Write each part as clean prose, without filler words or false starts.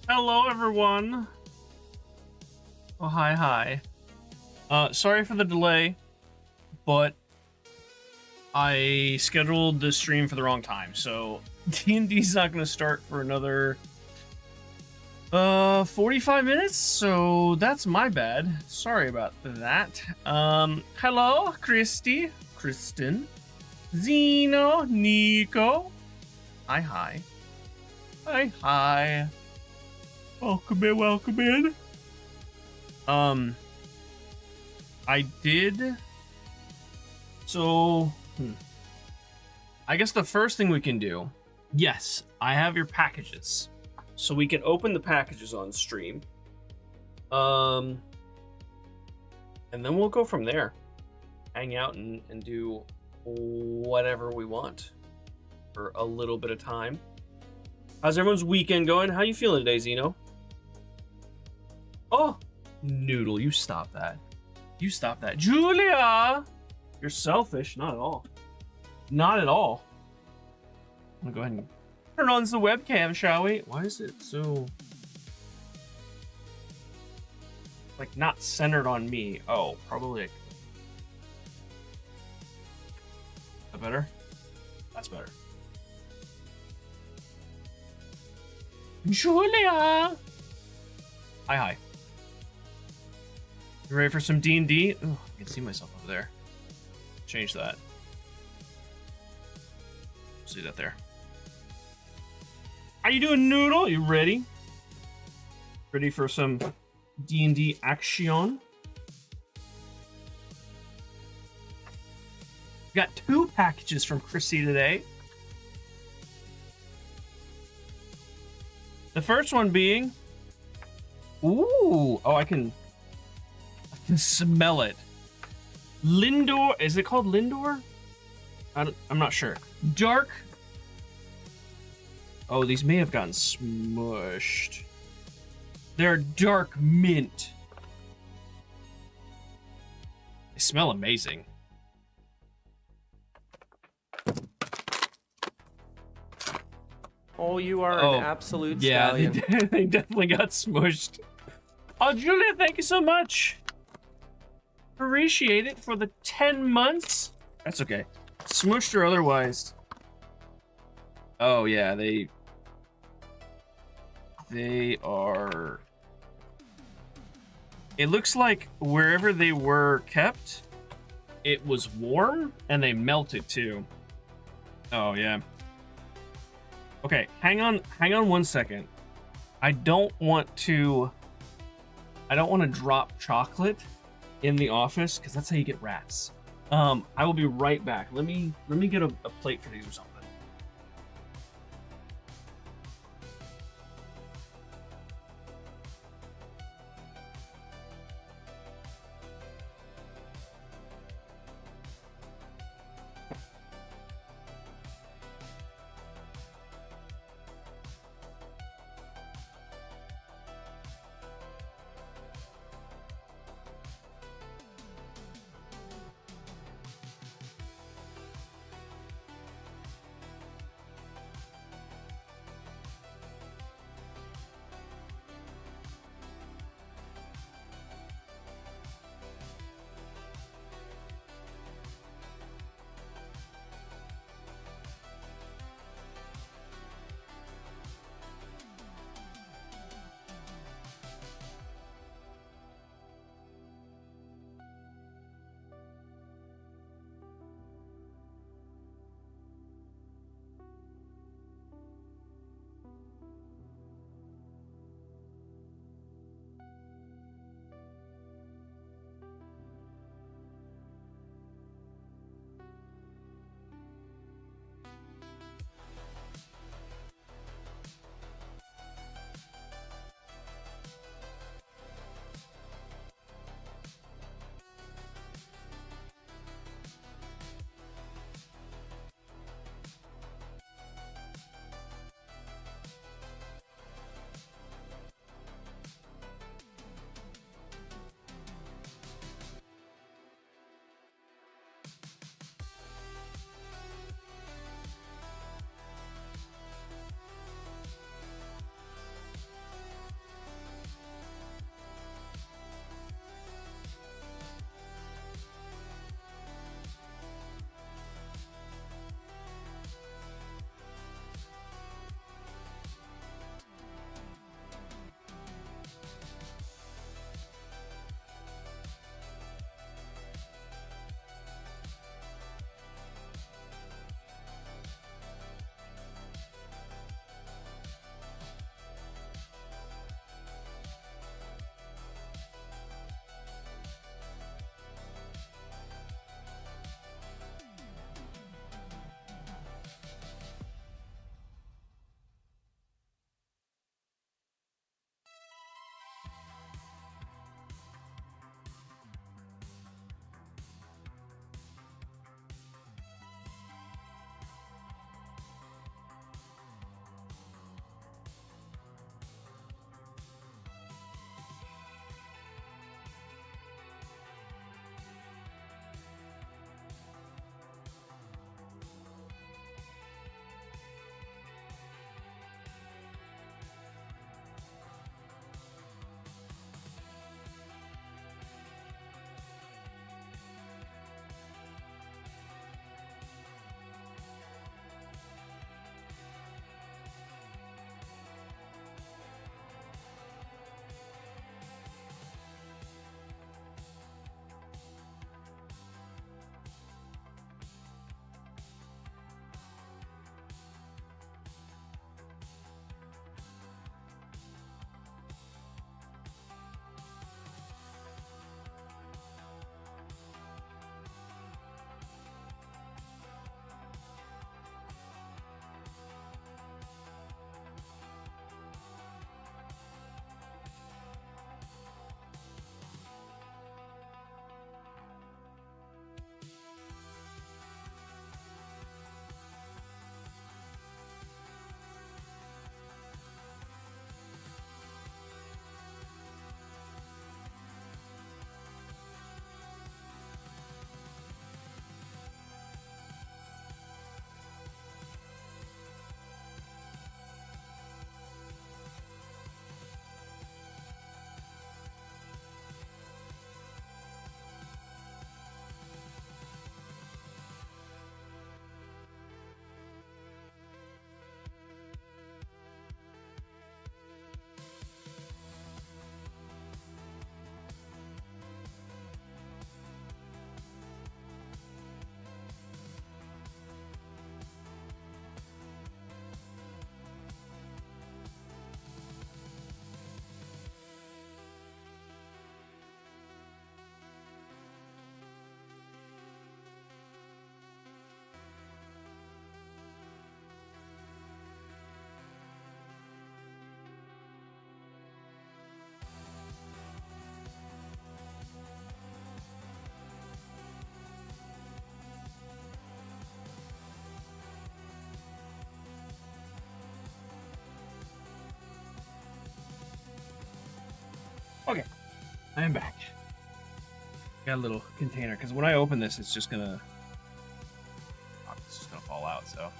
Hello, everyone. Oh, hi. Sorry for the delay, but I scheduled the stream for the wrong time, so D&D's not going to start for another 45 minutes, so that's my bad. Sorry about that. Hello, KristieDM, Zeno, Neko. Hi. Welcome in. I did. So, I guess the first thing we can do, yes, I have your packages. So we can open the packages on stream. And then we'll go from there. Hang out and do whatever we want for a little bit of time. How's everyone's weekend going? How you feeling today, Zeno? Oh, Noodle, you stop that. Julia! You're selfish. Not at all. I'm gonna go ahead and turn on the webcam, shall we? Why is it so... like, not centered on me? Oh, probably... is that better? That's better. Julia! Hi. You ready for some D&D? Oh, I can see myself over there. Change that. See that there. How you doing, Noodle? You ready? Ready for some D&D action? We got 2 packages from Chrissy today. The first one being... ooh! Oh, I can smell it. Lindor, is it called Lindor? I'm not sure. Dark. Oh, these may have gotten smushed. They're dark mint. They smell amazing. Oh, you are an absolute stallion. Yeah, they definitely got smushed. Oh, Julia, thank you so much. Appreciate it for the 10 months. That's okay. Smushed or otherwise. Oh, yeah, they are... it looks like wherever they were kept, it was warm, and they melted, too. Oh, yeah. Okay, hang on 1 second. I don't want to drop chocolate in the office, because that's how you get rats. I will be right back. Let me get a plate for these or something. I am back. Got a little container, because when I open this, it's just gonna... Oh, it's just gonna fall out, so...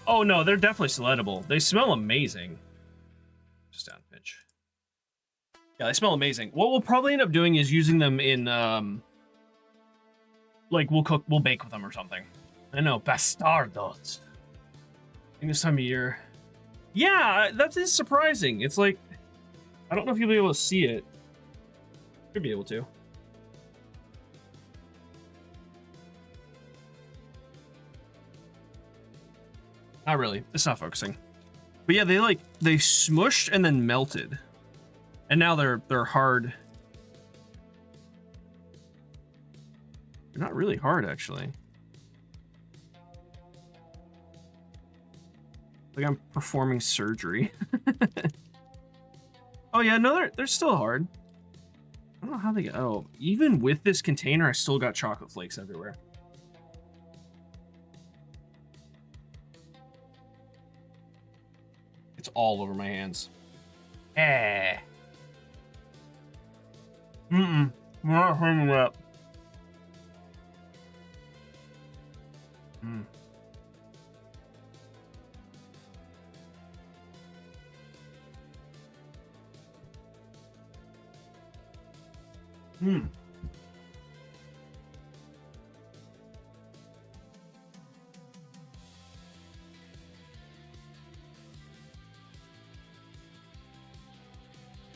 Oh no, they're definitely sleddable. They smell amazing. Just down pitch. Yeah, they smell amazing. What we'll probably end up doing is using them in, like, we'll bake with them or something. I know, bastardos. In this time of year. Yeah, that is surprising. It's like, I don't know if you'll be able to see it. Should be able to. Not really. It's not focusing. But yeah, they smushed and then melted. And now they're hard. They're not really hard, actually. Like I'm performing surgery. Oh yeah, no, they're still hard. I don't know how they get. Oh, even with this container, I still got chocolate flakes everywhere. It's all over my hands. Eh. We're not hanging up.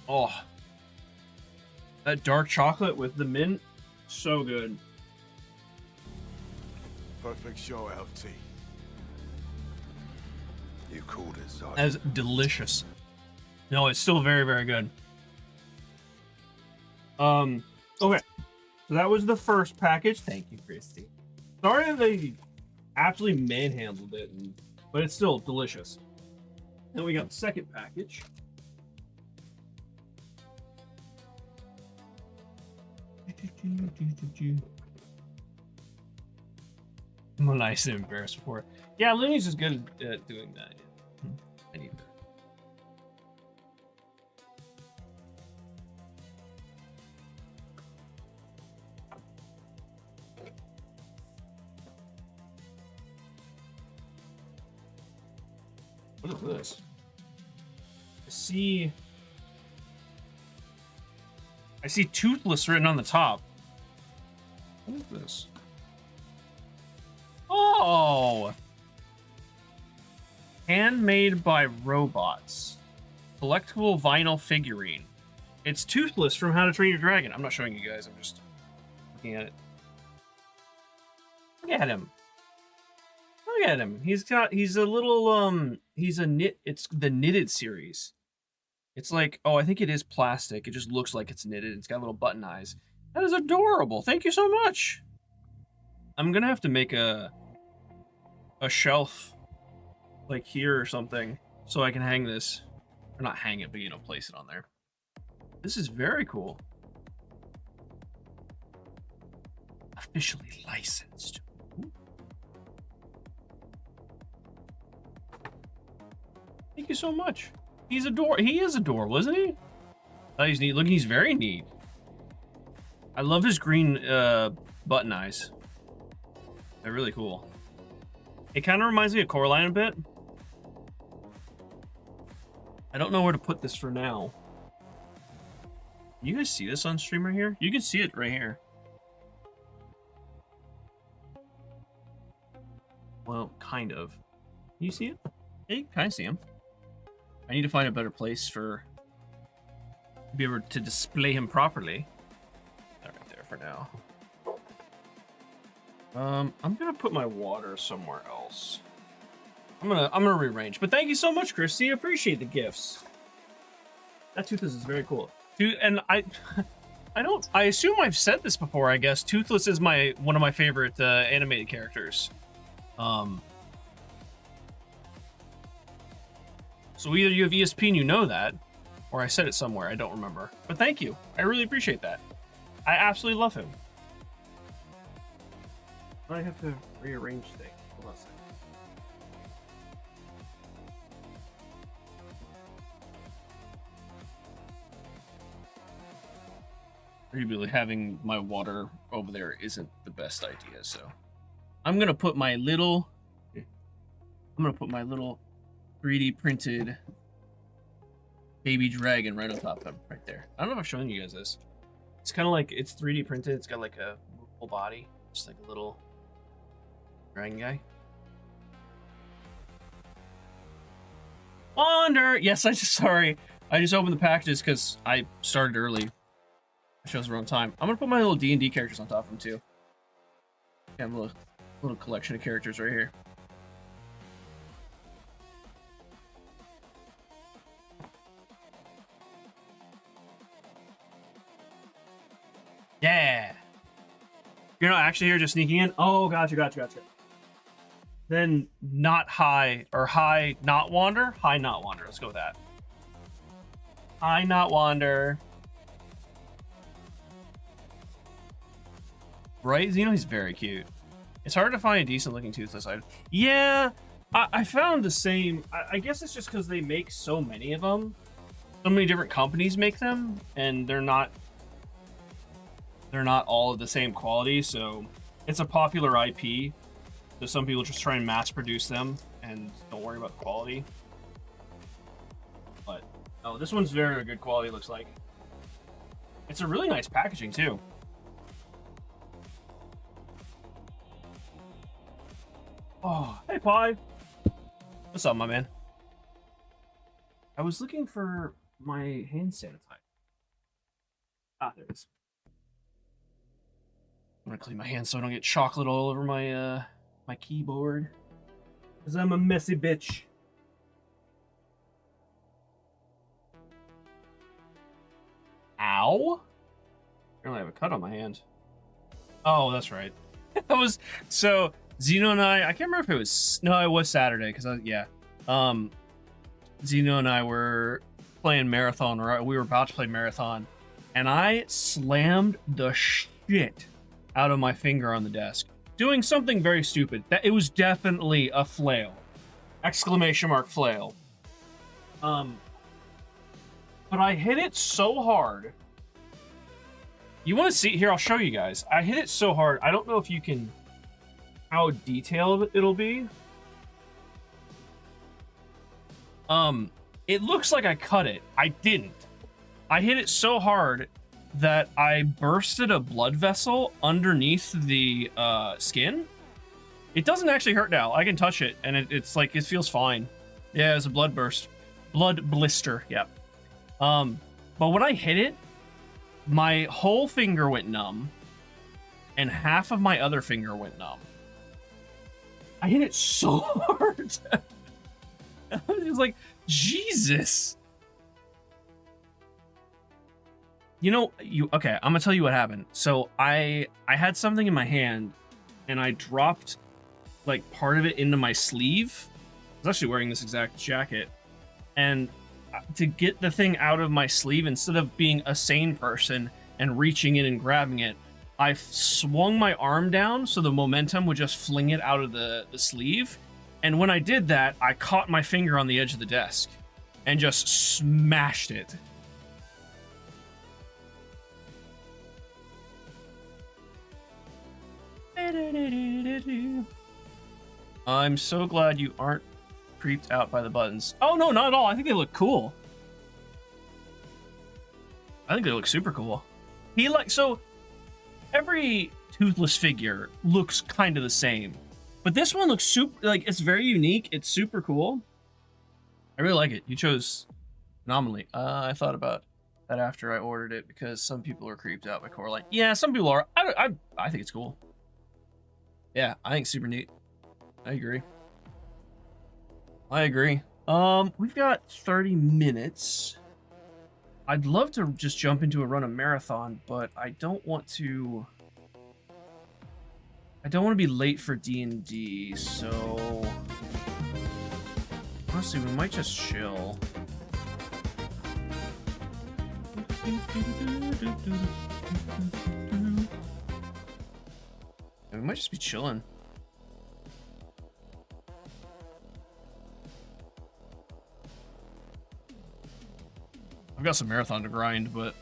Oh, that dark chocolate with the mint, so good. Perfect show, LT. You called it, Sergeant. That is delicious. No, it's still very, very good. Okay. So that was the first package. Thank you, Christy. Sorry that they absolutely manhandled it, but it's still delicious. Then we got the second package. I'm nice and embarrassed for it. Yeah, Lunnis is good at doing that. I need that. What is this? I see Toothless written on the top. What is this? Oh! Handmade by robots. Collectible vinyl figurine. It's Toothless from How to Train Your Dragon. I'm not showing you guys, I'm just looking at it. Look at him. Look at him. He's a little, it's the knitted series. It's like, oh, I think it is plastic. It just looks like it's knitted. It's got little button eyes. That is adorable. Thank you so much. I'm gonna have to make a shelf like here or something so I can hang this. Or not hang it, but you know, place it on there. This is very cool. Officially licensed. Thank you so much. He is adorable, isn't he? Oh, he's neat. Look, he's very neat. I love his green button eyes. They're really cool. It kind of reminds me of Coraline a bit. I don't know where to put this for now. You guys see this on stream right here? You can see it right here. Well, kind of. Can you see it? Yeah, you can kind of see him. I need to find a better place to be able to display him properly. That right there for now. I'm gonna put my water somewhere else. I'm gonna rearrange. But thank you so much, Christy. I appreciate the gifts. That Toothless is very cool. Dude, and I assume I've said this before. I guess Toothless is one of my favorite animated characters. So either you have ESP and you know that, or I said it somewhere, I don't remember. But thank you. I really appreciate that. I absolutely love him. I have to rearrange things. Hold on a second. really having my water over there isn't the best idea, so I'm gonna put my little 3D printed baby dragon right on top of him, right there. I don't know if I've shown you guys this. It's kind of like, it's 3D printed. It's got like a movable body, just like a little dragon guy. Wander! Yes, I just opened the packages because I started early. I chose the wrong time. I'm gonna put my little D&D characters on top of them too. I have a little collection of characters right here. Yeah. You're not actually here, just sneaking in? Oh, gotcha. Then not high, or high not wander? High not wander. Let's go with that. High not wander. Right? Xeno, he's very cute. It's hard to find a decent looking toothless item. Yeah, I found the same. I guess it's just because they make so many of them. So many different companies make them, and they're not all of the same quality, so it's a popular IP. So some people just try and mass produce them and don't worry about the quality. But oh, this one's very good quality, looks like. It's a really nice packaging too. Oh, hey Pie. What's up, my man? I was looking for my hand sanitizer. Ah, there it is. I'm gonna clean my hands so I don't get chocolate all over my my keyboard. Cause I'm a messy bitch. Ow! Apparently I have a cut on my hand. Oh, that's right. That was so Xeno and I can't remember if it was, no, it was Saturday because Xeno and I were playing Marathon, or we were about to play Marathon, and I slammed the shit out of my finger on the desk, doing something very stupid. That it was definitely a flail, exclamation mark flail. But I hit it so hard. You want to see here? I'll show you guys. I hit it so hard. I don't know if you can, how detailed it'll be. It looks like I cut it. I didn't. I hit it so hard that I bursted a blood vessel underneath the skin. It doesn't actually hurt now. I can touch it, and it's like, it feels fine. Yeah, it's a blood burst. Blood blister, yep. But when I hit it, my whole finger went numb, and half of my other finger went numb. I hit it so hard. I was just like, Jesus. You know, okay, I'm gonna tell you what happened. So I had something in my hand, and I dropped like part of it into my sleeve. I was actually wearing this exact jacket, and to get the thing out of my sleeve, instead of being a sane person and reaching in and grabbing it, I swung my arm down so the momentum would just fling it out of the sleeve. And when I did that, I caught my finger on the edge of the desk and just smashed it. I'm so glad you aren't creeped out by the buttons. Oh, no, not at all. I think they look cool. I think they look super cool. So every toothless figure looks kind of the same, but this one looks super, like, it's very unique. It's super cool. I really like it. You chose phenomenally. I thought about that after I ordered it because some people are creeped out by Coraline. Yeah, some people are. I think it's cool. Yeah, I think it's super neat. I agree. We've got 30 minutes. I'd love to just jump into a run of Marathon, but I don't want to be late for D&D, so honestly, we might just chill. We might just be chilling. I've got some Marathon to grind, but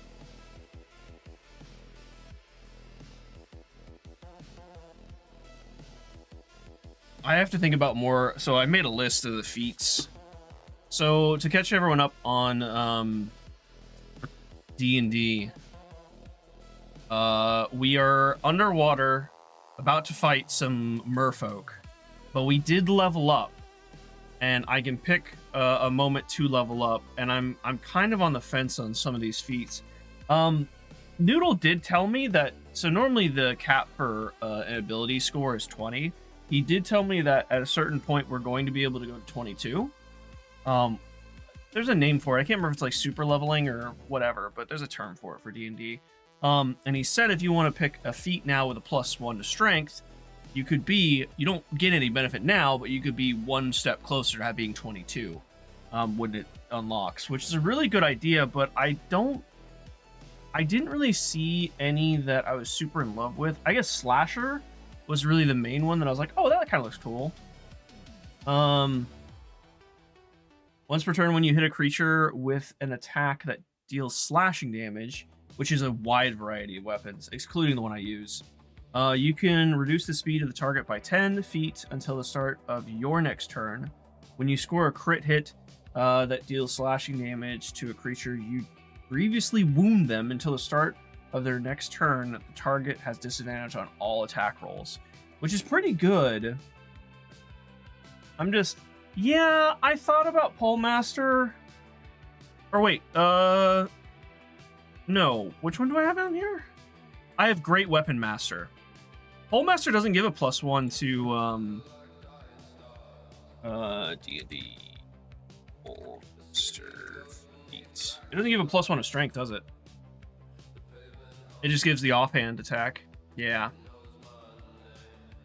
I have to think about more. So I made a list of the feats. So to catch everyone up on D&D, we are underwater, about to fight some merfolk, but we did level up, and I can pick a moment to level up, and I'm kind of on the fence on some of these feats. Noodle did tell me that, so normally the cap for an ability score is 20. He did tell me that at a certain point we're going to be able to go to 22. There's a name for it. I can't remember if it's like super leveling or whatever, but there's a term for it for D&D. And he said if you want to pick a feat now with a +1 to strength, you could be, you don't get any benefit now, but you could be one step closer to being 22 when it unlocks, which is a really good idea, but I didn't really see any that I was super in love with. I guess Slasher was really the main one that I was like, oh, that kind of looks cool. Once per turn, when you hit a creature with an attack that deals slashing damage, which is a wide variety of weapons, excluding the one I use, you can reduce the speed of the target by 10 feet until the start of your next turn. When you score a crit hit that deals slashing damage to a creature, you previously wound them until the start of their next turn. The target has disadvantage on all attack rolls, which is pretty good. Yeah, I thought about Pole Master. Or wait, no. Which one do I have on here? I have Great Weapon Master. Pole Master doesn't give a +1 to D&D. Pole Master feats. It doesn't give a +1 to strength, does it? It just gives the offhand attack. Yeah.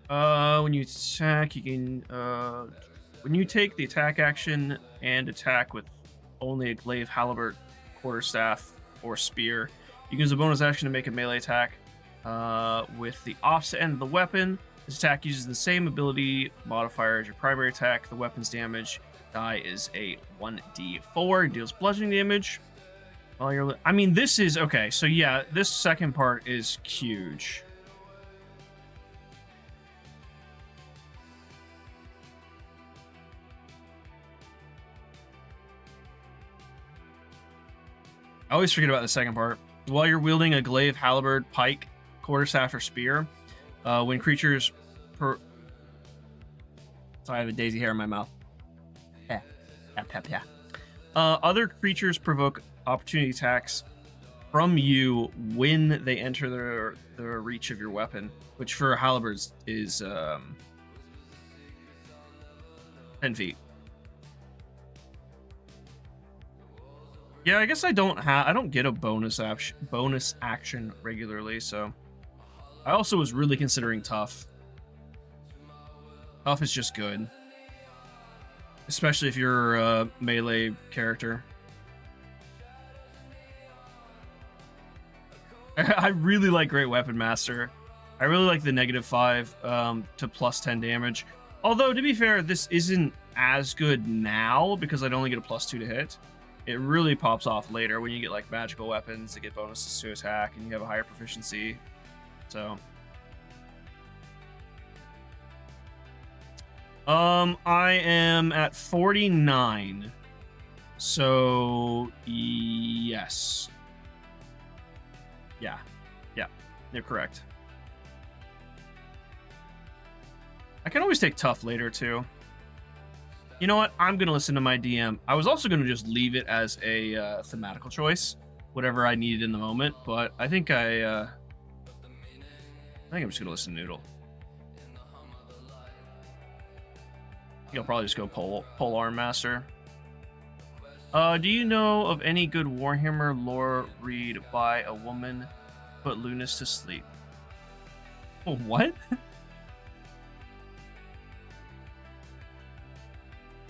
When you attack, you can when you take the attack action and attack with only a glaive, halberd, quarterstaff, or spear, you can use a bonus action to make a melee attack with the offset end of the weapon. This attack uses the same ability modifier as your primary attack. The weapon's damage die is a 1d4. It deals bludgeoning damage. While you're, I mean, this is okay. So yeah, this second part is huge. I always forget about the second part. While you're wielding a glaive, halberd, pike, quarterstaff, or spear, when creatures Sorry, I have a daisy hair in my mouth. Other creatures provoke opportunity attacks from you when they enter the reach of your weapon, which for halberds is 10 feet. Yeah, I guess I don't get a bonus action regularly, so I also was really considering tough. Tough is just good, especially if you're a melee character. I really like Great Weapon Master. I really like the -5 to +10 damage. Although, to be fair, this isn't as good now because I'd only get a +2 to hit. It really pops off later when you get like magical weapons that get bonuses to attack and you have a higher proficiency. So I am at 49. So yes. Yeah, you're correct. I can always take tough later too. You know what? I'm going to listen to my DM. I was also going to just leave it as a thematical choice, whatever I needed in the moment, but I think I'm just going to listen to Noodle. I think I'll probably just go Pole Arm Master. Do you know of any good Warhammer lore read by a woman put Lunnis to sleep? Oh, what?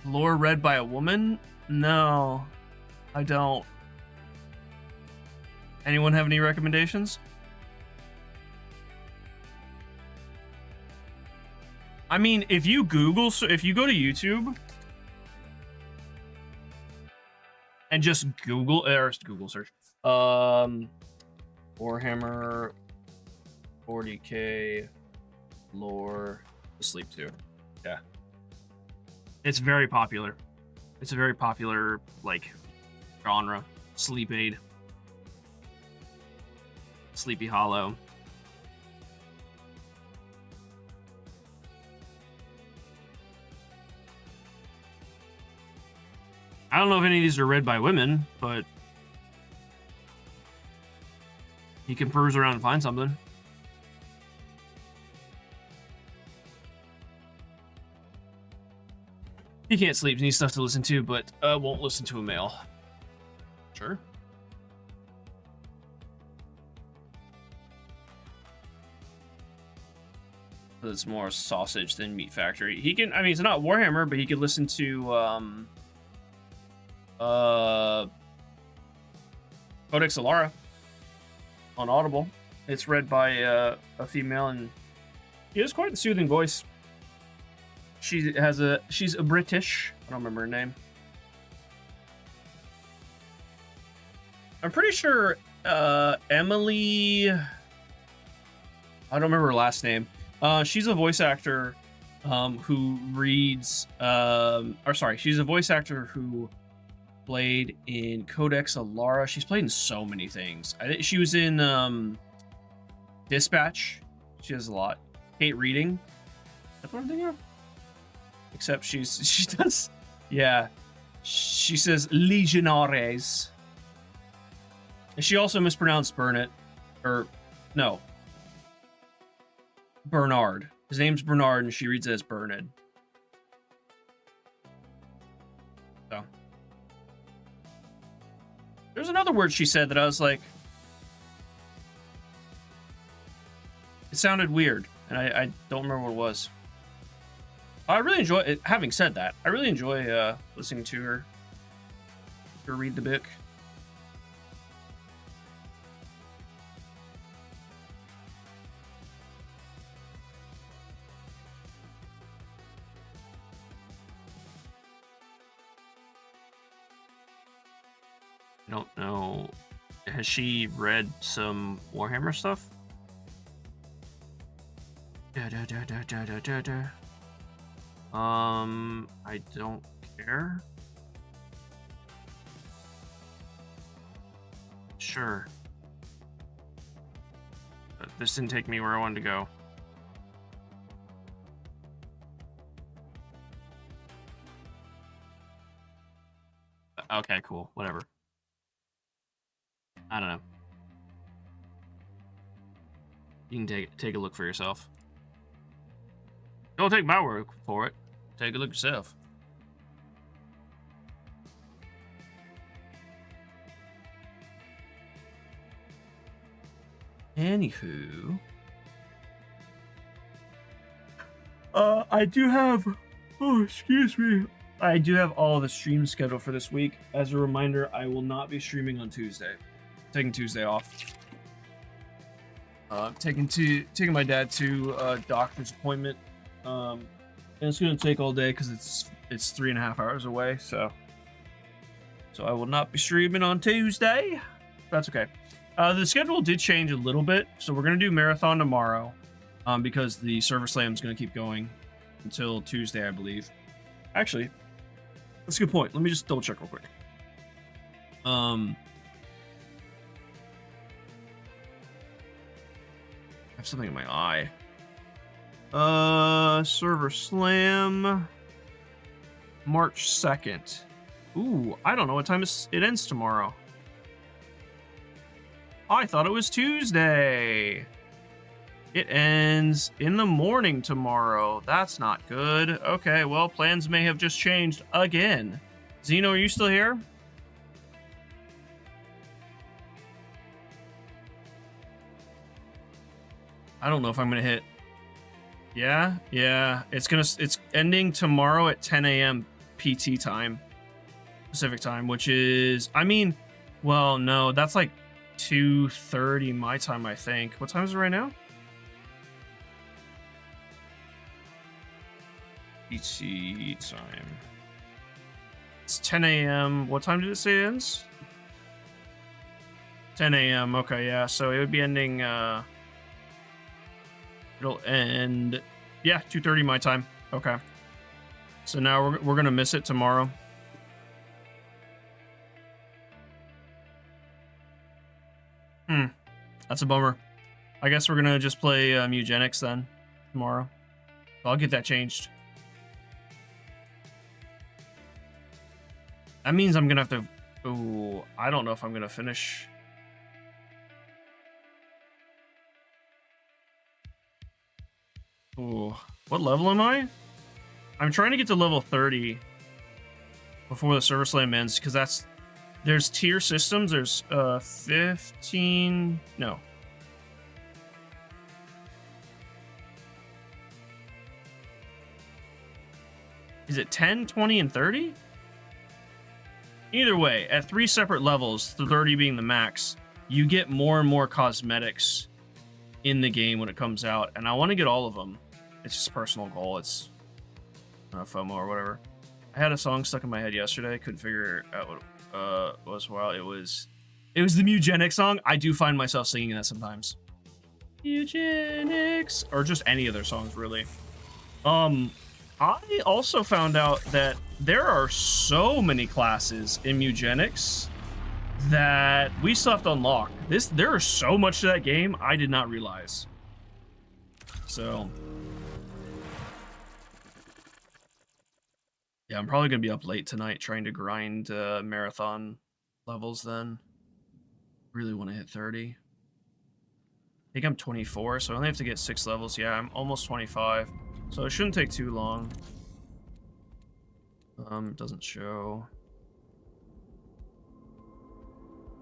Lore read by a woman? No, I don't. Anyone have any recommendations? I mean, if you go to YouTube and just Google search Warhammer 40k lore to sleep to. Yeah. It's very popular. It's a very popular, like, genre. Sleep aid. Sleepy Hollow. I don't know if any of these are read by women, but you can peruse around and find something. He can't sleep, he needs stuff to listen to, but won't listen to a male. Sure. It's more sausage than Meat Factory. He can, I mean, it's not Warhammer, but he could listen to Codex Alara on Audible. It's read by a female, and she has quite a soothing voice. She's a British. I don't remember her name. I'm pretty sure Emily. I don't remember her last name. She's a voice actor who reads. She's a voice actor who played in Codex Alara. She's played in so many things. I think she was in Dispatch. She has a lot. Hate Reading. That's what I'm thinking of. Except she does. Yeah. She says Legionaries. And she also mispronounced Burnett. Or, no. Bernard. His name's Bernard, and she reads it as Bernard. So. There's another word she said that I was like... It sounded weird, and I don't remember what it was. I really enjoy it. Having said that, I really enjoy listening to her read the book. I don't know. Has she read some Warhammer stuff? I don't care. Sure. But this didn't take me where I wanted to go. Okay, cool. Whatever. I don't know. You can take a look for yourself. Don't take my word for it. Take a look yourself. Anywho, I do have. Oh, excuse me. I do have all the streams scheduled for this week. As a reminder, I will not be streaming on Tuesday. Taking Tuesday off. Taking my dad to a doctor's appointment. And it's gonna take all day because it's 3.5 hours away. So I will not be streaming on Tuesday. That's okay. The schedule did change a little bit, so we're gonna do marathon tomorrow, because the server slam is gonna keep going until Tuesday, I believe. Actually, that's a good point. Let me just double check real quick. I have something in my eye. Server slam, March 2nd. Ooh, I don't know what time it ends tomorrow. I thought it was Tuesday. It ends in the morning tomorrow. That's not good. Okay, well, plans may have just changed again. Zeno, are you still here? I don't know if I'm gonna hit. Yeah. It's ending tomorrow at 10 a.m. PT time, Pacific time, which is, I mean, well, no, that's like 2:30 my time, I think. What time is it right now? PT time. It's 10 a.m. What time did it say it ends? 10 a.m. Okay, yeah. So it would be ending. It'll end. Yeah, 2:30 my time. Okay. So now we're gonna miss it tomorrow. That's a bummer. I guess we're gonna just play Eugenics then tomorrow. I'll get that changed. That means I'm gonna have to. Ooh, I don't know if I'm gonna finish. Ooh, what level am I? I'm trying to get to level 30 before the server slam ends, because there's tier systems. There's 15. No. Is it 10, 20, and 30? Either way, at 3 separate levels, the 30 being the max, you get more and more cosmetics in the game when it comes out, and I want to get all of them. It's just a personal goal. It's FOMO or whatever. I had a song stuck in my head yesterday. I couldn't figure out what it was. Well, it was the Eugenics song. I do find myself singing that sometimes. Eugenics, or just any other songs really. I also found out that there are so many classes in Eugenics that we still have to unlock. There is so much to that game I did not realize. So yeah, I'm probably gonna be up late tonight trying to grind marathon levels then. Really want to hit 30. I think I'm 24, so I only have to get 6 levels. Yeah, I'm almost 25. So it shouldn't take too long. Doesn't show.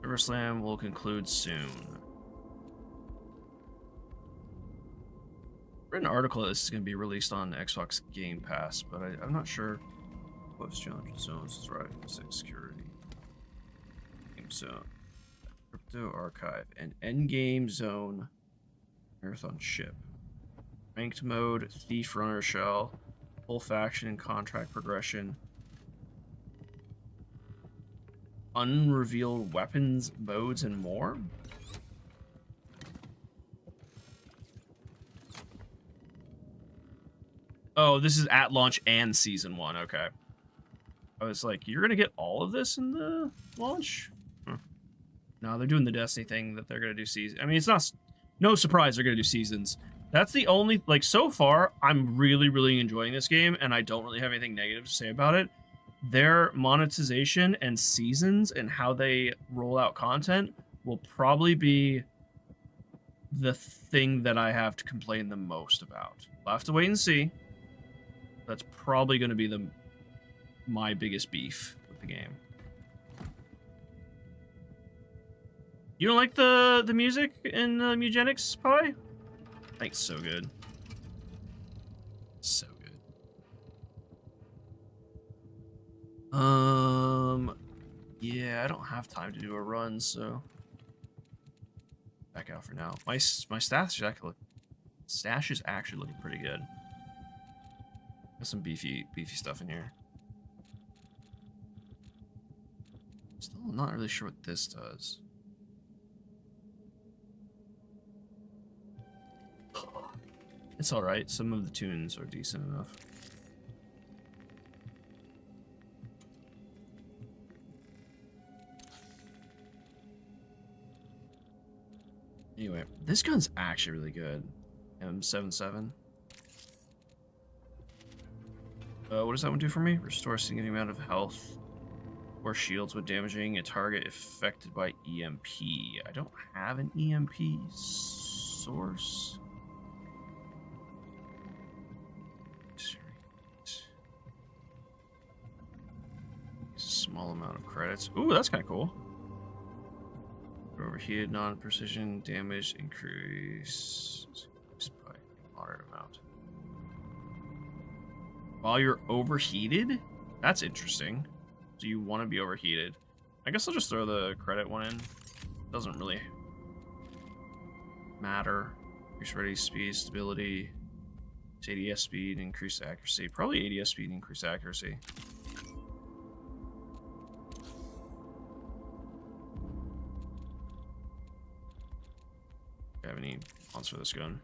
Server Slam will conclude soon. I read an article that this is going to be released on Xbox Game Pass, but I'm not sure. Post challenge zones is right. 6 security. Game zone. Crypto archive and endgame zone. Marathon ship. Ranked mode, thief runner shell, full faction and contract progression, unrevealed weapons, modes, and more. Oh, this is at launch and season 1. Okay. I was like, you're gonna get all of this in the launch? Huh. No, they're doing the Destiny thing that they're gonna do season. I mean, it's not no surprise they're gonna do seasons. That's the only, like, so far, I'm really, really enjoying this game, and I don't really have anything negative to say about it. Their monetization and seasons and how they roll out content will probably be the thing that I have to complain the most about. We'll have to wait and see. That's probably going to be my biggest beef with the game. You don't like the music in Eugenics, Pie? I think it's so good. So good. Yeah, I don't have time to do a run, so back out for now. My stash is actually looking pretty good. Got some beefy stuff in here. Still not really sure what this does. It's alright, some of the tunes are decent enough. Anyway, this gun's actually really good. M77. What does that one do for me? Restore a significant amount of health or shields when damaging a target affected by EMP. I don't have an EMP source. Small amount of credits. Ooh, that's kind of cool. Overheated, non-precision damage increase by a moderate amount. While you're overheated? That's interesting. Do you want to be overheated? I guess I'll just throw the credit one in. Doesn't really matter. Increase ready speed, stability, ADS speed, increase accuracy. Probably ADS speed, increase accuracy. Do I have any mods for this gun?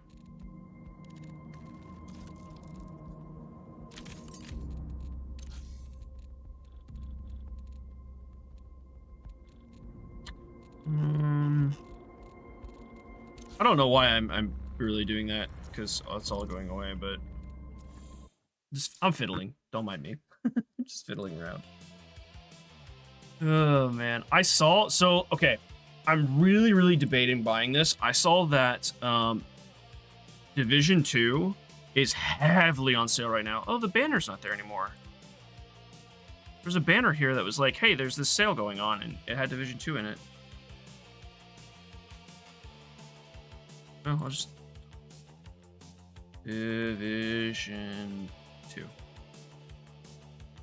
I don't know why I'm really doing that, because it's all going away, but I'm fiddling. Don't mind me. Just fiddling around. Oh man, okay, I'm really debating buying this. I saw that Division 2 is heavily on sale right now. Oh, the banner's not there anymore. There's a banner here that was like, hey, there's this sale going on, and it had Division 2 in it. Oh, I'll just... Division 2.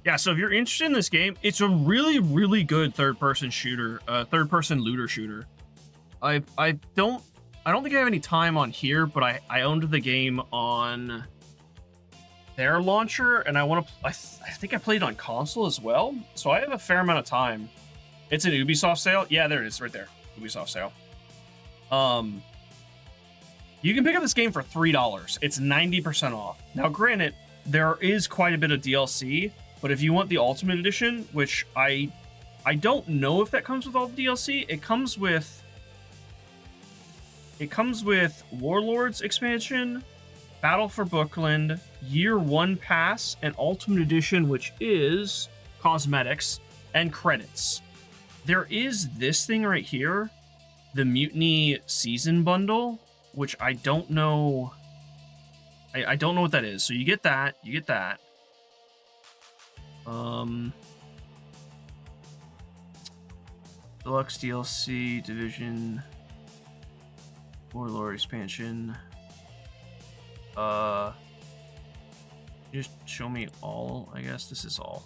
Yeah, so if you're interested in this game, it's a really good third-person shooter, third-person looter shooter. I don't think I have any time on here, but I owned the game on their launcher, and I think I played on console as well, so I have a fair amount of time. It's an Ubisoft sale. Yeah, there it is, right there. Ubisoft sale. You can pick up this game for $3. It's 90% off. Now, granted, there is quite a bit of DLC, but if you want the Ultimate Edition, which I don't know if that comes with all the DLC, it comes with Warlords expansion, Battle for Bookland, Year 1 Pass, and Ultimate Edition, which is cosmetics and credits. There is this thing right here, the Mutiny Season Bundle, which I don't know. I don't know what that is. So you get that. Deluxe DLC, Division, Warlord expansion. Just show me all. I guess this is all.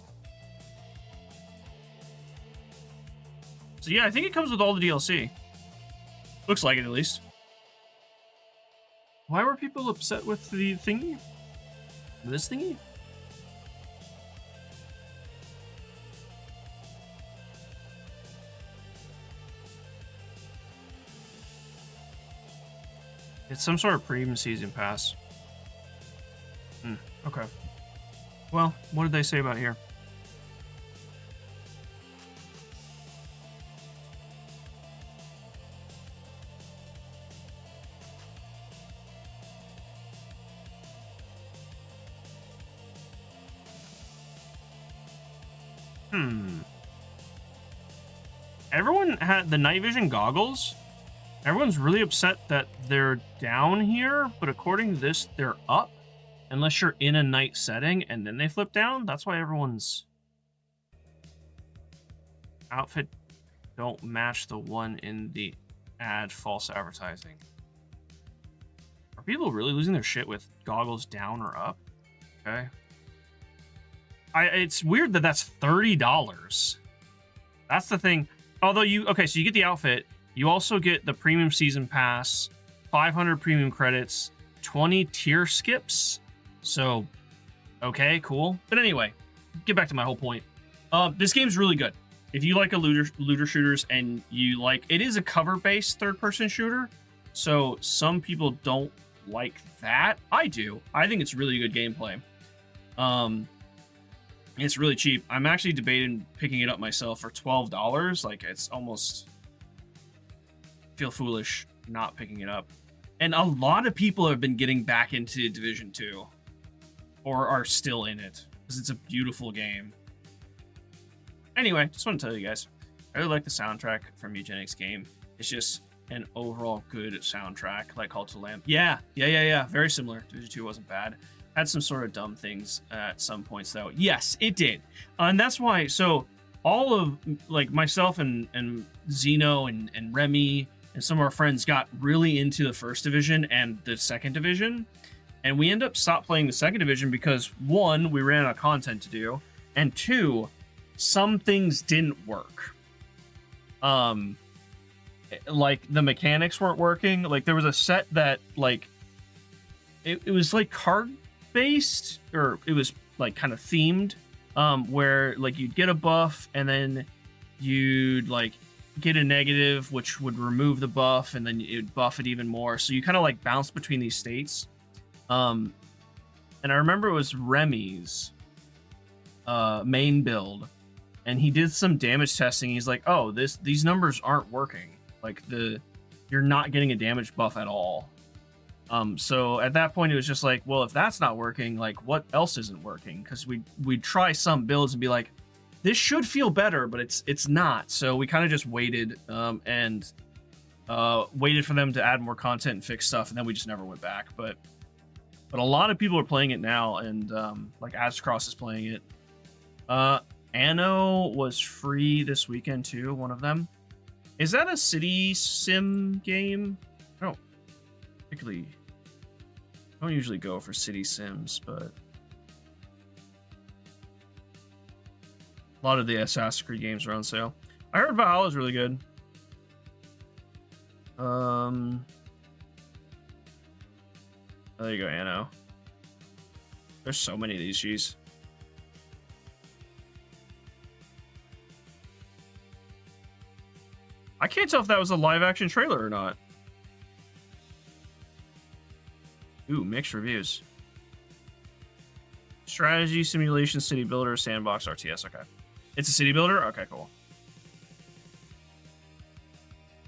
So yeah, I think it comes with all the DLC. Looks like it, at least. Why were people upset with the thingy? This thingy? It's some sort of premium season pass. Okay. Well, what did they say about here? Everyone had the night vision goggles. Everyone's really upset that they're down here, but according to this, they're up. Unless you're in a night setting and then they flip down. That's why everyone's outfit don't match the one in the ad. False advertising. Are people really losing their shit with goggles down or up? Okay. It's weird that that's $30. That's the thing. Although so you get the outfit. You also get the premium season pass, 500 premium credits, 20 tier skips. So, okay, cool. But anyway, get back to my whole point. This game's really good. If you like a looter shooters and you like, it is a cover-based third-person shooter. So some people don't like that. I do. I think it's really good gameplay. It's really cheap. I'm actually debating picking it up myself for $12. Like, it's almost feel foolish not picking it up. And a lot of people have been getting back into Division 2 or are still in it because it's a beautiful game. Anyway, just want to tell you guys, I really like the soundtrack from Eugenics Game. It's just an overall good soundtrack, like Call to Lamp. Yeah. Very similar. Division 2 wasn't bad. Had some sort of dumb things at some points, though. Yes, it did. And that's why, so all of, like, myself and Zeno and Remy and some of our friends got really into the first division and the second division. And we end up stopped playing the second division because, one, we ran out of content to do, and two, some things didn't work. Like, the mechanics weren't working. Like, there was a set that, like, it was, like, card-based, or it was, like, kind of themed, where, like, you'd get a buff, and then you'd, like, get a negative, which would remove the buff, and then it would buff it even more. So you kind of, like, bounce between these states. And I remember it was Remy's main build, and he did some damage testing. He's like, oh, these numbers aren't working. Like, the you're not getting a damage buff at all. So at that point, it was just like, well, if that's not working, like what else isn't working? Because we'd try some builds and be like, this should feel better, but it's not. So we kind of just waited and waited for them to add more content and fix stuff, and then we just never went back. But a lot of people are playing it now, and like Ascross is playing it. Anno was free this weekend too, one of them. Is that a city sim game? I don't usually go for city sims, but a lot of the Assassin's Creed games are on sale. I heard Valhalla is really good. Oh, there you go, Anno. There's so many of these, geez. I can't tell if that was a live action trailer or not. Ooh, mixed reviews. Strategy, simulation, city builder, sandbox, RTS. Okay. It's a city builder? Okay, cool.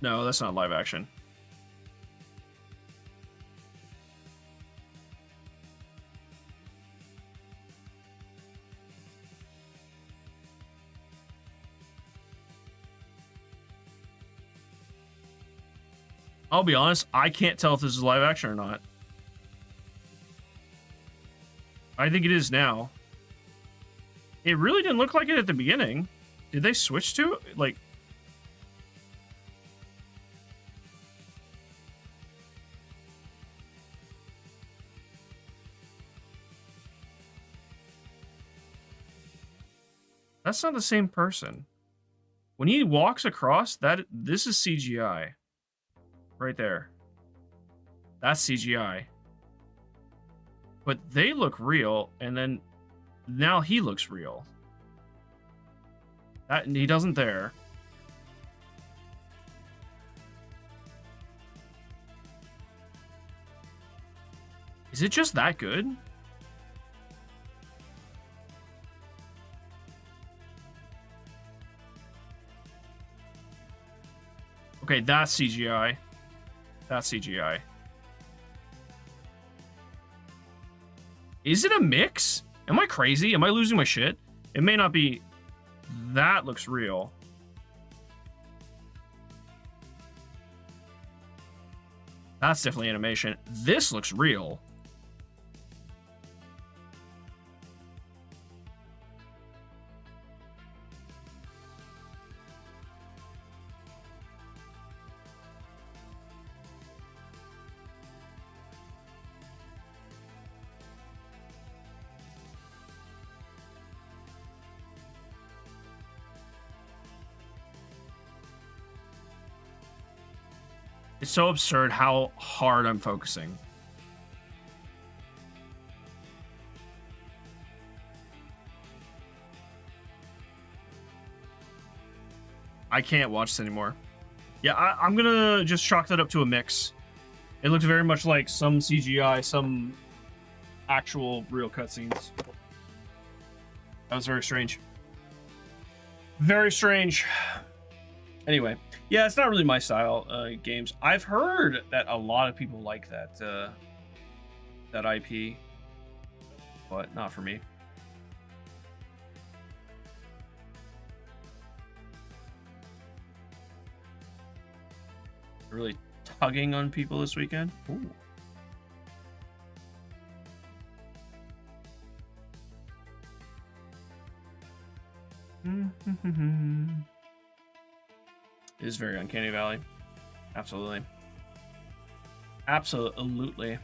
No, that's not live action. I'll be honest, I can't tell if this is live action or not. I think it is now. It really didn't look like it at the beginning. Did they switch to it? Like... That's not the same person. When he walks across, this is CGI. Right there. That's CGI. But they look real, and then now he looks real. He doesn't there. Is it just that good? Okay, that's CGI. That's CGI. Is it a mix? Am I crazy? Am I losing my shit? It may not be. That looks real. That's definitely animation. This looks real. It's so absurd how hard I'm focusing. I can't watch this anymore. Yeah, I'm gonna just chalk that up to a mix. It looked very much like some CGI, some actual real cutscenes. That was very strange. Very strange. Anyway, yeah, it's not really my style games. I've heard that a lot of people like that that IP, but not for me. Really tugging on people this weekend. Ooh. It is very Uncanny Valley. Absolutely. Absolutely.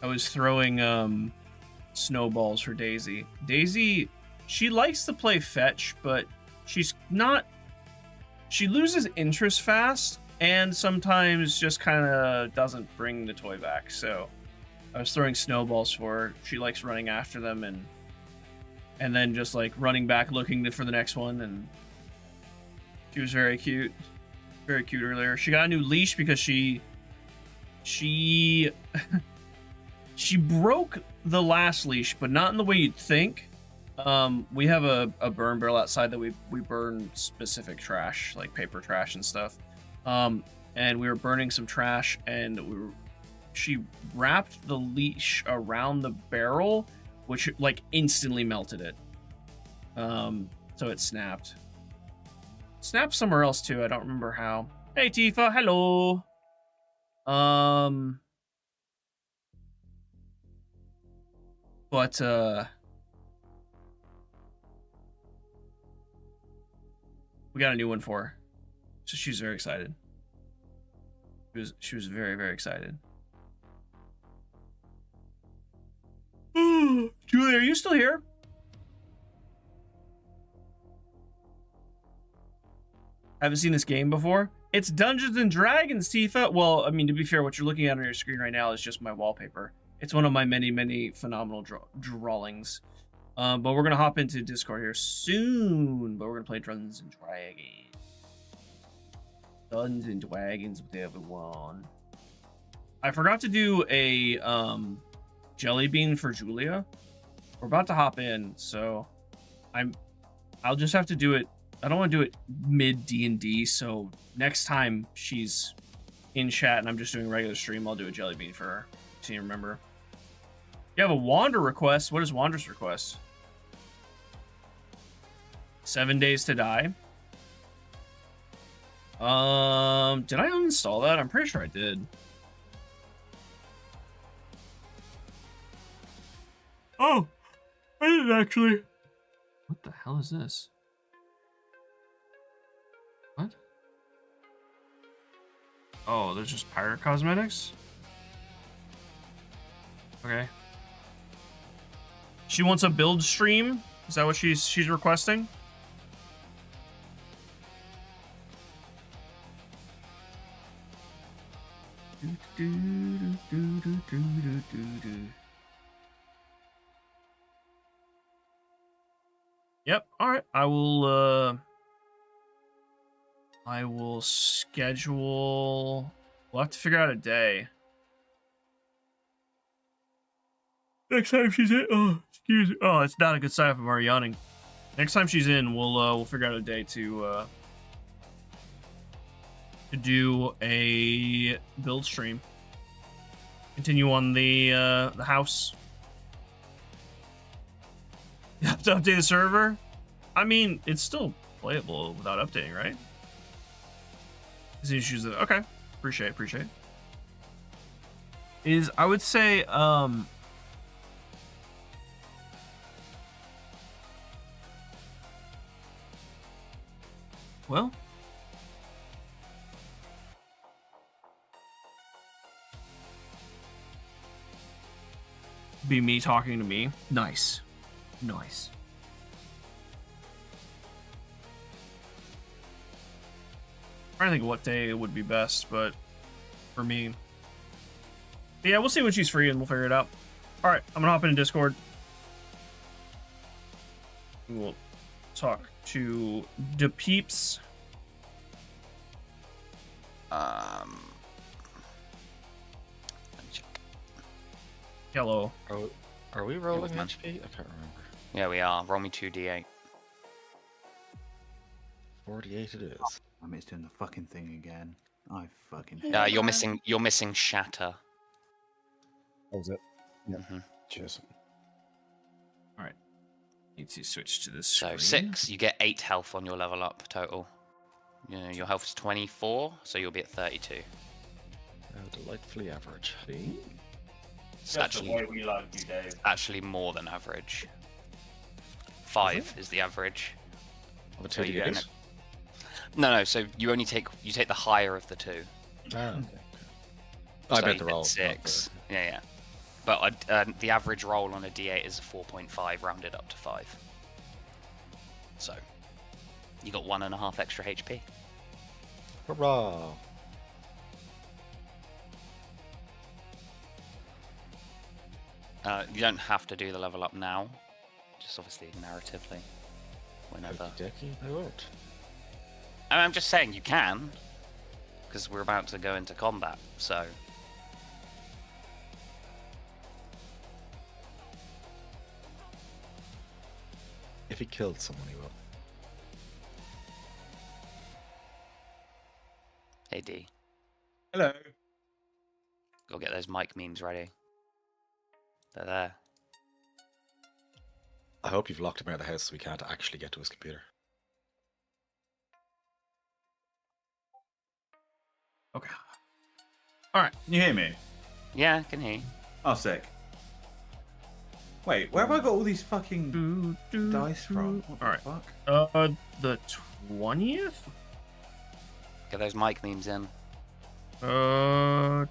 I was throwing snowballs for Daisy. Daisy, she likes to play fetch, but she's not... She loses interest fast, and sometimes just kind of doesn't bring the toy back. So I was throwing snowballs for her. She likes running after them and then just like running back looking for the next one, and she was very cute earlier. She got a new leash because she she broke the last leash, but not in the way you'd think. We have a burn barrel outside that we burn specific trash, like paper trash and stuff. And we were burning some trash, and she wrapped the leash around the barrel, which like instantly melted it. So it snapped. Snapped somewhere else too. I don't remember how. Hey Tifa, hello. But we got a new one for her, so she was very excited. She was very, very excited. Julia, are you still here? Haven't seen this game before? It's Dungeons and Dragons, Tifa. Well, I mean, to be fair, what you're looking at on your screen right now is just my wallpaper. It's one of my many, many phenomenal drawings. But we're gonna hop into Discord here soon. But we're gonna play Dungeons and Dragons. Dungeons and Dragons with everyone. I forgot to do a jelly bean for Julia. We're about to hop in, so I'll just have to do it. I don't want to do it mid D&D, so next time she's in chat and I'm just doing a regular stream, I'll do a jelly bean for her. So you remember. You have a Wander request. What is Wander's request? 7 days to die. Did I uninstall that? I'm pretty sure I did. Oh, I didn't actually. What the hell is this? What? Oh, there's just pirate cosmetics? Okay. She wants a build stream? Is that what she's requesting? Yep, alright. I will schedule. We'll have to figure out a day. Next time she's in. Oh, excuse me. Oh, it's not a good sign if I'm already yawning. Next time she's in, we'll figure out a day to do a build stream. Continue on the house. You have to update the server? I mean, it's still playable without updating, right? Issues. Okay. Appreciate. I would say, well, be me talking to me. Nice. Trying to think what day would be best, but for me, yeah, we'll see when she's free and we'll figure it out. All right, I'm gonna hop into Discord. We'll talk to the peeps. Hello. Oh, are we rolling HP? I can't remember. Yeah, we are. Roll me 2d8. 48 it is. I mean, it's doing the fucking thing again. I fucking. You're missing Shatter. That was it. Yeah. Mm-hmm. Cheers. All right. Need to switch to this. So 6, you get 8 health on your level up total. Your health is 24, so you'll be at 32. Delightfully average. It's actually more than average. 5 is the average. Of a So 2 you d8? No. So you take the higher of the 2. Oh, okay. So I bet you the did roll. 6. Yeah. But the average roll on a d8 is a 4.5 rounded up to 5. So you got 1.5 extra HP. Hurrah! You don't have to do the level up now, just obviously narratively, whenever. Decky, I won't. I mean, I'm just saying you can, because we're about to go into combat, so. If he killed someone, he will. Hey D, Hello. go get those mic memes ready. They're there. I hope you've locked him out of the house so we can't actually get to his computer. Okay. All right. Can you hear me? Yeah, can he? Oh, sick. Wait, where have I got all these fucking dice from? What the All right. fuck? The 20th? Get those mic memes in. 20th?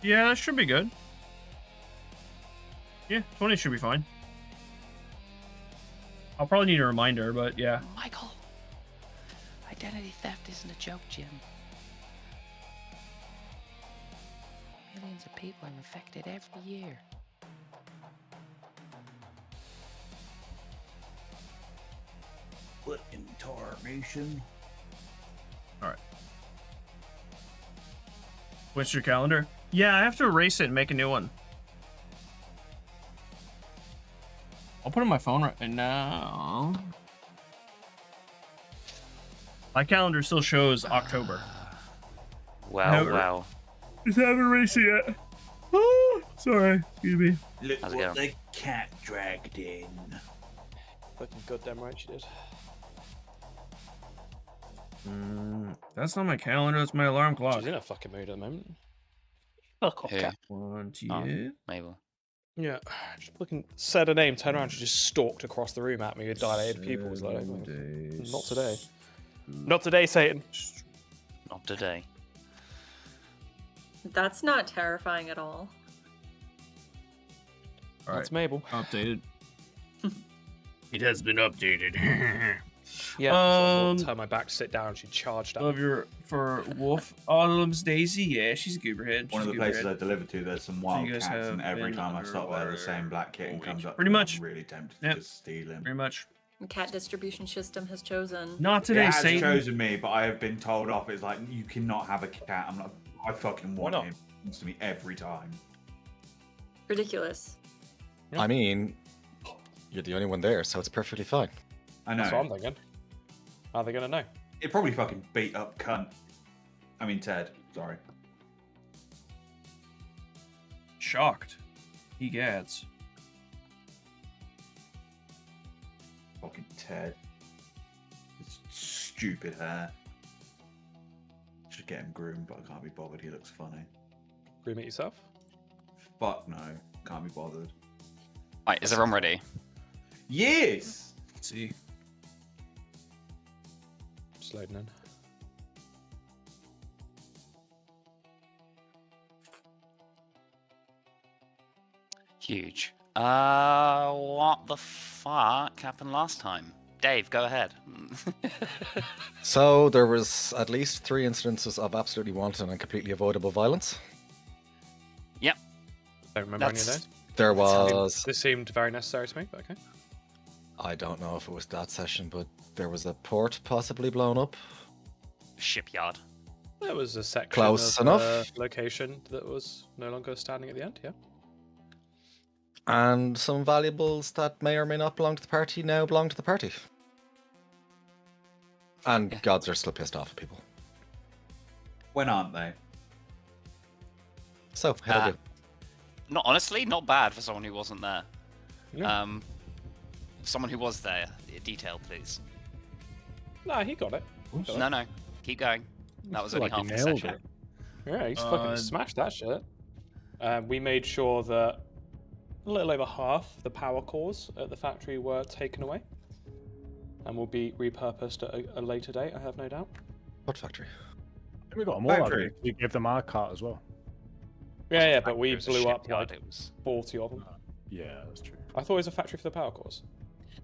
Yeah, that should be good. Yeah, 20 should be fine. I'll probably need a reminder, but yeah. Michael, identity theft isn't a joke, Jim. Millions of people are infected every year. What in tarnation? All right. What's your calendar? Yeah, I have to erase it and make a new one. I'll put it on my phone right now. My calendar still shows October. Wow, wow. Just haven't erased it yet. Oh, sorry. Excuse me. Look How's it what going? the cat dragged in. Fucking goddamn right she did. That's not my calendar. That's my alarm clock. She's in a fucking mood at the moment. Fuck off, Who? cat. 20th. Mabel. Yeah, just fucking said a name, turned around, she just stalked across the room at me with dilated pupils. Like, not today. Not today, Satan. Not today. That's not terrifying at all. All That's right. Mabel. Updated. It has been updated. Yeah, so I'll turn my back to sit down. She charged up. Love your for Wolf Autumn's Daisy. Yeah, she's a gooberhead. One of the She's a places I gooberhead. deliver to, there's some wild you guys cats, have and every been time I stop there, the underwater same black kitten all comes week. up. Pretty and much. I'm really tempted Yep. to just steal him. Pretty much. The cat distribution system has chosen. Not It today, has Satan. chosen me, but I have been told off. It's like, you cannot have a cat. I'm like, I fucking want not? him. It comes to me every time. Ridiculous. I mean, you're the only one there, so it's perfectly fine. I know. That's what I'm thinking. How are they gonna know? It probably fucking beat up cunt. I mean, Ted. Sorry. Shocked. Egads. Fucking Ted. His stupid hair. Should get him groomed, but I can't be bothered. He looks funny. Groom it yourself? Fuck no. Can't be bothered. Right, is everyone ready? Yes! Let's see. Just loading in. Huge. What the fuck happened last time? Dave, go ahead. So there was at least 3 incidences of absolutely wanton and completely avoidable violence. Yep. Don't remember any of That's- those. There was, This seemed very necessary to me, but okay. I don't know if it was that session, but there was a port possibly blown up. Shipyard. There was a section Close of enough. Location that was no longer standing at the end, yeah. And some valuables that may or may not belong to the party now belong to the party. And Yeah. gods are still pissed off at people. When aren't they? So, how do Not honestly, not bad for someone who wasn't there. Yeah. Someone who was there, detail please. Nah, he got it. No, no, keep going. That was only Like you half the nailed session. it. Yeah, he's fucking smashed that shit. We made sure that a little over half the power cores at the factory were taken away and will be repurposed at a later date, I have no doubt. What factory? And we got them all. Factory. We gave them our cart as well. Yeah, yeah, It but we was a blew up shipyard, like it was... 40 of them. Yeah, that's true. I thought it was a factory for the power cores.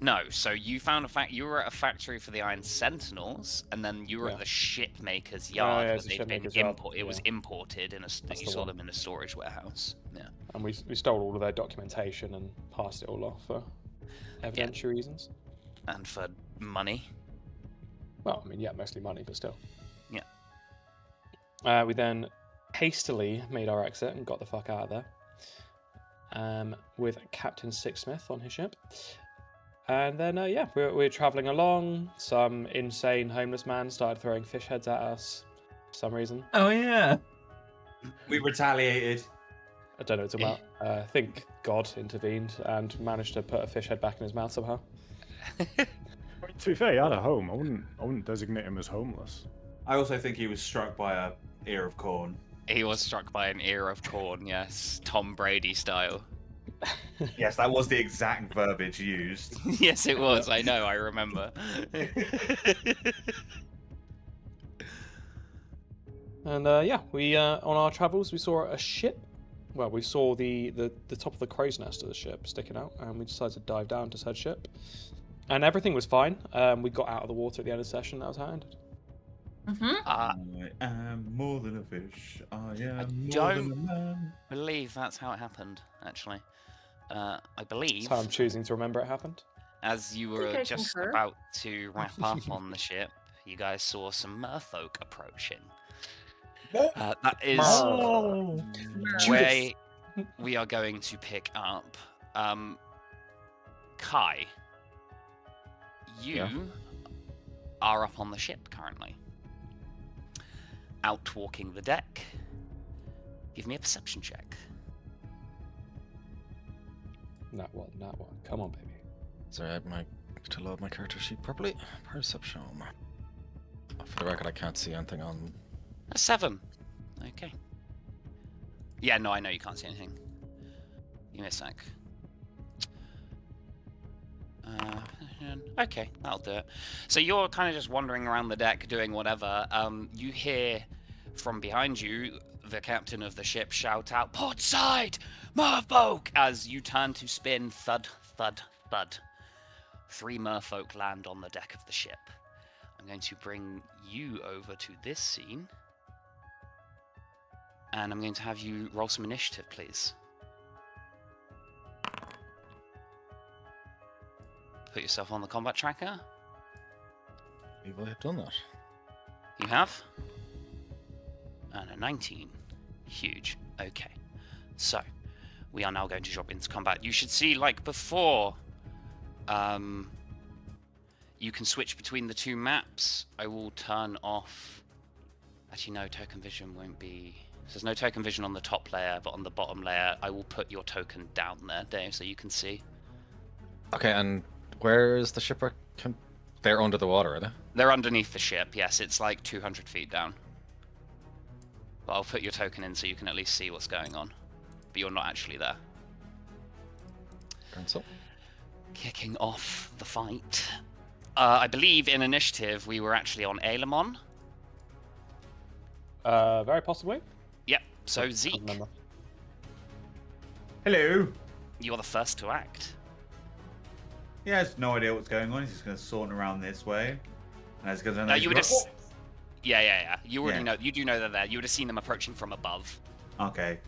No, so you found you were at a factory for the Iron Sentinels, and then you were Yeah. at the shipmaker's yard. yeah, where it's the they'd been shipmaker's yard, It was yeah. imported in a. That's You the saw one. them in a storage warehouse. Yeah. And we stole all of their documentation and passed it all off for evidentiary reasons. And for money. Well, I mean, yeah, mostly money, but still. Yeah. We then hastily made our exit and got the fuck out of there. with Captain Sixsmith on his ship. And then, yeah, we're traveling along. Some insane homeless man started throwing fish heads at us for some reason. Oh yeah. We retaliated. I don't know what it's about. I think God intervened and managed to put a fish head back in his mouth somehow. I mean, to be fair, he had a home. I wouldn't designate him as homeless. I also think he was struck by a ear of corn. He was struck by an ear of corn, yes. Tom Brady style. Yes, that was the exact verbiage used. Yes, it was. I know. I remember. And yeah, we on our travels we saw a ship. Well, we saw the top of the crow's nest of the ship sticking out, and we decided to dive down to said ship. And everything was fine. We got out of the water at the end of the session. That was how it ended. I am more than a fish. I am more don't than a man. believe that's how it happened, actually. I believe, That's how I'm choosing to remember it happened. as you think were I just concur. about to wrap up on the ship, you guys saw some merfolk approaching. That is where we are going to pick up. Kai, you are up on the ship currently. Out walking the deck. Give me a perception check. That one. Come on, baby. Sorry, I had to load my character sheet properly. Perception. For the record, I can't see anything on. A 7. Okay. Yeah, no, I know you can't see anything. Give me a sec. Okay, that'll do it. So you're kind of just wandering around the deck doing whatever. You hear from behind you the captain of the ship shout out, "Port side! Merfolk!" As you turn to spin, thud, thud, thud. 3 merfolk land on the deck of the ship. I'm going to bring you over to this scene. And I'm going to have you roll some initiative, please. Put yourself on the combat tracker. People have done that. You have. And a 19. Huge. Okay. So, we are now going to drop into combat. You should see, like before, you can switch between the 2 maps. I will turn off... Actually, no, token vision won't be... So there's no token vision on the top layer, but on the bottom layer, I will put your token down there, Dave, so you can see. Okay, and where is the shipwreck? They're under the water, are they? They're underneath the ship, yes. It's like 200 feet down. But I'll put your token in so you can at least see what's going on. But you're not actually there. Cancel. Kicking off the fight. I believe in initiative we were actually on Ailemon. Very possibly. Yep, so I Zeke, remember. Hello. you're the first to act. He has no idea what's going on. He's just going to saunter around this way. And he's going to... You would have... Yeah. You already Yeah. know. You do know they're there. You would have seen them approaching from above. Okay.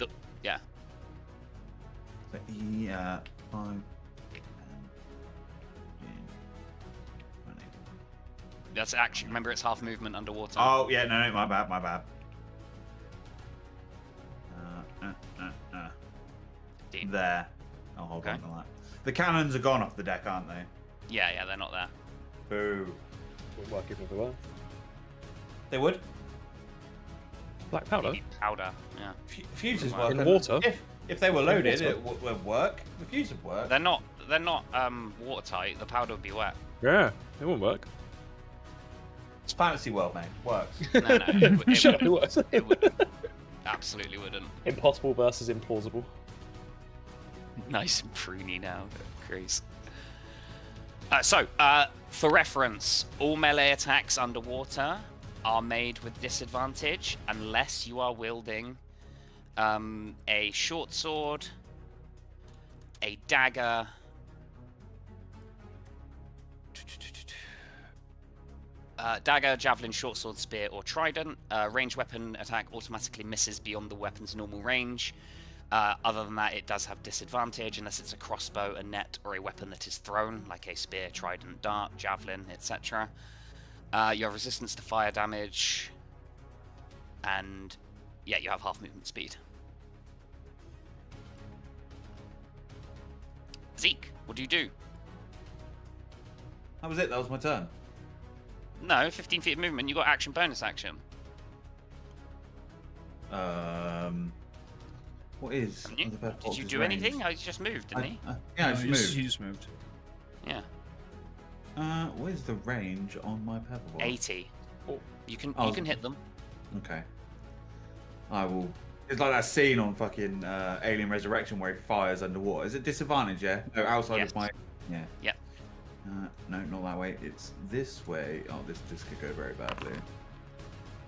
Yeah. So, yeah, 5, 10, 20. That's actually... Remember, it's half movement underwater. Oh, yeah, no, my bad. 15. There. I'll hold Okay. on to that. The cannons are gone off the deck, aren't they? Yeah, they're not there. Boo. Wouldn't work even if they were. They would. Black powder? You need powder, yeah. Fuses In work. the water? If they were loaded, water? it would work. The fuse would work. They're not watertight. The powder would be wet. Yeah, it won't work. It's fantasy world, mate. Works. No, it Shut up, wouldn't. it works. It wouldn't. Absolutely wouldn't. Impossible versus implausible. Nice and pruny now, Chris. For reference, all melee attacks underwater are made with disadvantage unless you are wielding a short sword, a dagger, dagger, javelin, short sword, spear, or trident. Ranged weapon attack automatically misses beyond the weapon's normal range. Other than that, it does have disadvantage unless it's a crossbow, a net, or a weapon that is thrown, like a spear, trident, dart, javelin, etc. You have resistance to fire damage, and yeah, you have half movement speed. Zeke, what do you do? That was it. That was my turn. No, 15 feet of movement. You got action, bonus action. What is? Haven't you? the Purple Did you Fox's do range? anything? I just moved, didn't he? Yeah, I No, just he moved. He just moved. Yeah. What is the range on my purple ball? 80. Oh. You can Oh. you can hit them. Okay. I will. It's like that scene on fucking Alien Resurrection where he fires underwater. Is it disadvantage? Yeah. No, outside Yes. of my. Yeah. Yep. No, not that way. It's this way. Oh, this could go very badly.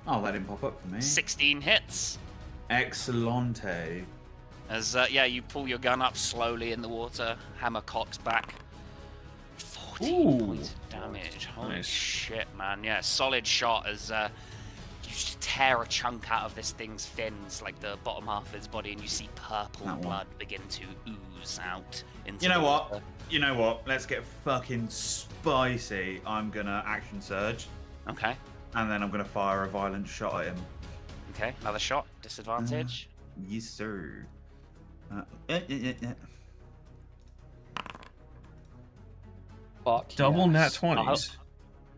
Oh, that didn't pop up for me. 16 hits. Excellente. As yeah, you pull your gun up slowly in the water. Hammer cocks back. 14 Ooh. points of damage. Holy Nice. shit, man! Yeah, solid shot as you just tear a chunk out of this thing's fins, like the bottom half of its body, and you see purple That one. blood begin to ooze out into You know the what? water. You know what? Let's get fucking spicy. I'm gonna action surge, Okay. and then I'm gonna fire a violent shot at him. Okay. Another shot. Disadvantage. Yes, sir. Fuck Double nat yes. 20s.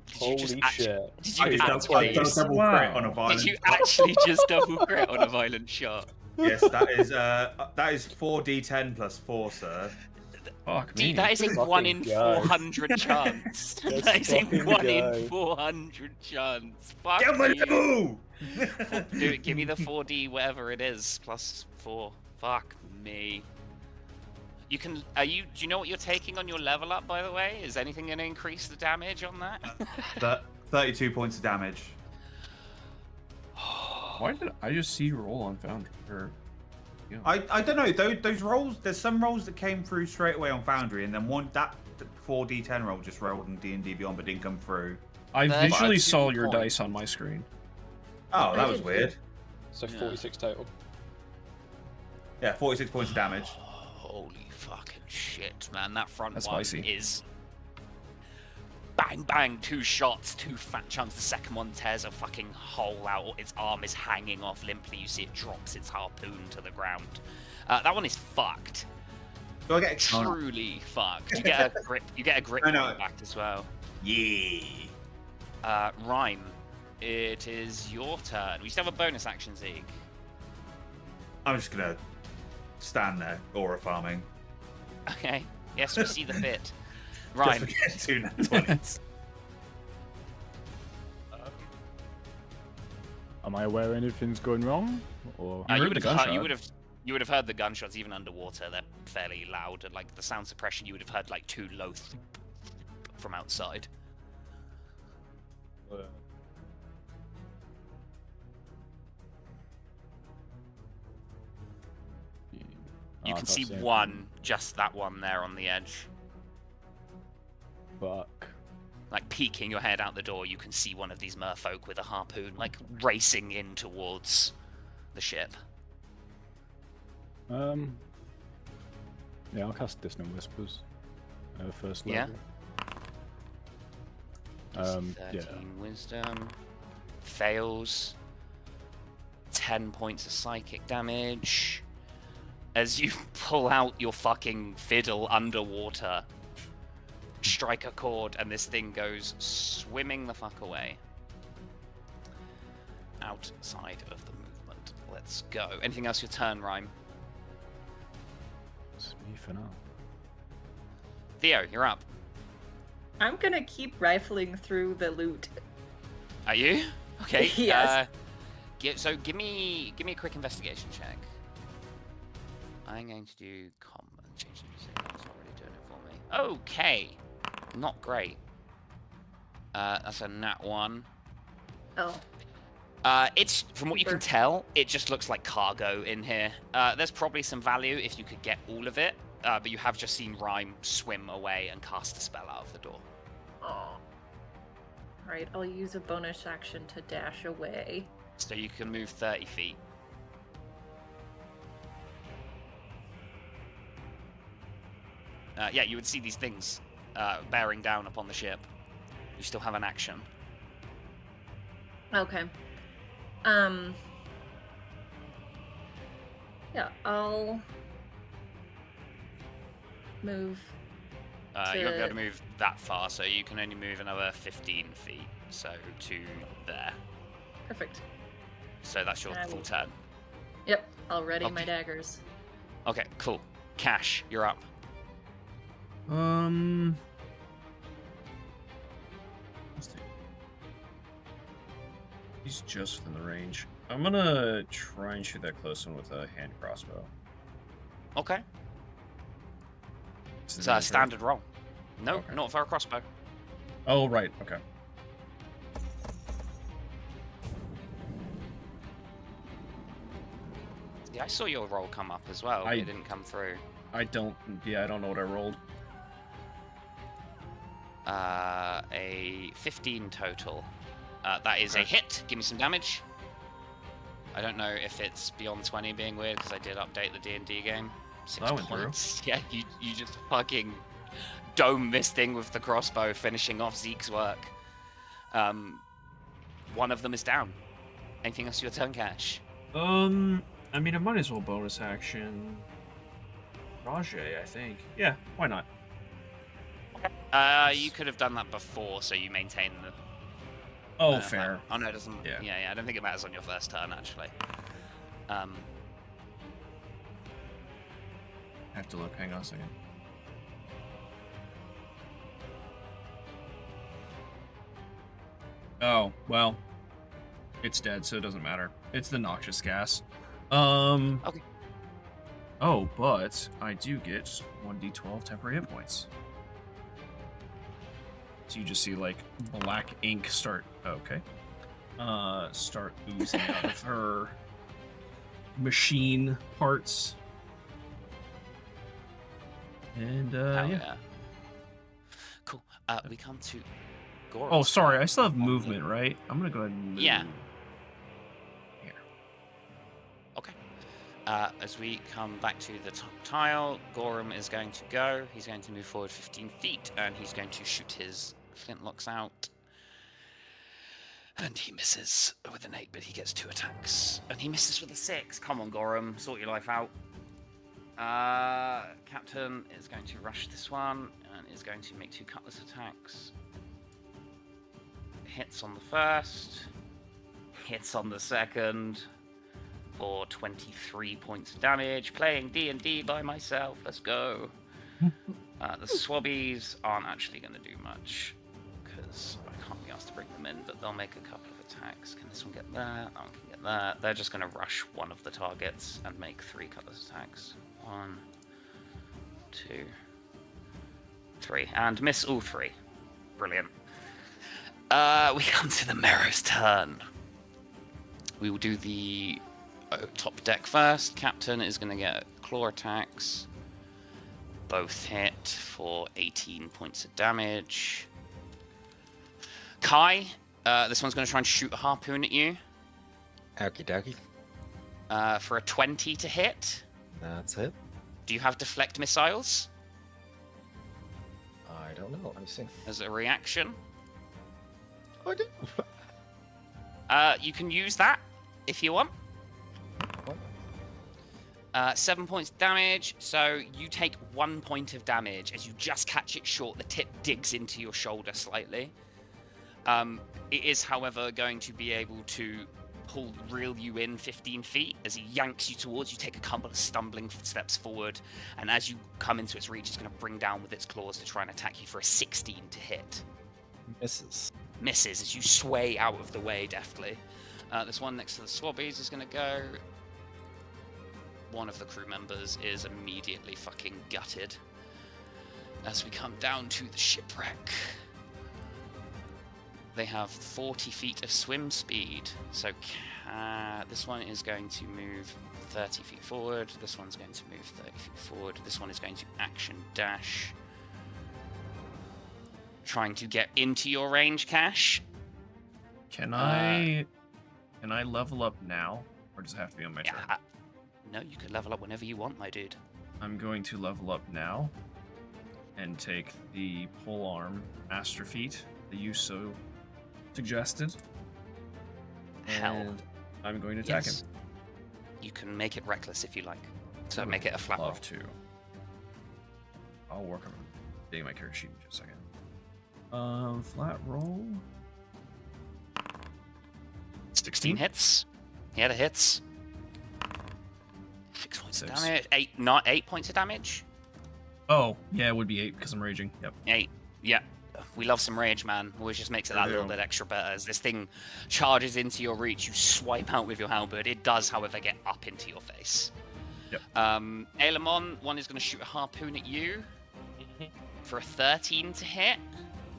Did you just Holy actu- shit. Did I you did actually? double Wow. crit on a violent. Did you actually just double crit on a violent shot? Yes, that is 4d10 plus 4, sir. Fuck D, me. that is a Fucking 1 in go. 400 chance. Let's That is a fucking 1 go. in 400 chance. Fuck Get my you. level! Do it. Give me the 4D, whatever it is, plus 4. Fuck me. You can. Do you know what you're taking on your level up? By the way, is anything going to increase the damage on that? 32 points of damage. Why did I just see you roll on Foundry? Or, yeah. I don't know. Those rolls. There's some rolls that came through straight away on Foundry, and then that 4d10 roll just rolled in D&D Beyond, but didn't come through. I That's visually a saw good your point. dice on my screen. Oh, I that was did weird. So Yeah. 46 total. Yeah, 46 points of damage. Holy fucking shit, man! That front That's one spicy. is bang bang, 2 shots, 2 fat chunks. The second one tears a fucking hole out. Its arm is hanging off limply. You see it drops its harpoon to the ground. That one is fucked. Do I get a Truly fucked. You get a grip. You get a grip I know. point back as well. Yeah. Rhyme, it is your turn. We still have a bonus action, Zeke. I'm just gonna stand there, aura farming. Okay. Yes, we see the fit. Just Rhyme. for getting 2 nat 20s. Am I aware anything's going wrong? Or You heard would the have heard, gunshot. you would have heard the gunshots even underwater. They're fairly loud, and like the sound suppression, you would have heard like 2 low from outside. You Oh, can I see can't see one, just that one there on the edge. fuck. Like peeking your head out the door, you can see one of these merfolk with a harpoon, like racing in towards the ship. Yeah, I'll cast Dissonant Whispers. First Yeah. level. DC 13 wisdom. Fails. 10 points of psychic damage. As you pull out your fucking fiddle underwater, strike a chord, and this thing goes swimming the fuck away. Outside of the movement. Let's go. Anything else your turn, Rhyme? It's me for now. Theo, you're up. I'm gonna keep rifling through the loot. Are you? Okay. Yes. So give me a quick investigation check. I'm going to do and change the music. That's not really doing it for me. Okay. Not great. That's a nat 1. Oh. It's from what you can tell, it just looks like cargo in here. There's probably some value if you could get all of it, but you have just seen Rhyme swim away and cast a spell out of the door. Oh. Alright, I'll use a bonus action to dash away. So you can move 30 feet. Yeah, you would see these things bearing down upon the ship. You still have an action. Okay. Yeah, I'll move? You won't be able to move that far, so you can only move another 15 feet. So to there. Perfect. So that's your full turn. Yep, I'll ready my daggers. Okay, cool. Cash, you're up. Let's see. He's just within the range. I'm gonna try and shoot that close one with a hand crossbow. Okay. It's a standard roll. No, Okay. not for a crossbow. Oh, right. Okay. Yeah, I saw your roll come up as well. It didn't come through. I don't know what I rolled. A 15 total. That is a hit. Give me some damage. I don't know if it's beyond 20 being weird because I did update the D&D game. 6 points. Yeah, you just fucking dome this thing with the crossbow, finishing off Zeke's work. One of them is down. Anything else to your turn, Cash? I mean, I might as well bonus action 𝕯𝖊𝖒𝖔𝖓, I think. Yeah, why not? You could have done that before, so you maintain the... Oh, fair. Oh, no, it doesn't... Yeah. Yeah, I don't think it matters on your first turn, actually. I have to look. Hang on a second. Oh, well. It's dead, so it doesn't matter. It's the noxious gas. Okay. Oh, but I do get 1d12 temporary hit points. So you just see, like, black ink start... Okay. Start oozing out of her machine parts. And, yeah. Cool. We come to Gorum. Oh, sorry. I still have movement, right? I'm gonna go ahead and move. Yeah. Here. Okay. As we come back to the top tile, Gorum is going to go. He's going to move forward 15 feet, and he's going to shoot his flintlocks out. And he misses with an 8, but he gets 2 attacks. And he misses with a 6. Come on, Gorum. Sort your life out. Captain is going to rush this one, and is going to make 2 cutlass attacks. Hits on the first. Hits on the second. For 23 points of damage. Playing D&D by myself. Let's go. The swabbies aren't actually going to do much, because I can't be asked to bring them in, but they'll make a couple of attacks. Can this one get that? That one can get that. They're just going to rush one of the targets and make 3 cutlass attacks. 1, 2, 3. And miss all 3. Brilliant. We come to the Merrow's turn. We will do the top deck first. Captain is going to get claw attacks. Both hit for 18 points of damage. Kai, this one's going to try and shoot a harpoon at you. Okie dokie. For a 20 to hit. That's it. Do you have deflect missiles? I don't know. Let me see. As a reaction. I do. You can use that if you want. What? 7 points of damage, so you take 1 point of damage as you just catch it short. The tip digs into your shoulder slightly. It is, however, going to be able to reel you in 15 feet. As he yanks you towards you, take a couple of stumbling steps forward, and as you come into its reach, it's going to bring down with its claws to try and attack you for a 16 to hit. Misses. Misses as you sway out of the way deftly. This one next to the swabbies is going to go. One of the crew members is immediately fucking gutted. As we come down to the shipwreck, they have 40 feet of swim speed, so this one is going to move 30 feet forward, this one's going to move 30 feet forward, this one is going to action dash, trying to get into your range, Cash. Can I level up now, or does it have to be on my turn? No, you can level up whenever you want, my dude. I'm going to level up now and take the polearm Astrofeet that you so suggested. Hell. And I'm going to attack him. You can make it reckless if you like. So make it a flat roll. Love to. I'll work on getting my character sheet in just a second. Flat roll. 16 hits. Yeah, the hits. 6 points of 6. damage. 8, not 8 points of damage. Oh, yeah, it would be 8 because I'm raging. Yep. 8. Yeah. We love some rage, man. Always just makes it that little bit extra better. As this thing charges into your reach, you swipe out with your halberd. It does, however, get up into your face. Yep. Aelemon, one is going to shoot a harpoon at you for a 13 to hit.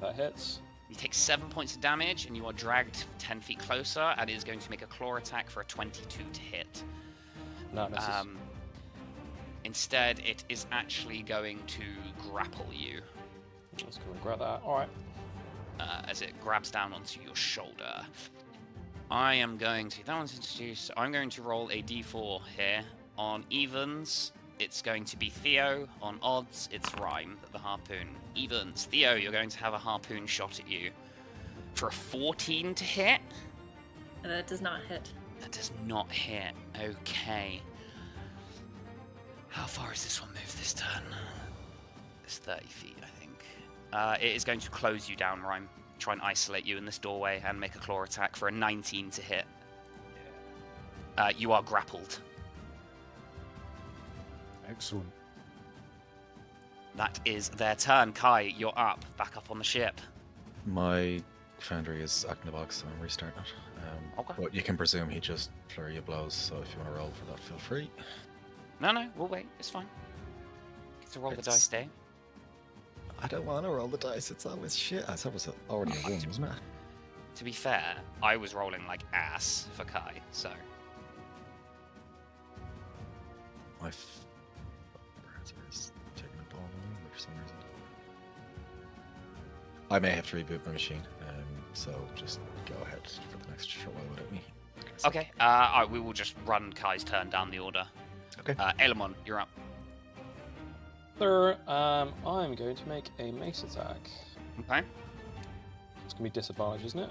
That hits. You take 7 points of damage, and you are dragged 10 feet closer, and it is going to make a claw attack for a 22 to hit. No, it misses. Instead, it is actually going to grapple you. Let's go and grab that. Alright. As it grabs down onto your shoulder. I am going to... That one's introduced. I'm going to roll a d4 here. On evens, it's going to be Theo. On odds, it's Rhyme, the harpoon. Evens. Theo, you're going to have a harpoon shot at you. For a 14 to hit. And that does not hit. That does not hit. Okay. How far has this one moved this turn? It's 30 feet, I think. It is going to close you down, Rhyme. Try and isolate you in this doorway and make a claw attack for a 19 to hit. You are grappled. Excellent. That is their turn. Kai, you're up. Back up on the ship. My foundry is acting the box, so I'm restarting it. Okay. But you can presume he just flurry of blows, so if you want to roll for that, feel free. No, we'll wait. It's fine. Get to roll the dice day. I don't want to roll the dice, it's always shit. That was already a 1, wasn't it? To be fair, I was rolling like ass for Kai, so... My is taking a ball over for some reason. I may have to reboot my machine, so just go ahead for the next short while without me. Okay, alright, we will just run Kai's turn down the order. Okay. Aelemon, you're up. Sir, I'm going to make a mace attack. Okay. It's going to be disadvantage, isn't it?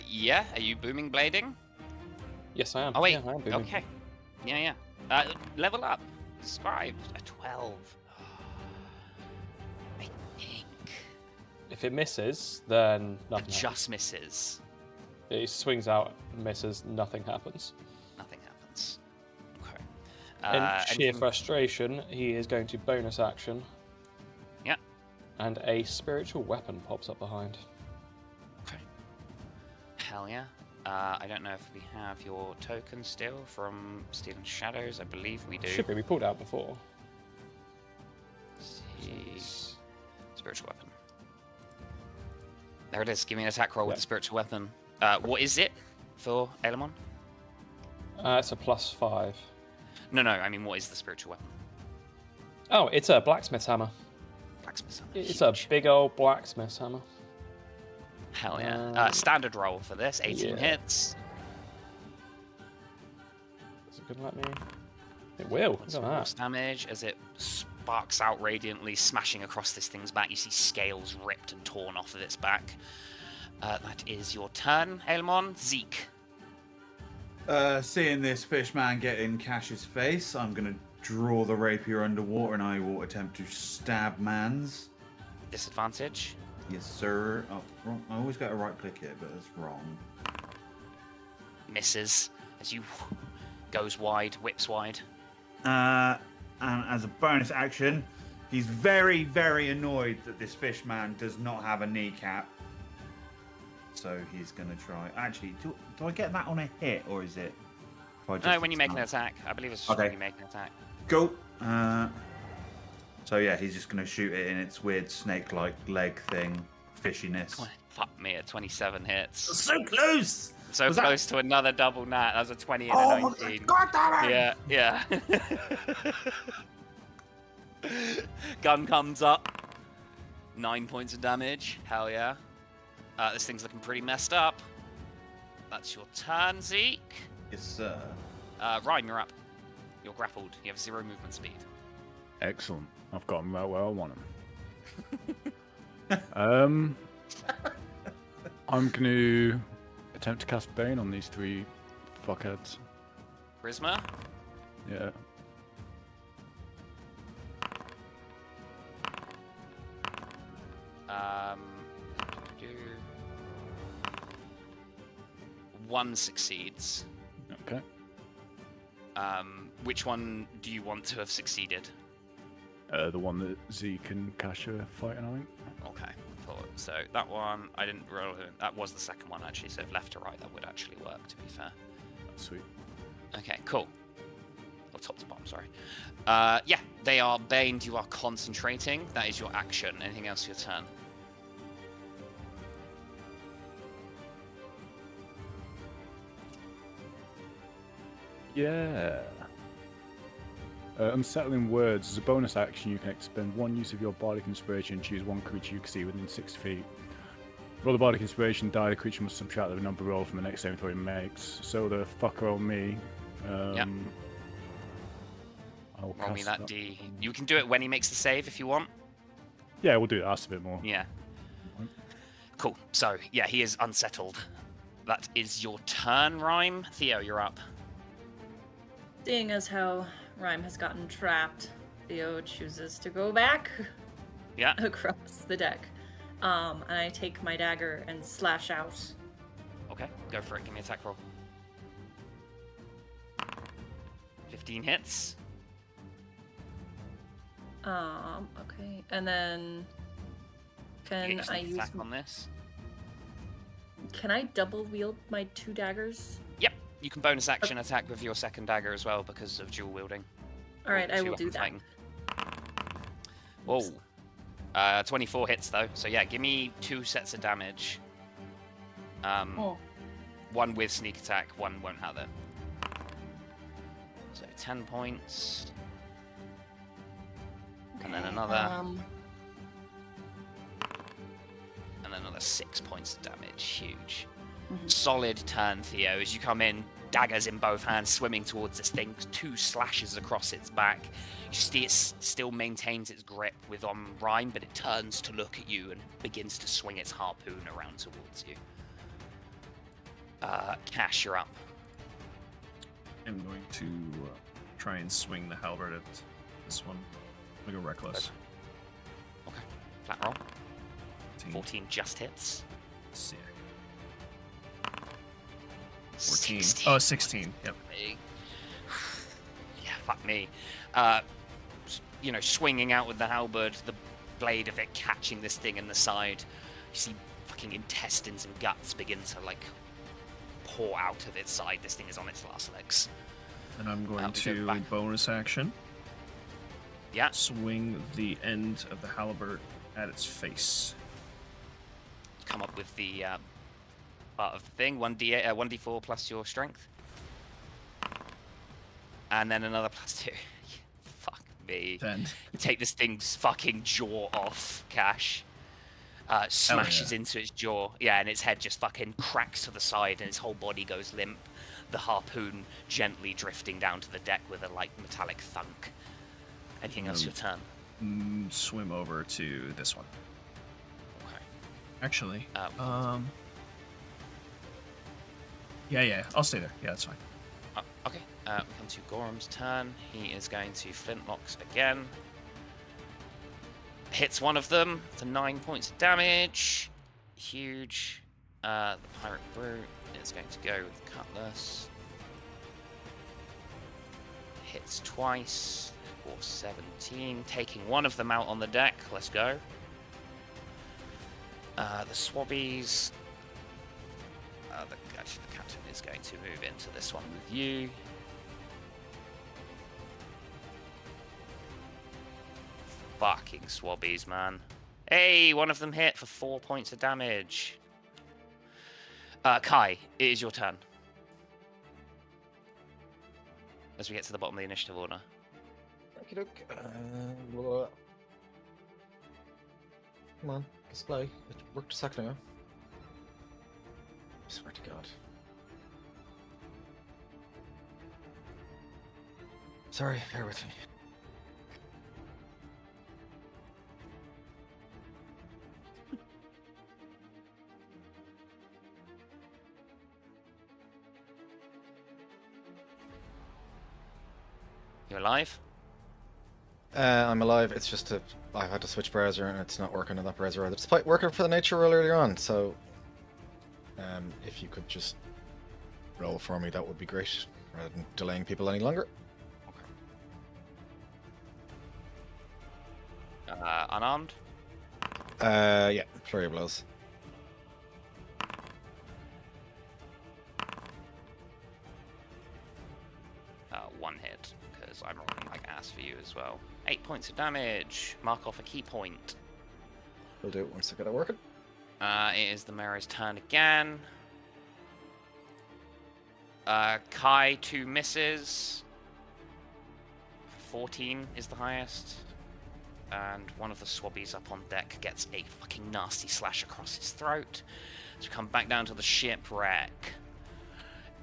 Yeah, are you booming blading? Yes, I am. Oh, wait, Yeah, I am booming. okay. Yeah. Level up. Describe a 12. I think. If it misses, then It nothing happens. just misses. It swings out, misses, nothing happens. Nothing happens. Okay. In sheer anything- frustration, he is going to bonus action. Yeah. And a spiritual weapon pops up behind. Okay. Hell yeah. I don't know if we have your token still from Stealing Shadows. I believe we do. Should be. We pulled out before. Let's see. Spiritual weapon. There it is. Give me an attack roll with the spiritual weapon. What is it for Aelemon? It's a +5. No. I mean, what is the spiritual weapon? Oh, it's a blacksmith's hammer. Blacksmith's hammer. It's Huge. a big old blacksmith's hammer. Hell yeah. Standard roll for this. 18 yeah. hits. Is it going to let me? It will. Look at Some that. force damage as it sparks out radiantly, smashing across this thing's back. You see scales ripped and torn off of its back. That is your turn, Aelemon. Zeke. Seeing this fish man get in Cash's face, I'm going to draw the rapier underwater and I will attempt to stab Mans. Disadvantage. Yes, sir. Oh, wrong. I always get a right click here, but that's wrong. Misses as you goes wide, whips wide. And as a bonus action, he's very, very annoyed that this fish man does not have a kneecap. So he's going to try. Actually, do I get that on a hit, or is it? If I just No, when you make an attack. I believe it's just when you make an attack. Go. So yeah, he's just going to shoot it in its weird snake-like leg thing, fishiness. Fuck me, at 27 hits. So close! So Was that- close to another double nat. That was a 20 and Oh a my 19. God damn it! Yeah. Gun comes up. 9 points of damage. Hell yeah. This thing's looking pretty messed up. That's your turn, Zeke. Yes, sir. Rhyme, you're up. You're grappled. You have 0 movement speed. Excellent. I've got him right where I want him. I'm going to attempt to cast Bane on these 3 fuckheads. Charisma. Yeah. One succeeds. Okay. Which one do you want to have succeeded? The one that Zeke and Cash are fighting, I think. Okay, cool. So that one, I didn't roll. That was the second one, actually. So left to right, that would actually work, to be fair. Sweet. Okay, cool. Or top to bottom, sorry. Yeah, they are baned. You are concentrating. That is your action. Anything else your turn? Yeah. Unsettling words. As a bonus action, you can expend one use of your bardic inspiration and choose one creature you can see within 6 feet. Roll the bardic inspiration die. The creature must subtract the number roll from the next saving throw it makes. So the fucker on me. Yep. I'll Roll me cast that D. You can do it when he makes the save if you want. Yeah, we'll do that. That's a bit more. Yeah. Cool. So, yeah, he is unsettled. That is your turn, Rhyme. Theo, you're up. Seeing as how Rhyme has gotten trapped, Theo chooses to go back Yeah. across the deck. And I take my dagger and slash out. Okay, go for it. Give me an attack roll. 15 hits. Okay. And then Get can your I sneak use attack on this? Can I double wield my 2 daggers? Yep. You can bonus action attack with your second dagger as well because of dual wielding. All right, I Two will do weapon that. fighting. Whoa. 24 hits though. So yeah, give me 2 sets of damage. One with sneak attack, one won't have it. So 10 points. And then another. And then another 6 points of damage. Huge. Solid turn, Theo. As you come in, daggers in both hands, swimming towards this thing. 2 slashes across its back. You see it still maintains its grip with Rhyme, but it turns to look at you and begins to swing its harpoon around towards you. Cash, you're up. I'm going to try and swing the halberd at this one. I'm gonna go reckless. Okay. Flat roll. 14 just hits. Sick. 14. 14. Oh, 16. Yep. Yeah, fuck me. You know, swinging out with the halberd, the blade of it catching this thing in the side. You see fucking intestines and guts begin to, like, pour out of its side. This thing is on its last legs. And I'm going to bonus action. Yeah. Swing the end of the halberd at its face. Come up with the part of the thing. 1d4 plus your strength. And then another +2. Fuck me. 10. You take this thing's fucking jaw off, Cash. Smashes into its jaw. Yeah, and its head just fucking cracks to the side and its whole body goes limp. The harpoon gently drifting down to the deck with a light metallic thunk. Anything else your turn? Swim over to this one. Okay. Actually, yeah, I'll stay there. Yeah, that's fine. Okay, we come to Gorham's turn. He is going to flintlocks again. Hits one of them for 9 points of damage. Huge. The Pirate Brute is going to go with Cutlass. Hits twice for 17. Taking one of them out on the deck. Let's go. The Swabbies. Actually, the captain is going to move into this one with you. Fucking Swabbies, man. Hey, one of them hit for 4 points of damage. Kai, it is your turn. As we get to the bottom of the initiative order. Okey-doke. Come on, display. It worked a second ago. I swear to God. Sorry, bear with me. You alive? I'm alive. It's just I've had to switch browser and it's not working on that browser either, despite working for the nature roll earlier on. So, if you could just roll for me, that would be great, rather than delaying people any longer. Unarmed? Yeah, flurry of blows. One hit, because I'm rolling like ass for you as well. 8 points of damage. Mark off a key point. We'll do it once I get it working. It is the mayor's turn again. Kai, 2 misses. 14 is the highest. And one of the swabbies up on deck gets a fucking nasty slash across his throat. So we come back down to the shipwreck.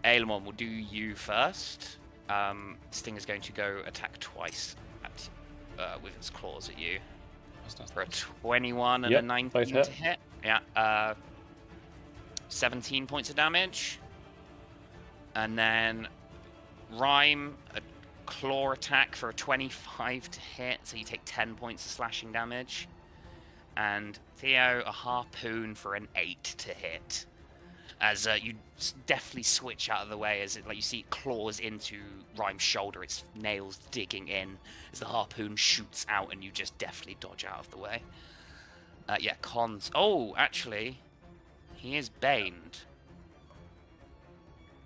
𝕯𝖒𝖒, we'll do you first. This thing is going to go attack twice with its claws at you. For a 21 and a 19 to hit. Yeah. 17 points of damage. And then Rhyme, a claw attack for a 25 to hit, so you take 10 points of slashing damage. And Theo, a harpoon for an 8 to hit. As you definitely switch out of the way as you see it claws into Rhyme's shoulder, its nails digging in as the harpoon shoots out, and you just definitely dodge out of the way. Yeah, cons. Oh, actually, he is baned.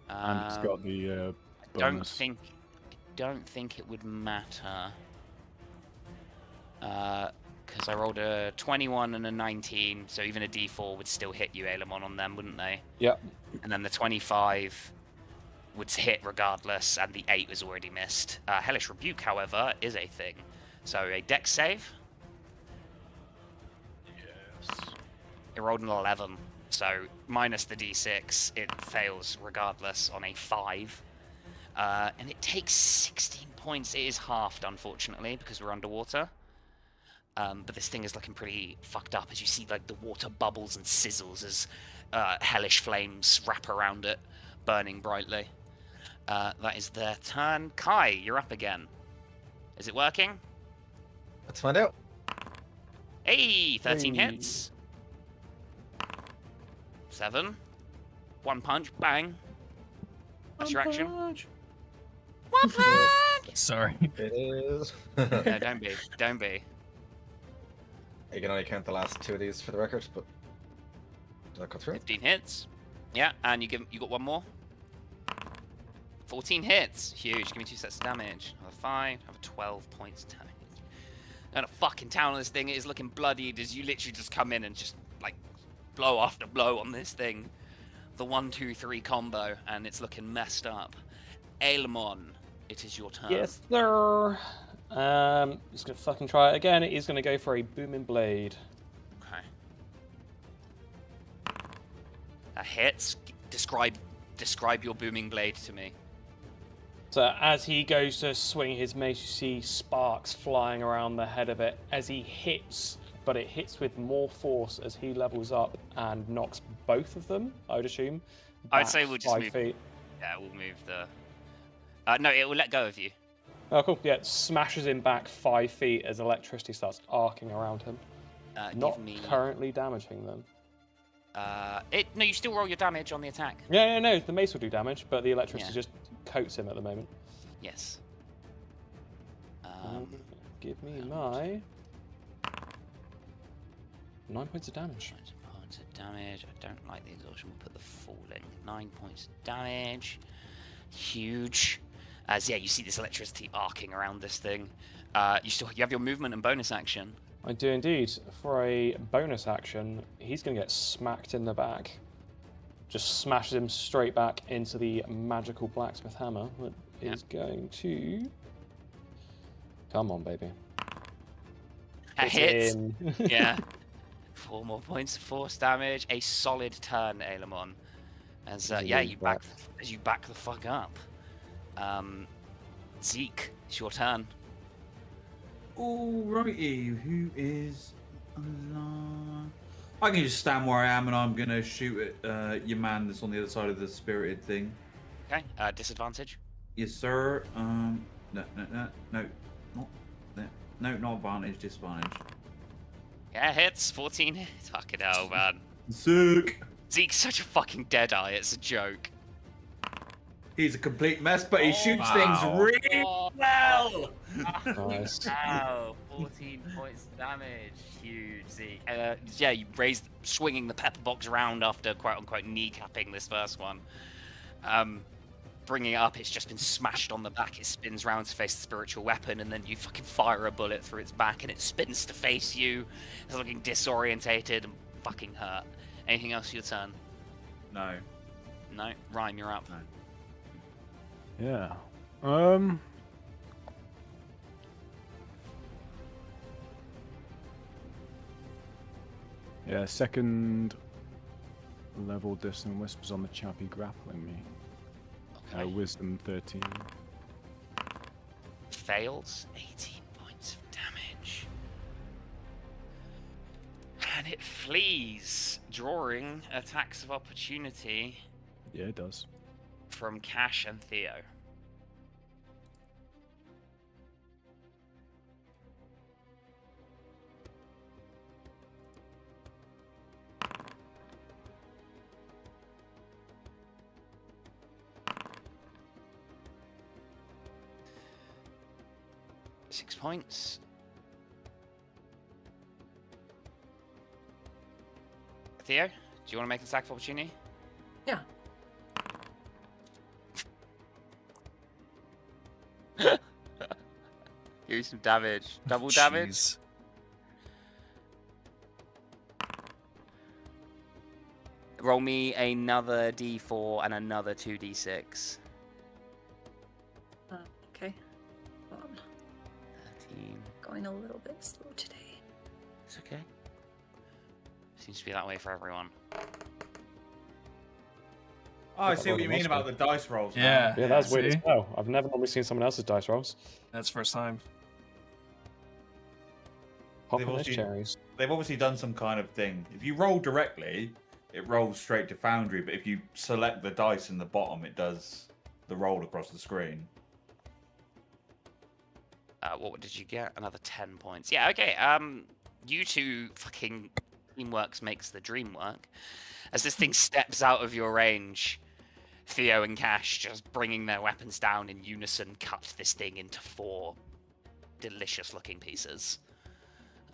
And it's got the bonus. I don't think it would matter. Because I rolled a 21 and a 19, so even a D4 would still hit you, 𝕯𝖒𝖒, on them, wouldn't they? Yep. And then the 25 would hit regardless, and the 8 was already missed. Hellish Rebuke, however, is a thing. So a dex save. Yes. It rolled an 11, so minus the D6, it fails regardless on a 5. And it takes 16 points. It is halved, unfortunately, because we're underwater. But this thing is looking pretty fucked up as you see like the water bubbles and sizzles as hellish flames wrap around it, burning brightly. That is their turn. Kai, you're up again. Is it working? Let's find out. Hey, 13 hits. 7. 1 punch, bang. That's your action. One punch! Sorry. It is. No, don't be. You can only count the last 2 of these for the record, but did that go through? 15 hits. Yeah, and you got one more. 14 hits. Huge. Give me 2 sets of damage. Have a 5. Have a 12 points of damage. And a fucking town on this thing. It is looking bloodied as you literally just come in and just like blow after blow on this thing. The 1, 2, 3 combo, and it's looking messed up. 𝕯𝖒𝖒, it is your turn. Yes, sir. Just gonna fucking try it again. It is gonna go for a booming blade. Okay. That hits. Describe your booming blade to me. So as he goes to swing his mace, you see sparks flying around the head of it as he hits, but it hits with more force as he levels up and knocks both of them, I would assume. I'd say we'll just 5 move. feet. Yeah, we'll move the. No, it will let go of you. Oh, cool. Yeah, it smashes him back 5 feet as electricity starts arcing around him. Not currently damaging them. No, you still roll your damage on the attack. Yeah, no, the mace will do damage, but the electricity just coats him at the moment. Yes. Give me my 9 points of damage. 9 points of damage. I don't like the exhaustion. We'll put the falling. 9 points of damage. Huge. As you see this electricity arcing around this thing. You have your movement and bonus action. I do indeed. For a bonus action, he's going to get smacked in the back. Just smashes him straight back into the magical blacksmith hammer. That is going to... Come on, baby. A hit. In. Yeah. 4 more points of force damage. A solid turn, 𝕯𝖒𝖒. As you back the fuck up. Zeke, it's your turn. Alrighty, who is alive? I can just stand where I am and I'm gonna shoot at your man that's on the other side of the spirited thing. Okay, disadvantage. Yes, sir. No, not there. No, not advantage, disadvantage. Yeah, hits. 14 hits. Fucking hell, man. Sick. Zeke's such a fucking deadeye, it's a joke. He's a complete mess, but he shoots things really well. Nice. Wow, 14 points of damage. Huge, Zeke. Yeah, you raised, swinging the pepper box around after quote-unquote kneecapping this first one. Bringing it up, it's just been smashed on the back. It spins round to face the spiritual weapon, and then you fucking fire a bullet through its back, and it spins to face you. It's looking disorientated and fucking hurt. Anything else for your turn? No. No? Rhyme, you're up. No. Yeah. Yeah, second level Dissonant Whispers on the chappy grappling me. Okay. Wisdom 13. Fails. 18 points of damage. And it flees, drawing attacks of opportunity Yeah, it does. from Cash and Theo. Six points. Theo, do you want to make an attack of opportunity? Yeah. Give you some damage. Double damage. Jeez. Roll me another d4 and another 2d6. Okay. Hold on. 13. Going a little bit slow today. It's okay. Seems to be that way for everyone. Oh, I see what you mean about the dice rolls. now. Yeah. Yeah, that's weird See? as well. I've never normally seen someone else's dice rolls. That's first time. Pop They've on those obviously- cherries. They've obviously done some kind of thing. If you roll directly, it rolls straight to Foundry, but if you select the dice in the bottom, it does the roll across the screen. What did you get? Another 10 points. Yeah, okay. You two fucking teamworks makes the dream work. As this thing steps out of your range, Theo and Cash, just bringing their weapons down in unison, cut this thing into 4 delicious-looking pieces.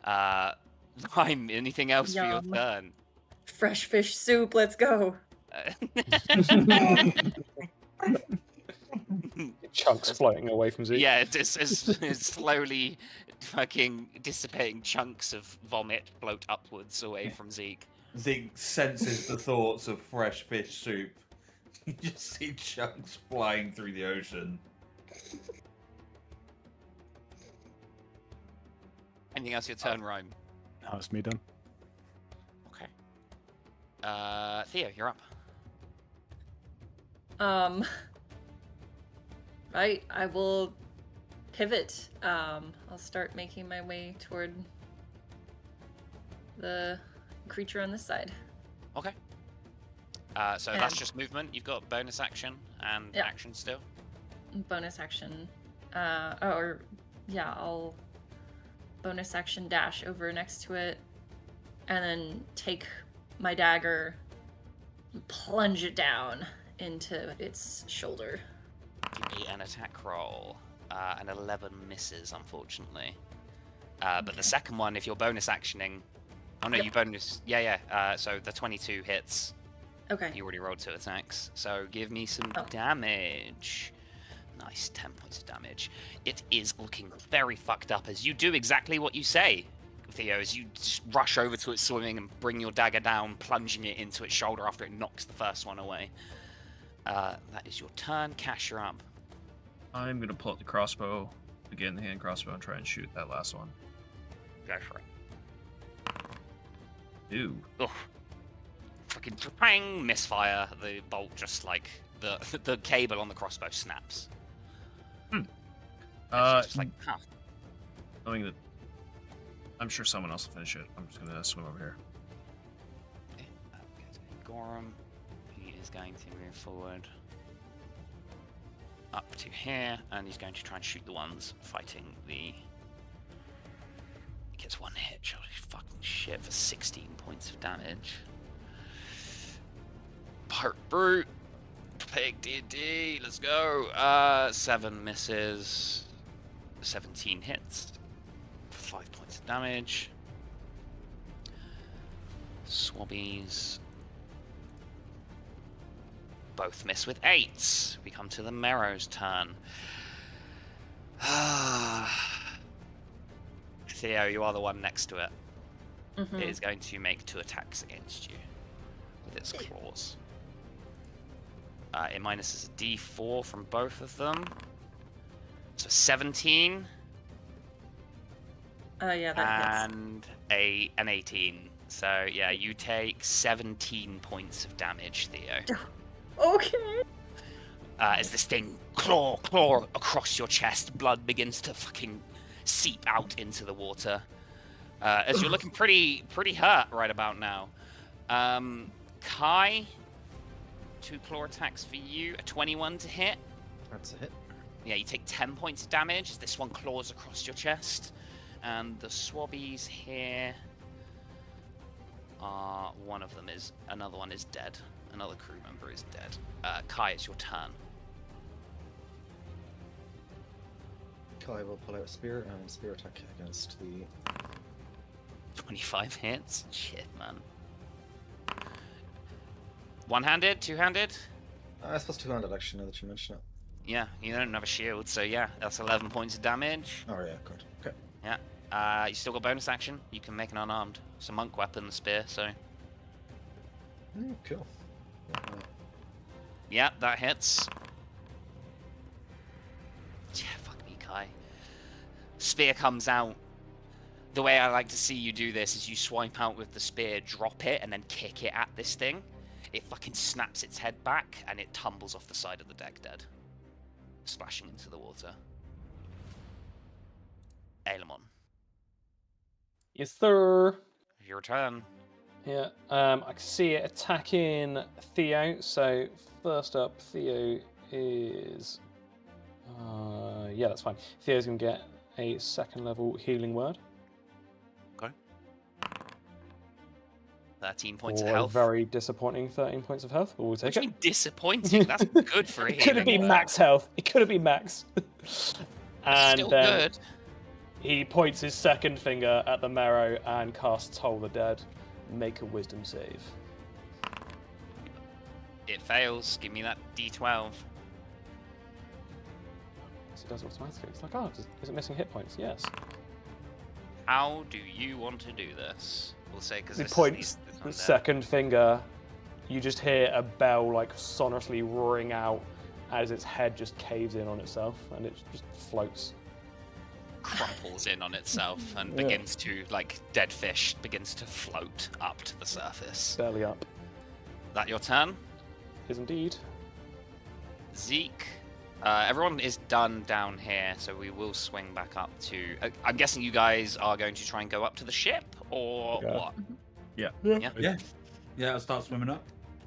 Rhyme, anything else for Yum. your turn? Fresh fish soup, let's go. Chunks floating away from Zeke. Yeah, it's slowly fucking dissipating chunks of vomit float upwards away from Zeke. Zeke senses the thoughts of fresh fish soup. You just see chunks flying through the ocean. Anything else your turn, Rhyme? Now it's me done. Okay. Theo, you're up. Right, I will pivot. I'll start making my way toward the creature on this side. Okay. So And- that's just movement. You've got bonus action and Yeah. action still. Bonus action. I'll bonus action dash over next to it, and then take my dagger, and plunge it down into its shoulder. Give me an attack roll. An 11 misses, unfortunately. But the second one, if you're bonus actioning... Oh no, Yep. you bonus... Yeah. So the 22 hits. Okay. You already rolled 2 attacks. So give me some Oh. damage. Nice, 10 points of damage. It is looking very fucked up as you do exactly what you say, Theo, as you just rush over to it swimming and bring your dagger down, plunging it into its shoulder after it knocks the first one away. That is your turn. Cash, you're up. I'm gonna pull out the crossbow, again the hand crossbow, and try and shoot that last one. Go for it. Ooh. Ugh. Fucking bang, misfire. The bolt just like the cable on the crossbow snaps. It's just like, huh. Knowing that I'm sure someone else will finish it, I'm just gonna swim over here. Okay, Gorham, he is going to move forward up to here, and he's going to try and shoot the ones fighting the He gets one hit. Holy fucking shit for 16 points of damage. Pirate Brute. Pig D&D. Let's go. 7 misses. 17 hits. For 5 points of damage. Swabbies. Both miss with 8s. We come to the Marrow's turn. Theo, you are the one next to it. Mhm. It is going to make 2 attacks against you with its claws. It minuses a d4 from both of them. So 17. Yeah, that hits. And an 18. So yeah, you take 17 points of damage, Theo. Okay. As this thing claw across your chest, blood begins to fucking seep out into the water. As you're looking pretty hurt right about now. Kai, 2 claw attacks for you. A 21 to hit. That's a hit. Yeah, you take 10 points of damage as this one claws across your chest. And the swabbies here are another one is dead. Another crew member is dead. Kai, it's your turn. Kai will pull out a spear and spear attack against the 25 hits? Shit, man. One-handed? Two-handed? I suppose two-handed actually, now that you mention it. Yeah, you don't have a shield, so yeah, that's 11 points of damage. Oh yeah, good. Okay. Yeah. You still got bonus action. You can make an unarmed. It's a monk weapon, the spear, so... Cool. Yeah, that hits. Yeah, fuck me, Kai. Spear comes out. The way I like to see you do this is you swipe out with the spear, drop it, and then kick it at this thing. It fucking snaps its head back, and it tumbles off the side of the deck dead. Splashing into the water. Ailemon. Yes, sir. Your turn. Yeah, I can see it attacking Theo. So first up, Theo is... yeah, that's fine. Theo's going to get a 2nd level healing word. Okay. 13 points of Or health. a very disappointing 13 points of health. We'll take it. Disappointing? That's good for a It could have healing been word. max health. It could have been max. And Still then good. he points his 2nd finger at the marrow and casts Toll the Dead. Make a wisdom save. It fails. Give me that d12. So it does automatically. It's like, oh, is it missing hit points? Yes. How do you want to do this? We'll say because He this points is the undead. 2nd finger. You just hear a bell like sonorously roaring out as its head just caves in on itself and it just floats. Crumples in on itself and Yeah. begins to, like dead fish, begins to float up to the surface. Barely up. That your turn? Is indeed. Zeke. Everyone is done down here, so we will swing back up to... I'm guessing you guys are going to try and go up to the ship, or Yeah. what? Yeah. Yeah? Yeah, I'll start swimming up.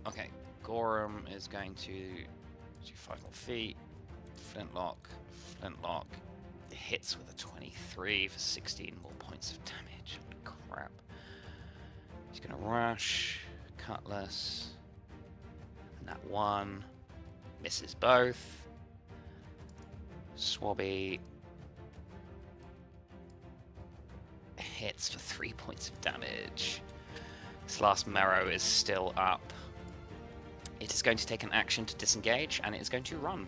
Okay. Gorham is going to do 5 more feet. Flintlock. It hits with a 23 for 16 more points of damage. Crap. He's going to rush. Cutlass. And that one. Misses both. Swabby hits for 3 points of damage. This last marrow is still up. It is going to take an action to disengage, and it is going to run.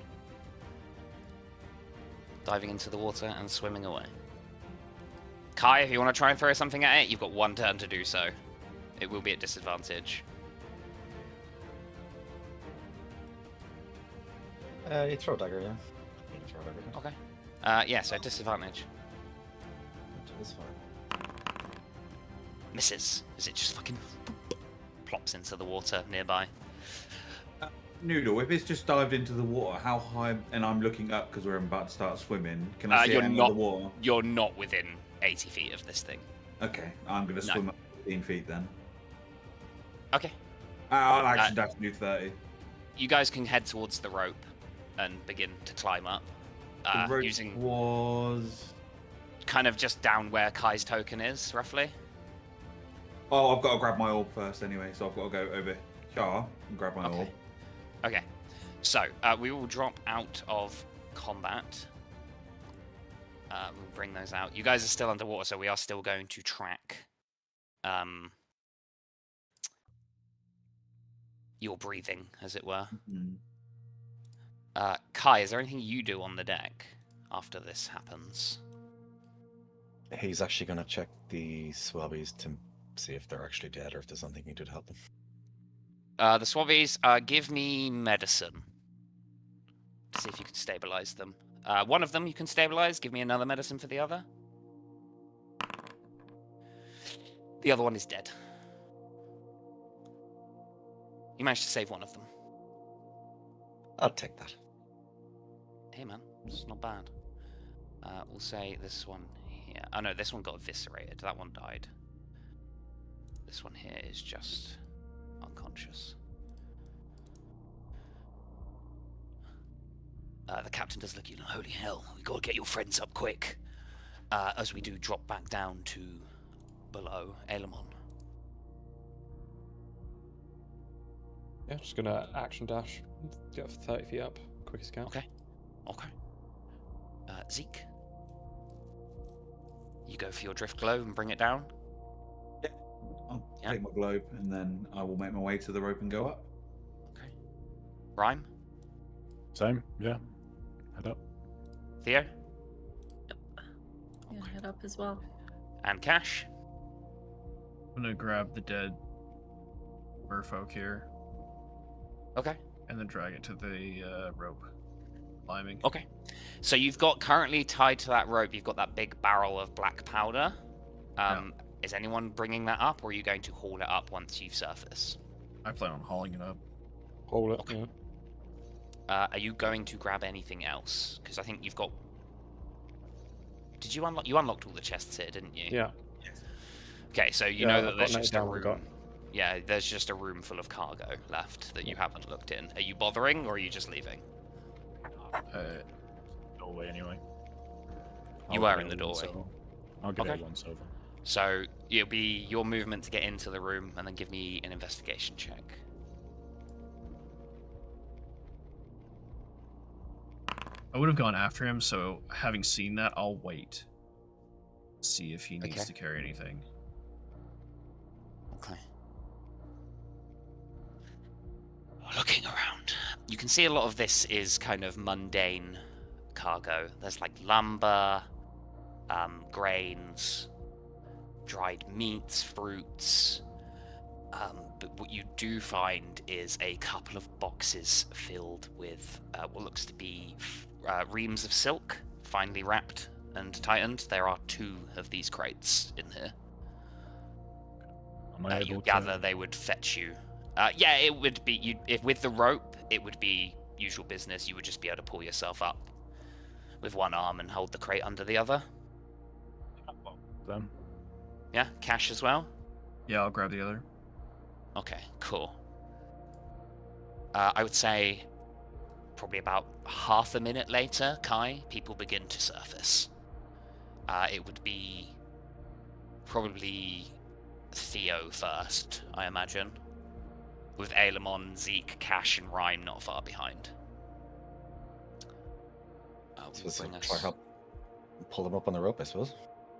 Diving into the water and swimming away. Kai, if you want to try and throw something at it, you've got 1 turn to do so. It will be at disadvantage. You throw a dagger, yeah. You throw a dagger. Okay. Yeah, so disadvantage. It's fine. Misses, as it just fucking plops into the water nearby. Noodle, if it's just dived into the water, how high? And I'm looking up because we're about to start swimming. Can I see You're it not- under the water? You're not within 80 feet of this thing. Okay, I'm going to No. swim up 15 feet then. Okay. I'll actually dash do 30. You guys can head towards the rope and begin to climb up. The rope Using was... kind of just down where Kai's token is, roughly. Oh, I've got to grab my orb first anyway, so I've got to go over here and grab my orb. Okay. So, we will drop out of combat. We'll bring those out. You guys are still underwater, so we are still going to track your breathing, as it were. Kai, is there anything you do on the deck after this happens? He's actually going to check the swabbies to see if they're actually dead or if there's something he did to help them. The swabbies, give me medicine. See if you can stabilize them. One of them you can stabilize. Give me another medicine for the other. The other one is dead. You managed to save one of them. I'll take that. Hey man, it's not bad. We'll say this one here. Oh no, this one got eviscerated. That one died. This one here is just unconscious. The captain does look at you like, holy hell, we gotta get your friends up quick. As we do drop back down to below 𝕯𝖒𝖒. Yeah, just gonna action dash, get 30 feet up, quickest count. Okay. Zeke, you go for your drift globe and bring it down. I'll take my globe and then I will make my way to the rope and go up. Okay. Rhyme? Same, yeah. Head up. Theo? Yeah, head up as well. And Cash? I'm gonna grab the dead merfolk here. Okay. And then drag it to the rope. Climbing. Okay. So you've got currently tied to that rope, you've got that big barrel of black powder. Is anyone bringing that up, or are you going to haul it up once you've surfaced? I plan on hauling it up. Haul it, okay. Yeah. Are you going to grab anything else? Because I think you've got... Did you unlock... You unlocked all the chests here, didn't you? Yeah. Okay, so you know that there's just a down room... Yeah, there's just a room full of cargo left that you haven't looked in. Are you bothering, or are you just leaving? Doorway anyway. You are in the doorway. I'll give it once over. So it'll be your movement to get into the room, and then give me an investigation check. I would have gone after him, so having seen that, I'll wait. See if he needs to carry anything. Okay. Looking around, you can see a lot of this is kind of mundane cargo. There's like lumber, grains, dried meats, fruits. But what you do find is a couple of boxes filled with what looks to be reams of silk, finely wrapped and tightened. There are 2 of these crates in here. You gather they would fetch you. Yeah, it would be if with the rope, it would be usual business. You would just be able to pull yourself up with one arm and hold the crate under the other. Them. Yeah, Cash as well. Yeah, I'll grab the other. Okay, cool. I would say probably about half a minute later, Kai, people begin to surface. It would be probably Theo first, I imagine. With 𝕯𝖒𝖒, Zeke, Cash, and Rhyme not far behind. So try help pull them up on the rope, I suppose.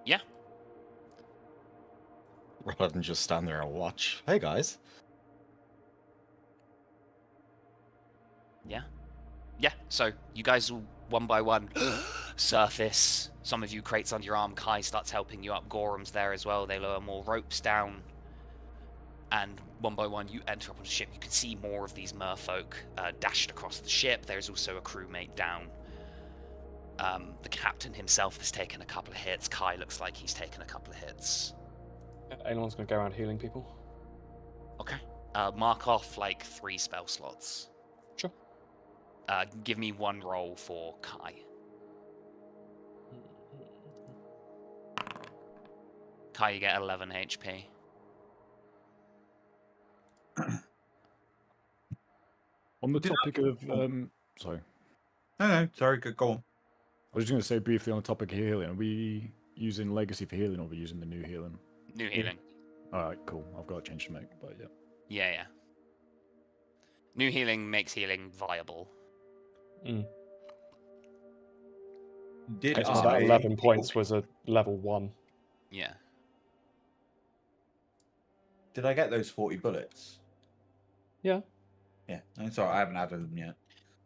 Yeah. Rather than just stand there and watch. Hey guys. Yeah. Yeah, so you guys will one by one surface. Some of you crates under your arm. Kai starts helping you up. Gorham's there as well. They lower more ropes down. And one by one, you enter up on the ship. You can see more of these merfolk dashed across the ship. There's also a crewmate down. The captain himself has taken a couple of hits. Kai looks like he's taken a couple of hits. Anyone's going to go around healing people? Okay. Mark off like 3 spell slots. Sure. Give me 1 roll for Kai. Kai, you get 11 HP. On the topic of sorry. No, sorry, go on. I was just going to say briefly on the topic of healing. using Legacy for healing or are we using the new healing? New healing. Alright, cool. I've got a change to make, but yeah. Yeah. New healing makes healing viable. Did Okay, so that 11 points was a level 1. Yeah. Did I get those 40 bullets? Yeah. Yeah. I'm sorry, I haven't added them yet.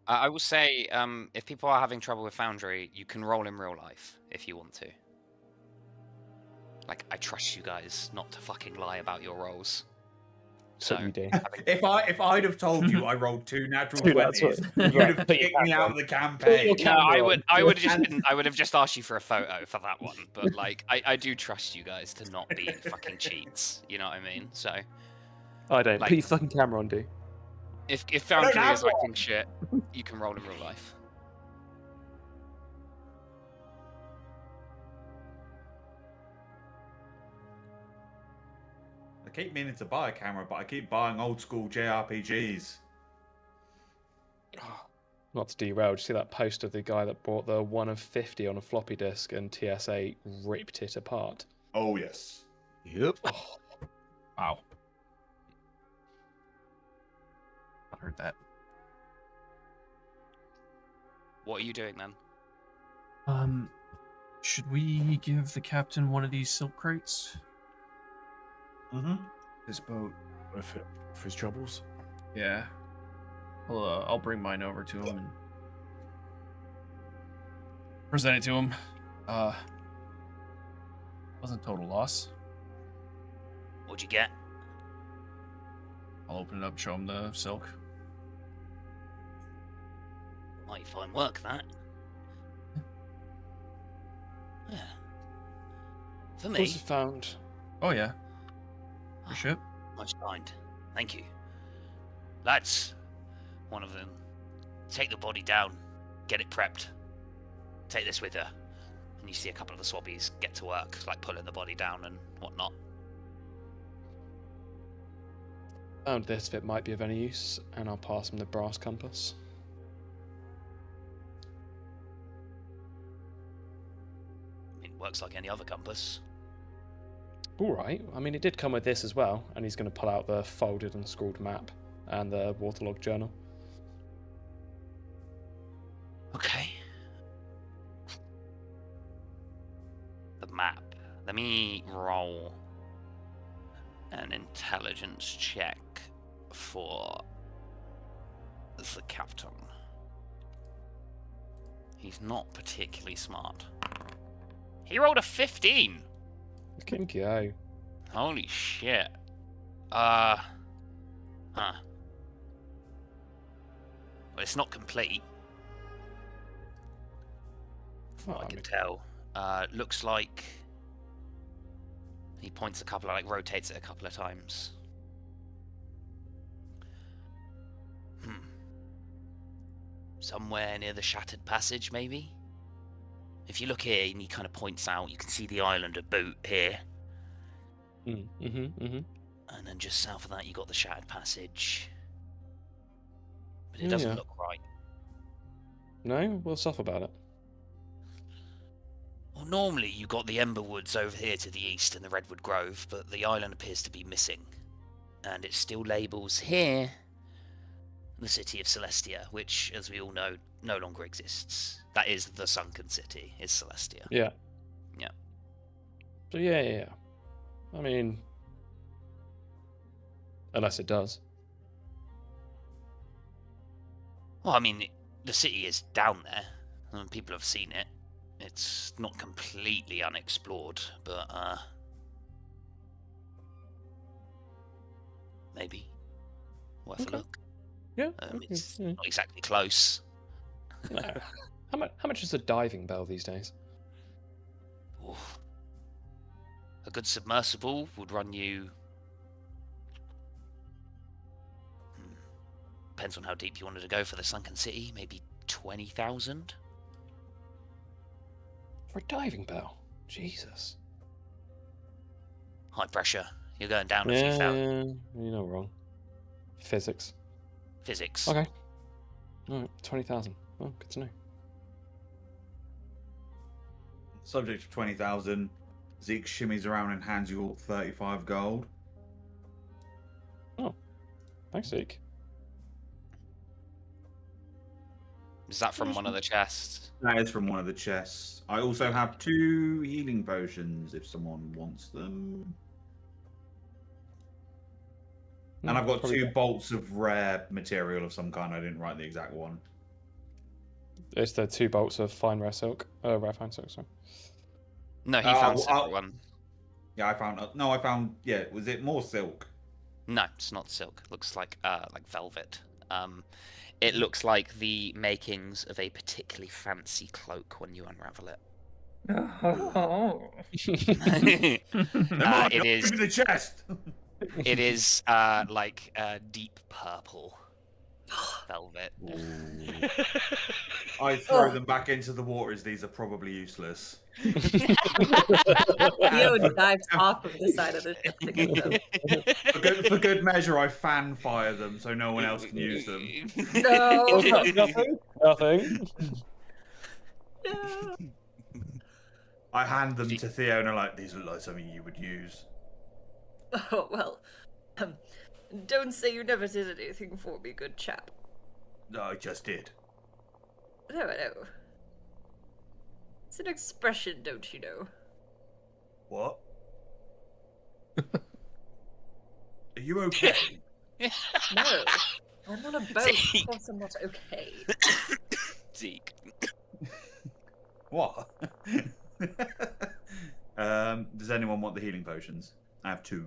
I will say, if people are having trouble with Foundry, you can roll in real life if you want to. Like, I trust you guys not to fucking lie about your rolls. So you do. If I'd have told you I rolled 2 natural Dude, that's 20s, what- you'd have Put your kicked me camera out on. of the campaign. no, I would have just asked you for a photo for that one. But like, I do trust you guys to not be fucking cheats. You know what I mean? So I don't. Like- Put your fucking camera on, dude. if Foundry have is acting shit, you can roll in real life. I keep meaning to buy a camera, but I keep buying old school JRPGs. Not to derail, did you see that post of the guy that bought the 1 of 50 on a floppy disk and TSA ripped it apart? Oh, yes. Yep. Wow. I heard that. What are you doing then? Should we give the captain one of these silk crates? Mm-hmm. This boat. Worth it for his troubles. Yeah. I'll bring mine over to him and present it to him. Wasn't total loss. What'd you get? I'll open it up, show him the silk. Mighty fine work, that. Yeah. For me, Was found. Oh yeah. Your ship? much kind. Thank you. Lads, one of them. Take the body down. Get it prepped. Take this with her. And you see a couple of the swabbies get to work, like pulling the body down and whatnot. Found this if it might be of any use, and I'll pass him the brass compass. I mean, it works like any other compass. Alright, I mean, it did come with this as well, and he's going to pull out the folded and scrawled map and the waterlogged journal. Okay. The map. Let me roll an intelligence check for the captain. He's not particularly smart. He rolled a 15. Fucking go. Holy shit. Huh. Well, it's not complete. From what I can tell. Looks like he points a couple of, like, rotates it a couple of times. Somewhere near the Shattered Passage, maybe? If you look here and he kind of points out, you can see the island of Boot here. And then just south of that, you got the Shattered Passage. But it doesn't look right. No? We'll stuff about it. Well, normally you got the Ember Woods over here to the east and the Redwood Grove, but the island appears to be missing. And it still labels here the city of Celestia, which, as we all know, no longer exists. That is the sunken city, is Celestia. Yeah. Yeah. So yeah. I mean, unless it does. Well, I mean, the city is down there, and people have seen it. It's not completely unexplored, but, maybe worth a look. Yeah. It's not exactly close. No. How much is a diving bell these days? Oof. A good submersible would run you... Depends on how deep you wanted to go for the sunken city. Maybe 20,000. For a diving bell? Jesus. High pressure. You're going down a few thousand. You're not wrong. Physics. Physics. Okay. Alright, 20,000. Oh, good to know. Subject of 20,000. Zeke shimmies around and hands you all 35 gold. Oh, thanks, Zeke. Is that from one of the chests? That is from one of the chests. I also have 2 healing potions if someone wants them. And I've got Probably 2 bolts of rare material of some kind. I didn't write the exact one. It's the 2 bolts of fine rare silk. Rare fine silk, sorry. No, he found a separate one. Yeah, I found. No, I found. Yeah, was it more silk? No, it's not silk. It looks like velvet. It looks like the makings of a particularly fancy cloak when you unravel it. Oh. It is. Give me the chest. It is like deep purple velvet. I throw them back into the water as these are probably useless. Theo dives off of the side of the ship to get them. For good measure, I fan fire them so no one else can use them. No. Nothing. No. I hand them to Theo and I'm like, these look like something you would use. Oh, well. Don't say you never did anything for me, good chap. No, I just did. No, I know. It's an expression, don't you know? What? Are you okay? No. I'm on a boat. Of course I'm not okay. Zeke. What? Does anyone want the healing potions? I have 2.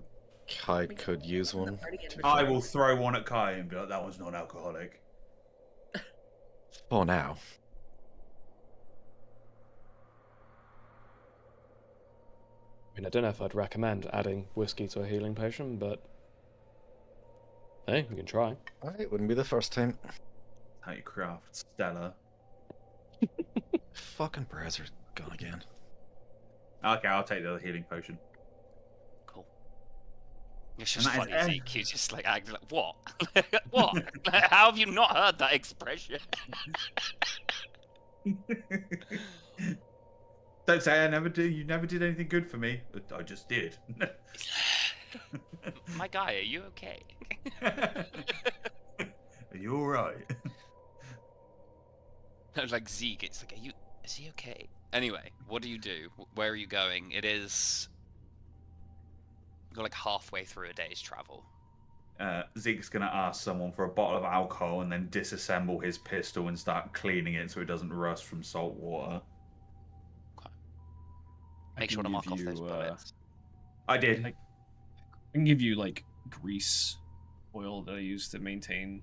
Kai could use one. I will throw one at Kai and be like, that one's not alcoholic. For now. I mean, I don't know if I'd recommend adding whiskey to a healing potion, but hey, we can try. It wouldn't be the first time. How you craft Stella. Fucking prayers are gone again. Okay, I'll take the other healing potion. Cool. It's just And that funny, is- Zeke. You just like acting like, what? What? How have you not heard that expression? Don't say I never do. You never did anything good for me. But I just did. My guy, are you okay? Are you alright? Like Zeke, it's like, is he okay? Anyway, what do you do? Where are you going? It is... You're like halfway through a day's travel. Zeke's gonna ask someone for a bottle of alcohol and then disassemble his pistol and start cleaning it so it doesn't rust from salt water. Okay. Make sure to mark off those bullets. I did. I can give you like grease oil that I use to maintain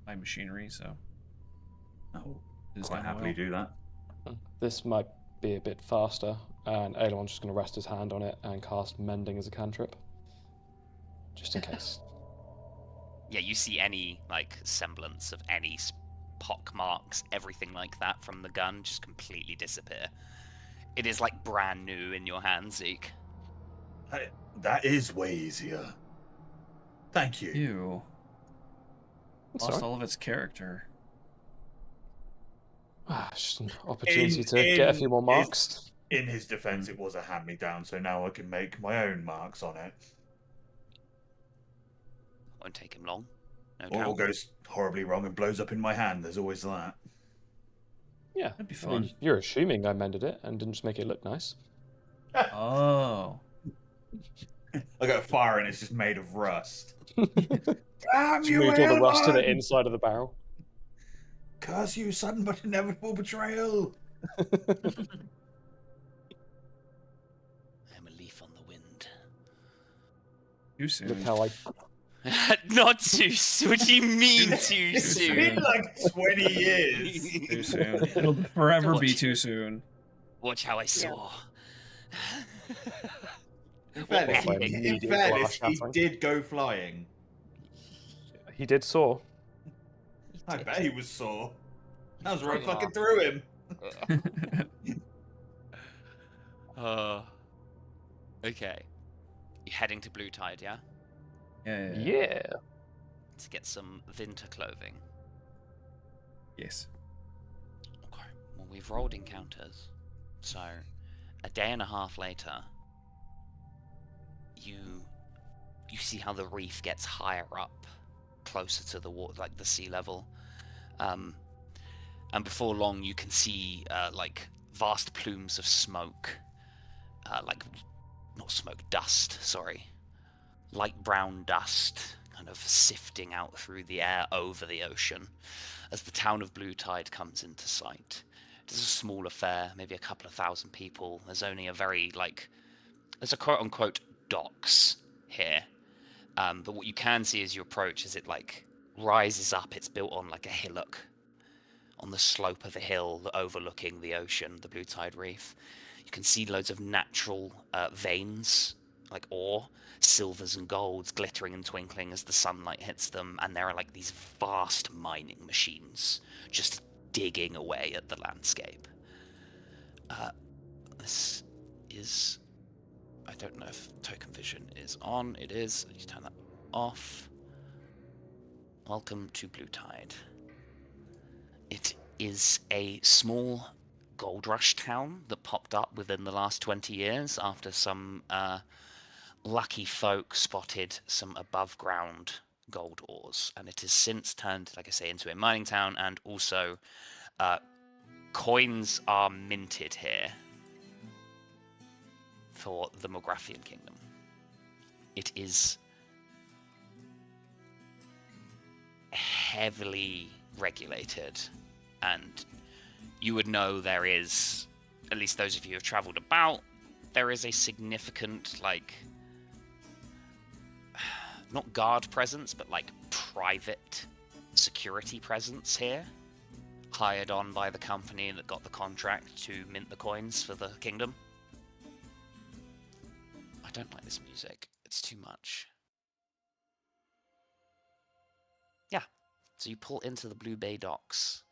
my machinery, so Oh, there's quite no happily oil. do that. This might be a bit faster, and Aelon's just going to rest his hand on it and cast Mending as a cantrip. Just in case. Yeah, you see any like semblance of any pock marks, everything like that from the gun just completely disappear. It is like brand new in your hand, Zeke. That is way easier. Thank you. Ew. It's Lost alright. all of its character. Just an opportunity to get a few more marks. In his defense, it was a hand-me-down, so now I can make my own marks on it. Won't take him long. No Or doubt. it goes horribly wrong and blows up in my hand. There's always that. Yeah, That'd be I mean, fun. you're assuming I mended it and didn't just make it look nice. Oh. I got fire and it's just made of rust. Damn you, moved all the rust to the inside of the barrel. Curse you, sudden but inevitable betrayal. I'm a leaf on the wind. Too soon. Look how I... Not too soon. What do you mean too It's soon? been like 20 years. Too soon. It'll forever be Watch. too soon. Watch how I saw. In What fairness, my epic- immediate glass he shattering. did go flying. He did soar. I bet he was sore. That was right Yeah. fucking through him. Okay. You're heading to Blue Tide, yeah? Yeah. Yeah. To get some winter clothing. Yes. Okay. Well, we've rolled encounters, so a day and a half later, you see how the reef gets higher up, closer to the water, like the sea level. And before long, you can see like vast plumes of smoke, like not smoke, dust. Sorry, light brown dust, kind of sifting out through the air over the ocean, as the town of Blue Tide comes into sight. It is a small affair, maybe a couple of thousand people. There's only a very there's a quote-unquote docks here. But what you can see as you approach is it like rises up. It's built on like a hillock on the slope of a hill overlooking the ocean, the Blue Tide Reef. You can see loads of natural veins, like ore, silvers and golds glittering and twinkling as the sunlight hits them, and there are like these vast mining machines just digging away at the landscape. This is... I don't know if token vision is on. It is. I need to turn that off. Welcome to Blue Tide. It is a small gold rush town that popped up within the last 20 years after some lucky folk spotted some above ground gold ores, and it has since turned, like I say, into a mining town, and also coins are minted here for the Morgraphian Kingdom. It is heavily regulated, and you would know there is, at least those of you who have traveled about, there is a significant, like, not guard presence, but like private security presence here, hired on by the company that got the contract to mint the coins for the kingdom. I don't like this music. It's too much. Yeah. So you pull into the Blue Bay docks.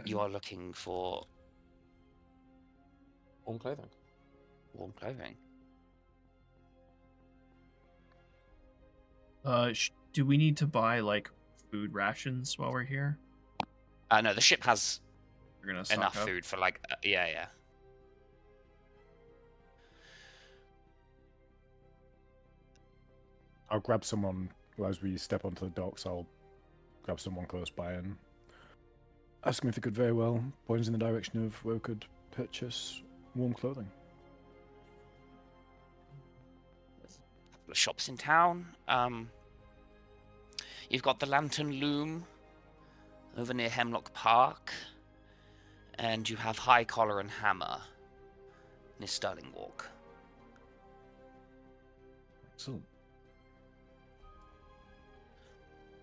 You are looking for warm clothing. Warm clothing. Do we need to buy like food rations while we're here? No, the ship has We're gonna stock enough up? food for like yeah. I'll grab someone as we step onto the docks. I'll grab someone close by and ask them if they could very well point us in the direction of where we could purchase warm clothing. There's a couple of shops in town. You've got the Lantern Loom over near Hemlock Park, and you have High Collar and Hammer near Sterling Walk. Excellent.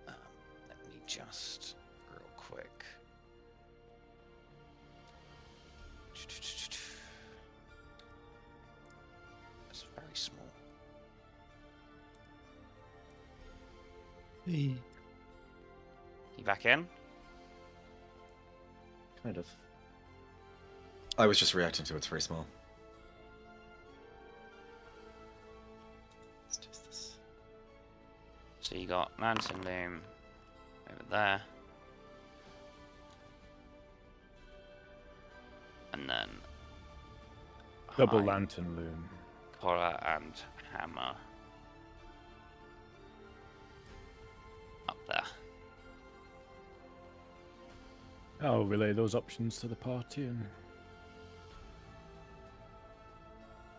Let me just real quick. It's very small. Hey. You back in? Kind of. I was just reacting to it's very small. Let's test this. So you got Lantern Loom over there. And then Double High lantern loom. Collar and Hammer up there. I'll relay those options to the party and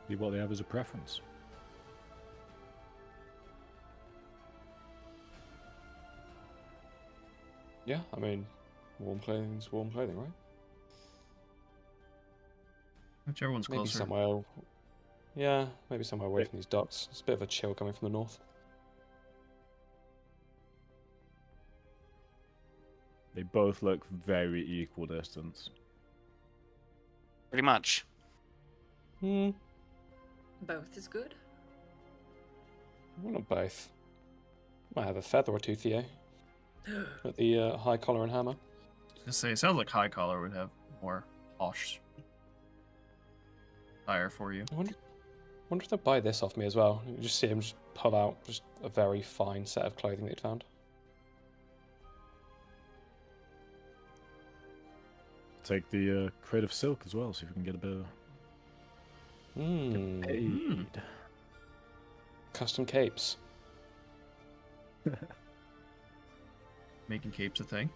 see what they have as a preference. Yeah, I mean, warm clothing's warm clothing, right? Whichever one's Maybe closer. somewhere. Yeah, maybe somewhere away from these docks. It's a bit of a chill coming from the north. They both look very equal distance. Pretty much. Both is good. Well, not both. Might have a feather or two, Theo. At the High Collar and Hammer. Just say, it sounds like High Collar would have more posh attire for you. I wonder if they'll buy this off me as well. You just see him just pull out just a very fine set of clothing that he'd found. take the crate of silk as well, see if we can get a bit of get paid. Custom capes. Making capes a thing.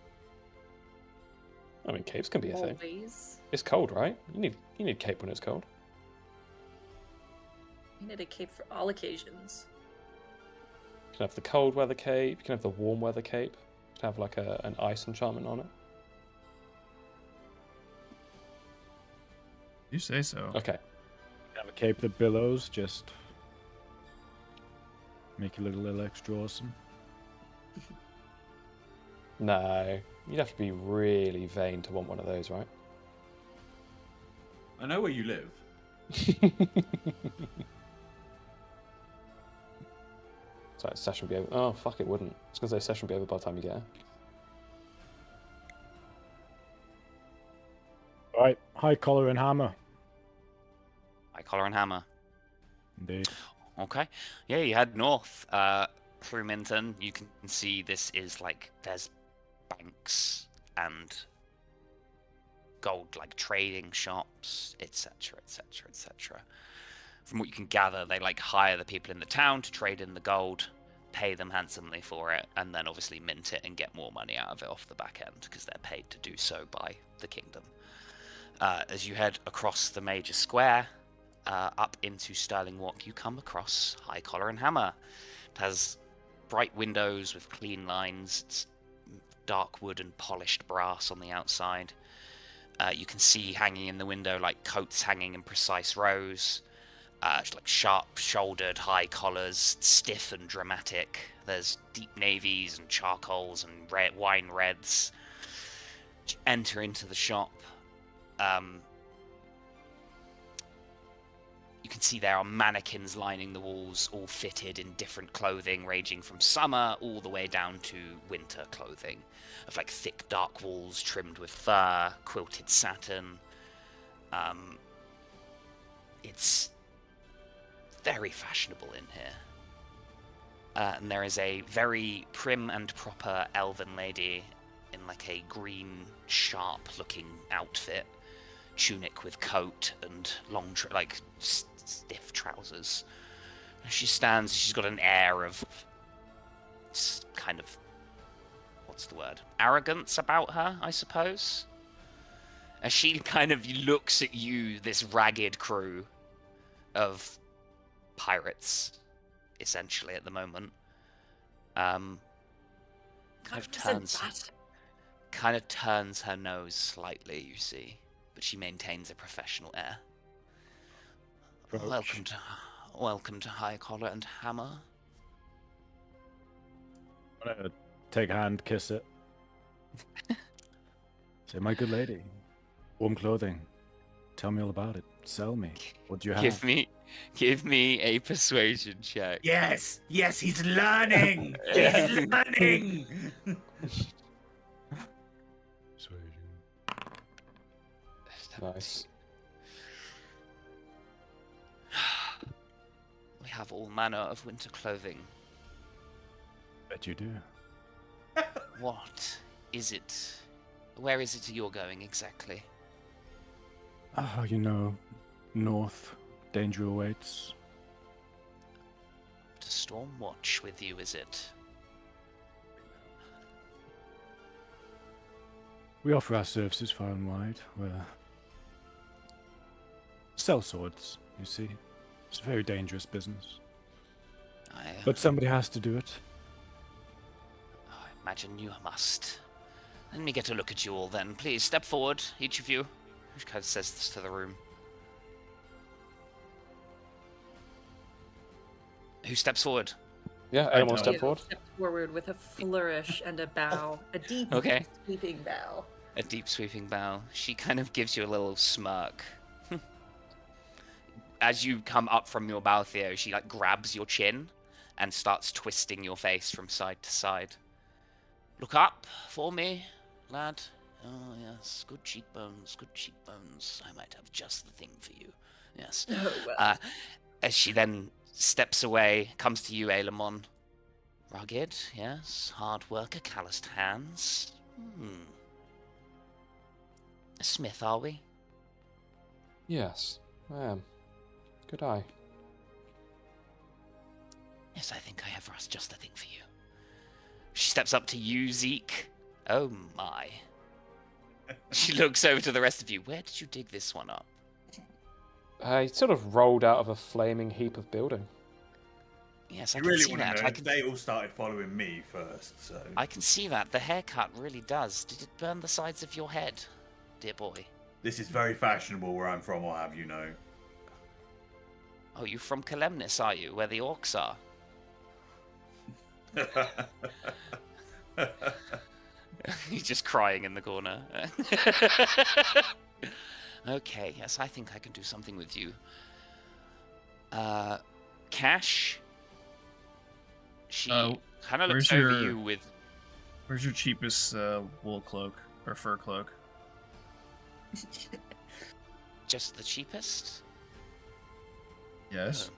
I mean, capes can be a thing. Always. It's cold, right? You need cape when it's cold. You need a cape for all occasions. You can have the cold weather cape. You can have the warm weather cape. You can have like an ice enchantment on it. You say so. Okay. Have a cape that billows, just make it a little extra awesome. No, you'd have to be really vain to want one of those, right? I know where you live. So session will be over. Oh, fuck, it wouldn't. I was going to say session will be over by the time you get here. Alright, high collar and hammer. High collar and hammer. Indeed. Okay. Yeah, you head north through Minton. You can see this is like there's banks and gold like trading shops, etc., etc., etc. From what you can gather, they like hire the people in the town to trade in the gold, pay them handsomely for it, and then obviously mint it and get more money out of it off the back end because they're paid to do so by the kingdom. As you head across the major square, up into Sterling Walk, you come across High Collar and Hammer. It has bright windows with clean lines. It's dark wood and polished brass on the outside. You can see hanging in the window like coats hanging in precise rows, like sharp-shouldered high collars, stiff and dramatic. There's deep navies and charcoals and wine reds. You enter into the shop. You can see there are mannequins lining the walls, all fitted in different clothing, ranging from summer all the way down to winter clothing, of like thick dark walls trimmed with fur, quilted satin. It's very fashionable in here. And there is a very prim and proper elven lady in like a green, sharp-looking outfit, tunic with coat and long, stiff trousers. She stands. She's got an air of kind of, what's the word? Arrogance about her, I suppose. As she kind of looks at you, this ragged crew of pirates, essentially at the moment. Kind of turns her nose slightly, you see, but she maintains a professional air. Welcome to High Collar and Hammer. I'm gonna take a hand, kiss it. Say, my good lady, warm clothing. Tell me all about it. Sell me. What do you have? Give me a persuasion check. Yes, he's learning. He's learning. Nice. We have all manner of winter clothing. Bet you do. What is it? Where is it you're going exactly? Ah, north. Danger awaits. To storm watch with you, is it? We offer our services far and wide. We sell swords, you see. It's a very dangerous business. But somebody has to do it. I imagine you must. Let me get a look at you all then. Please step forward, each of you. She kind of says this to the room. Who steps forward? Yeah, anyone step forward? Step forward with a flourish and a bow. A deep, sweeping bow. A deep, sweeping bow. She kind of gives you a little smirk. As you come up from your bow, Theo, she grabs your chin and starts twisting your face from side to side. Look up for me, lad. Oh, yes. Good cheekbones, good cheekbones. I might have just the thing for you. Yes. Oh, well. As she then steps away, comes to you, Ailemon. Rugged, yes. Hard worker, calloused hands. A smith, are we? Yes, I am. Good eye. Yes, I think I have just the thing for you. She steps up to you, Zeke. Oh my. She looks over to the rest of you. Where did you dig this one up? I sort of rolled out of a flaming heap of building. Yes, I You can really see want to that. know? They all started following me first, so. I can see that. The haircut really does. Did it burn the sides of your head, dear boy? This is very fashionable where I'm from, I'll have you know. Oh, you from Kalemnis, are you? Where the orcs are? He's just crying in the corner. Okay, yes, I think I can do something with you. Cash? She kind of looks over you with... Where's your cheapest wool cloak or fur cloak? Just the cheapest? Yes. Oh,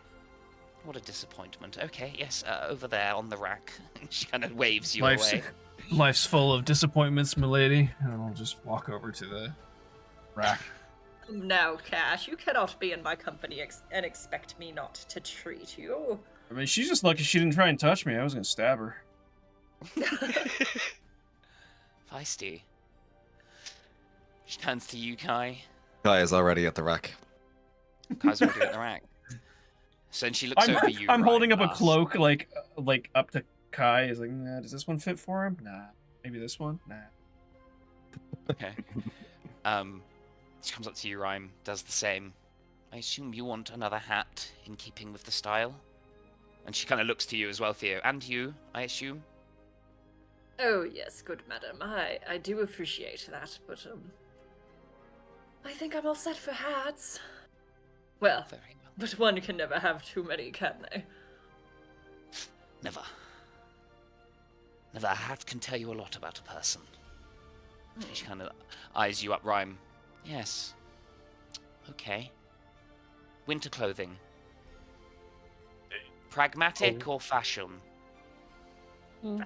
what a disappointment. Okay, yes, over there on the rack. She kind of waves you away. Life's full of disappointments, milady. And I'll just walk over to the rack. Now, Cash, you cannot be in my company and expect me not to treat you. I mean, she's just lucky she didn't try and touch me. I was gonna stab her. Feisty. She turns to you, Kai. Kai is already at the rack. Kai's already at the rack. So then she looks over you. I'm holding up Ryan, a cloak, like up to Kai. Is like, nah, does this one fit for him? Nah. Maybe this one? Nah. Okay. She comes up to you, Rhyme, does the same. I assume you want another hat in keeping with the style? And she kind of looks to you as well, Theo. And you, I assume? Oh, yes, good madam. I do appreciate that, but, I think I'm all set for hats. Well, Very well. but one can never have too many, can they? Never. Never. A hat can tell you a lot about a person. She kind of eyes you up, Rhyme. Yes. Okay. Winter clothing. Pragmatic or fashion?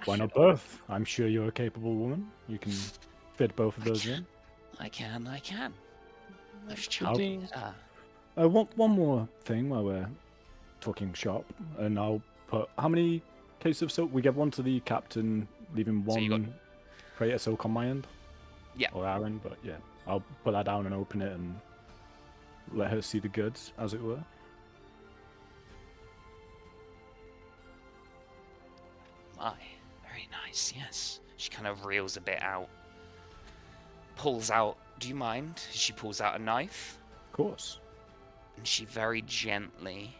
Why not both? I'm sure you're a capable woman. You can fit both of those in. I can. I've I'll- chosen. One more thing while we're talking shop, and I'll put how many cases of soap? We give one to the captain, leaving So you one crate of soap on my end. Yeah. Or our end, but yeah, I'll put that down and open it and let her see the goods, as it were. My, very nice, yes. She kind of reels a bit out. Pulls out, do you mind? She pulls out a knife. Of course. And she very gently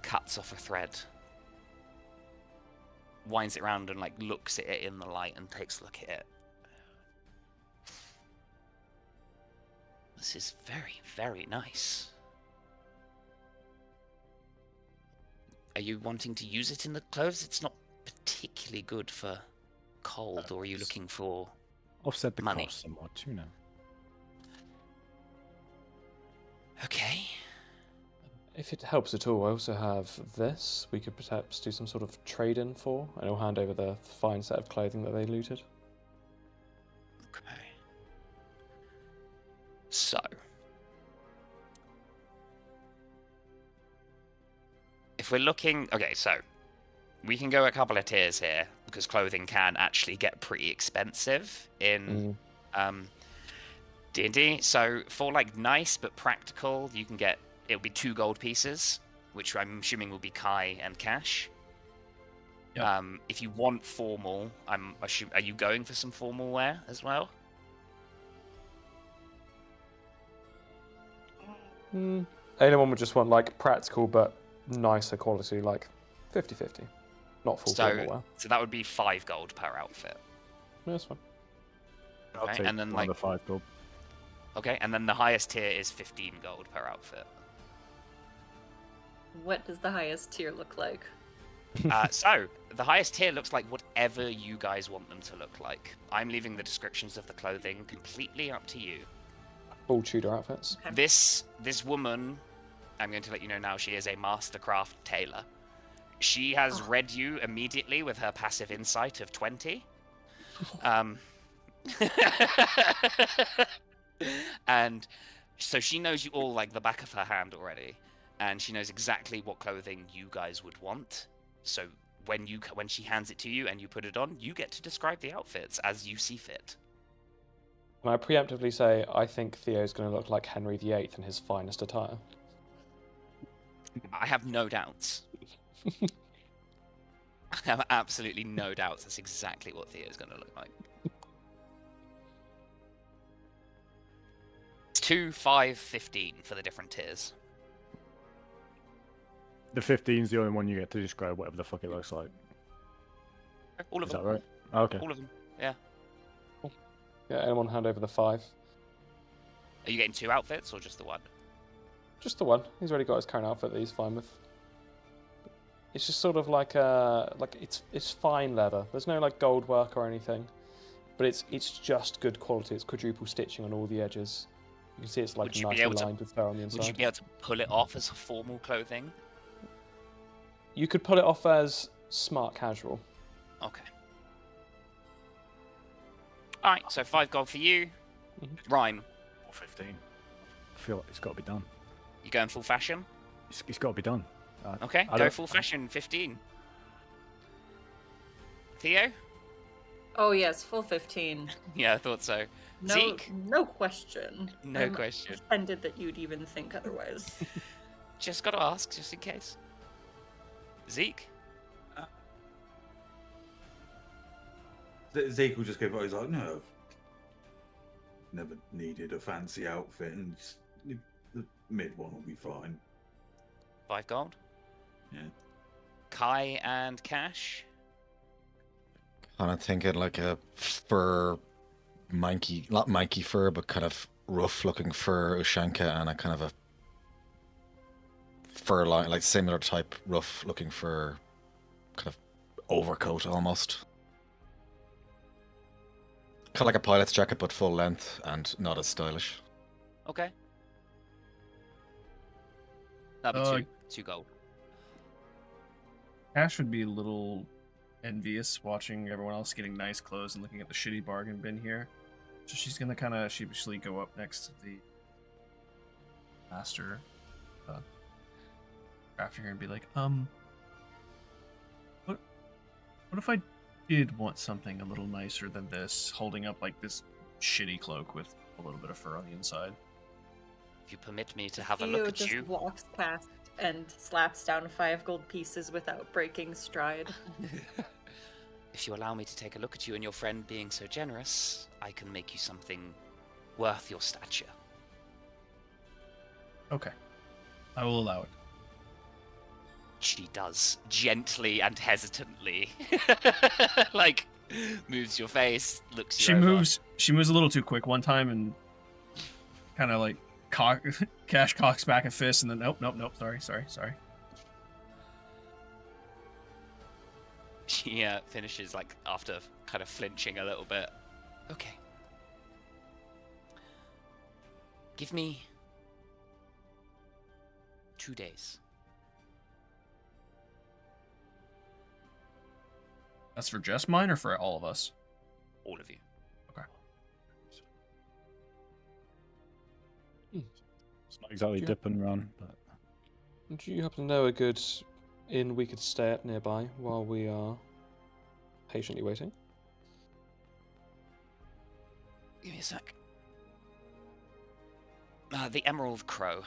cuts off a thread. Winds it around and, like, looks at it in the light and takes a look at it. This is very, very nice. Are you wanting to use it in the clothes? It's not particularly good for cold, or are you looking for Offset the money? cost somewhat, you know. Okay. If it helps at all, I also have this. We could perhaps do some sort of trade-in for, and I'll hand over the fine set of clothing that they looted. Okay. So. If we're looking... Okay, so. We can go a couple of tiers here, because clothing can actually get pretty expensive in D&D. So, for, like, nice but practical, you can get... It'll be 2 gold pieces, which I'm assuming will be Kai and Cash. Yep. If you want formal, I'm assuming... Are you going for some formal wear as well? Anyone would just want, like, practical but nicer quality, like 50-50. Not full formal wear. So that would be 5 gold per outfit. Yeah, that's fine. I'll Okay, take and then, one like... of the 5 gold. Okay, and then the highest tier is 15 gold per outfit. What does the highest tier look like? So, the highest tier looks like whatever you guys want them to look like. I'm leaving the descriptions of the clothing completely up to you. All Tudor outfits. Okay. This woman, I'm going to let you know now, she is a mastercraft tailor. She has read you immediately with her passive insight of 20. And so she knows you all like the back of her hand already, and she knows exactly what clothing you guys would want. So when she hands it to you and you put it on, you get to describe the outfits as you see fit. Can I preemptively say I think Theo's going to look like Henry VIII in his finest attire? I have no doubts. I have absolutely no doubts. That's exactly what Theo's going to look like. It's 2, 5, 15 for the different tiers. The 15's the only one you get to describe whatever the fuck it looks like. All of Is them. that right? Oh, okay. All of them. Yeah. Yeah, anyone hand over the 5? Are you getting 2 outfits or just the one? Just the one. He's already got his current outfit that he's fine with. It's just sort of like it's fine leather. There's no like gold work or anything, but it's just good quality. It's quadruple stitching on all the edges. You can see it's like nicely lined with fur on the inside. Would you be able to pull it off as formal clothing? You could pull it off as smart casual. Okay. Alright, so 5 gold for you. Rhyme. Or 15. I feel like it's got to be done. You going full fashion? It's got to be done. Okay, go full fashion, 15. Theo? Oh yes, full 15. Yeah, I thought so. No, Zeke? no question. No question. Offended that you'd even think otherwise. Just got to ask, just in case. Zeke? Zeke will just go, he's like, no, I've never needed a fancy outfit, and just, the mid one will be fine. 5 gold. Yeah. Kai and Cash? Kind of thinking like a fur, manky, not manky fur, but kind of rough-looking fur Ushanka, and a kind of a fur line, like similar type rough-looking fur, kind of overcoat almost. Kind of like a pilot's jacket, but full length and not as stylish. Okay. That'll be 2 gold. Ash would be a little envious watching everyone else getting nice clothes and looking at the shitty bargain bin here. So she's gonna kind of sheepishly go up next to the master crafter here and be like, what if I did want something a little nicer than this, holding up like this shitty cloak with a little bit of fur on the inside? If you permit me to have a Theo look at just you. walks past and slaps down 5 gold pieces without breaking stride. If you allow me to take a look at you and your friend being so generous, I can make you something worth your stature. Okay. I will allow it. She does, gently and hesitantly. Like, moves your face, looks you over. She moves a little too quick one time and kind of like Cash cocks back a fist and then nope, sorry. She finishes like after kind of flinching a little bit. Okay. Give me 2 days. That's for just mine or for all of us? All of you. Okay. It's not exactly dipping around, but... Do you happen to know a good inn we could stay at nearby while we are patiently waiting? Give me a sec. The Emerald Crow.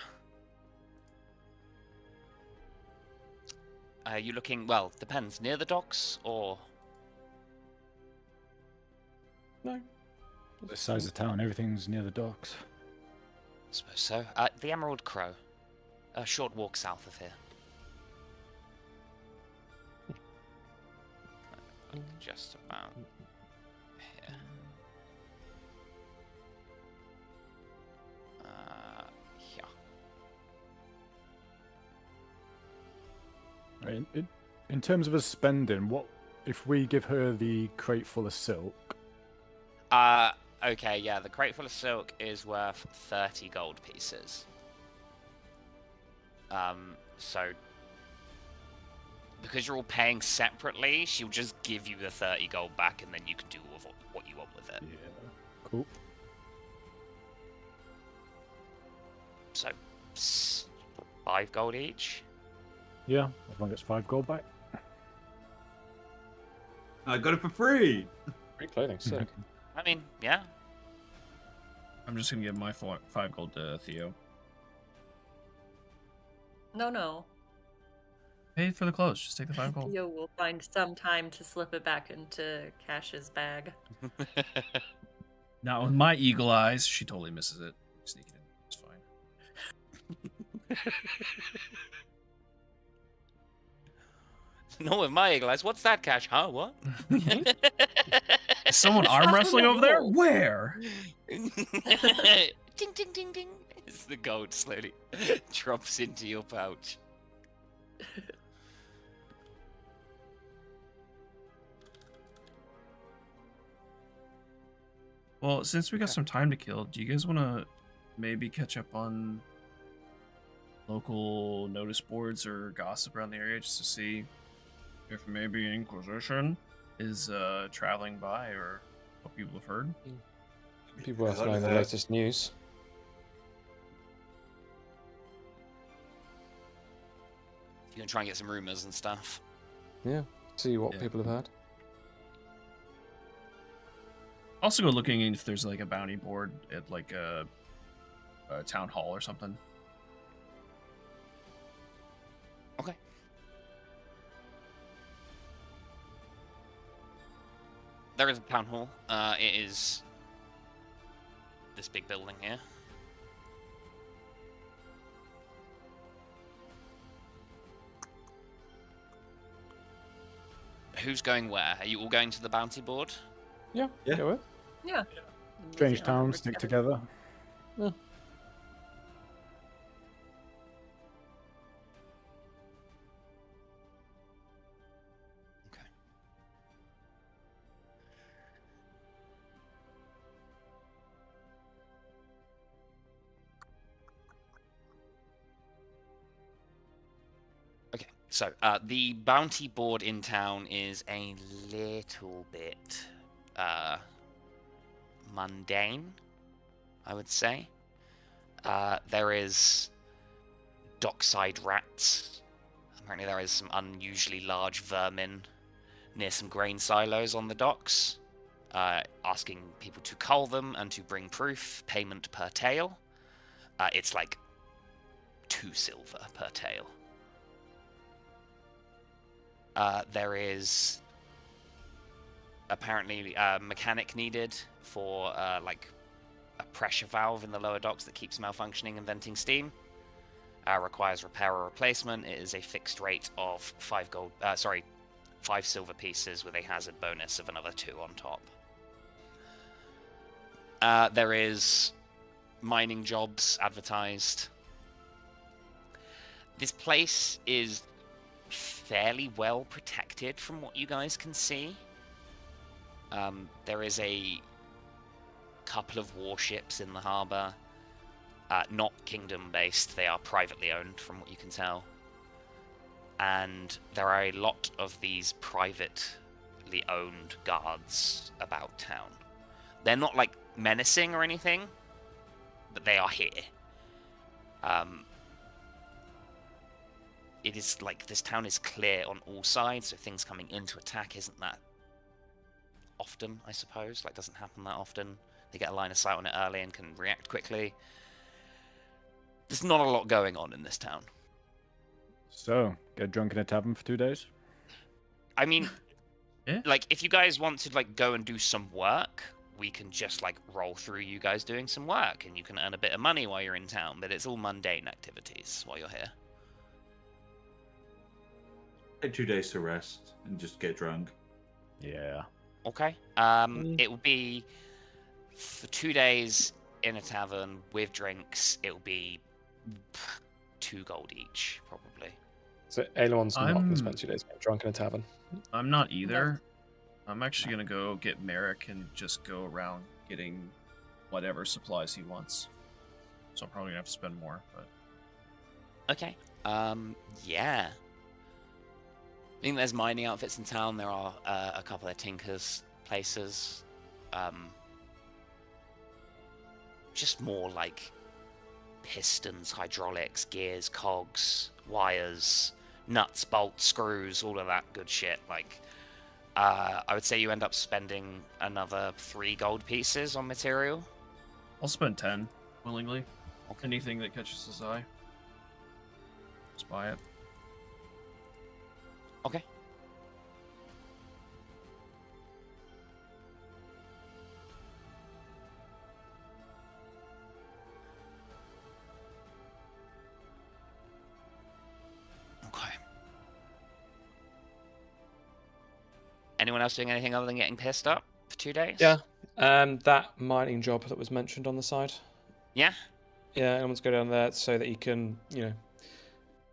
Are you looking, well, depends, near the docks or... No. The size of town, everything's near the docks. I suppose so. The Emerald Crow. A short walk south of here. Just about here. Yeah. Right, in terms of us spending, what if we give her the crate full of silk? Okay, yeah, the crate full of silk is worth 30 gold pieces. So because you're all paying separately, she'll just give you the 30 gold back, and then you can do what you want with it. Yeah, cool. 5 gold each. Yeah, as long as it's 5 gold back. I got it for free. Free clothing, sick. I mean, yeah. I'm just gonna give my 5 gold to Theo. No. Pay for the clothes. Just take the 5 gold. Theo will find some time to slip it back into Cash's bag. Not with my eagle eyes. She totally misses it. Sneak it in. It's fine. Not with my eagle eyes. What's that, Cash? Huh? What? Is someone arm wrestling over there? Where? Ding, ding, ding, ding. As the gold slowly drops into your pouch. Well, since we got some time to kill, do you guys want to maybe catch up on local notice boards or gossip around the area just to see if maybe Inquisition is traveling by or what people have heard? People worth knowing the latest news. You can try and get some rumors and stuff. Yeah, see what people have heard. Also go looking if there's like a bounty board at like a town hall or something. Okay. There is a town hall. It is this big building here. Who's going where? Are you all going to the bounty board? Yeah. Go with. Yeah. Strange towns stick together. Yeah. Okay. Okay, so the bounty board in town is a little bit mundane, I would say. There is dockside rats. Apparently there is some unusually large vermin near some grain silos on the docks, asking people to cull them and to bring proof, payment per tail. It's like 2 silver per tail. There is apparently a mechanic needed for like a pressure valve in the lower docks that keeps malfunctioning and venting steam. Requires repair or replacement. It is a fixed rate of 5 silver pieces with a hazard bonus of another 2 on top. There is mining jobs advertised. This place is fairly well protected from what you guys can see. There is a couple of warships in the harbor. Not kingdom-based, they are privately owned from what you can tell. And there are a lot of these privately owned guards about town. They're not, like, menacing or anything, but they are here. It is, like, this town is clear on all sides, so things coming into attack isn't that often, I suppose. Like, doesn't happen that often. They get a line of sight on it early and can react quickly. There's not a lot going on in this town. So, get drunk in a tavern for 2 days? I mean, Yeah. like, if you guys want to, like, go and do some work, we can just, like, roll through you guys doing some work, and you can earn a bit of money while you're in town, but it's all mundane activities while you're here. Take 2 days to rest and just get drunk. Yeah. Okay. It will be for 2 days in a tavern with drinks. It will be 2 gold each, probably. So Aelon's not going I'm- to spend 2 days getting drunk in a tavern. I'm not either. I'm actually gonna go get Merrick and just go around getting whatever supplies he wants. So I'm probably gonna have to spend more, but Okay. Yeah. I think there's mining outfits in town. There are a couple of tinkers places. Just more like pistons, hydraulics, gears, cogs, wires, nuts, bolts, screws, all of that good shit. Like, I would say you end up spending another 3 gold pieces on material. I'll spend 10 willingly. Anything that catches his eye. Just buy it. Okay. Okay. Anyone else doing anything other than getting pissed up for 2 days? Yeah. That mining job that was mentioned on the side. Yeah? Yeah, anyone's go down there so that he can, you know,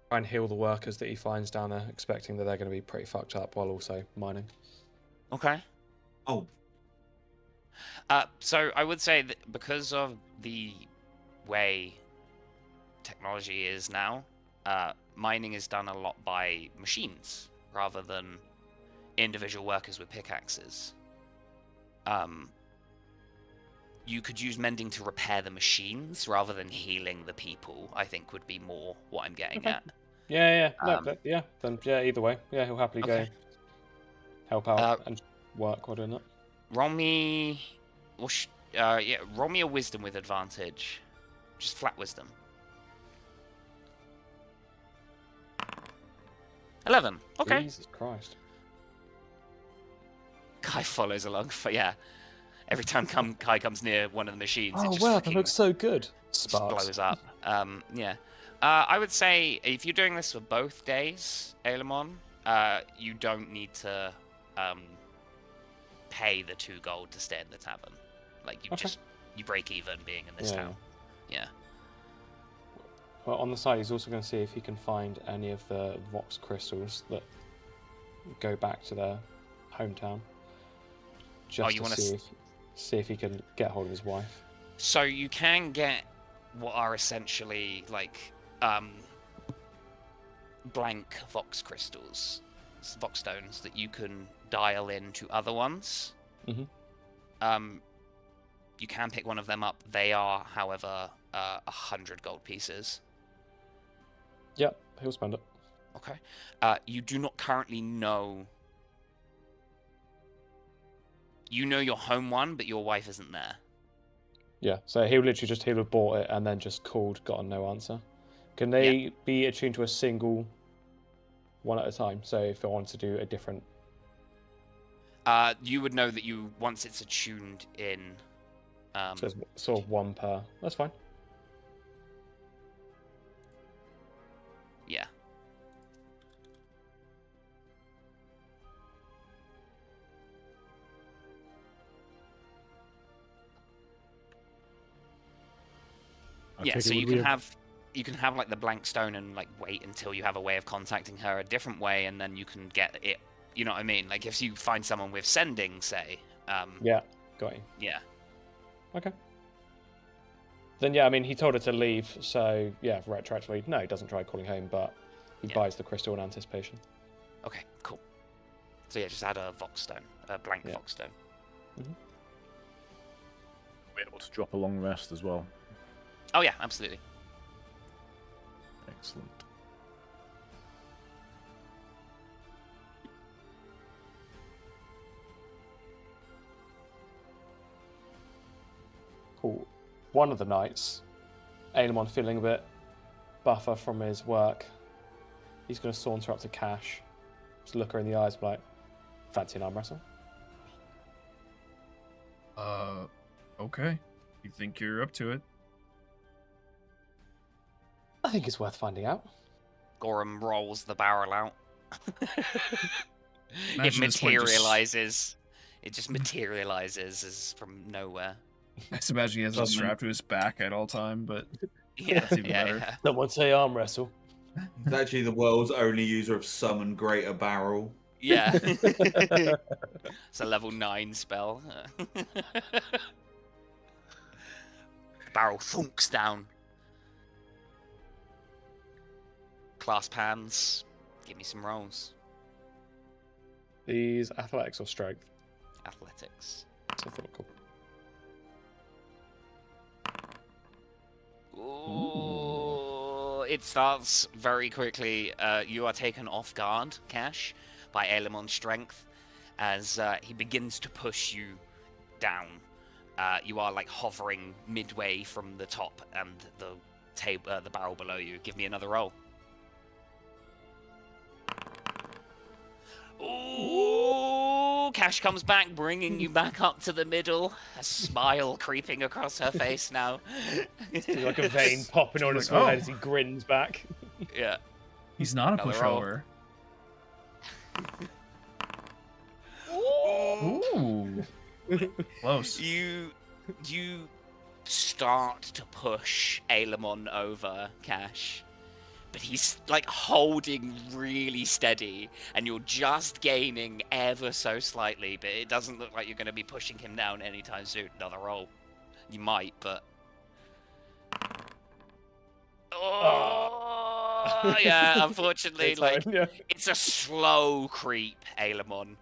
try and heal the workers that he finds down there, expecting that they're going to be pretty fucked up while also mining. Okay. Oh, So I would say that because of the way technology is now, mining is done a lot by machines rather than individual workers with pickaxes. You could use mending to repair the machines rather than healing the people, I think would be more what I'm getting at. Yeah. Then either way. Yeah, he'll happily go Okay. help out and work while doing that. Roll me... roll me a wisdom with advantage. Just flat wisdom. 11. Okay. Jesus Christ. Kai follows along. Yeah. Every time Kai comes near one of the machines, it Oh just wow, that fucking looks so good. just Sparks. blows up. Yeah. I would say if you're doing this for both days, Ailemon, you don't need to pay the 2 gold to stay in the tavern. Like you break even being in this town. Yeah. Well, on the side, he's also going to see if he can find any of the Vox crystals that go back to their hometown. Just to see if he can get hold of his wife. So you can get what are essentially like blank Vox crystals, Vox stones that you can dial into other ones. Mm-hmm. You can pick one of them up. They are, however, 100 gold pieces. Yep, he'll spend it. Okay. You do not currently know. You know your home one, but your wife isn't there. Yeah, so he'll have bought it and then just called, gotten no answer. Can they be attuned to a single one at a time? So if I want to do a different... You would know that once it's attuned in... so it's sort of one per... That's fine. Yeah. Yeah, so you can have like the blank stone and like wait until you have a way of contacting her a different way, and then you can get it. You know what I mean? Like if you find someone with sending, say. Yeah, got you. Yeah. Okay. Then yeah, I mean he told her to leave, so yeah, retroactively, no, he doesn't try calling home, but he buys the crystal in anticipation. Okay, cool. So yeah, just add a Vox stone, a blank Vox stone. Mm-hmm. Be able to drop a long rest as well. Oh yeah, absolutely. Excellent. Cool. One of the nights, Ailemon feeling a bit buffer from his work, he's going to saunter up to Cash, just look her in the eyes, be like, fancy an arm wrestle? Okay. You think you're up to it? I think it's worth finding out. Gorham rolls the barrel out. It Imagine this one just- materializes. It just materializes as from nowhere. I just imagine he has it strapped to his back at all time, but Yeah, that's even better. yeah. Someone say arm wrestle. He's actually the world's only user of summon greater barrel. Yeah. It's a level 9 spell. Barrel thunks down. Clasp hands. Give me some rolls. These athletics or strength? Athletics. I thought, cool. Ooh. it starts very quickly. You are taken off guard, Cash, by 𝕯𝖒𝖒mon's strength as he begins to push you down. You are like hovering midway from the top and the barrel below you. Give me another roll. Ooh, Cash comes back, bringing you back up to the middle. A smile creeping across her face now. Like a vein popping on his forehead as he grins back. Yeah. He's not a Another roll. pushover. Ooh. Close. You start to push 𝕯𝖒𝖒mon over, Cash. But he's like holding really steady, and you're just gaining ever so slightly, but it doesn't look like you're going to be pushing him down anytime soon. Another roll. You might, but... Oh, yeah, unfortunately, it's a slow creep, 𝕯𝖒𝖒mon.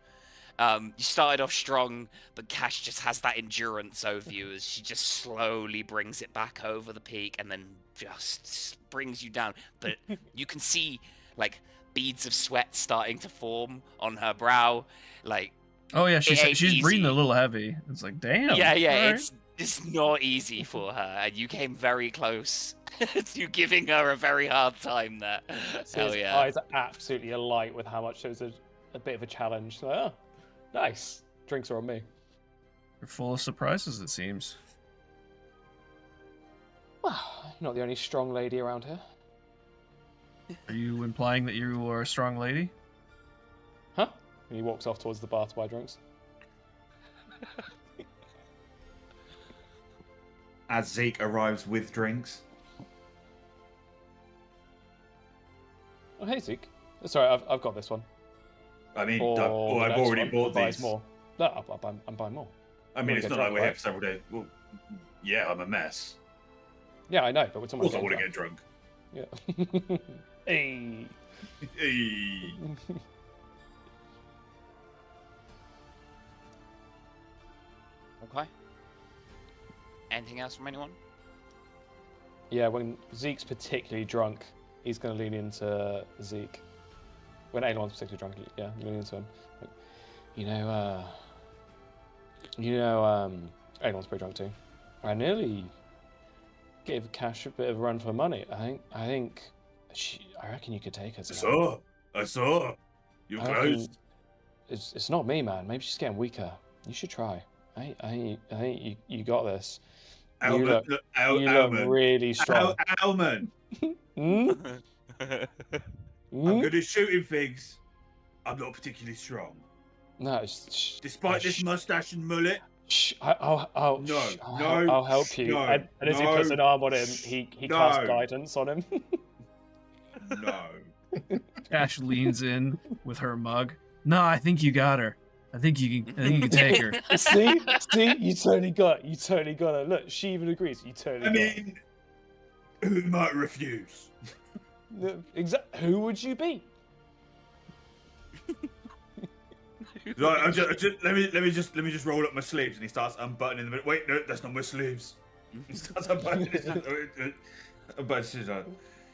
You started off strong, but Cash just has that endurance over you as she just slowly brings it back over the peak and then just brings you down. But you can see, like, beads of sweat starting to form on her brow. Like, oh yeah, she's easy. breathing a little heavy. It's like, damn. Yeah, Right. it's not easy for her, and you came very close to giving her a very hard time there. So Hell his yeah. eyes are absolutely alight with how much it was a bit of a challenge. So, oh, nice. Drinks are on me. You're full of surprises, it seems. Well, you're not the only strong lady around here. Are you implying that you are a strong lady? Huh? And he walks off towards the bar to buy drinks. As Zeke arrives with drinks. Oh, hey, Zeke. Sorry, I've got this one. I mean, Or the I've next already one, bought or buys these. more. No, I'm buying more. I mean, it's get not like drunk, we're right? here for several days. Well, yeah, I'm a mess. Yeah, I know, but we're talking Also, I about want to get drunk. Yeah. Hey. Hey. Okay. Anything else from anyone? Yeah, when Zeke's particularly drunk, he's going to lean into Zeke. When 𝕯𝖒𝖒mon's particularly drunk, yeah, lean into him. 𝕯𝖒𝖒mon's pretty drunk too. I nearly gave Cash a bit of a run for money. I reckon you could take her. I saw. You're I reckon close. It's not me, man. Maybe she's getting weaker. You should try. I think you got this. You look really strong. 𝕯𝖒𝖒mon. I'm good at shooting things. I'm not particularly strong. No, it's, Despite this mustache and mullet. I'll help you. No, and as he puts an arm on him, he casts guidance on him. No. Cash leans in with her mug. No, I think you got her. I think you can take her. See, you totally got her. Look, she even agrees. You totally. I mean, who might refuse? Who would you be? Like, let me just roll up my sleeves, and he starts unbuttoning them. Wait, no, that's not my sleeves. He starts unbuttoning his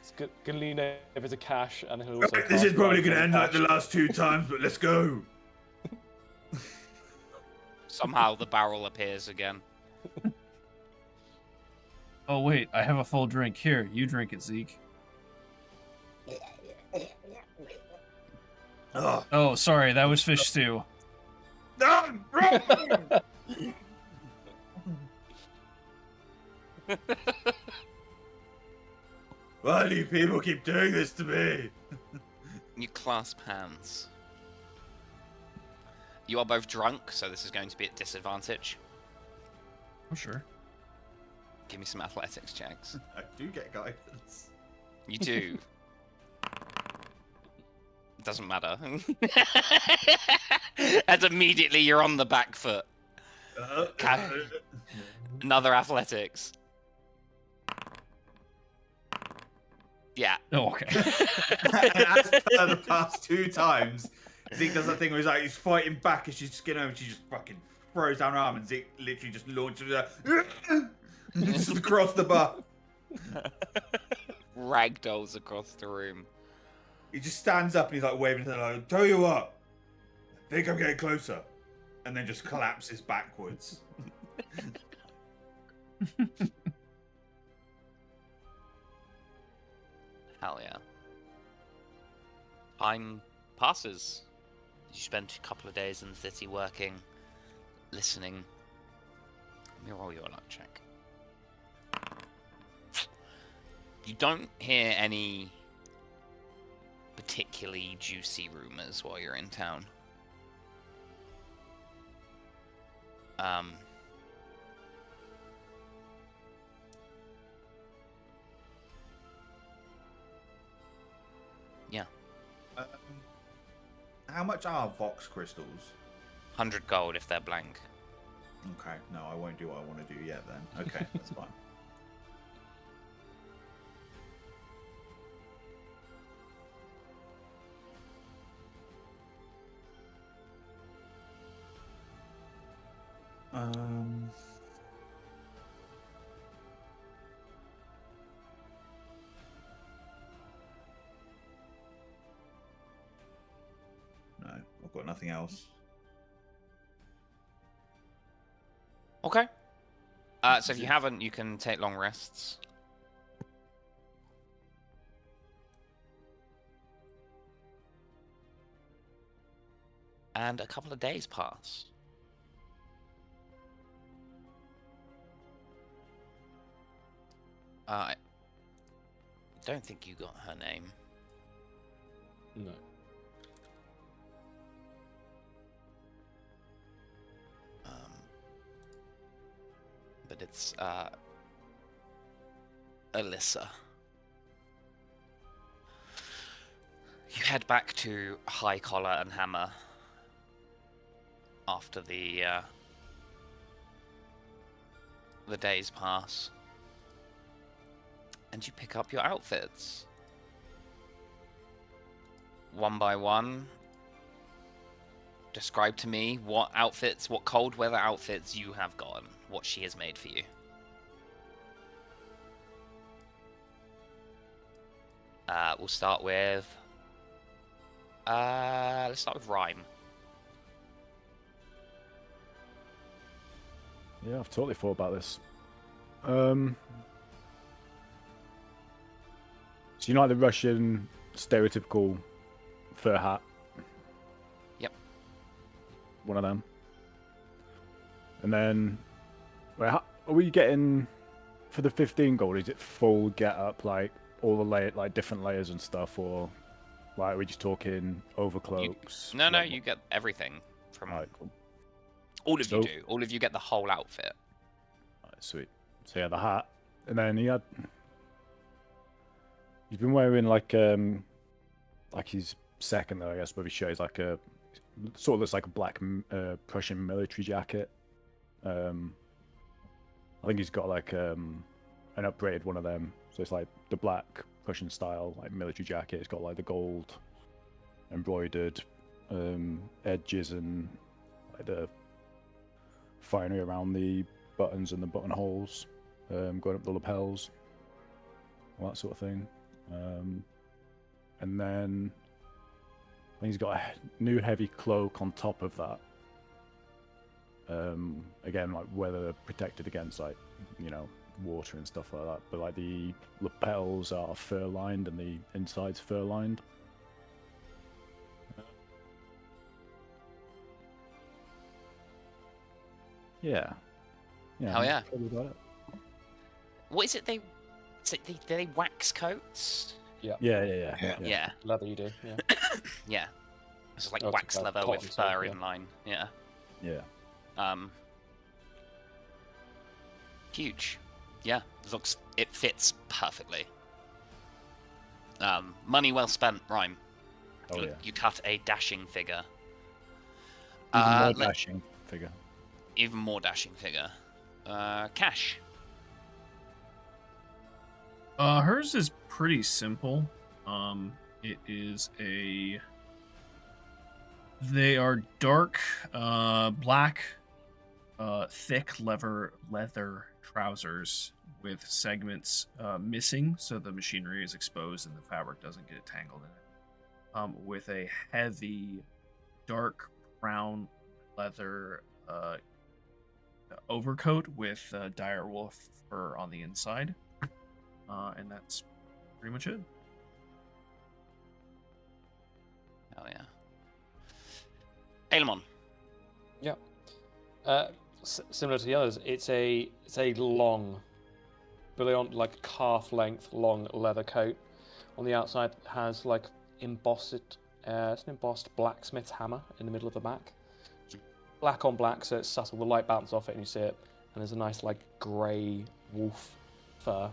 It's gonna lean over to Cash, and he'll also. This is probably gonna end like the last two times, but let's go. Somehow the barrel appears again. Oh wait, I have a full drink. Here, you drink it, Zeke. Oh, sorry, that was fish stew. Why do you people keep doing this to me? You clasp hands. You are both drunk, so this is going to be at disadvantage. Oh, sure. Give me some athletics checks. I do get guidance. You do. It doesn't matter. And immediately you're on the back foot. Another athletics. Yeah. Oh, okay. And as per the past two times, Zeke does that thing where he's fighting back as she's skin over, and she just fucking throws down her arm, and Zeke literally just launches her just across the bar. ragdolls across the room. He just stands up and he's like waving to them, like, tell you what, I think I'm getting closer. And then just collapses backwards. Hell yeah. Time passes. You spent a couple of days in the city working, listening. Let me roll your luck check. You don't hear any particularly juicy rumors while you're in town. Yeah. How much are Vox crystals? 100 gold if they're blank. Okay, no, I won't do what I want to do yet then. Okay, that's fine. No, I've got nothing else. Okay. So if you haven't, you can take long rests. And a couple of days pass. I don't think you got her name. No. But it's Alyssa. You head back to High Collar and Hammer after the days pass, and you pick up your outfits one by one. Describe to me what outfits, what cold weather outfits you have gotten, what she has made for you. We'll start with... let's start with Rhyme. Yeah, I've totally thought about this. So you know, like the Russian stereotypical fur hat? Yep. One of them. And then, wait, are we getting, for the 15 gold, is it full get up, like all the like different layers and stuff, or like are we just talking overcloaks? No, you get everything from... Right, cool. All of you do. All of you get the whole outfit. Right, sweet. So yeah, the hat. And then he's been wearing like his second though, I guess, where he shows like a sort of looks like a black Prussian military jacket. I think he's got like an upgraded one of them. So it's like the black Prussian style like military jacket. It's got like the gold embroidered edges and like the finery around the buttons and the buttonholes, going up the lapels, all that sort of thing. And then I think he's got a new heavy cloak on top of that. Again, like weather protected against like, you know, water and stuff like that. But like the lapels are fur lined and the inside's fur lined. Yeah. Hell yeah. Probably got it. What is it do they wax coats? Yeah. Leather you do, yeah. Yeah. It's just like Oh, wax it's leather cotton with stuff, fur yeah. in line. Yeah. Yeah. Huge. Yeah. It fits perfectly. Money well spent, Rhyme. Oh, yeah. You cut a dashing figure. Even more dashing figure. Even more dashing figure. Cash. Hers is pretty simple. It is they are dark, black, thick leather trousers with segments missing, so the machinery is exposed and the fabric doesn't get tangled in it. With a heavy, dark brown leather overcoat with dire wolf fur on the inside, and that's pretty much it. Oh yeah. Aelemon. Yeah. Similar to the others, it's a long, brilliant, like calf-length, long leather coat. On the outside, it has like it's an embossed blacksmith's hammer in the middle of the back. Black on black, so it's subtle. The light bounces off it and you see it. And there's a nice like grey wolf fur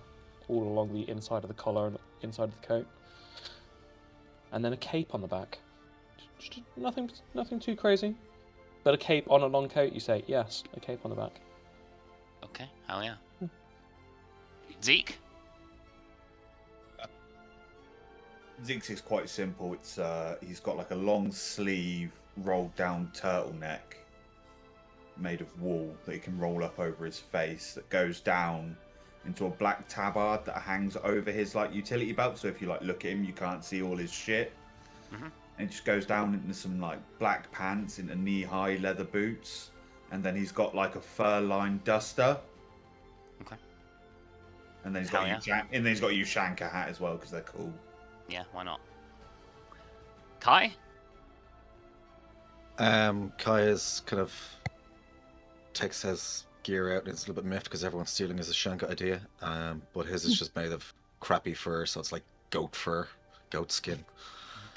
all along the inside of the collar and inside of the coat. And then a cape on the back. Just nothing too crazy. But a cape on a long coat, you say, yes, a cape on the back. Okay, hell yeah. Zeke? Zeke's is quite simple. It's he's got like a long sleeve, rolled down turtleneck made of wool that he can roll up over his face that goes down into a black tabard that hangs over his like utility belt. So if you like look at him, you can't see all his shit. Mm-hmm. And it just goes down into some like black pants, into knee-high leather boots, and then he's got like a fur-lined duster. Okay. And then he's got a Ushanka hat as well because they're cool. Yeah, why not? Kai? Kai is kind of takes his gear out and it's a little bit miffed because everyone's stealing his Ushanka idea. But his is just made of crappy fur, so it's like goat fur, goat skin.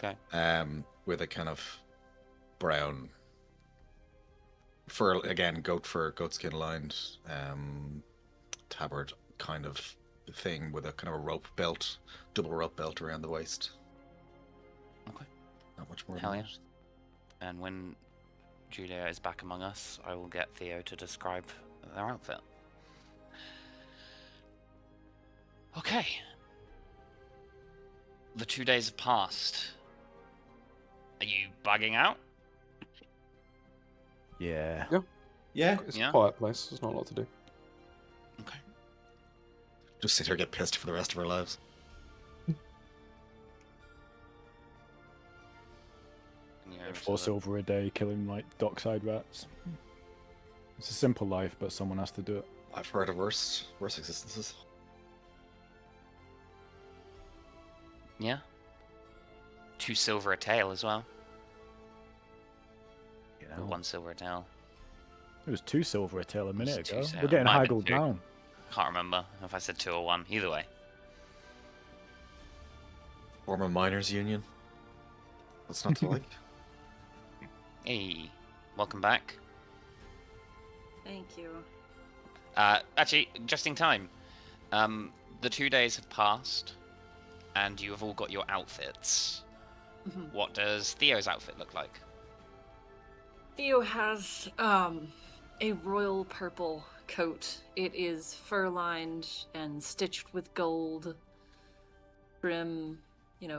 Okay. With a kind of brown fur, again, goat fur, goat skin lined tabard kind of thing with a kind of a rope belt, double rope belt around the waist. Okay. Not much more. Hell yeah. And when Julia is back among us, I will get Theo to describe their outfit. Okay. The 2 days have passed. Are you bugging out? Yeah. Yeah. It's Yeah. a quiet place. There's not a lot to do. Okay. Just sit here and get pissed for the rest of our lives. And you're 4 sort of- silver a day, killing like dockside rats. It's a simple life, but someone has to do it. I've heard of worse existences. Yeah. 2 silver a tail as well. You Or know, 1 silver a tail. it was 2 silver a tail a It's minute 2 ago. silver. We're getting Might have been haggled 2. down. Can't remember if I said 2 or 1. Either way. Form a miners' union. What's not to like? Hey, welcome back. Thank you. Actually, just in time. The 2 days have passed, and you have all got your outfits. Mhm. What does Theo's outfit look like? Theo has a royal purple coat. It is fur-lined and stitched with gold trim,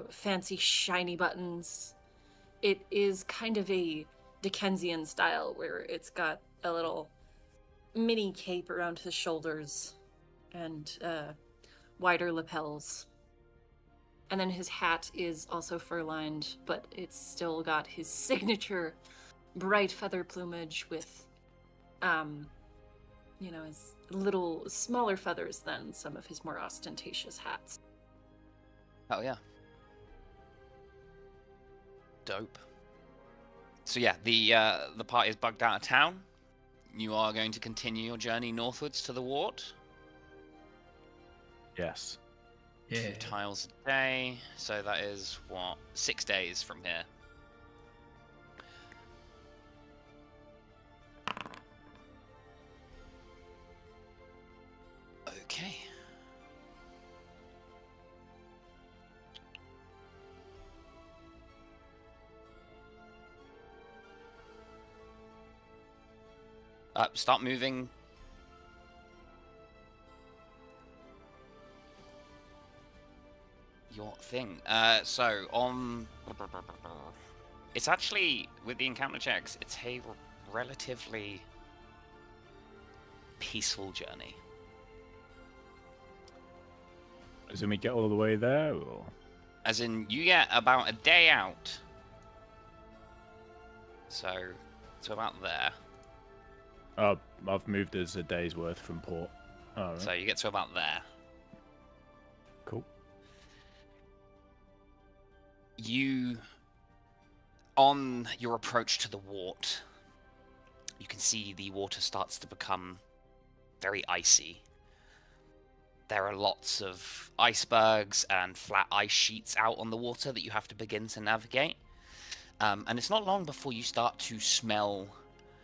fancy shiny buttons. It is kind of a Dickensian style where it's got a little mini cape around his shoulders and wider lapels. And then his hat is also fur-lined, but it's still got his signature bright feather plumage with, his little smaller feathers than some of his more ostentatious hats. Oh yeah. Dope. So yeah, the party is bugged out of town. You are going to continue your journey northwards to the ward. Yes. 2 tiles a day, so that is 6 days from here. Okay. Start moving. Your thing. So on, it's actually with the encounter checks. It's a relatively peaceful journey. As in we get all the way there, or? As in, you get about a day out. So about there. I've moved us a day's worth from port. All right. So you get to about there. Cool. You, on your approach to the wart, you can see the water starts to become very icy. There are lots of icebergs and flat ice sheets out on the water that you have to begin to navigate. And it's not long before you start to smell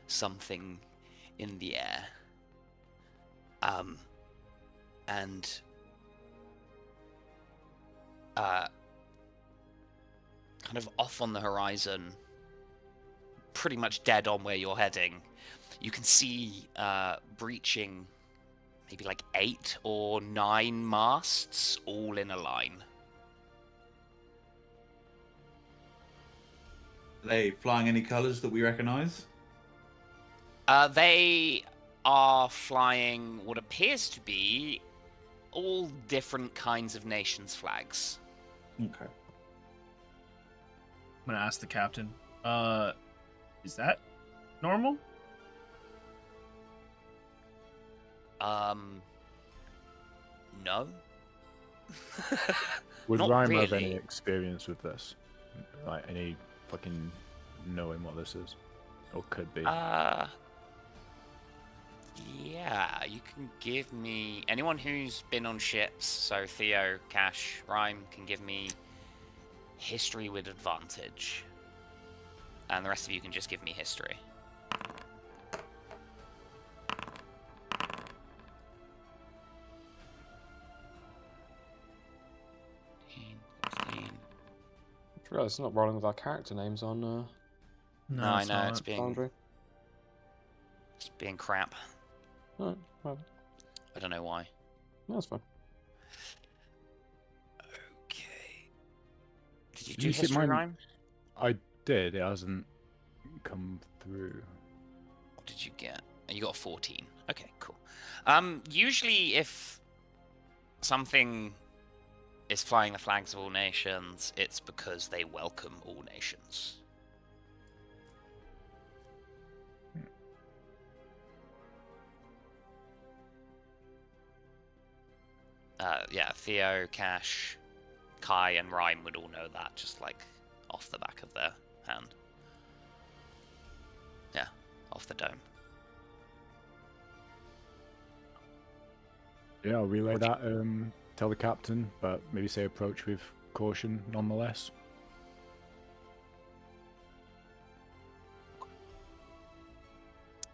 something in the air. And kind of off on the horizon, pretty much dead on where you're heading, you can see breaching maybe like 8 or 9 masts all in a line. Are they flying any colours that we recognise? They are flying what appears to be all different kinds of nations' flags. Okay. I'm gonna ask the captain. Is that normal? No. Would Not Rhyme have really. any experience with this? Like any fucking knowing what this is? Or could be? Yeah, you can give me... Anyone who's been on ships, so Theo, Cash, Rhyme, can give me history with advantage. And the rest of you can just give me history. I realize it's not rolling with our character names on No, I know, it's being boundary. crap. Alright, well, I don't know why. that's fine. Okay. Did you Did do you see history, mine? Rhyme? I did. It hasn't come through. What did you get? You got a 14. Okay, cool. Usually if something is flying the flags of all nations, it's because they welcome all nations. Yeah, Theo, Cash, Kai, and Rhyme would all know that, just like off the back of their hand. Yeah, off the dome. Yeah, I'll relay that. Tell the captain, but maybe say approach with caution nonetheless.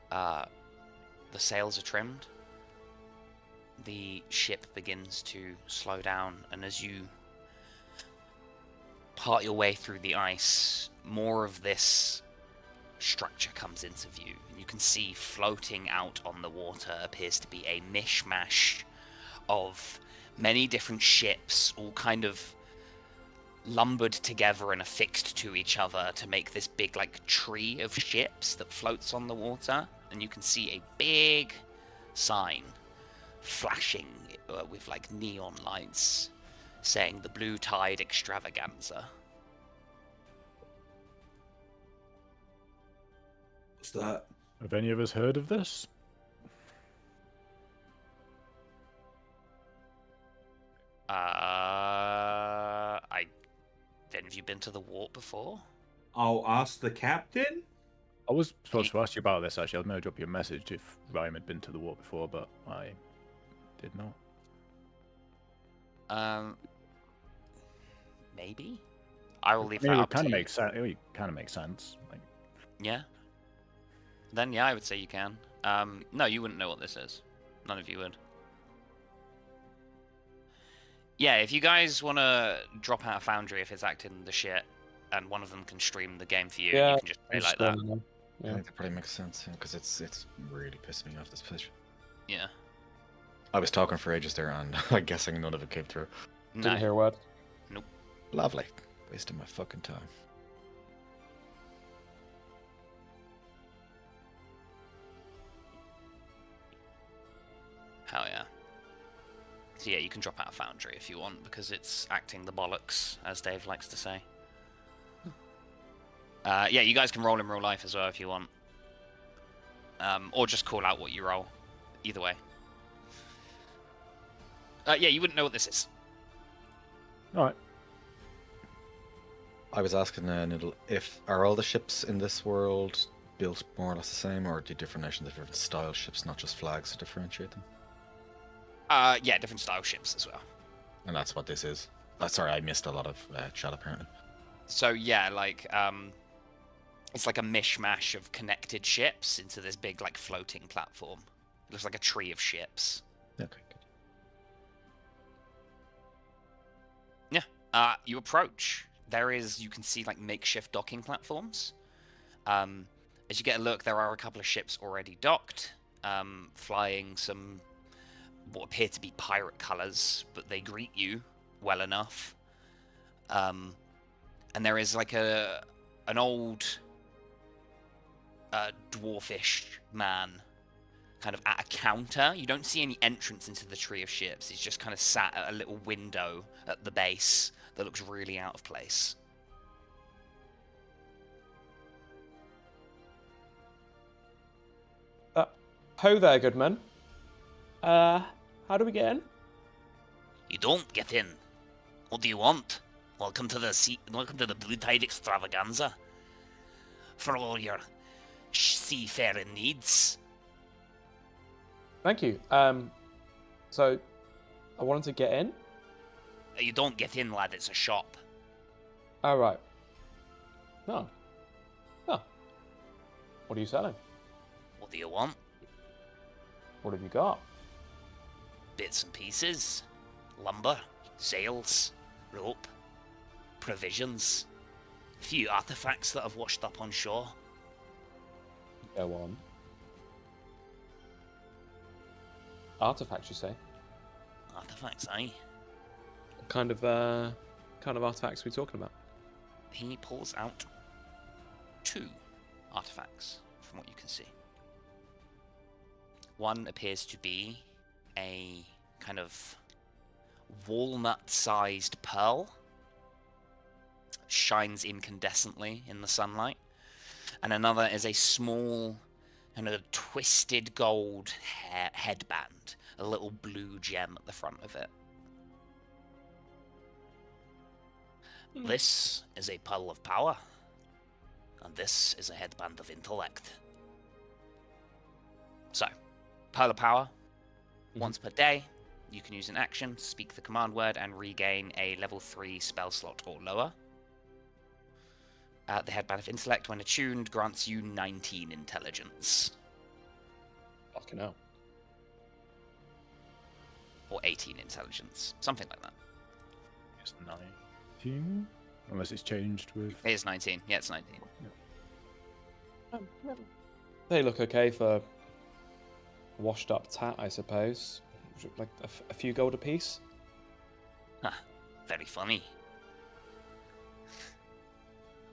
The sails are trimmed. The ship begins to slow down, and as you part your way through the ice, more of this structure comes into view. And you can see floating out on the water appears to be a mishmash of many different ships, all kind of lumbered together and affixed to each other to make this big, like, tree of ships that floats on the water. And you can see a big sign flashing with, like, neon lights saying the Blue Tide Extravaganza. What's that? Have any of us heard of this? Have you been to the wart before? I'll ask the captain. I was supposed to ask you about this actually. I was going to drop you a message if Rhyme had been to the war before, but I did not. Maybe. I will leave I mean, that it up kind to of you. makes sense. It kind of makes sense. Like, Yeah. Then yeah, I would say you can. No, you wouldn't know what this is. None of you would. Yeah, if you guys want to drop out a Foundry if it's acting the shit, and one of them can stream the game for you, Yeah, you can just play Just like that. going on. I Yeah. think that probably makes sense, because it's really pissing me off, this position. Yeah. I was talking for ages there, and I'm guessing none of it came through. No. Didn't hear a word. Lovely. Wasting my fucking time. Hell yeah. So yeah, you can drop out of Foundry if you want, because it's acting the bollocks, as Dave likes to say. Yeah, you guys can roll in real life as well if you want. Or just call out what you roll. Either way. Yeah, you wouldn't know what this is. Alright. I was asking Noodle, are all the ships in this world built more or less the same, or do different nations have different style ships, not just flags to differentiate them? Yeah, different style ships as well. And that's what this is. Sorry, I missed a lot of chat apparently. So yeah, like it's like a mishmash of connected ships into this big like floating platform. It looks like a tree of ships. Okay, good. Yeah. You approach. You can see like makeshift docking platforms. As you get a look, there are a couple of ships already docked, flying some what appear to be pirate colors, but they greet you well enough. And there is like an old dwarfish man kind of at a counter. You don't see any entrance into the tree of ships. He's just kind of sat at a little window at the base that looks really out of place. Ho there, good man. How do we get in? You don't get in. What do you want? Welcome to the 𝕯𝖒𝖔𝖓 extravaganza. For all your seafaring needs. Thank you. So, I wanted to get in. You don't get in, lad. It's a shop. Oh, right. No. Oh. What are you selling? What do you want? What have you got? Bits and pieces. Lumber. Sails. Rope. Provisions. A few artifacts that have washed up on shore. Go on. Artifacts, you say? Artifacts, aye. What kind of artifacts are we talking about? He pulls out 2 artifacts, from what you can see. One appears to be a kind of walnut-sized pearl. Shines incandescently in the sunlight. And another is a small, kind of twisted gold headband. A little blue gem at the front of it. This is a pearl of power. And this is a headband of intellect. So, pearl of power. Once per day, you can use an action, speak the command word, and regain a level 3 spell slot or lower. The headband of intellect, when attuned, grants you 19 intelligence. Fucking hell. Or 18 intelligence. Something like that. It's 19? Unless it's changed with... It is 19. Yeah, it's 19. They look okay for a washed up tat, I suppose. Like a few gold apiece. Very funny.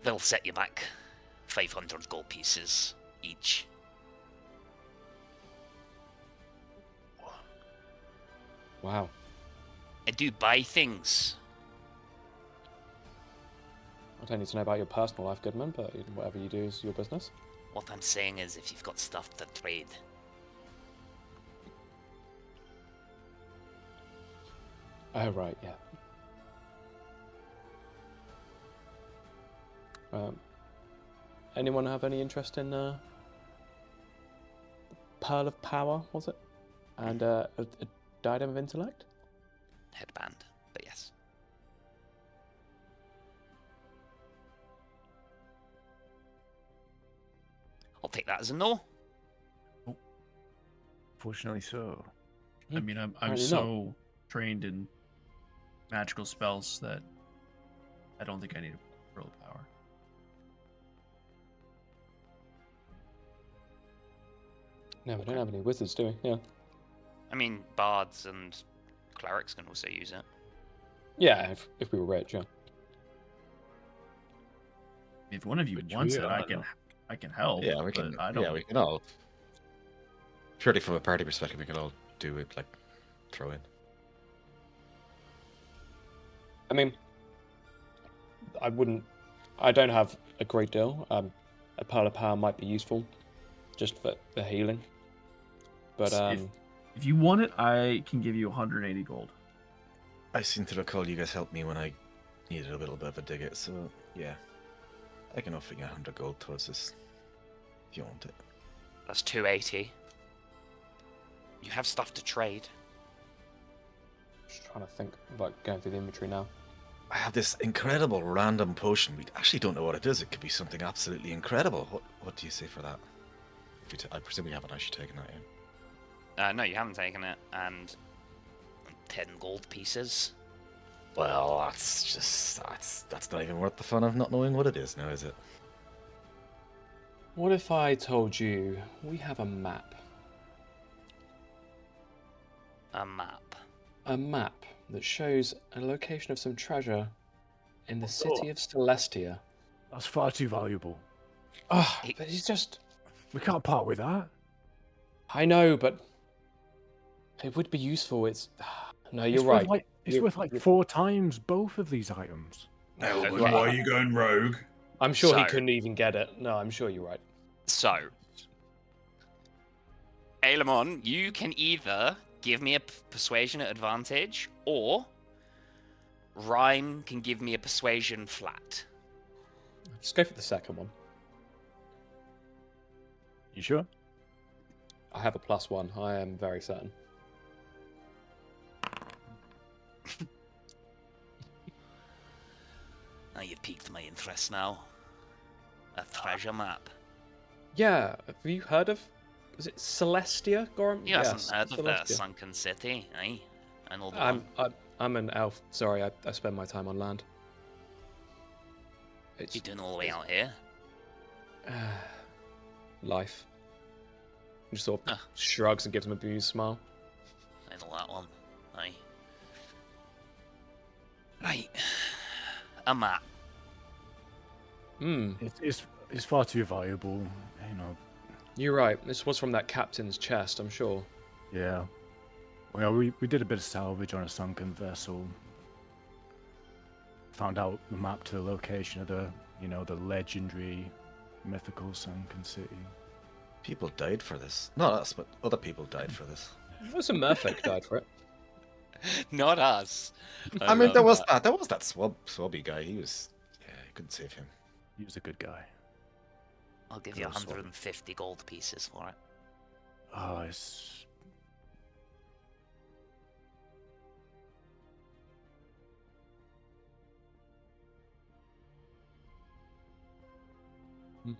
They'll set you back 500 gold pieces each. Wow. I do buy things. I don't need to know about your personal life, Goodman, but whatever you do is your business. What I'm saying is, if you've got stuff to trade. Oh, right, yeah. Anyone have any interest in Pearl of Power, was it? And a Diadem of Intellect? Headband, but yes. I'll take that as a no. Fortunately so. I mean, I'm Apparently so trained in magical spells that I don't think I need a pearl of power. No, we don't have any wizards, do we? Yeah. I mean, bards and clerics can also use it. Yeah, if we were rich, yeah. If one of you Which wants we it, are, I can help. Yeah, we can. but I don't. Yeah, we can all. Purely from a party perspective, we can all do it, like, throw in? I mean, I don't have a great deal. A Pearl of Power might be useful, just for the healing. But if you want it, I can give you 180 gold. I seem to recall you guys helped me when I needed a little bit of a dig it, so yeah. I can offer you 100 gold towards this, if you want it. That's 280. You have stuff to trade. just trying to think about going through the inventory now. I have this incredible random potion. We actually don't know what it is. It could be something absolutely incredible. What do you say for that? If you I presume you haven't actually taken that yet. No, you haven't taken it, and 10 gold pieces. Well, that's not even worth the fun of not knowing what it is now, is it? What if I told you we have a map? A map. A map that shows a location of some treasure in the city of Celestia. That's far too valuable. Oh, but it's just... We can't part with that. I know, but it would be useful. It's... No, you're right. It's worth like 4 times both of these items. Elwood, why are you going rogue? I'm sure he So- couldn't even get it. No, I'm sure you're right. So, Ailemon, you can either give me a persuasion advantage, or Rhyme can give me a persuasion flat. Just go for the second one. You sure? I have a +1. I am very certain. Now you've piqued my interest now. A treasure map. Yeah, have you heard of... Was it Celestia, Gorum? You haven't heard of that Celestia. sunken city, eh? An old one. I'm an elf. Sorry, I spend my time on land. It's You're doing all the way out here. life. He just sort of Ah. shrugs and gives him a bemused smile. I know that one. Aye. Right. A map. Hmm, It's far too valuable. You know. you're right. This was from that captain's chest, I'm sure. Yeah. Well, we did a bit of salvage on a sunken vessel. Found out the map to the location of the legendary, mythical sunken city. People died for this. Not us, but other people died for this. There was a merfolk died for it. Not us. I mean, love there was that. that swabby guy. He couldn't save him. He was a good guy. I'll give you Gross one. 150 gold pieces for it. Oh, it's... Hmm.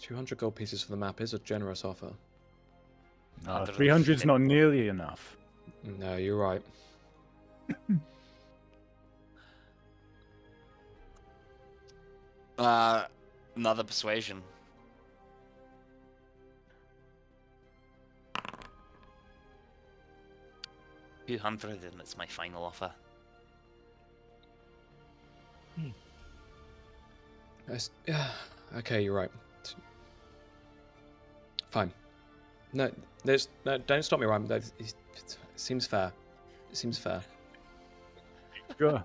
200 gold pieces for the map is a generous offer. No, 300's not nearly enough. No, you're right. Another persuasion. $200, and it's my final offer. Okay, you're right. Fine. No, don't stop me, Ryan. It seems fair. It seems fair. Sure.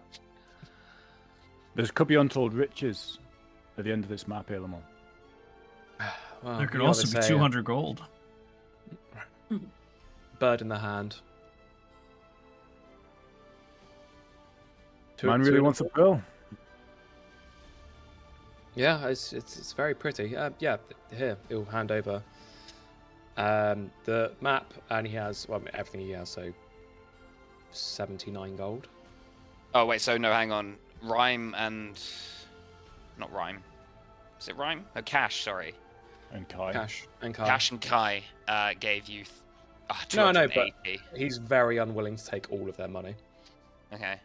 Could be untold riches at the end of this map, Ailemon. Well, There could you know what also they be say, 200 gold. bird in the hand. Man really wants a pearl. Yeah, it's very pretty. Yeah, here he'll hand over the map, and he has everything he has. So 79 gold. Oh wait, so no, hang on. Rhyme and not Rhyme. Is it Rhyme? Oh, Cash. Sorry. And Kai. Cash and Kai. Cash and Kai gave you. No, but 280. he's very unwilling to take all of their money. Okay.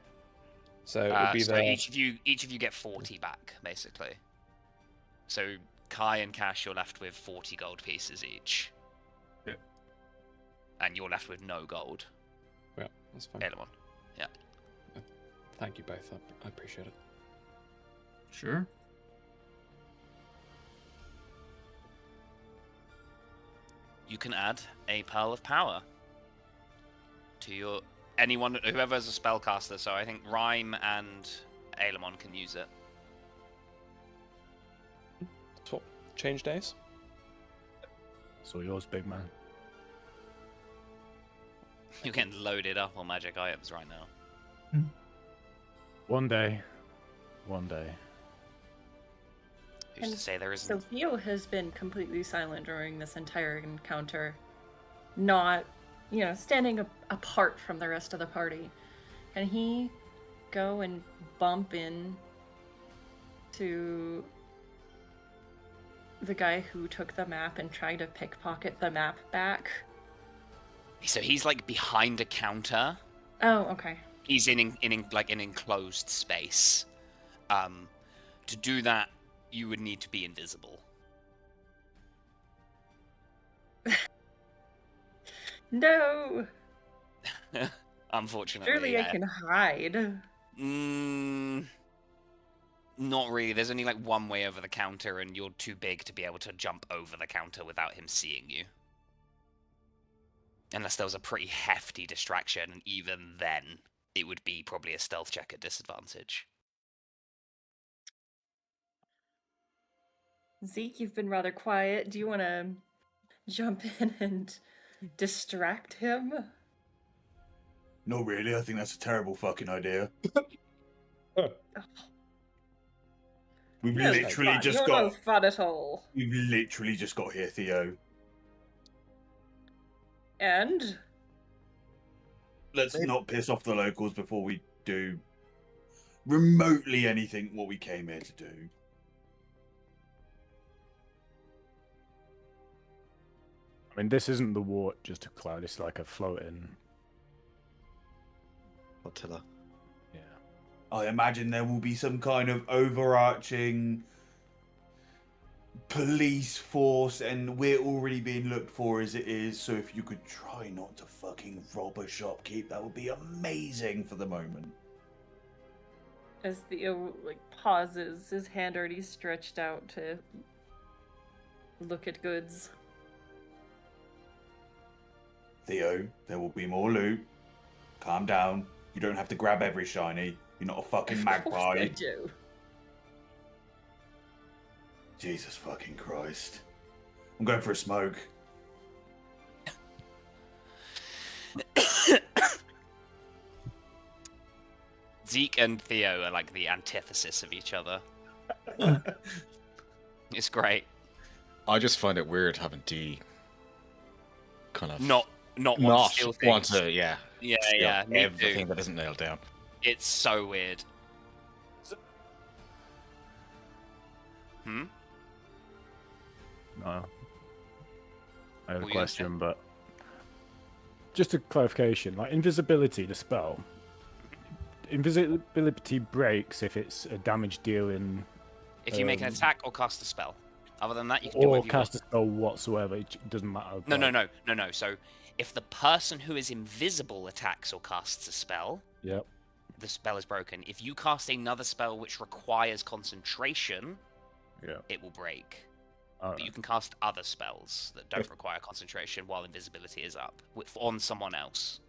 So it would be so the each of you get 40 back, basically. So Kai and Cash, you're left with 40 gold pieces each. Yeah. And you're left with no gold. Yeah, that's fine. Ailemon. Yeah. Thank you both. I appreciate it. you can add a Pearl of Power to your whoever is a spellcaster. So I think Rhyme and Aelemon can use it. Swap change days. So yours, big man. You're getting loaded up on magic items right now. One day. One day. Who's to say there isn't? So Theo has been completely silent during this entire encounter, not, standing apart from the rest of the party. Can he go and bump in to the guy who took the map and try to pickpocket the map back? So he's like behind a counter. Oh, okay. He's in an enclosed space. To do that, you would need to be invisible. No. Unfortunately. Surely yeah. I can hide. Not really. There's only like one way over the counter, and you're too big to be able to jump over the counter without him seeing you. Unless there was a pretty hefty distraction, and even then, it would be probably a stealth check at disadvantage. Zeke, you've been rather quiet. Do you want to jump in and distract him? Not really. I think that's a terrible fucking idea. We've No, literally fun. just You're got. no fun at all. We've literally just got here, Theo. And? Let's not piss off the locals before we do remotely anything what we came here to do. I mean, this isn't the wart just a cloud. It's like a floating Flotilla. Yeah. I imagine there will be some kind of overarching police force, and we're already being looked for as it is. So if you could try not to fucking rob a shopkeep, that would be amazing for the moment. As Theo pauses, his hand already stretched out to look at goods. Theo, there will be more loot. Calm down. You don't have to grab every shiny. You're not a fucking Of course magpie. I do. Jesus fucking Christ. I'm going for a smoke. Zeke and Theo are like the antithesis of each other. It's great. I just find it weird having D kind of Not want to steal want things. to, yeah. Yeah, steal yeah. Me everything too. that isn't nailed down. It's so weird. Hmm? No. I have What were a you gonna question, but just a clarification. Like invisibility, the spell. Invisibility breaks if it's a damage dealing. If you make an attack or cast a spell. Other than that, you can do Or whatever you want. cast a spell whatsoever. It doesn't matter. No. So, if the person who is invisible attacks or casts a spell, Yep. the spell is broken. If you cast another spell which requires concentration, Yeah. it will break. All But you right. can cast other spells that don't require concentration while invisibility is up on someone else.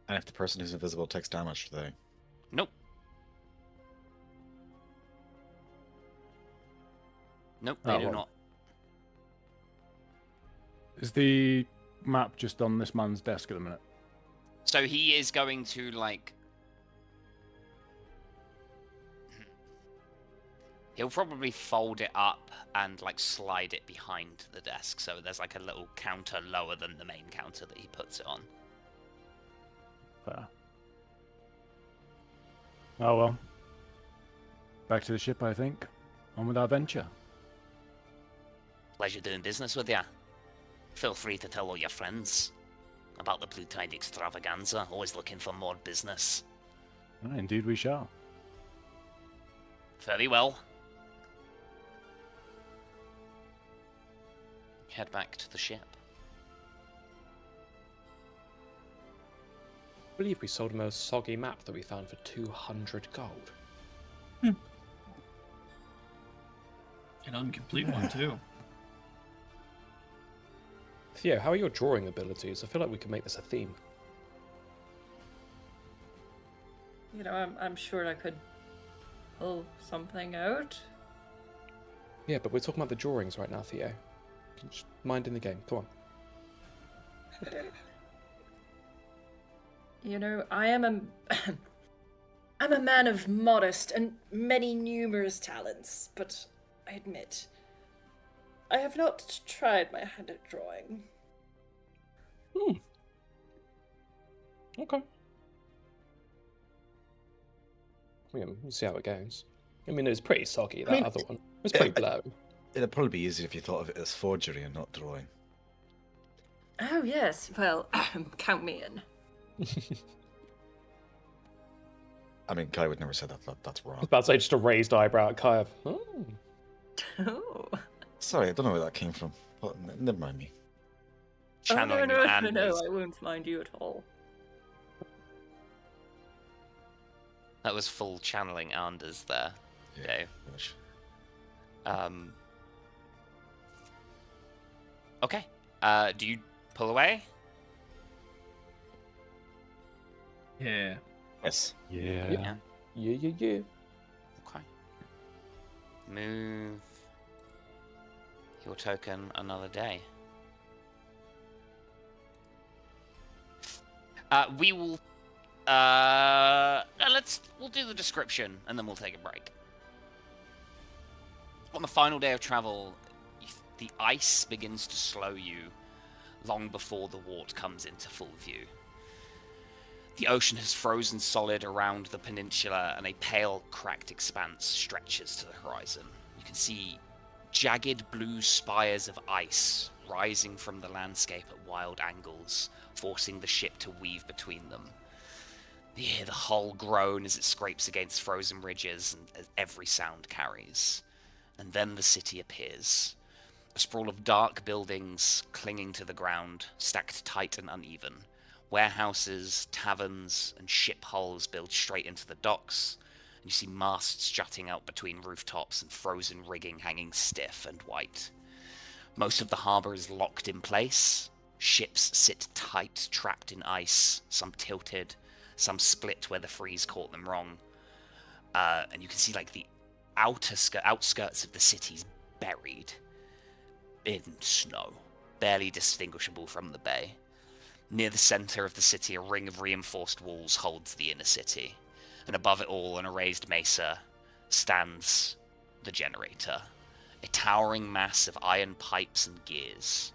And if the person who's invisible takes damage, do they? Nope. Nope, they Oh, do well. not. Is the map just on this man's desk at the minute? So he is going to he'll probably fold it up and slide it behind the desk, so there's a little counter lower than the main counter that he puts it on. Fair. Oh well. Back to the ship, I think. On with our venture. Pleasure doing business with ya. Feel free to tell all your friends about the Blue-Tide extravaganza. Always looking for more business. Indeed we shall. Very well. Head back to the ship. I believe we sold him a soggy map that we found for 200 gold. An incomplete one, too. Theo, how are your drawing abilities? I feel like we could make this a theme. You know, I'm sure I could pull something out. Yeah, but we're talking about the drawings right now, Theo. Just mind in the game. Come on. You know, I am a I'm a man of modest and many numerous talents, but I admit I have not tried my hand at drawing. Okay. We'll see how it goes. I mean, it was pretty soggy, that other one. It was pretty blurry. It'd probably be easier if you thought of it as forgery and not drawing. Oh yes, well, count me in. I mean, Kai would never say that. That's I was wrong. about to say just a raised eyebrow at Kai. Oh. Oh. Sorry, I don't know where that came from. But never mind me. Channeling no, Anders. I won't mind you at all. That was full channeling Anders there, Dave. Gosh. Okay. Do you pull away? Yeah. Yes. Yeah. Yeah. Okay. Move your token another day. We will. We'll do the description and then we'll take a break. On the final day of travel, the ice begins to slow you long before the wart comes into full view. The ocean has frozen solid around the peninsula, and a pale, cracked expanse stretches to the horizon. You can see jagged blue spires of ice rising from the landscape at wild angles, forcing the ship to weave between them. You hear the hull groan as it scrapes against frozen ridges, and as every sound carries. And then the city appears. A sprawl of dark buildings clinging to the ground, stacked tight and uneven. Warehouses, taverns, and ship hulls build straight into the docks, and you see masts jutting out between rooftops and frozen rigging hanging stiff and white. Most of the harbour is locked in place. Ships sit tight, trapped in ice, some tilted, some split where the freeze caught them wrong. And you can see like the outskirts of the city's buried in snow, barely distinguishable from the bay. Near the center of the city, a ring of reinforced walls holds the inner city, and above it all, on a raised mesa, stands the generator, a towering mass of iron pipes and gears.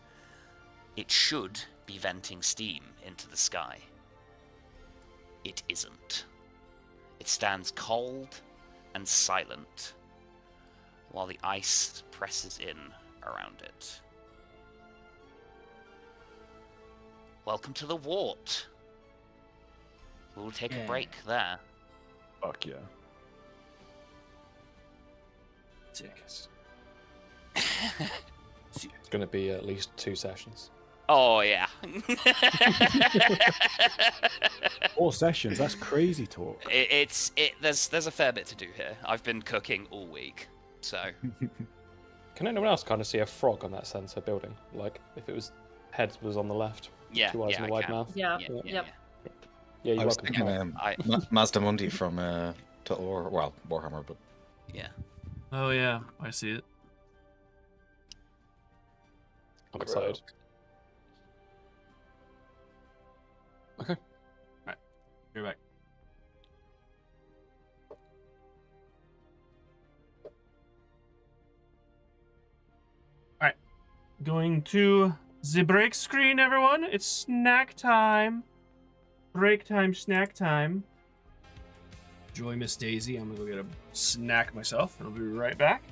It should be venting steam into the sky. It isn't. It stands cold and silent, while the ice presses in around it. Welcome to the wart. We'll take a break there. Fuck yeah. It's going to be at least 2 sessions. Oh yeah. 4 sessions. That's crazy talk. There's a fair bit to do here. I've been cooking all week, so. Can anyone else kind of see a frog on that center building? Like if it was head was on the left, Yeah, 2 eyes yeah, and a I wide can. mouth. Yeah. Yeah. Yeah, you're I was welcome. thinking Mazda Mundi from Total War, well, Warhammer, but Yeah. Oh yeah, I see it. I'm excited. Okay. Alright. You're back. Alright. Going to the break screen, everyone. It's snack time. Break time, snack time. Enjoy Miss Daisy. I'm gonna go get a snack myself, and I'll be right back.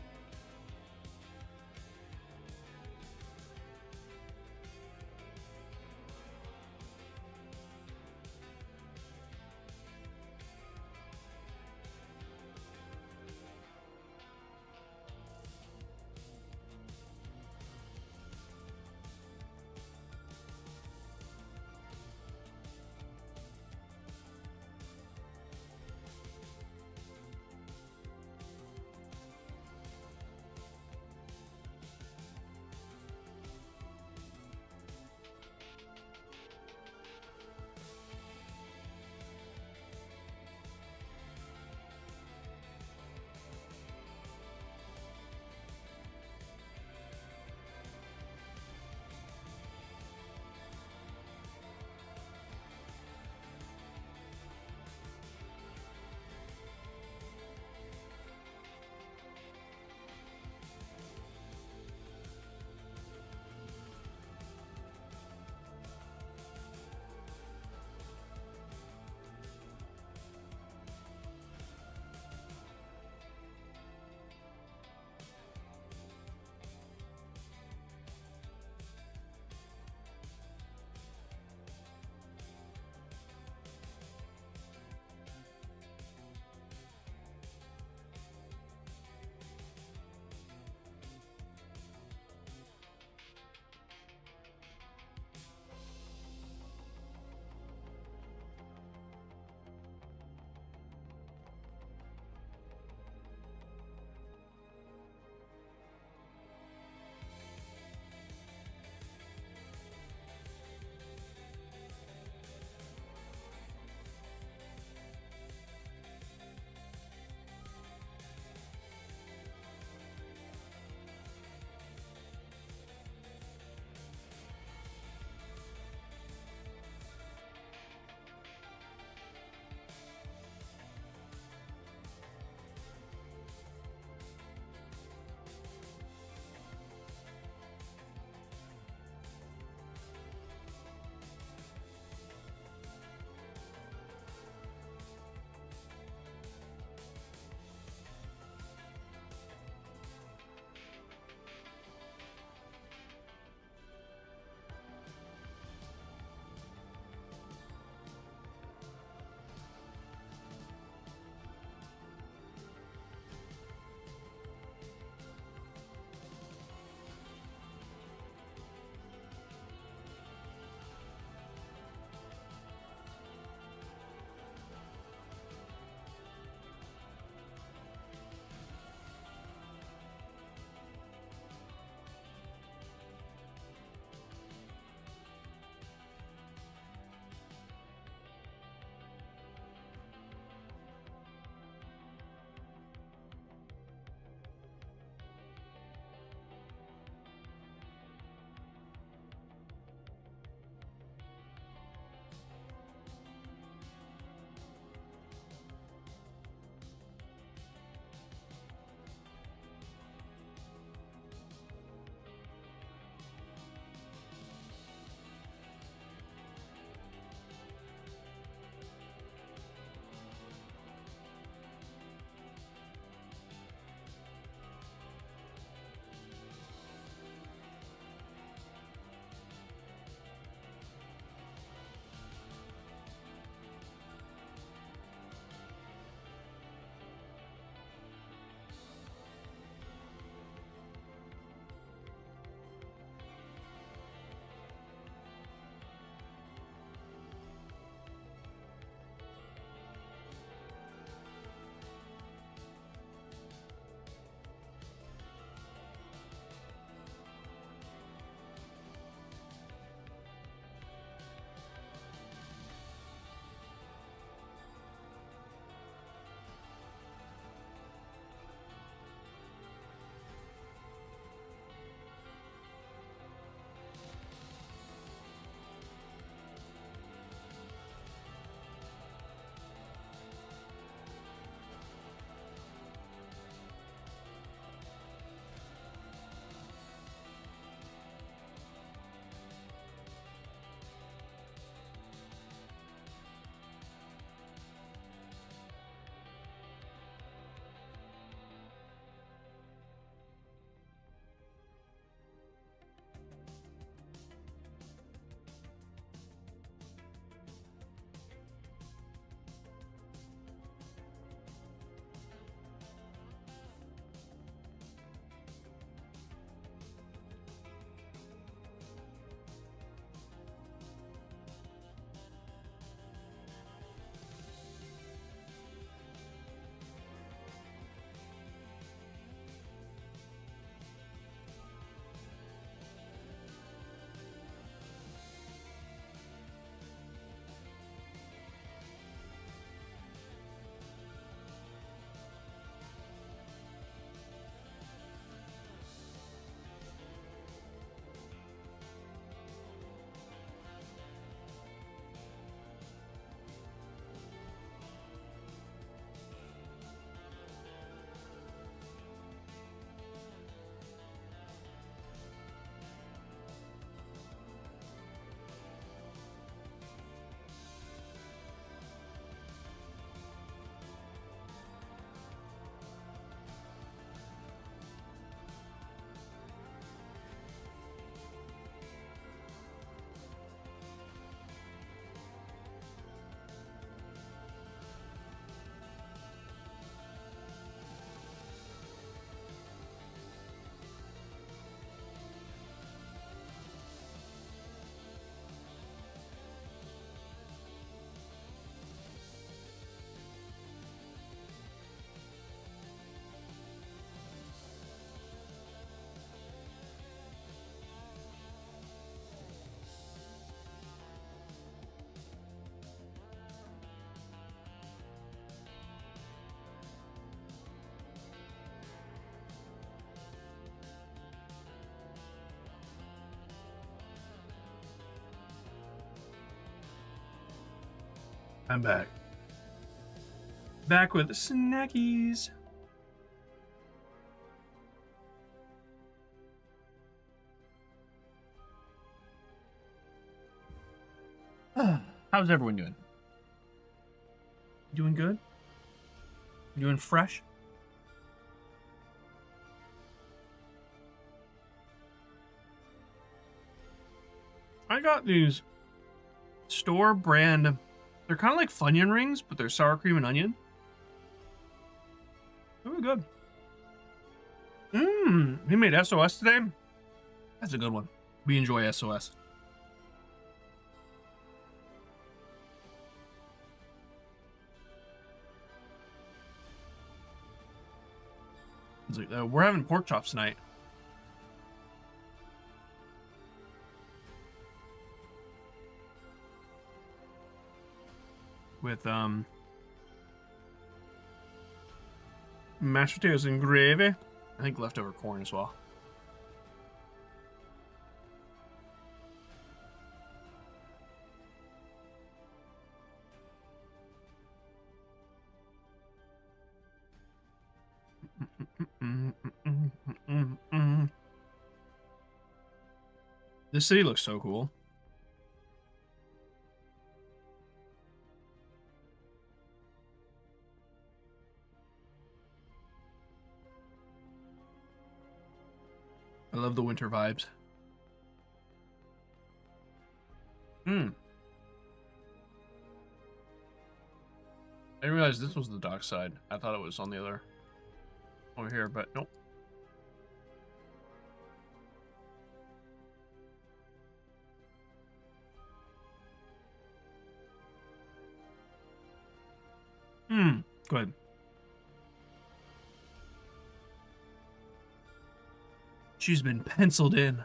I'm back. Back with the snackies. How's everyone doing? Doing good? Doing fresh? I got these store brand. They're kind of like Funyun rings, but they're sour cream and onion. Really good. He made SOS today. That's a good one. We enjoy SOS. It's like, we're having pork chops tonight. With mashed potatoes and gravy. I think leftover corn as well. This city looks so cool. I love the winter vibes. I didn't realize this was the dock side. I thought it was on the other over here, but nope. Good. She's been penciled in.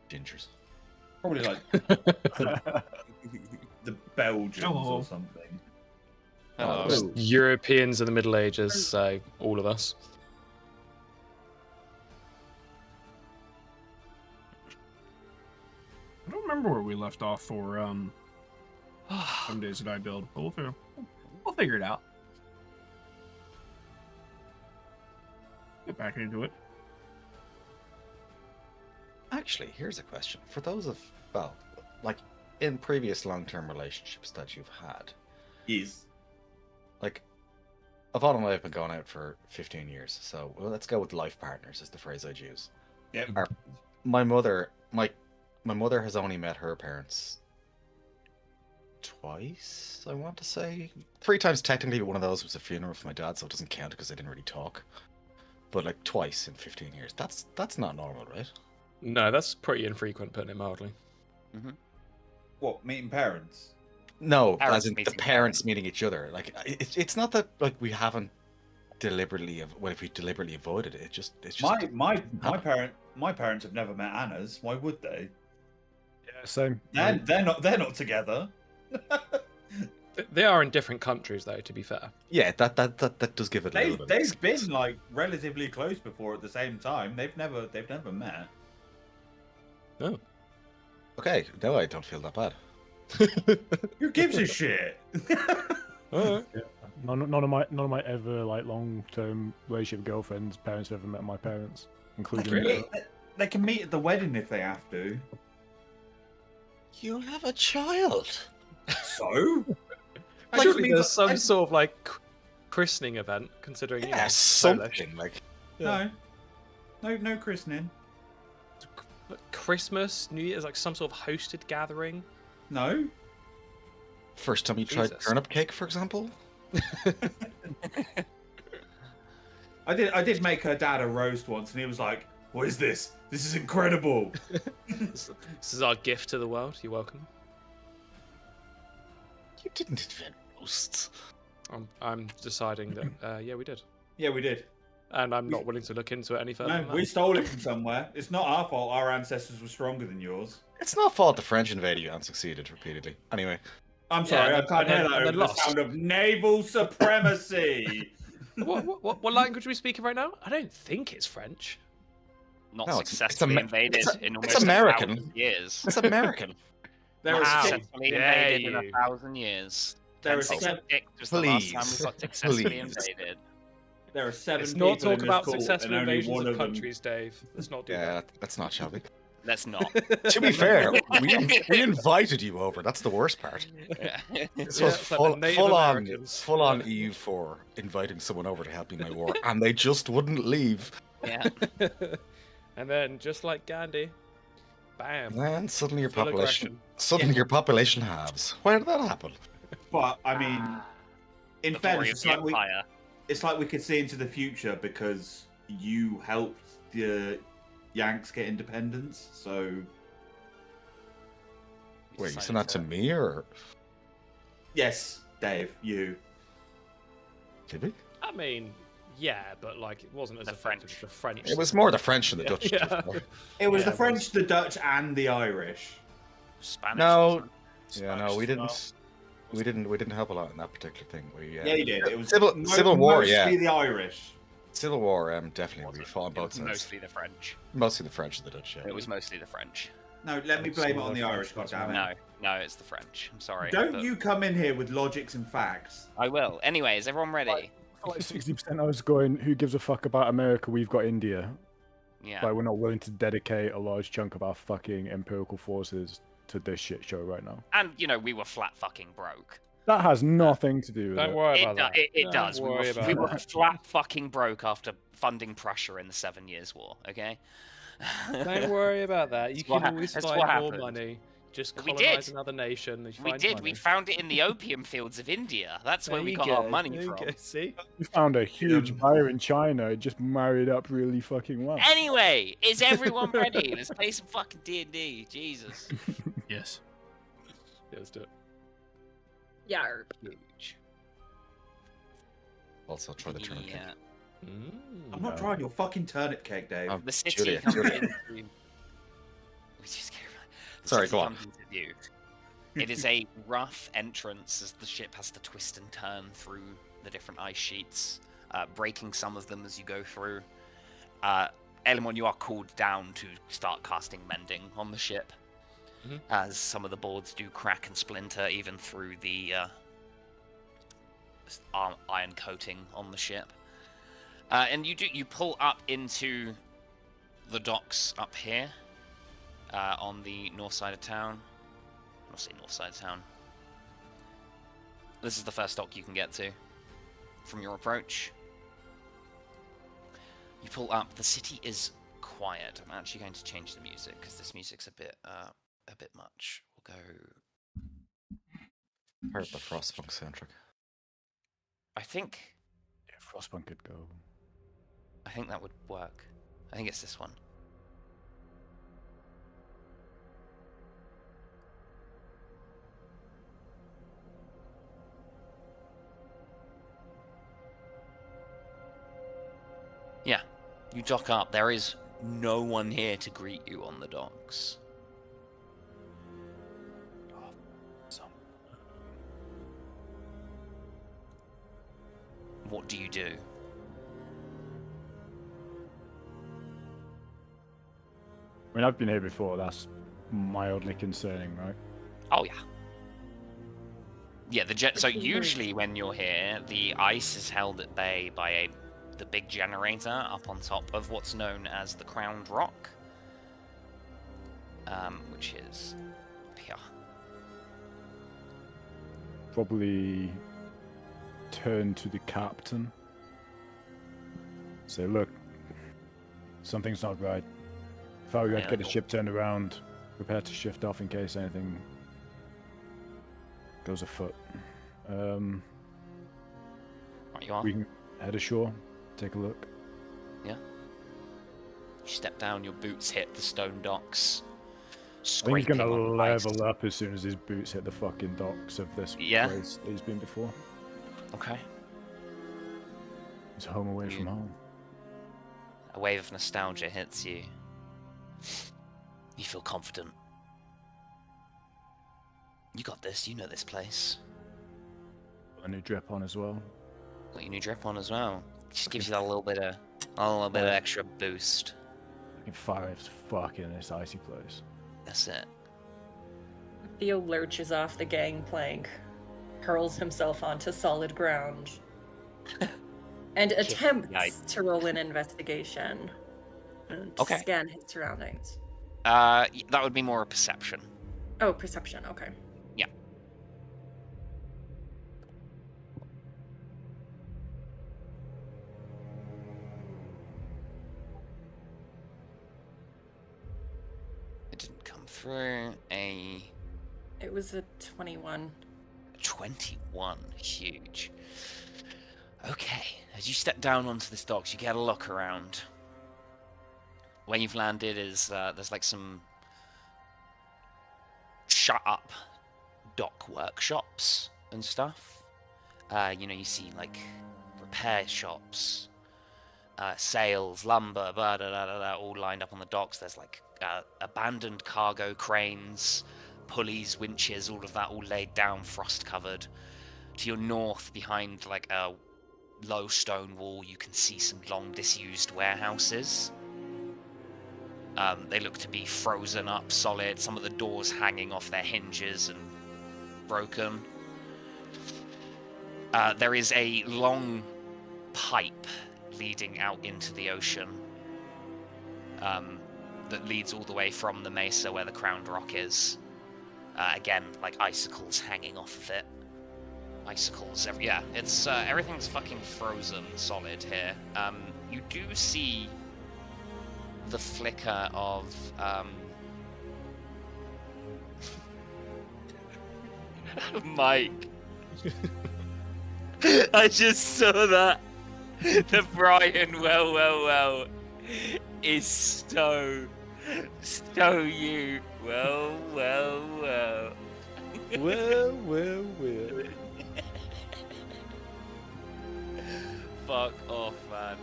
Gingers. Probably like the Belgians or something. Just Europeans of the Middle Ages, so all of us. I don't remember where we left off for some days that I build, but we'll figure it out. Get back into it. Actually, here's a question. For those of, well, like in previous long-term relationships that you've had. Yes. Like, Yvonne and I have been going out for 15 years, so well, let's go with life partners is the phrase I'd use. Yep. My mother has only met her parents twice, I want to say. 3 times technically, but one of those was a funeral for my dad, so it doesn't count because they didn't really talk. But like twice in 15 years. That's not normal, right? No, that's pretty infrequent, putting it mildly. What, meeting parents? No, Parents as in the parents meeting each other. Like it's not that like we haven't deliberately, well, if we deliberately avoided it, it's just my parents have never met Anna's. Why would they? Yeah, same. They're not together. They are in different countries, though. To be fair. Yeah, that does give it a little bit. They've been like relatively close before at the same time. They've never met. Oh. Okay, now I don't feel that bad. Who gives a shit? Alright. Yeah. None of my ever like long-term relationship girlfriends' parents have ever met my parents, including. Really? They can meet at the wedding if they have to. You have a child. So? Surely there's some sort of like christening event, considering. Yeah, something like. No christening. Christmas, New Year's, like some sort of hosted gathering. No. First time you tried turnip cake, for example. I did make her dad a roast once, and he was like, "What is this? This is incredible." This is our gift to the world. You're welcome. You didn't invent roasts. I'm deciding that yeah, we did. Yeah, we did. And I'm not willing to look into it any further. No, than that. we stole it from somewhere. It's not our fault. Our ancestors were stronger than yours. It's not fault the French invaded you and succeeded repeatedly. Anyway. I'm sorry, I can't hear that over the lost. sound of naval supremacy. What language are we speaking right now? I don't think it's French. Not No, it's successfully invaded in almost it's American. 1,000 years. It's American. There are Wow. Successfully Dare invaded in you. 1,000 years. There are 1066 was the last time we Please. got successfully Please. invaded. There are 7 Let's people not talk in this about call, successful and only invasions one of of them. countries, Dave. Let's not do Yeah, that's not, shall we? Let's not. To be fair, we invited you over. That's the worst part. Yeah. This Yeah, was it's like the Native Americans. full on EU4 inviting someone over to help me in my war, and they just wouldn't leave. Yeah. And then, just like Gandhi, bam. And suddenly your Full population, aggression. your population halves. Why did that happen? But I mean, in The glory fairness, of the Empire. it's like we could see into the future because you helped the Yanks get independence. So Wait, you sent that to me or yes, Dave, you. did we? I mean, yeah, but like it wasn't as The effective French. as the French. It was more the French and the Dutch. Yeah. It was Yeah, the it French, was. the Dutch, and the Irish. Spanish. No, wasn't yeah, no, we didn't. We didn't help a lot in that particular thing. We Yeah, you did. It was Civil War, mostly yeah. the Irish. Civil War, definitely. We fought on it? both It was sides. mostly the French. Mostly the French and the Dutch. Yeah. It was mostly the French. No, let me blame it on the Irish. Goddammit. No, it's the French. I'm sorry. Don't but you come in here with logics and facts. I will. Anyway, is everyone ready? Like 60% I was going, who gives a fuck about America? We've got India. Yeah. Like, we're not willing to dedicate a large chunk of our fucking empirical forces to this shit show right now. And we were flat fucking broke. That has nothing to do with Don't it. worry about that. It Don't does. worry about We were that. flat fucking broke after funding Prussia in the 7 Years' War. Okay. Don't worry about that. You That's what can hap- always that's find what more happened. money. Just We colonize did. another nation. And you We find did. money. We found it in the opium fields of India. That's where There we you got go, our money there you from. go, See? We found a huge buyer in China. It just married up really fucking well. Anyway, is everyone ready? Let's play some fucking D&D. Jesus. Yes. Yeah, let's do it. Yarp. Huge. Also, try the turnip cake. Yeah. I'm not trying your fucking turnip cake, Dave. The city Julia, comes Julia. into... Which is the Sorry, city go on. comes into view. It is a rough entrance as the ship has to twist and turn through the different ice sheets, breaking some of them as you go through. Elimon, you are called down to start casting mending on the ship, as some of the boards do crack and splinter even through the iron coating on the ship. And you pull up into the docks up here on the north side of town. I'll say north side of town. This is the first dock you can get to from your approach. You pull up. The city is quiet. I'm actually going to change the music because this music's a bit much. We'll go. Heard the Frostpunk soundtrack. I think Yeah, Frostpunk could go. I think that would work. I think it's this one. Yeah, you dock up. There is no one here to greet you on the docks. What do you do? I mean, I've been here before. That's mildly concerning, right? Oh yeah. Yeah, so usually when you're here, the ice is held at bay by the big generator up on top of what's known as the Crowned Rock, which is up here. Probably turn to the captain. Say, look, something's not right. If I were going to get the ship turned around, prepare to shift off in case anything goes afoot. Right, you are. We can head ashore, take a look. Yeah. You step down, your boots hit the stone docks. I think he's gonna scraping on the ice. level up as soon as his boots hit the fucking docks of this Yeah. place that he's been before. Okay. He's home away from home. A wave of nostalgia hits you. You feel confident. You got this. You know this place. Got a new drip on as well. Got your new drip on as well. Just gives you that little bit of extra boost. I can fire as fuck in this icy place. That's it. Theo lurches off the gangplank, hurls himself onto solid ground, and attempts to roll an investigation to scan his surroundings. That would be more a perception. Oh, perception. Okay. Yeah. It didn't come through. It was a 21. 21, huge. Okay, as you step down onto this docks, you get a look around. Where you've landed is there's like some shut up dock workshops and stuff. You see like repair shops, sales, lumber, blah, blah, blah, blah, blah, all lined up on the docks. There's like abandoned cargo cranes, pulleys, winches, all of that all laid down, frost covered. To your north, behind like a low stone wall, you can see some long disused warehouses. They look to be frozen up solid, some of the doors hanging off their hinges and broken. There is a long pipe leading out into the ocean that leads all the way from the mesa where the crowned rock is. Again, like icicles hanging off of it. Icicles, it's everything's fucking frozen solid here. You do see the flicker of Mike. I just saw that the Brian well is so you. Well. Fuck off, man.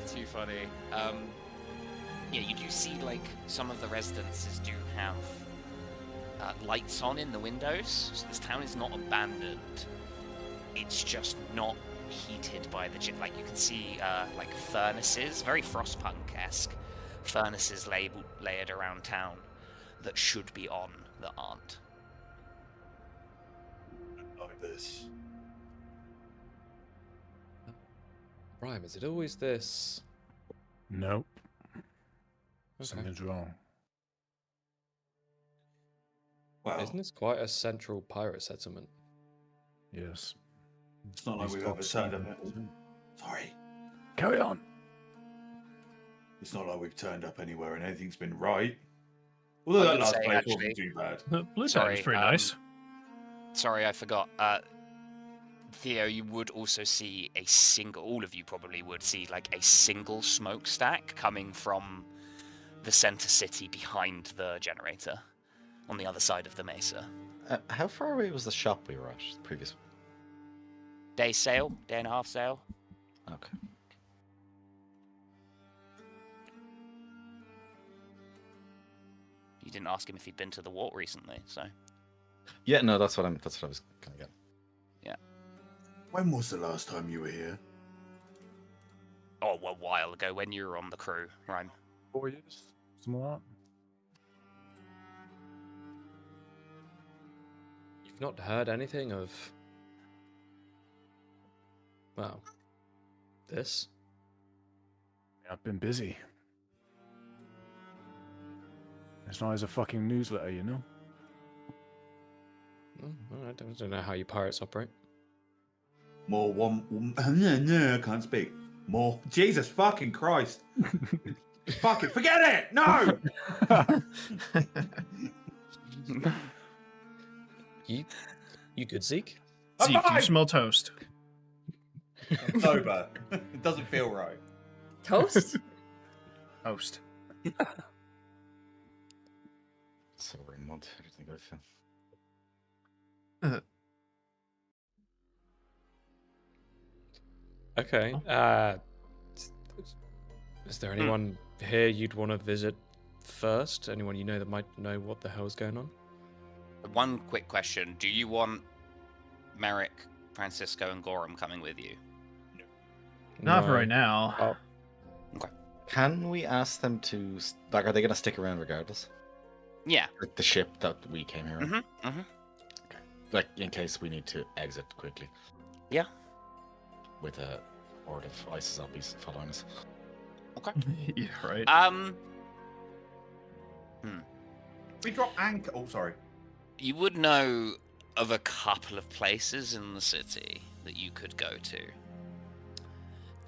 Too funny. Yeah, you do see, like, some of the residences do have lights on in the windows, so this town is not abandoned. It's just not heated by the... Like, you can see, like, furnaces, very Frostpunk-esque furnaces layered around town that should be on that aren't. Like this. Rhyme, is it always this? Nope. Okay. Something's wrong. Well, isn't this quite a central pirate settlement? Yes. It's not like we've ever turned up. Sorry. Carry on. It's not like we've turned up anywhere and anything's been right. Although that last place wasn't too bad. Blue Tide was pretty nice. Sorry, I forgot. Theo, you would also see all of you probably would see like a single smokestack coming from the center city behind the generator on the other side of the mesa. How far away was the shop we were at, the previous one? Day and a half sail. Okay. You didn't ask him if he'd been to the wart recently, so. Yeah, no, that's what I was kind of getting. Yeah. When was the last time you were here? Oh, a while ago when you were on the crew, Rhyme. 4 years? Something like that. You've not heard anything of... Well, this? Yeah, I've been busy. It's not as a fucking newsletter, you know? I don't know how you pirates operate. More one... No, I can't speak. More... Jesus fucking Christ. Fuck it, forget it! No! You good, Zeke? Zeke, you smell toast. I'm sober. It doesn't feel right. Toast? Toast. So we're in mud. How do you think I feel? Okay. Is there anyone here you'd want to visit first? Anyone you know that might know what the hell's going on? One quick question: do you want Merrick, Francisco, and Gorham coming with you? Not for No. right now. Oh, Can we ask them to like? Are they gonna stick around regardless? Yeah. Like the ship that we came here on. Mm-hmm. Mm-hmm. Like in case we need to exit quickly. Yeah. With a horde of ice zombies following us. Okay. Yeah, right. We drop anchor. Oh, sorry. You would know of a couple of places in the city that you could go to.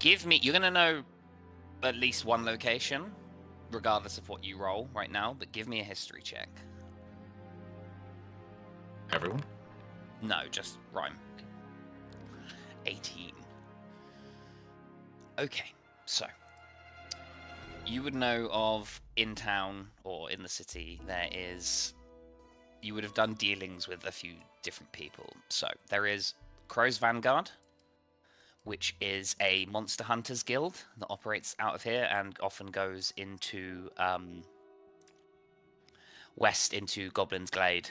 You're gonna know at least one location, regardless of what you roll right now, but give me a history check. Everyone? No, just Rhyme. 18. Okay, so you would know of in town or in the city you would have done dealings with a few different people. So there is Crow's Vanguard, which is a monster hunters guild that operates out of here and often goes into west into Goblin's Glade,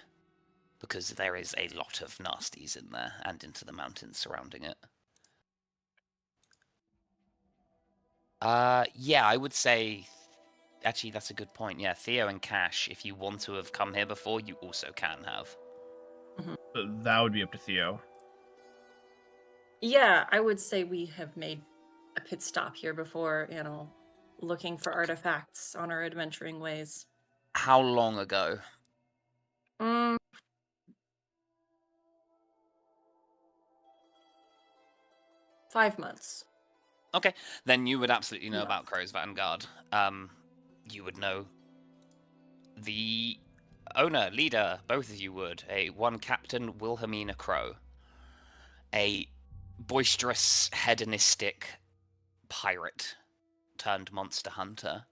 because there is a lot of nasties in there and into the mountains surrounding it. Yeah, I would say, actually, that's a good point. Yeah, Theo and Cash, if you want to have come here before, you also can have. That would be up to Theo. Yeah, I would say we have made a pit stop here before, looking for artifacts on our adventuring ways. How long ago? 5 months. Okay, then you would absolutely know Yeah. about Crow's Vanguard. You would know the owner, leader, both of you would. One Captain Wilhelmina Crow. A boisterous, hedonistic pirate turned monster hunter.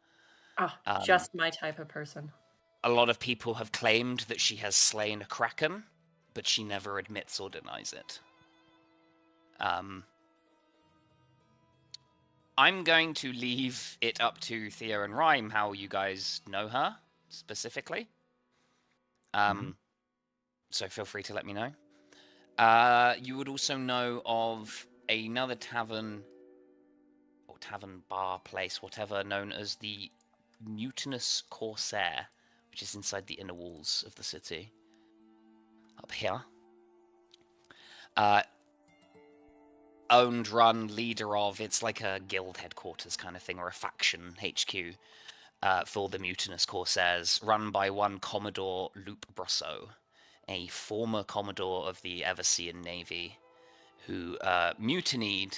Just my type of person. A lot of people have claimed that she has slain a kraken, but she never admits or denies it. I'm going to leave it up to Theo and Rhyme how you guys know her specifically. So feel free to let me know. You would also know of another tavern or tavern bar place, whatever, known as the Mutinous Corsair, which is inside the inner walls of the city. Up here. Owned, run, leader of, it's like a guild headquarters kind of thing, or a faction HQ for the Mutinous Corsairs, run by one Commodore Loup Brosseau, a former Commodore of the Eversean Navy, who mutinied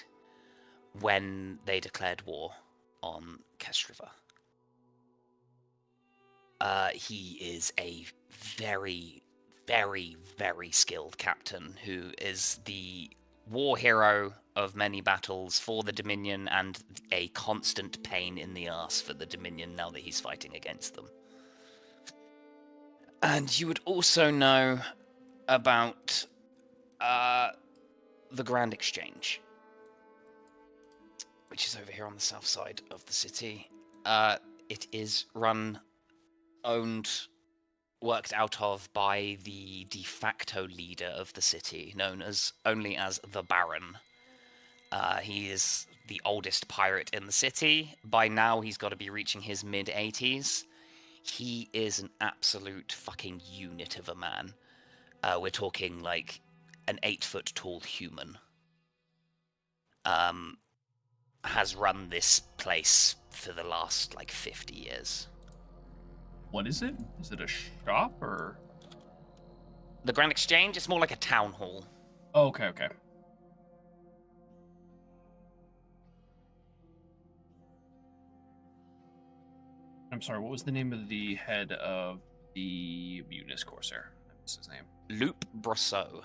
when they declared war on Kestriva. He is a very, very, very skilled captain who is the war hero of many battles for the Dominion and a constant pain in the ass for the Dominion now that he's fighting against them. And you would also know about the Grand Exchange, which is over here on the south side of the city. It is run, owned, worked out of by the de facto leader of the city, known only as the Baron. He is the oldest pirate in the city. By now, he's got to be reaching his mid-80s. He is an absolute fucking unit of a man. We're talking like an 8-foot-tall human. Has run this place for the last, 50 years. What is it? Is it a shop or? The Grand Exchange? It's more like a town hall. Oh, okay. I'm sorry, what was the name of the head of the Mutinous Corsair? I missed his name. Loup Brosseau.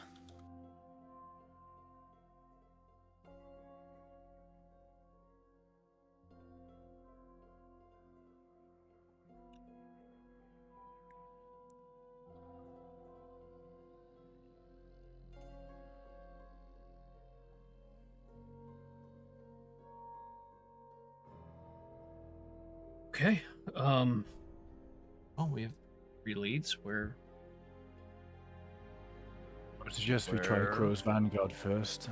Okay. We have 3 leads. Where would suggest we try the Where? Crow's Vanguard first.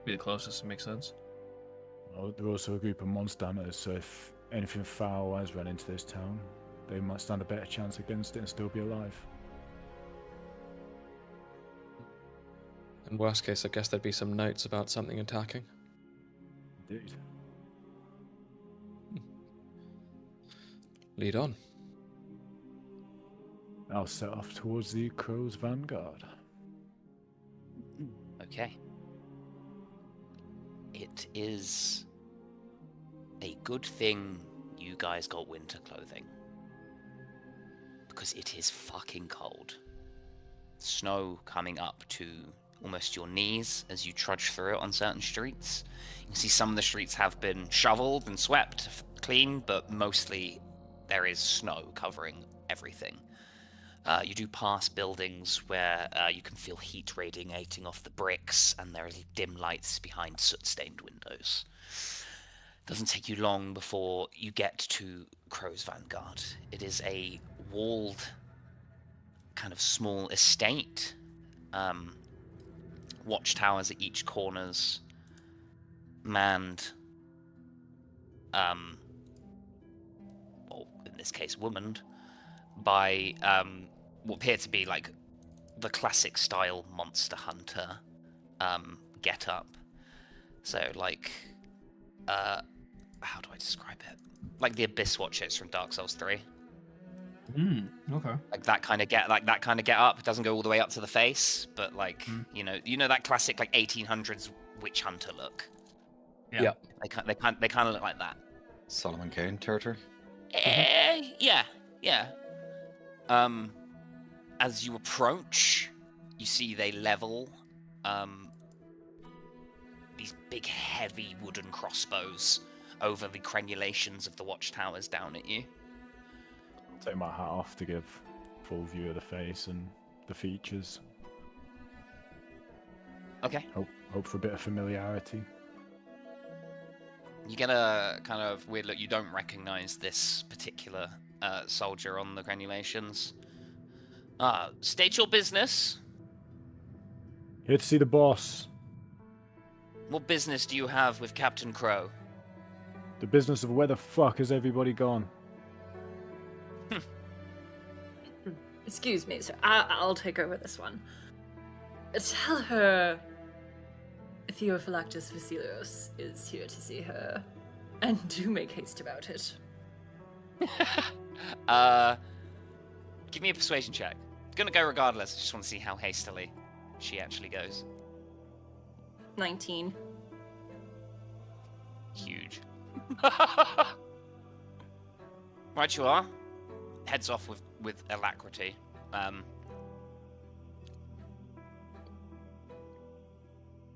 Be the closest. It makes sense. Well, they're also a group of monster hunters, so if anything foul has run into this town, they might stand a better chance against it and still be alive. In worst case, I guess there'd be some notes about something attacking. Indeed. Lead on. I'll set off towards the Crow's Vanguard. Okay. It is a good thing you guys got winter clothing. Because it is fucking cold. Snow coming up to almost your knees as you trudge through it on certain streets. You can see some of the streets have been shoveled and swept clean, but mostly there is snow covering everything. You do pass buildings where you can feel heat radiating off the bricks, and there are dim lights behind soot-stained windows. Doesn't take you long before you get to Crow's Vanguard. It is a walled, kind of small estate. Watchtowers at each corners, manned, or in this case, womaned, by what appear to be like the classic style monster hunter get up. So like, how do I describe it? Like the Abyss Watchers from Dark Souls 3. Okay. Like that kind of get up. It doesn't go all the way up to the face, but like you know that classic like 1800s witch hunter look. Yeah. They kind of look like that. Solomon Kane territory. Yeah. As you approach, you see they level these big, heavy wooden crossbows over the crenulations of the watchtowers down at you. Take my hat off to give full view of the face and the features. Okay. Hope for a bit of familiarity. You get a kind of weird look. You don't recognize this particular soldier on the granulations. State your business. Here to see the boss. What business do you have with Captain Crow? The business of where the fuck has everybody gone? Excuse me, sir. I'll take over this one. Tell her 𝕯𝖒𝖒 𝕯𝖒𝖒 is here to see her. And do make haste about it. Give me a persuasion check. Gonna go regardless. I just want to see how hastily she actually goes. 19. Huge. Right you are. Heads off with alacrity.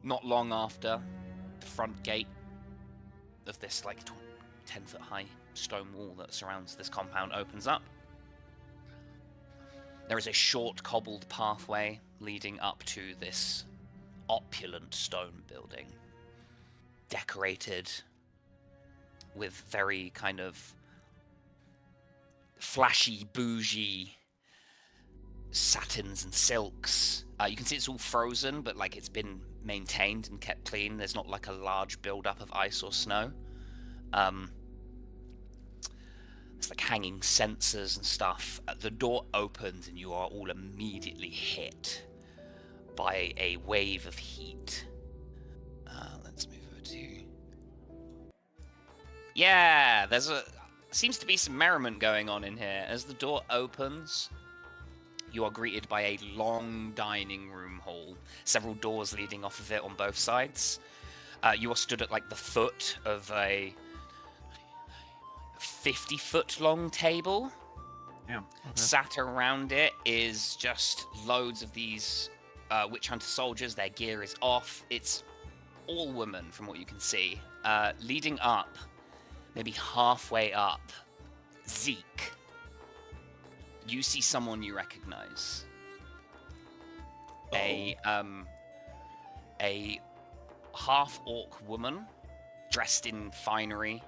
Not long after, the front gate of this like 10-foot high stone wall that surrounds this compound opens up. There is a short cobbled pathway leading up to this opulent stone building, decorated with very kind of flashy, bougie satins and silks. You can see it's all frozen, but like it's been maintained and kept clean. There's not like a large buildup of ice or snow. It's like hanging sensors and stuff. The door opens and you are all immediately hit by a wave of heat. Let's move over to... Yeah, seems to be some merriment going on in here. As the door opens, you are greeted by a long dining room hall, several doors leading off of it on both sides. You are stood at like the foot of a 50-foot long table. Yeah. Okay. Sat around it is just loads of these witch hunter soldiers. Their gear is off. It's all women from what you can see. Leading up, maybe halfway up, Zeke. You see someone you recognize. A half-orc woman dressed in finery,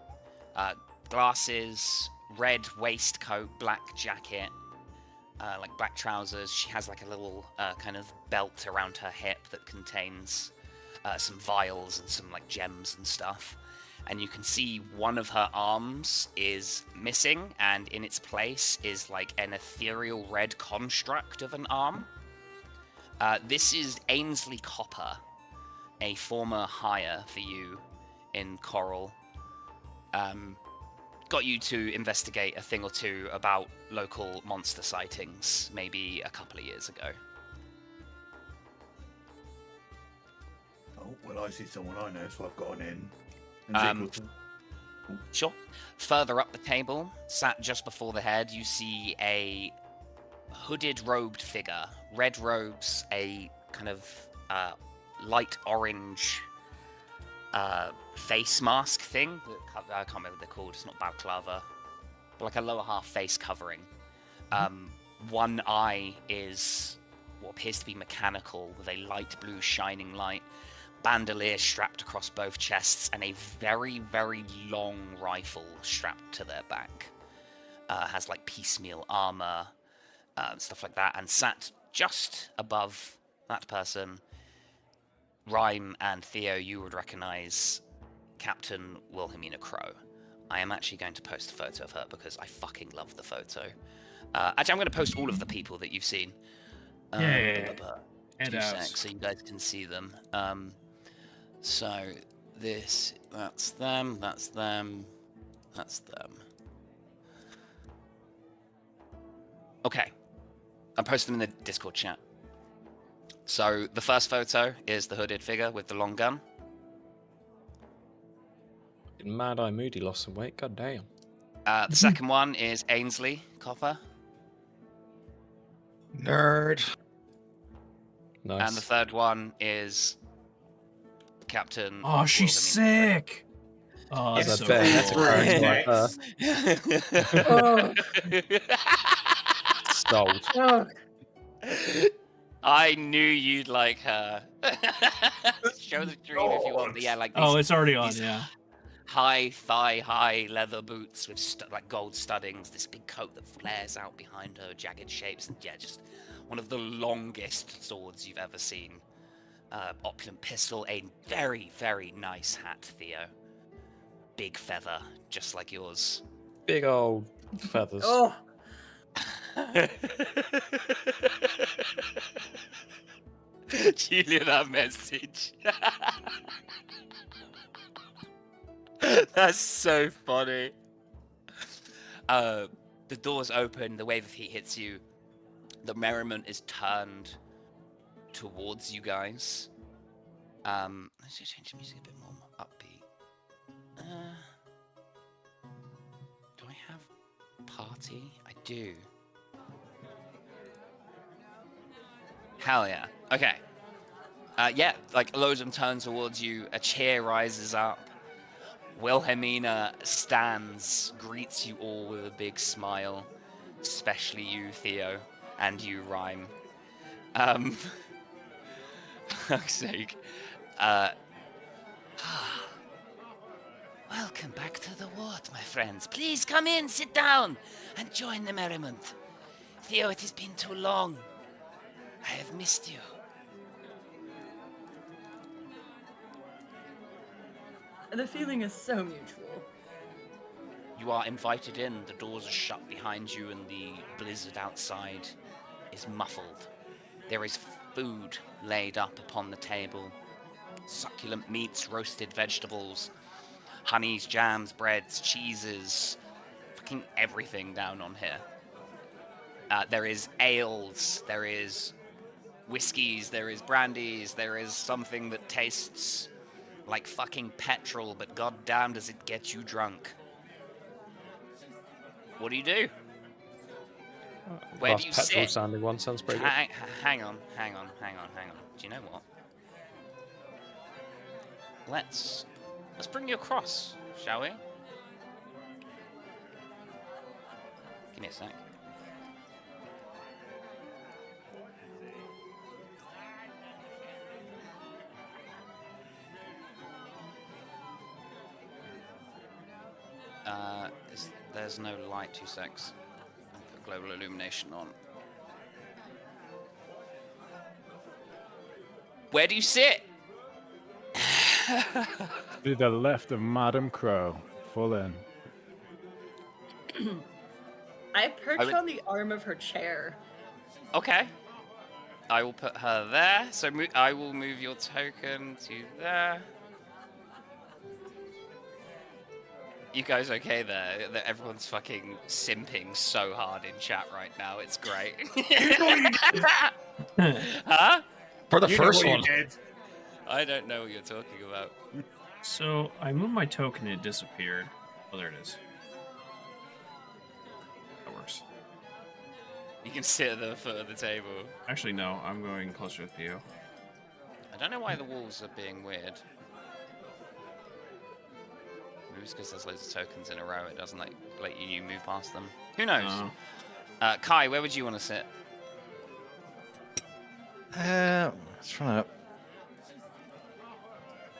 glasses, red waistcoat, black jacket, like black trousers. She has like a little kind of belt around her hip that contains some vials and some like gems and stuff. And you can see one of her arms is missing, and in its place is like an ethereal red construct of an arm. This is Ainsley Copper, a former hire for you in Coral. Got you to investigate a thing or two about local monster sightings, maybe a couple of years ago. Oh, well, I see someone I know, so I've got an in. Sure. Further up the table, sat just before the head, you see a hooded robed figure. Red robes, a kind of light orange face mask thing. I can't remember what they're called. It's not balaclava. But like a lower half face covering. One eye is what appears to be mechanical with a light blue shining light. Bandolier strapped across both chests, and a very, very long rifle strapped to their back. Has like piecemeal armor, stuff like that, and sat just above that person, Rhyme and Theo, you would recognize Captain 𝕯𝖒𝖒𝖔𝖓. I am actually going to post a photo of her because I fucking love the photo. Actually, I'm going to post all of the people that you've seen. And 2 secs so you guys can see them. So that's them, that's them, that's them. Okay, I'm posting them in the Discord chat. So the first photo is the hooded figure with the long gun. Mad Eye Moody lost some weight, god damn. The second one is Ainsley Copper. Nerd. Nice. And the third one is Captain. Oh, she's sick. Oh, That's so a bet. cool. That's a character like her. Sold. I knew you'd like her. Show the dream if you want. But yeah, like these, It's already on. Yeah. High thigh high leather boots with like gold studdings. This big coat that flares out behind her, jagged shapes, and yeah, just one of the longest swords you've ever seen. Opulent pistol, a very, very nice hat, Theo. Big feather, just like yours. Big old feathers. Oh. Julia, that message. That's so funny. The doors open, the wave of heat hits you. The merriment is turned towards you guys. Let's just change the music a bit more upbeat. Do I have party? I do. Hell yeah. Okay. Yeah, like loads of them turn towards you. A cheer rises up. 𝕯𝖒𝖒𝖒𝖒 stands, greets you all with a big smile, especially you, Theo, and you, Rhyme. For fuck's sake. Welcome back to the ward, my friends. Please come in, sit down, and join the merriment. Theo, it has been too long. I have missed you. The feeling is so mutual. You are invited in. The doors are shut behind you, and the blizzard outside is muffled. There is food laid up upon the table. Succulent meats, roasted vegetables, honeys, jams, breads, cheeses, fucking everything down on here. There is ales, there is whiskeys, there is brandies, there is something that tastes like fucking petrol, but goddamn does it get you drunk. What do you do? Where do you petrol sit? sounding one sounds pretty good. Hang on. Do you know what? Let's bring you across, shall we? Give me a sec. There's no light, 2 secs. I'll put global illumination on. Where do you sit? To the left of Madam Crow. Full in. I perch on the arm of her chair. Okay. I will put her there. So I will move your token to there. You guys okay there? Everyone's fucking simping so hard in chat right now. It's great. Huh? For the first one. I don't know what you're talking about. So I moved my token and it disappeared. Oh, there it is. That works. You can sit at the foot of the table. Actually, no. I'm going closer with you. I don't know why the walls are being weird. Maybe it's because there's loads of tokens in a row. It doesn't let you move past them. Who knows? Kai, where would you want to sit? Let's try to...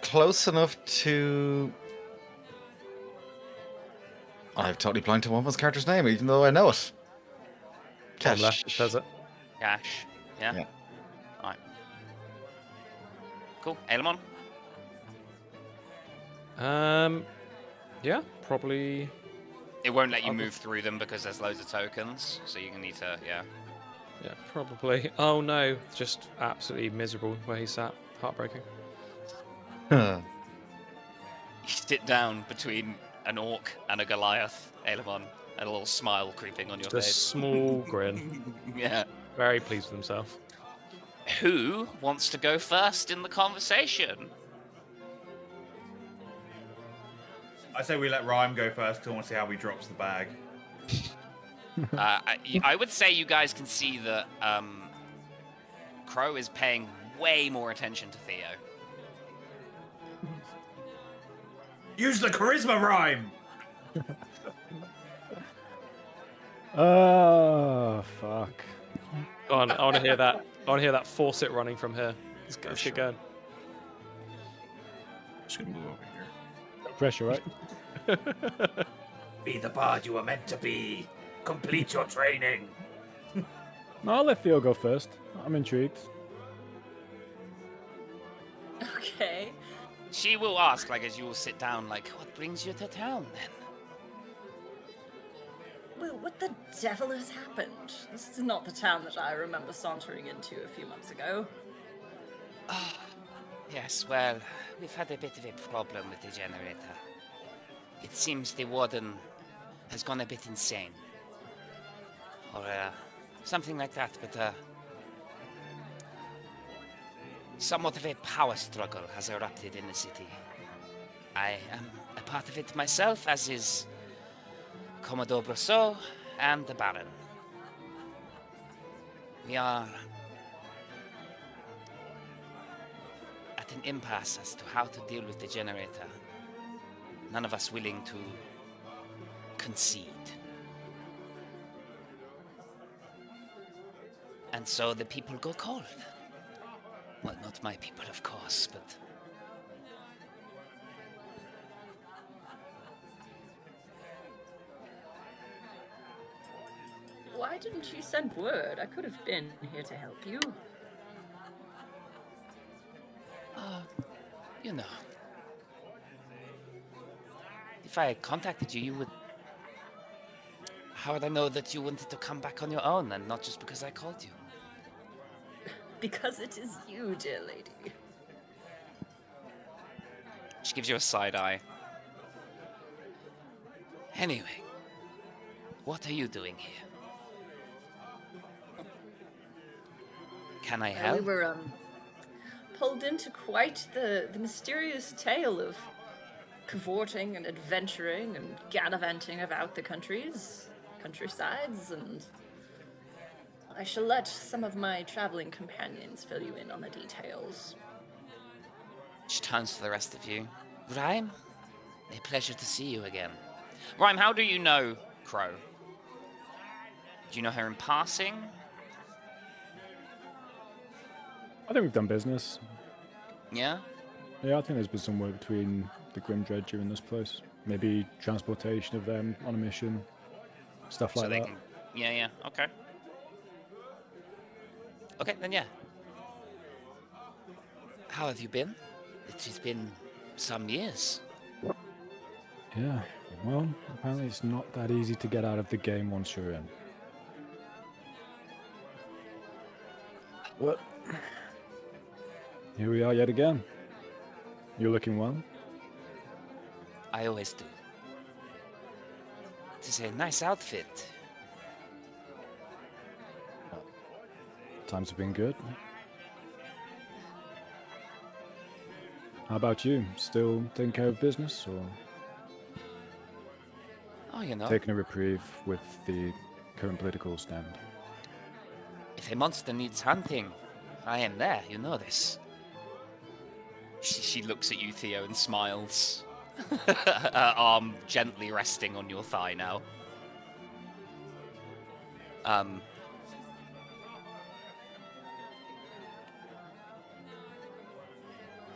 Close enough to... I've totally blanked on one of his character's name, even though I know it. Cash. Left, it says it. Cash. Yeah? Alright. Cool. Ailemon? Yeah, probably... It won't let you move through them because there's loads of tokens, so you're going to need to, yeah. Yeah, probably. Oh no, just absolutely miserable where he sat. Heartbreaking. You sit down between an orc and a Goliath, Ailemon, and a little smile creeping on your Just face. a small grin. Yeah. Very pleased with himself. Who wants to go first in the conversation? I say we let Rhyme go first because I want to see how he drops the bag. I would say you guys can see that Crow is paying way more attention to Theo. Use the charisma, Rhyme! Oh, fuck. Go on, I want to hear that. I want to hear that faucet running from here. Let's get shit going. Just gonna move over here. No pressure, right? Be the bard you were meant to be. Complete your training. No, I'll let Theo go first. I'm intrigued. Okay. She will ask, as you will sit down, what brings you to town, then? Well, what the devil has happened? This is not the town that I remember sauntering into a few months ago. Yes, well, we've had a bit of a problem with the generator. It seems the warden has gone a bit insane. Or, something like that, but, somewhat of a power struggle has erupted in the city. I am a part of it myself, as is Commodore Brosseau and the Baron. We are at an impasse as to how to deal with the generator. None of us willing to concede. And so the people go cold. Well, not my people, of course, but... Why didn't you send word? I could have been here to help you. You know. If I had contacted you, you would... How would I know that you wanted to come back on your own, and not just because I called you? Because it is you, dear lady. She gives you a side eye. Anyway, what are you doing here? Can I help? We were, pulled into quite the mysterious tale of cavorting and adventuring and gallivanting about the countrysides, and I shall let some of my traveling companions fill you in on the details. She turns to the rest of you. Rhyme, a pleasure to see you again. Rhyme, how do you know Crow? Do you know her in passing? I think we've done business. Yeah? Yeah, I think there's been some work between the Grim Dredger and this place. Maybe transportation of them on a mission. Stuff like that. Yeah, okay. Okay, then yeah. How have you been? It has been some years. Yeah, well, apparently it's not that easy to get out of the game once you're in. But here we are yet again. You're looking well. I always do. It is a nice outfit. Times have been good. How about you? Still taking care of business, or Oh, you know, taking a reprieve with the current political stand? if a monster needs hunting, I am there. You know this. She looks at you, Theo, and smiles. Her arm gently resting on your thigh now.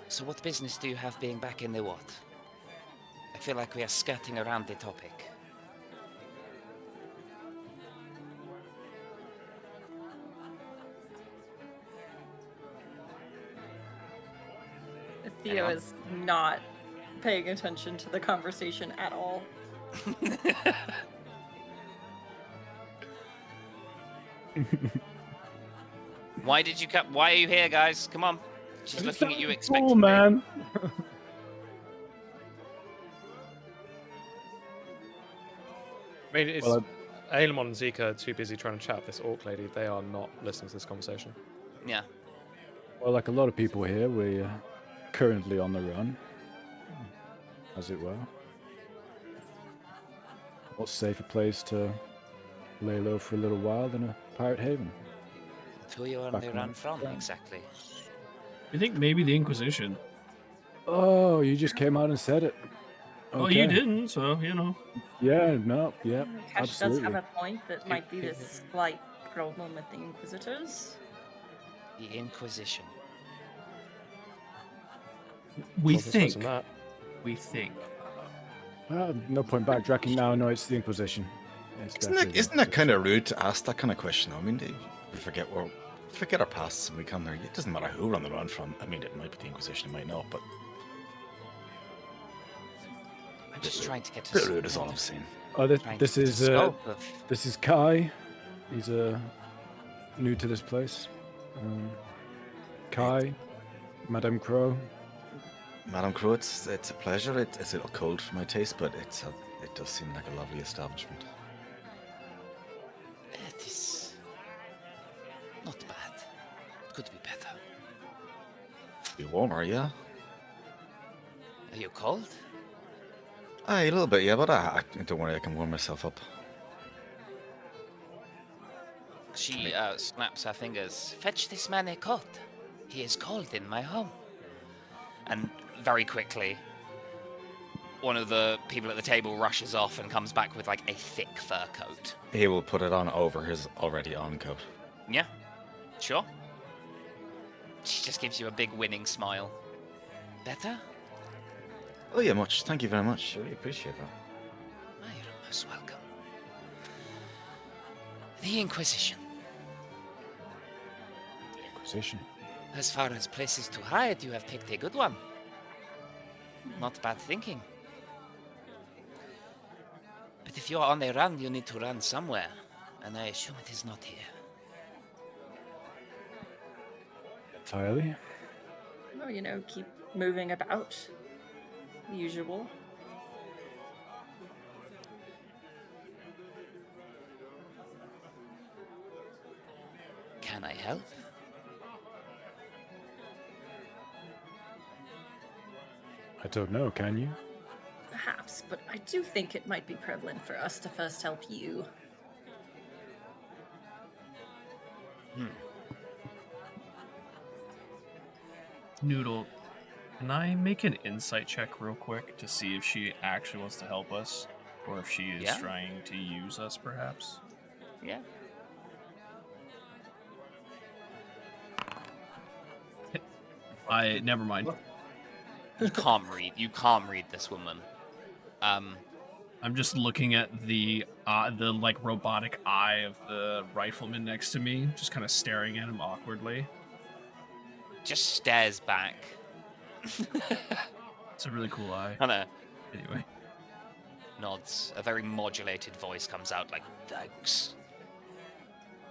So what business do you have being back in the what? I feel like we are skirting around the topic. Theo Hang on. is not paying attention to the conversation at all. Why did you come? Why are you here, guys? Come on. She's looking at you Cool, expectantly. man. I mean, it's Well, Aelemon and Zika are too busy trying to chat with this orc lady. They are not listening to this conversation. Yeah. Well, like a lot of people here, we're currently on the run, as it were. What safer place to lay low for a little while than a pirate haven? Who you on Back the on run the from, ground. exactly? I think maybe the Inquisition. Oh, you just came out and said it. Oh, you Okay. didn't, so you know. Yeah, no, yeah, Cash does absolutely. have a point that might be this slight problem with the Inquisitors. The Inquisition. We Well, this think. wasn't that. We think. Well, no point backtracking now. No, it's the Inquisition. It's definitely the Isn't that kind of rude to ask that kind of question? I mean, we forget our pasts and we come there. It doesn't matter who we're on the run from. I mean, it might be the Inquisition, it might not, but I'm just trying to get to bit rude is all I'm saying. Oh, trying to this get the is scope of this is Kai. He's new to this place. Kai, Madame Crow. Madame Crow, it's a pleasure. It's a little cold for my taste, but it does seem like a lovely establishment. It is not bad. Could be better. Be warmer, yeah? Are you cold? Aye, a little bit, yeah, but don't worry, I can warm myself up. She snaps her fingers. Fetch this man a coat. He is cold in my home. And very quickly, one of the people at the table rushes off and comes back with like a thick fur coat. He will put it on over his already on coat. Yeah, sure. She just gives you a big winning smile. Better? Oh yeah, much. Thank you very much. I really appreciate that. Oh, you're most welcome. The Inquisition. Inquisition. As far as places to hide, you have picked a good one. Not bad thinking. But if you're on a run, you need to run somewhere. And I assume it is not here. Entirely. Well, you know, keep moving about. The usual. Can I help? I don't know. Can you? Perhaps, but I do think it might be prevalent for us to first help you. Noodle, can I make an insight check real quick to see if she actually wants to help us? Or if she is Yeah. trying to use us, perhaps? Yeah. Never mind. You can't read. You can't read this woman. I'm just looking at the like robotic eye of the rifleman next to me, just kind of staring at him awkwardly. just stares back. It's a really cool eye. I know. Anyway. Nods. A very modulated voice comes out like, thanks.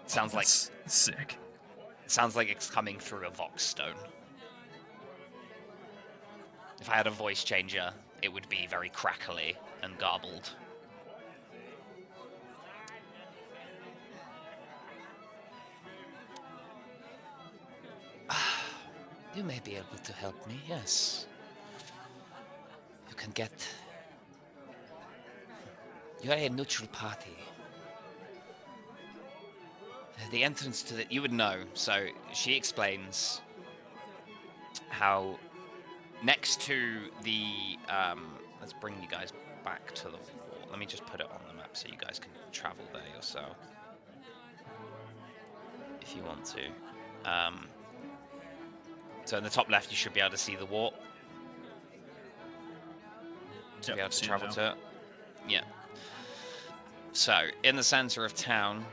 Sounds like sick. It sounds like it's coming through a Vox stone. If I had a voice changer, it would be very crackly and garbled. You may be able to help me, yes. You can get... You're a neutral party. The entrance to the... You would know, so she explains how next to the... let's bring you guys back to the wall. Let me just put it on the map so you guys can travel there yourself. If you want to. So in the top left, you should be able to see the warp. To be able to travel to it. Yeah. So, in the center of town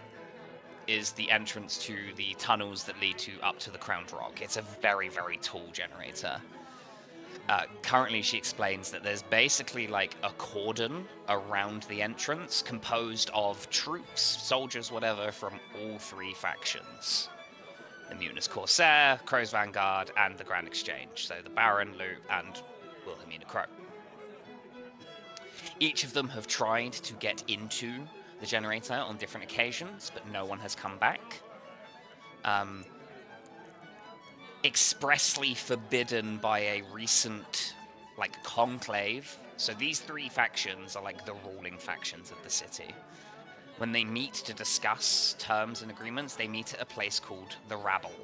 is the entrance to the tunnels that lead up to the Crowned Rock. It's a very, very tall generator. Currently, she explains that there's basically like a cordon around the entrance composed of troops, soldiers, whatever, from all three factions. The Mutinous Corsair, Crow's Vanguard, and the Grand Exchange. So the Baron, Loot, and Wilhelmina Crow. Each of them have tried to get into the generator on different occasions, but no one has come back. Expressly forbidden by a recent, conclave. So these three factions are like the ruling factions of the city. When they meet to discuss terms and agreements, they meet at a place called the Rabble,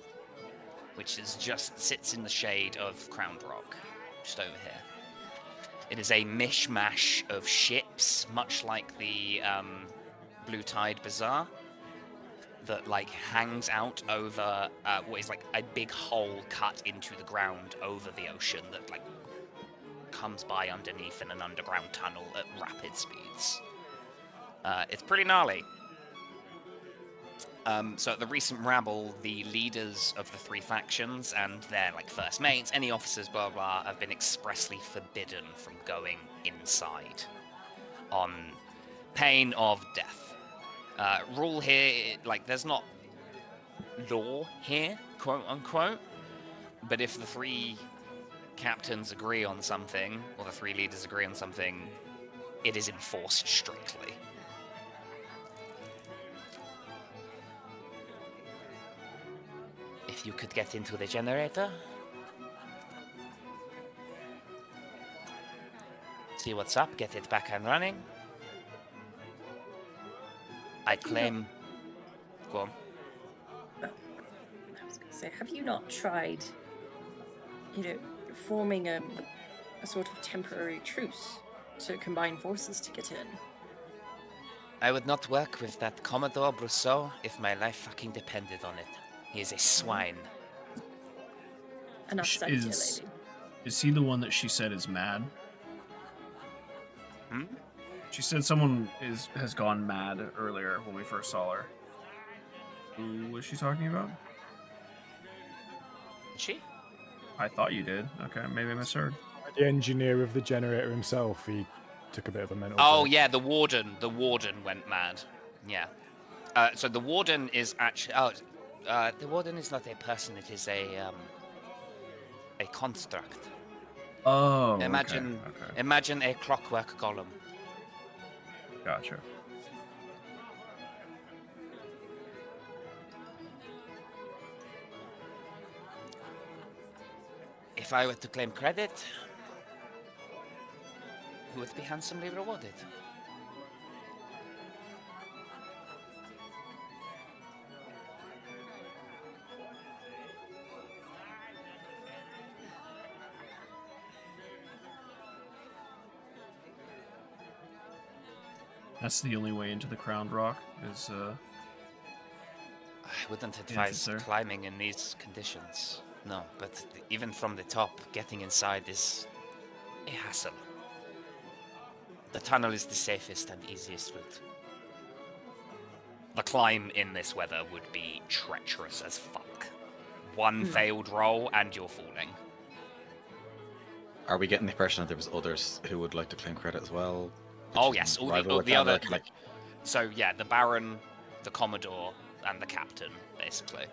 which sits in the shade of Crowned Rock, just over here. It is a mishmash of ships, much like the Blue Tide Bazaar, that hangs out over what is a big hole cut into the ground over the ocean that comes by underneath in an underground tunnel at rapid speeds. It's pretty gnarly. So at the recent rabble, the leaders of the three factions and their first mates, any officers, blah blah, have been expressly forbidden from going inside, on pain of death. Rule here, there's not law here, quote unquote, but if the three captains agree on something, or the three leaders agree on something, it is enforced strictly. If you could get into the generator, see what's up, get it back and running. I claim... Go on. I was going to say, have you not tried, forming a sort of temporary truce to combine forces to get in? I would not work with that Commodore Brousseau if my life fucking depended on it. He is a swine. Enough said, dear lady. Is he the one that she said is mad? Hmm? She said someone has gone mad earlier when we first saw her. Who was she talking about? She? I thought you did. Okay, maybe I misheard. The engineer of the generator himself, he took a bit of a mental Oh break. yeah, the warden. The warden went mad. Yeah. So the warden is actually... the warden is not a person, it is a construct. Oh, Imagine a clockwork golem. Gotcha. If I were to claim credit, you would be handsomely rewarded. That's the only way into the Crowned Rock, is, I wouldn't advise climbing in these conditions. No, but even from the top, getting inside is a hassle. The tunnel is the safest and easiest route. The climb in this weather would be treacherous as fuck. one failed roll and you're falling. Are we getting the impression that there was others who would like to claim credit as well? Oh yes, all Rival with the other. that, like... So yeah, the Baron, the Commodore, and the Captain, basically.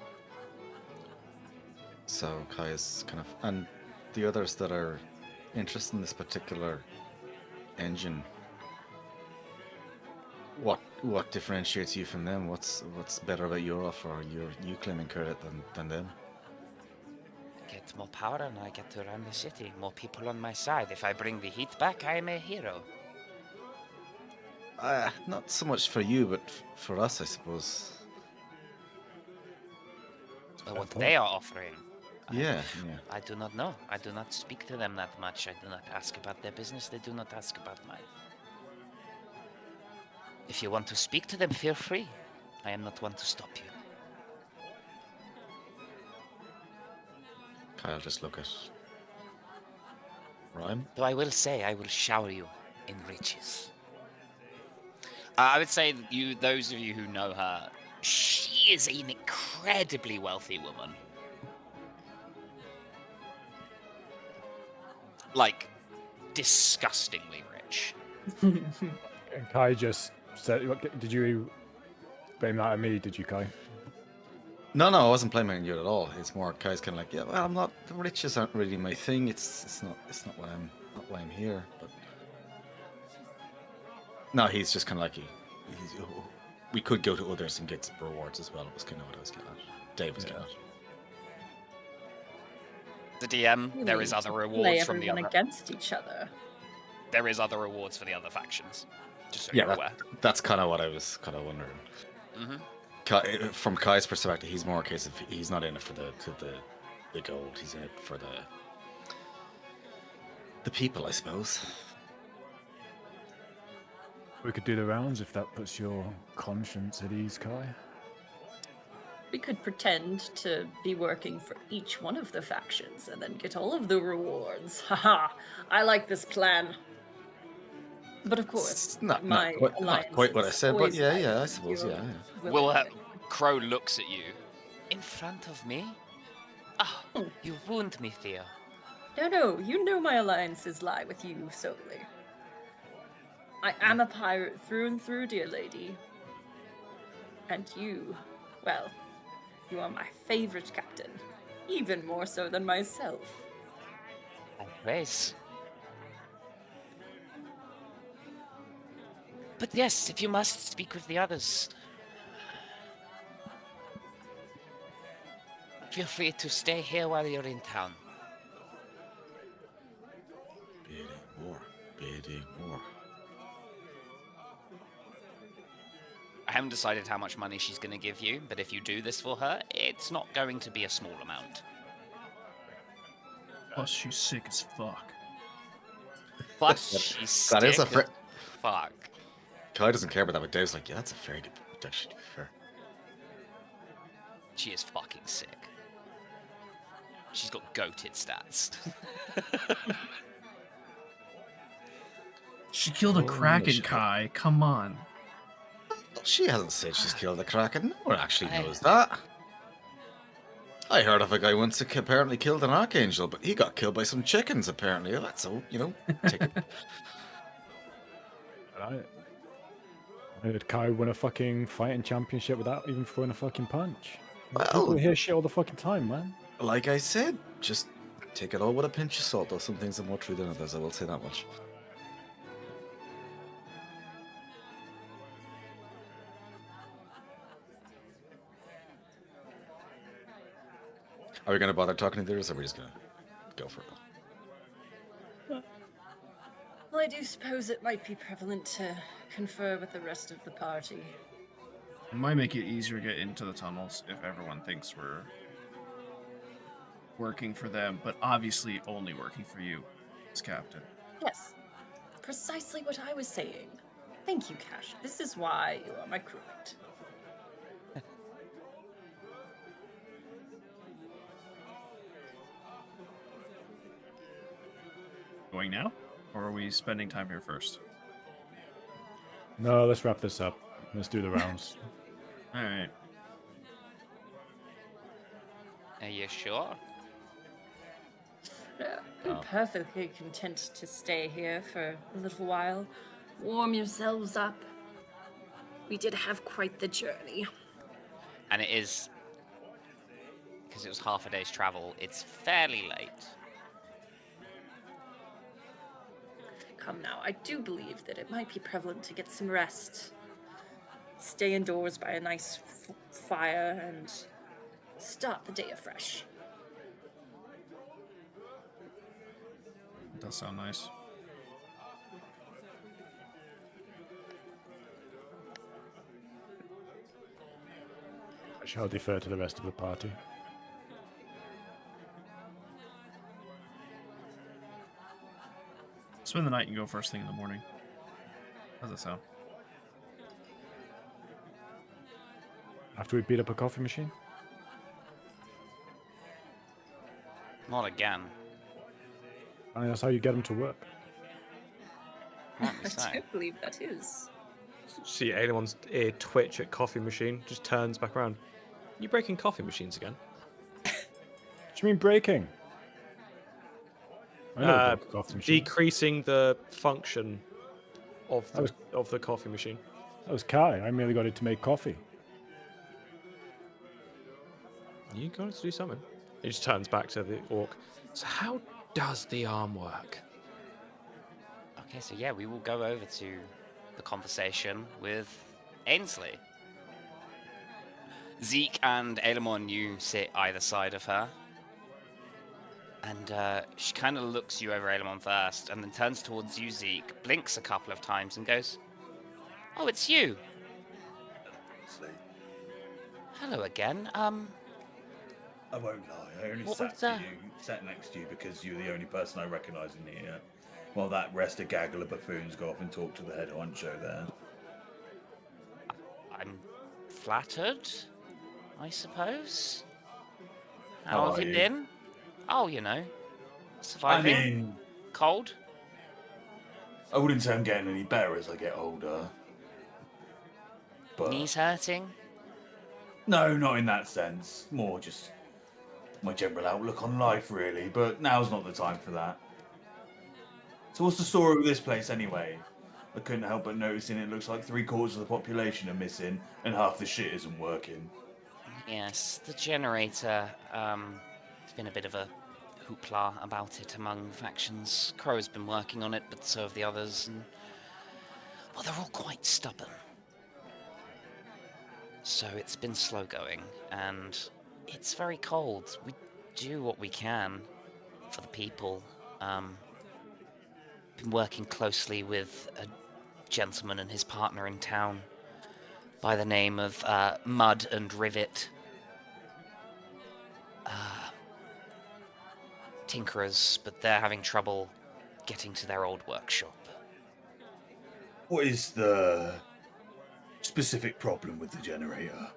So Kai is kind of, and the others that are interested in this particular engine. What differentiates you from them? What's better about your offer? Or you claiming credit than them? Get more power and I get to run the city. More people on my side. If I bring the heat back, I am a hero. Not so much for you, but for us, I suppose. What they are offering. Yeah. I do not know. I do not speak to them that much. I do not ask about their business. They do not ask about mine. If you want to speak to them, feel free. I am not one to stop you. Kyle just look at Rhyme. Though I will say, I will shower you in riches. I would say that those of you who know her, she is an incredibly wealthy woman. Like, disgustingly rich. And Kai just said, did you blame that at me, did you, Kai? No, I wasn't blaming you at all. It's more Kai's kind of like, yeah, well, I'm not. The riches aren't really my thing. It's not why I'm here. But no, he's just kind of like we could go to others and get some rewards as well. It was kind of what I was getting at. Dave was getting at. The DM, there is other rewards from the other. Against each other. There is other rewards for the other factions. Just so Yeah, you're aware. that's kind of what I was kind of wondering. Mm-hmm. From Kai's perspective, he's more a case of he's not in it for the gold. He's in it for the people, I suppose. We could do the rounds if that puts your conscience at ease, Kai. We could pretend to be working for each one of the factions and then get all of the rewards. Haha, I like this plan. But of course, Not quite what I said, but yeah, I suppose, yeah. Crow looks at you. In front of me? Ah, you wound me, Theo. No, you know my alliances lie with you solely. I am a pirate through and through, dear lady. And you, well, you are my favorite captain. Even more so than myself. Always. But yes, if you must speak with the others, feel free to stay here while you're in town. Bidding war. I haven't decided how much money she's going to give you, but if you do this for her, it's not going to be a small amount. Plus, she's sick as fuck. Plus, she's sick That is a fuck. Kai doesn't care about that, but Dave's like, yeah, that's a very good protection, to be fair. She is fucking sick. She's got goated stats. She killed a Kraken, Kai. Come on. She hasn't said she's killed a Kraken. No one actually knows that. I heard of a guy once that apparently killed an Archangel, but he got killed by some chickens, apparently. That's all, take it. I heard Kai win a fucking fighting championship without even throwing a fucking punch. People hear shit all the fucking time, man. Like I said, just take it all with a pinch of salt, though. Some things are more true than others, I will say that much. Are we going to bother talking to the others, or are we just going to go for it? Well, I do suppose it might be prevalent to confer with the rest of the party. It might make it easier to get into the tunnels if everyone thinks we're working for them, but obviously only working for you as captain. Yes, precisely what I was saying. Thank you, Cash. This is why you are my crewmate. Going now? Or are we spending time here first? No, let's wrap this up. Let's do the rounds. Alright. Are you sure? I'm perfectly content to stay here for a little while. Warm yourselves up. We did have quite the journey. And it is, because it was half a day's travel, it's fairly late. Come now, I do believe that it might be prevalent to get some rest. Stay indoors by a nice fire and start the day afresh. That does sound nice. I shall defer to the rest of the party. Spend the night and go first thing in the morning. How's that sound? After we beat up a coffee machine? Not again. I mean, that's how you get them to work. Apparently so. I do believe that is. See Aemon's ear twitch at coffee machine, just turns back around. You breaking coffee machines again? What do you mean breaking? I know about the coffee machine. Decreasing the function of the coffee machine. That was Kai. I merely got it to make coffee. You got it to do something. He just turns back to the orc. So how does the arm work? Okay, so yeah, we will go over to the conversation with Ainsley. Zeke and Aelemon, you sit either side of her. And she kind of looks you over Aelemon first, and then turns towards you, Zeke, blinks a couple of times, and goes, "Oh, it's you. Hello again. I won't lie. I only What sat was that? sat next to you because you're the only person I recognise in here. While that rest of gaggle of buffoons go off and talk to the head honcho there. I'm flattered, I suppose. How have are you you? been? Oh, you know, surviving. I mean, Cold. I wouldn't say I'm getting any better as I get older. But Knees hurting. no, not in that sense. More just my general outlook on life, really. But now's not the time for that. So what's the story with this place, anyway? I couldn't help but noticing it looks like 3/4 of the population are missing and half the shit isn't working. Yes, the generator. There's been a bit of a hoopla about it among factions. Crow's been working on it, but so have the others, and well, they're all quite stubborn. So it's been slow going, and it's very cold. We do what we can for the people. Been working closely with a gentleman and his partner in town by the name of Mud and Rivet. Tinkerers, but they're having trouble getting to their old workshop. What is the specific problem with the generator?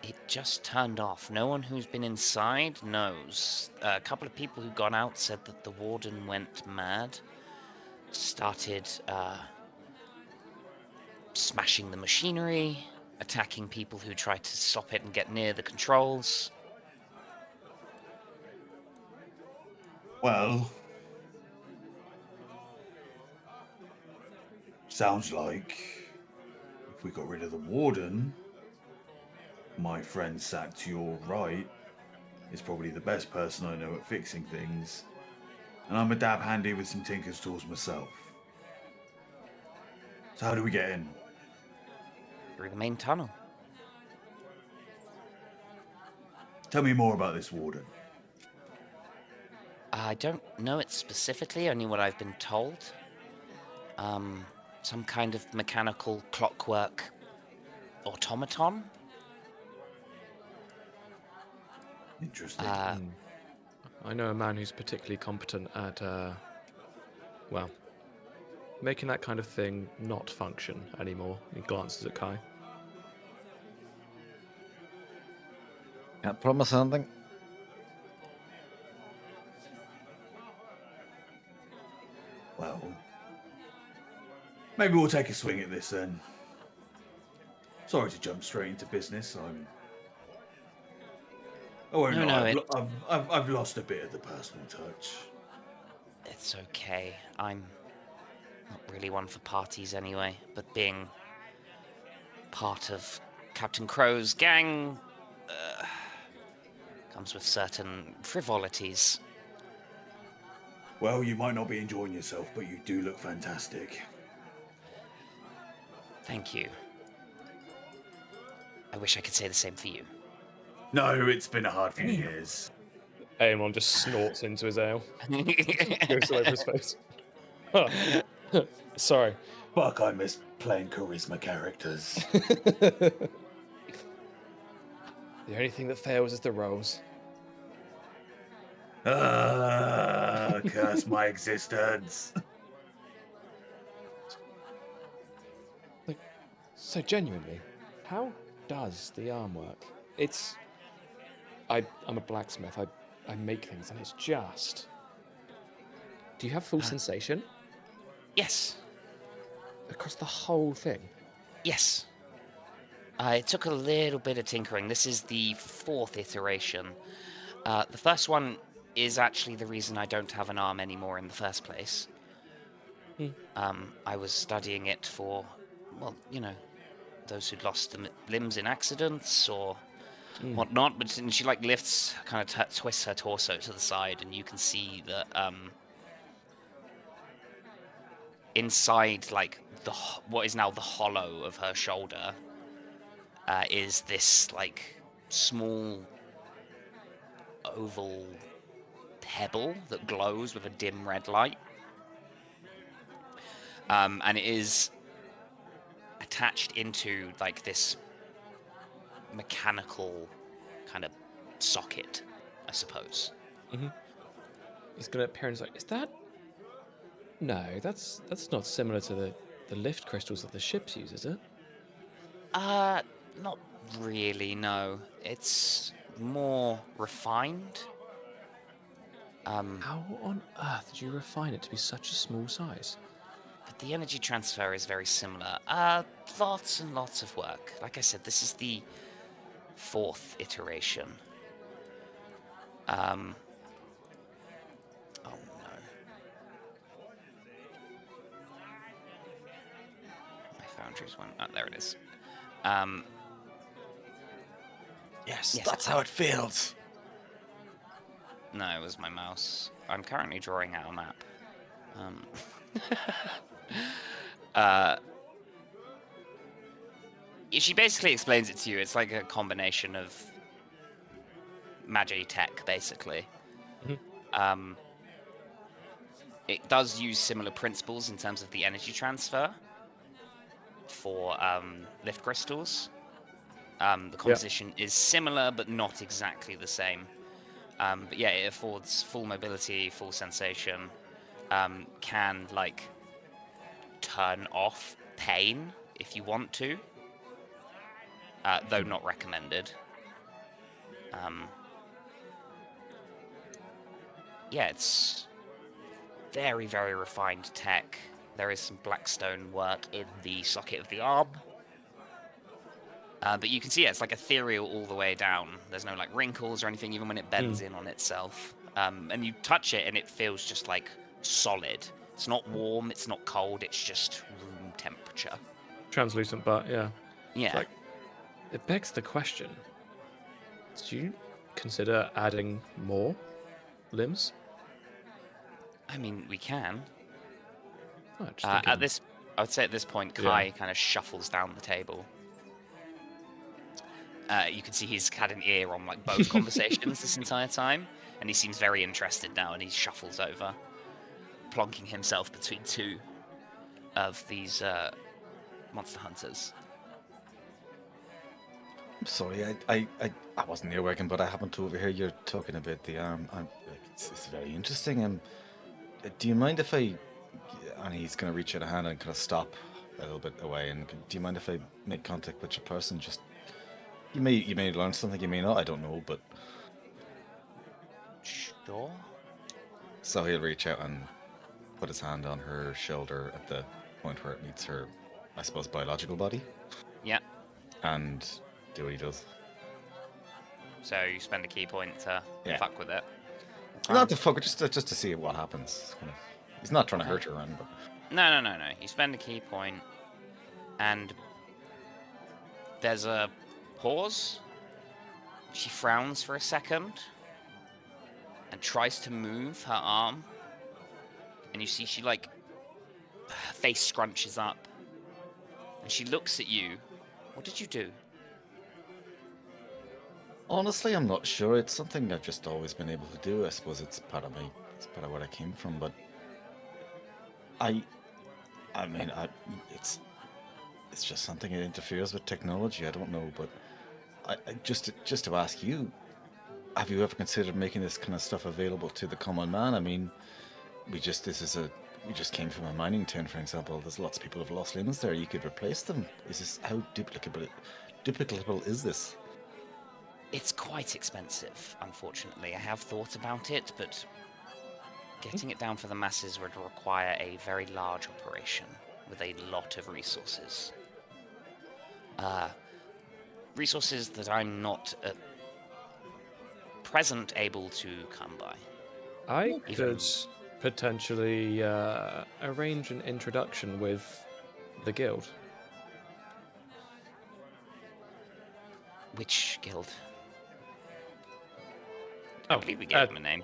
It just turned off. No one who's been inside knows. A couple of people who got out said that the warden went mad, started smashing the machinery, attacking people who tried to stop it and get near the controls. Well, sounds like if we got rid of the warden, my friend sat to your right is probably the best person I know at fixing things, and I'm a dab handy with some tinker's tools myself. So how do we get in? Through the main tunnel. Tell me more about this warden. I don't know it specifically, only what I've been told. Some kind of mechanical clockwork automaton. Interesting. I know a man who's particularly competent at, well, making that kind of thing not function anymore. He glances at Kai. Can't promise anything. Well, maybe we'll take a swing at this then. Sorry to jump straight into business. I'm Oh, No, no, I've lost a bit of the personal touch. It's okay. I'm not really one for parties anyway, but being part of Captain Crow's gang comes with certain frivolities. Well, you might not be enjoying yourself, but you do look fantastic. Thank you. I wish I could say the same for you. No, it's been a hard few years. Aemon just snorts into his ale. Goes all over his face. Sorry. Fuck, I miss playing charisma characters. The only thing that fails is the rolls. Curse my existence. Like, so genuinely, how does the arm work? It's... I'm a blacksmith. I make things, and it's just... Do you have full sensation? Yes. Across the whole thing? Yes. It took a little bit of tinkering. This is the 4th iteration. The first one is actually the reason I don't have an arm anymore in the first place. I was studying it for, well, you know, those who'd lost limbs in accidents or whatnot, but she like lifts, kind of twists her torso to the side, and you can see that inside, like, what is now the hollow of her shoulder is this, like, small oval pebble that glows with a dim red light. And it is attached into, like, this mechanical kind of socket, I suppose. He's gonna appear and say, "Is that? No, that's not similar to the lift crystals that the ships use, is it?" Not really. No, it's more refined. How on earth did you refine it to be such a small size? But the energy transfer is very similar. Lots and lots of work. Like I said, this is the 4th iteration. Oh no. My foundries went. Oh, there it is. Yes, that's how it feels. No, it was my mouse. I'm currently drawing out a map. She basically explains it to you. It's like a combination of magi tech, basically. It does use similar principles in terms of the energy transfer for lift crystals. The composition is similar, but not exactly the same. But yeah, it affords full mobility, full sensation, can, like, turn off pain if you want to, though not recommended. Yeah, it's very, very refined tech. There is some blackstone work in the socket of the arm. But you can see, it's like ethereal all the way down. There's no, like, wrinkles or anything, even when it bends in on itself. And you touch it, and it feels just, like, solid. It's not warm, it's not cold, it's just room temperature. Translucent, but yeah. Yeah. Like, it begs the question, do you consider adding more limbs? I mean, we can. Oh, I would say at this point, Kai kind of shuffles down the table. You can see he's had an ear on, like, both conversations this entire time, and he seems very interested now, and he shuffles over, plonking himself between two of these monster hunters. I'm sorry, I wasn't near working, but I happened to overhear you talking about the arm. It's very interesting. Do you mind if I... And he's going to reach out a hand and kind of stop a little bit away. And do you mind if I make contact with your person? Just... You may learn something, you may not, I don't know, but... Sure. So he'll reach out and put his hand on her shoulder at the point where it meets her, I suppose, biological body. Yeah. And do what he does. So you spend a key point to fuck with it. Not to fuck it, just to see what happens. Kind of. He's not trying to hurt her, around, but No. You spend a key point, and there's a pause. She frowns for a second and tries to move her arm, and you see she like her face scrunches up, and she looks at you. What did you do? honestly, I'm not sure. It's something I've just always been able to do. I suppose it's part of me. It's part of where I came from. But it's just something that interferes with technology. I don't know, but I just to ask you, have you ever considered making this kind of stuff available to the common man? I mean, we just came from a mining town, for example. There's lots of people who've lost limbs there. You could replace them. Is this how duplicable is this? It's quite expensive, unfortunately. I have thought about it, but getting it down for the masses would require a very large operation with a lot of resources. Resources that I'm not at present able to come by. I could potentially arrange an introduction with the guild. Which guild? Oh, I believe we gave them a name.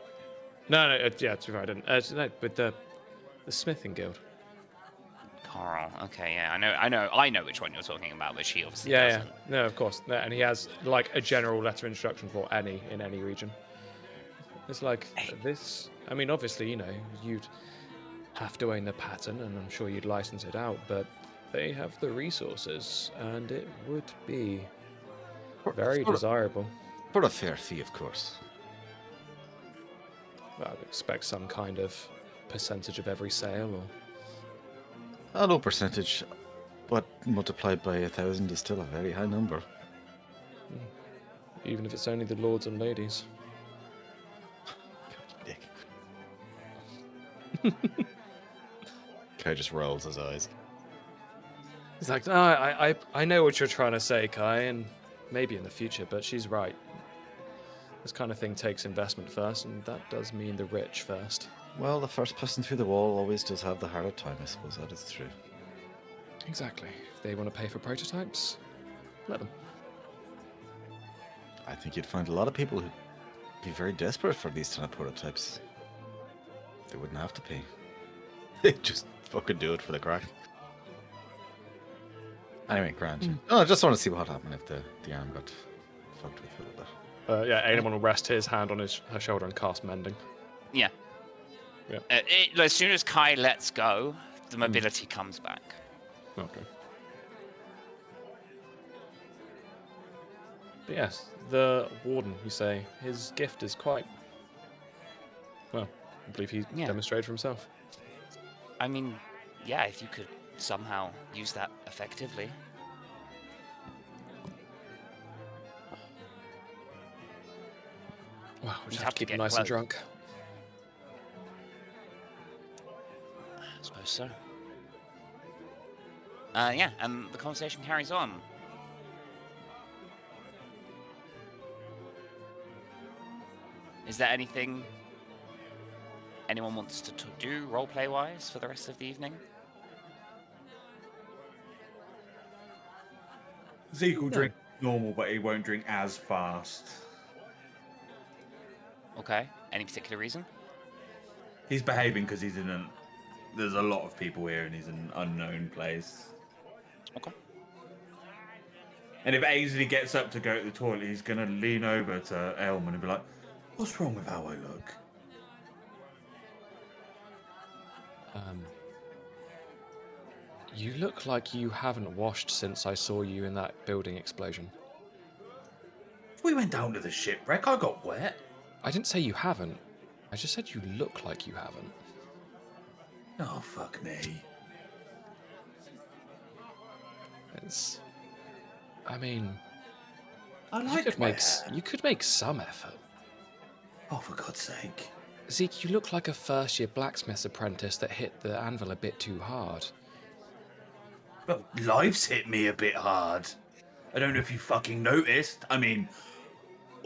No, yeah, it's right. I didn't. No, but the smithing guild. Carl. Okay, yeah, I know which one you're talking about, but she obviously doesn't. Yeah, no, of course. No, and he has like a general letter of introduction for any in any region. It's like this. I mean, obviously, you'd have to own the pattern, and I'm sure you'd license it out, but they have the resources, and it would be very desirable. For a fair fee, of course. Well, I'd expect some kind of percentage of every sale, or A low percentage, but multiplied by 1,000 is still a very high number. even if it's only the lords and ladies. Dick. Kai just rolls his eyes. He's like, no, I know what you're trying to say, Kai, and maybe in the future, but she's right. This kind of thing takes investment first, and that does mean the rich first. Well, the first person through the wall always does have the harder time, I suppose. That is true. Exactly. If they want to pay for prototypes, let them. I think you'd find a lot of people who'd be very desperate for these kind of prototypes. They wouldn't have to pay. They'd just fucking do it for the crack. Anyway, grand. Oh, I just want to see what happened if the arm got fucked with a little bit. Yeah, anyone will rest his hand on her shoulder and cast mending. Yeah. As soon as Kai lets go, the mobility comes back. Okay. But yes, the warden, you say, his gift is quite... Well, I believe he demonstrated for himself. I mean, yeah, if you could somehow use that effectively. Well, we'll just have to keep him nice and drunk. I suppose so. Yeah, and the conversation carries on. Is there anything anyone wants to do roleplay-wise for the rest of the evening? Zeke will drink normal, but he won't drink as fast. Okay. Any particular reason? He's behaving because he's in there's a lot of people here and he's in an unknown place. Okay. And if IsALie gets up to go to the toilet, he's going to lean over to Elman and be like, "What's wrong with how I look?" You look like you haven't washed since I saw you in that building explosion. We went down to the shipwreck. I got wet. I didn't say you haven't. I just said you look like you haven't. Oh, fuck me. I mean... I like my hair. You could make some effort. Oh, for God's sake. Zeke, you look like a first-year blacksmith's apprentice that hit the anvil a bit too hard. But life's hit me a bit hard. I don't know if you fucking noticed. I mean,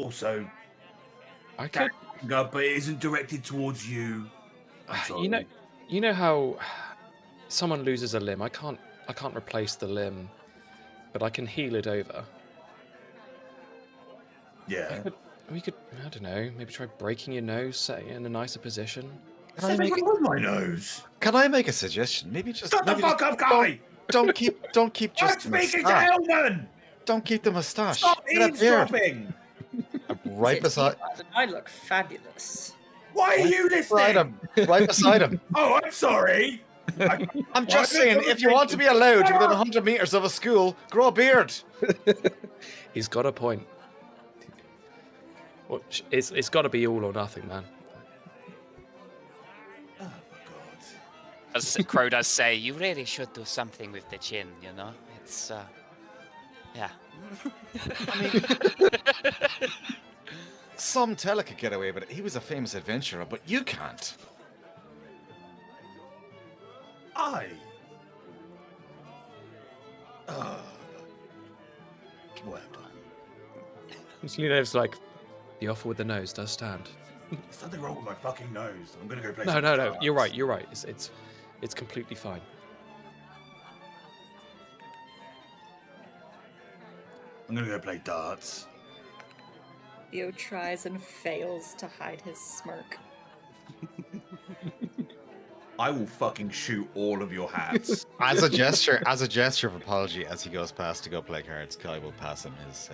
Also, I could. but it isn't directed towards you. You know how someone loses a limb. I can't replace the limb, but I can heal it over. Yeah. We could, I don't know, maybe try breaking your nose, set it in a nicer position. Can my nose? Can I make a suggestion? Maybe just Shut the fuck up, guy! Don't keep just I'm the speaking to moustache. Hellman! Don't keep the moustache. Stop Get a beard. eavesdropping! Right beside. I look fabulous. Why are you listening? Right beside him. Oh, I'm sorry. I'm just saying, if you want to be allowed within 100 meters of a school, grow a beard. He's got a point. Well, it's got to be all or nothing, man. Oh my god. As Crow does say, you really should do something with the chin, you know? It's, yeah. I mean, some Tella could get away with it. He was a famous adventurer, but you can't. Well done. It's like, the offer with the nose does stand. There's something wrong with my fucking nose. I'm gonna go play No, some no. darts. You're right. It's completely fine. I'm gonna go play darts. Theo tries and fails to hide his smirk. I will fucking shoot all of your hats. As a gesture of apology, as he goes past to go play cards, Kai will pass him his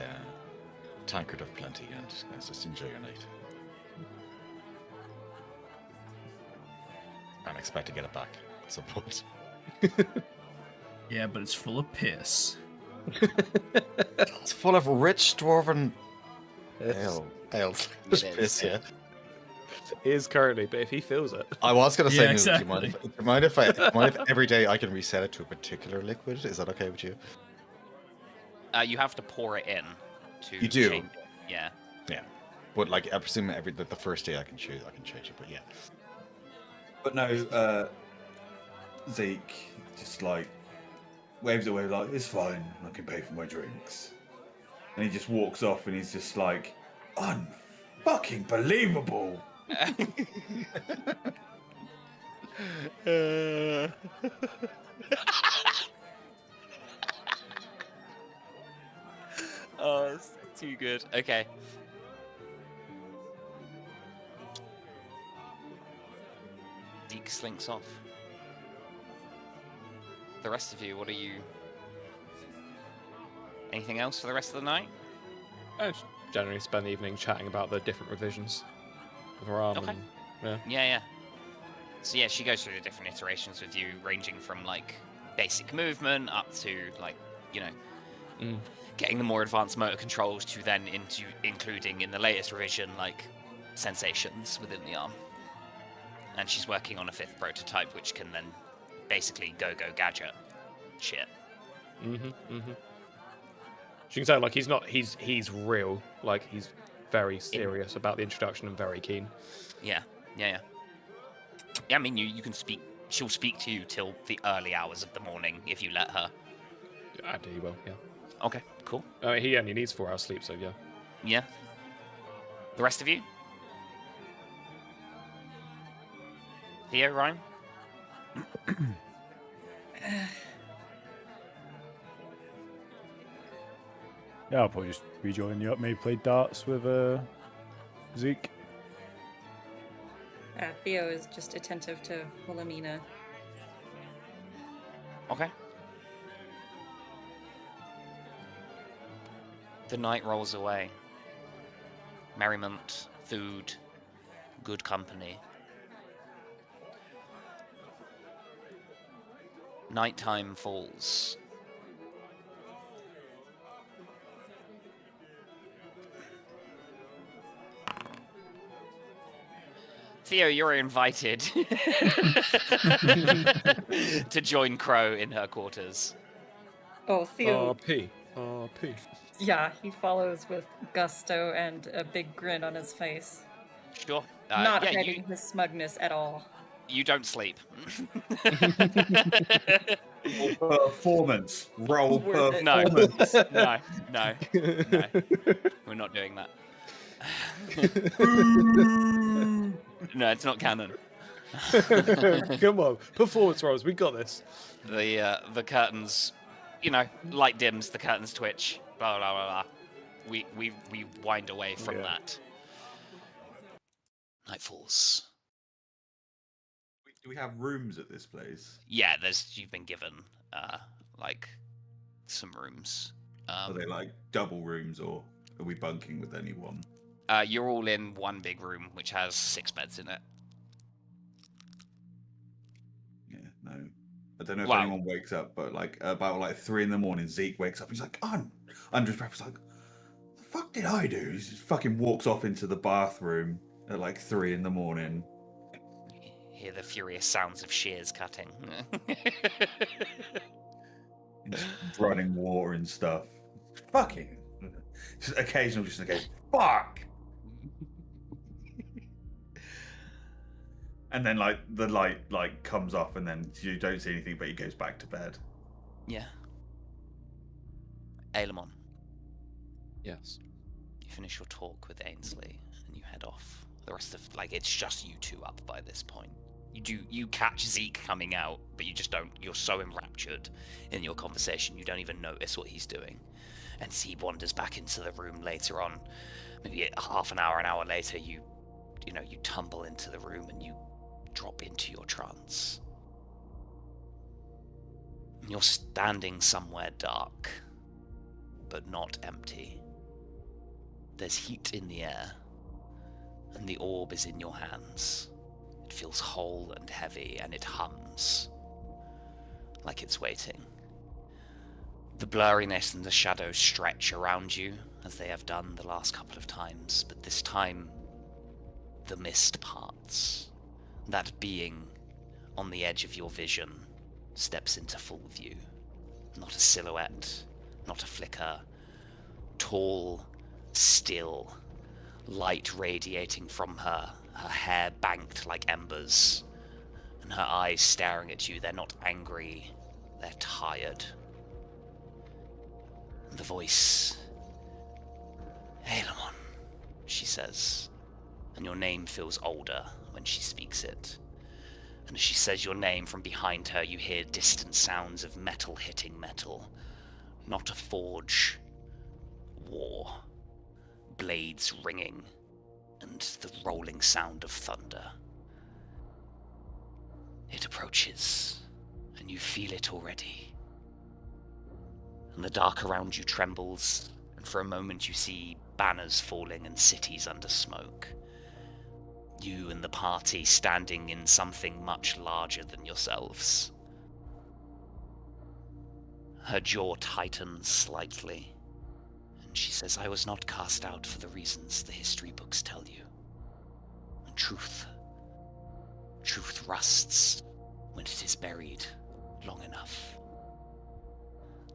tankard of plenty, and let's just enjoy your night. And expect to get it back at some point. Yeah, but it's full of piss. It's full of rich dwarven ales. Just It is, piss, yeah. It is currently, but if he feels it. I was going to say, Yeah, Noodle, do you mind if every day I can reset it to a particular liquid? Is that okay with you? You have to pour it in to You do? change it. Yeah. Yeah. But like, I presume the first day I can change it, but yeah. But no, Zeke just like waves away like, it's fine, I can pay for my drinks. And he just walks off and he's just like, unfucking believable. Oh, it's too good. Okay. Deke slinks off. The rest of you, what are you... Anything else for the rest of the night? I just generally spend the evening chatting about the different revisions of her arm. Okay. And, Yeah. So yeah, she goes through the different iterations with you, ranging from like basic movement up to like, you know, getting the more advanced motor controls to then including in the latest revision like sensations within the arm. And she's working on a 5th prototype, which can then basically go gadget shit. She can tell like he's real, like he's very serious about the introduction and very keen. Yeah. I mean, you can speak. She'll speak to you till the early hours of the morning if you let her. I do will, yeah. Okay, cool. He only needs 4 hours sleep, so yeah. Yeah. The rest of you? Theo, Ryan? Yeah, I'll probably just rejoin you up. Maybe play darts with Zeke. Theo is just attentive to Wilhelmina. Okay. The night rolls away. Merriment, food, good company. Nighttime falls. Theo, you're invited to join Crow in her quarters. Oh, Theo. RP. Yeah, he follows with gusto and a big grin on his face. Sure. Not yeah, hiding his smugness at all. You don't sleep. Performance. Roll Worth it. No. performance. No. We're not doing that. No, it's not canon. Come on, performance rolls. We got this. The curtains, light dims. The curtains twitch. Blah blah blah blah. We wind away from that. Night falls. Do we have rooms at this place? Yeah, you've been given some rooms. Are they like double rooms, or are we bunking with anyone? You're all in one big room, which has 6 beds in it. Yeah, no. I don't know if anyone wakes up, but about 3 a.m, Zeke wakes up. He's like, under his breath, he's like, "The fuck did I do?" He just fucking walks off into the bathroom at 3 a.m. Hear the furious sounds of shears cutting. Just running water and stuff. Fucking. Just occasional, fuck! And then, the light, comes off, and then you don't see anything, but he goes back to bed. Yeah. Ailemon. Yes. You finish your talk with Ainsley, and you head off. The rest of, it's just you two up by this point. You catch Zeke coming out, but you just don't. You're so enraptured in your conversation, you don't even notice what he's doing. And he wanders back into the room later on. Maybe half an hour later, you tumble into the room and you drop into your trance. You're standing somewhere dark, but not empty. There's heat in the air, and the orb is in your hands. It feels whole and heavy, and it hums like it's waiting. The blurriness and the shadows stretch around you, as they have done the last couple of times, but this time, the mist parts. That being on the edge of your vision steps into full view. Not a silhouette, not a flicker. Tall, still, light radiating from her hair banked like embers, and her eyes staring at you. They're not angry, they're tired. The voice, Ailemon, she says, and your name feels older when she speaks it. And as she says your name, from behind her you hear distant sounds of metal hitting metal. Not a forge. War. Blades ringing, and the rolling sound of thunder. It approaches, and you feel it already. And the dark around you trembles, and for a moment you see banners falling and cities under smoke. You and the party standing in something much larger than yourselves. Her jaw tightens slightly, and she says, "I was not cast out for the reasons the history books tell you. And truth rusts when it is buried long enough.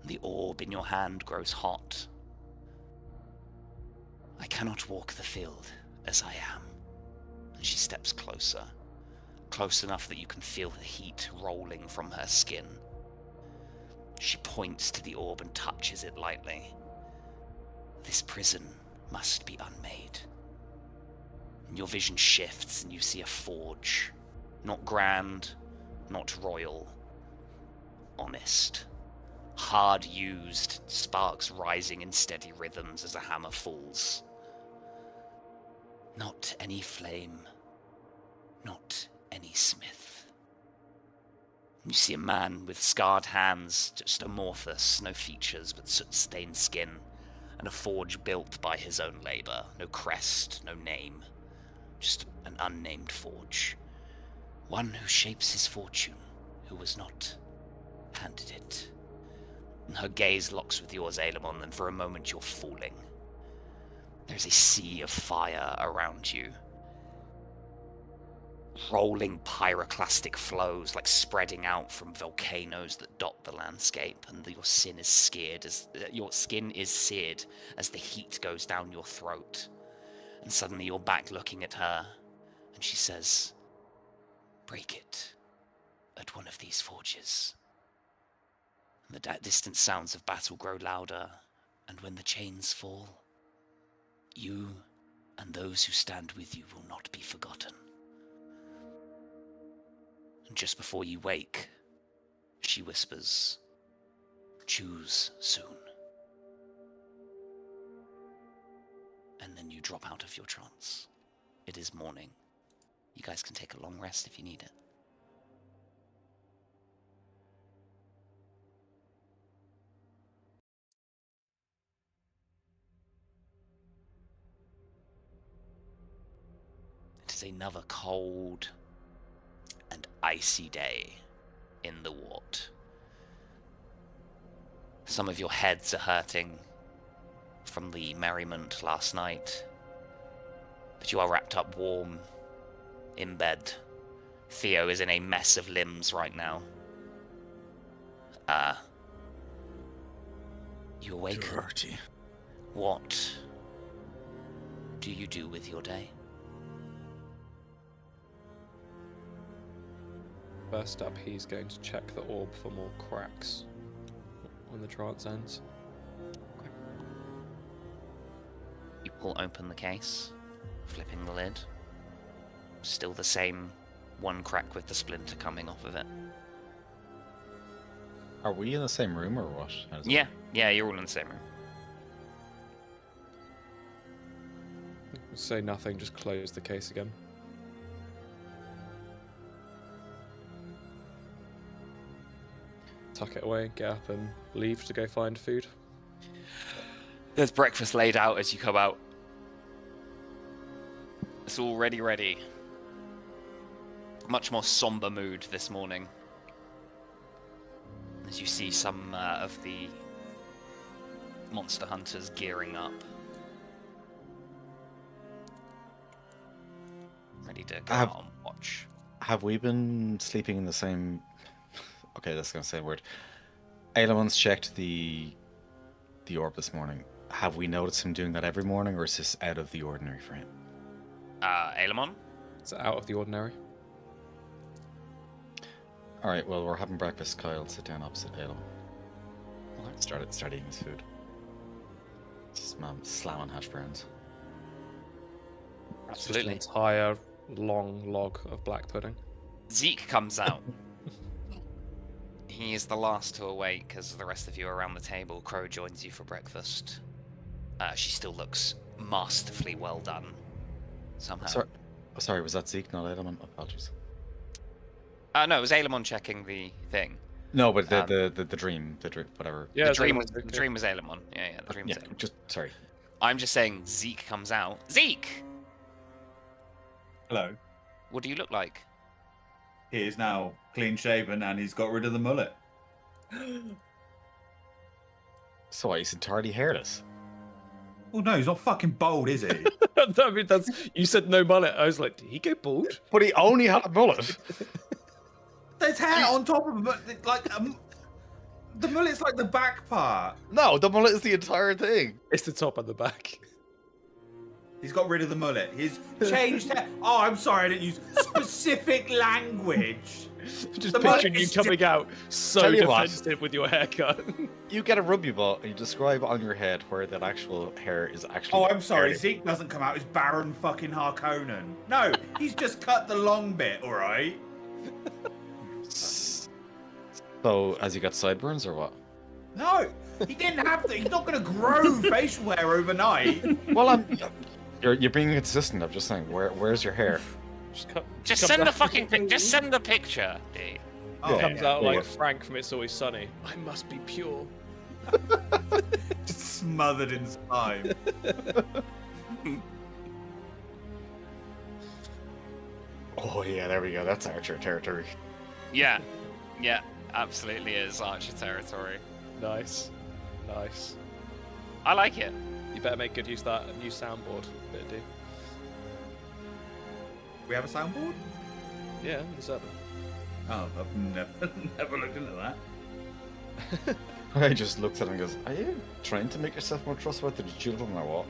The orb in your hand grows hot. I cannot walk the field as I am." And she steps closer, close enough that you can feel the heat rolling from her skin. She points to the orb and touches it lightly. "This prison must be unmade." And your vision shifts and you see a forge. Not grand, not royal. Honest. Hard used, sparks rising in steady rhythms as a hammer falls. Not any flame. Not any smith. You see a man with scarred hands, just amorphous, no features but soot-stained skin, and a forge built by his own labor. No crest, no name. Just an unnamed forge. One who shapes his fortune, who was not handed it. And her gaze locks with yours, Ailemon, and for a moment you're falling. There's a sea of fire around you. Rolling pyroclastic flows spreading out from volcanoes that dot the landscape, and your skin is seared as the heat goes down your throat. And suddenly you're back looking at her, and she says, "Break it at one of these forges." And the distant sounds of battle grow louder, and when the chains fall, you and those who stand with you will not be forgotten. And just before you wake, she whispers, choose soon. And then you drop out of your trance. It is morning. You guys can take a long rest if you need it. It is another cold and icy day in the wart. Some of your heads are hurting from the merriment last night, but you are wrapped up warm in bed. Theo is in a mess of limbs right now. You awaken. Dirty. What do you do with your day? First up, he's going to check the orb for more cracks when the trance ends. You pull open the case, flipping the lid. Still the same one crack with the splinter coming off of it. Are we in the same room or what? Yeah, you're all in the same room. Say nothing, just close the case again. Tuck it away, get up and leave to go find food. There's breakfast laid out as you come out. It's already ready. Much more somber mood this morning. As you see some of the monster hunters gearing up. Ready to go out on watch. Have we been sleeping in the same... Okay, that's going to say a word. Ailemon's checked the orb this morning. Have we noticed him doing that every morning, or is this out of the ordinary for him? Ailemon? It's out of the ordinary. Alright, well, we're having breakfast. Kyle, sit down opposite Ailem. Start eating his food. Slamming hash browns. Absolutely. Just an entire long log of black pudding. Zeke comes out. He is the last to awake as the rest of you are around the table. Crow joins you for breakfast. She still looks masterfully well done. Somehow. Sorry, was that Zeke, not Ailemon? Apologies. No, it was Ailemon checking the thing. No, but the dream, whatever. Yeah, the dream was Ailemon. Yeah, the dream was Ailemon. Just sorry. I'm just saying Zeke comes out. Zeke! Hello. What do you look like? He is now clean shaven and he's got rid of the mullet. So what, he's entirely hairless? Well, no, he's not fucking bald, is he? I mean, you said no mullet. I was like, did he go bald? But he only had a mullet. There's hair on top of him, but like the mullet's like the back part. No, the mullet is the entire thing. It's the top and the back. He's got rid of the mullet. He's changed hair. Oh, I'm sorry, I didn't use specific language. Just picturing you coming out so defensive with your haircut. You get a rugby ball and you describe on your head where that actual hair is actually. Oh, I'm sorry. hairless. Zeke doesn't come out as Baron fucking Harkonnen. No, he's just cut the long bit, all right? So, has he got sideburns or what? No, he didn't have to. He's not going to grow facial hair overnight. Well, you're being consistent. I'm just saying, where's your hair? Just send the fucking just send the picture, dude. It comes out like Frank from It's Always Sunny. I must be pure. Just smothered in slime. Oh yeah, there we go. That's Archer territory. Yeah, absolutely is Archer territory. Nice. I like it. You better make good use of that new soundboard. Bit do. We have a soundboard? Yeah, the server. Oh, I've never looked into that. I just looks at him and goes, "Are you trying to make yourself more trustworthy to children or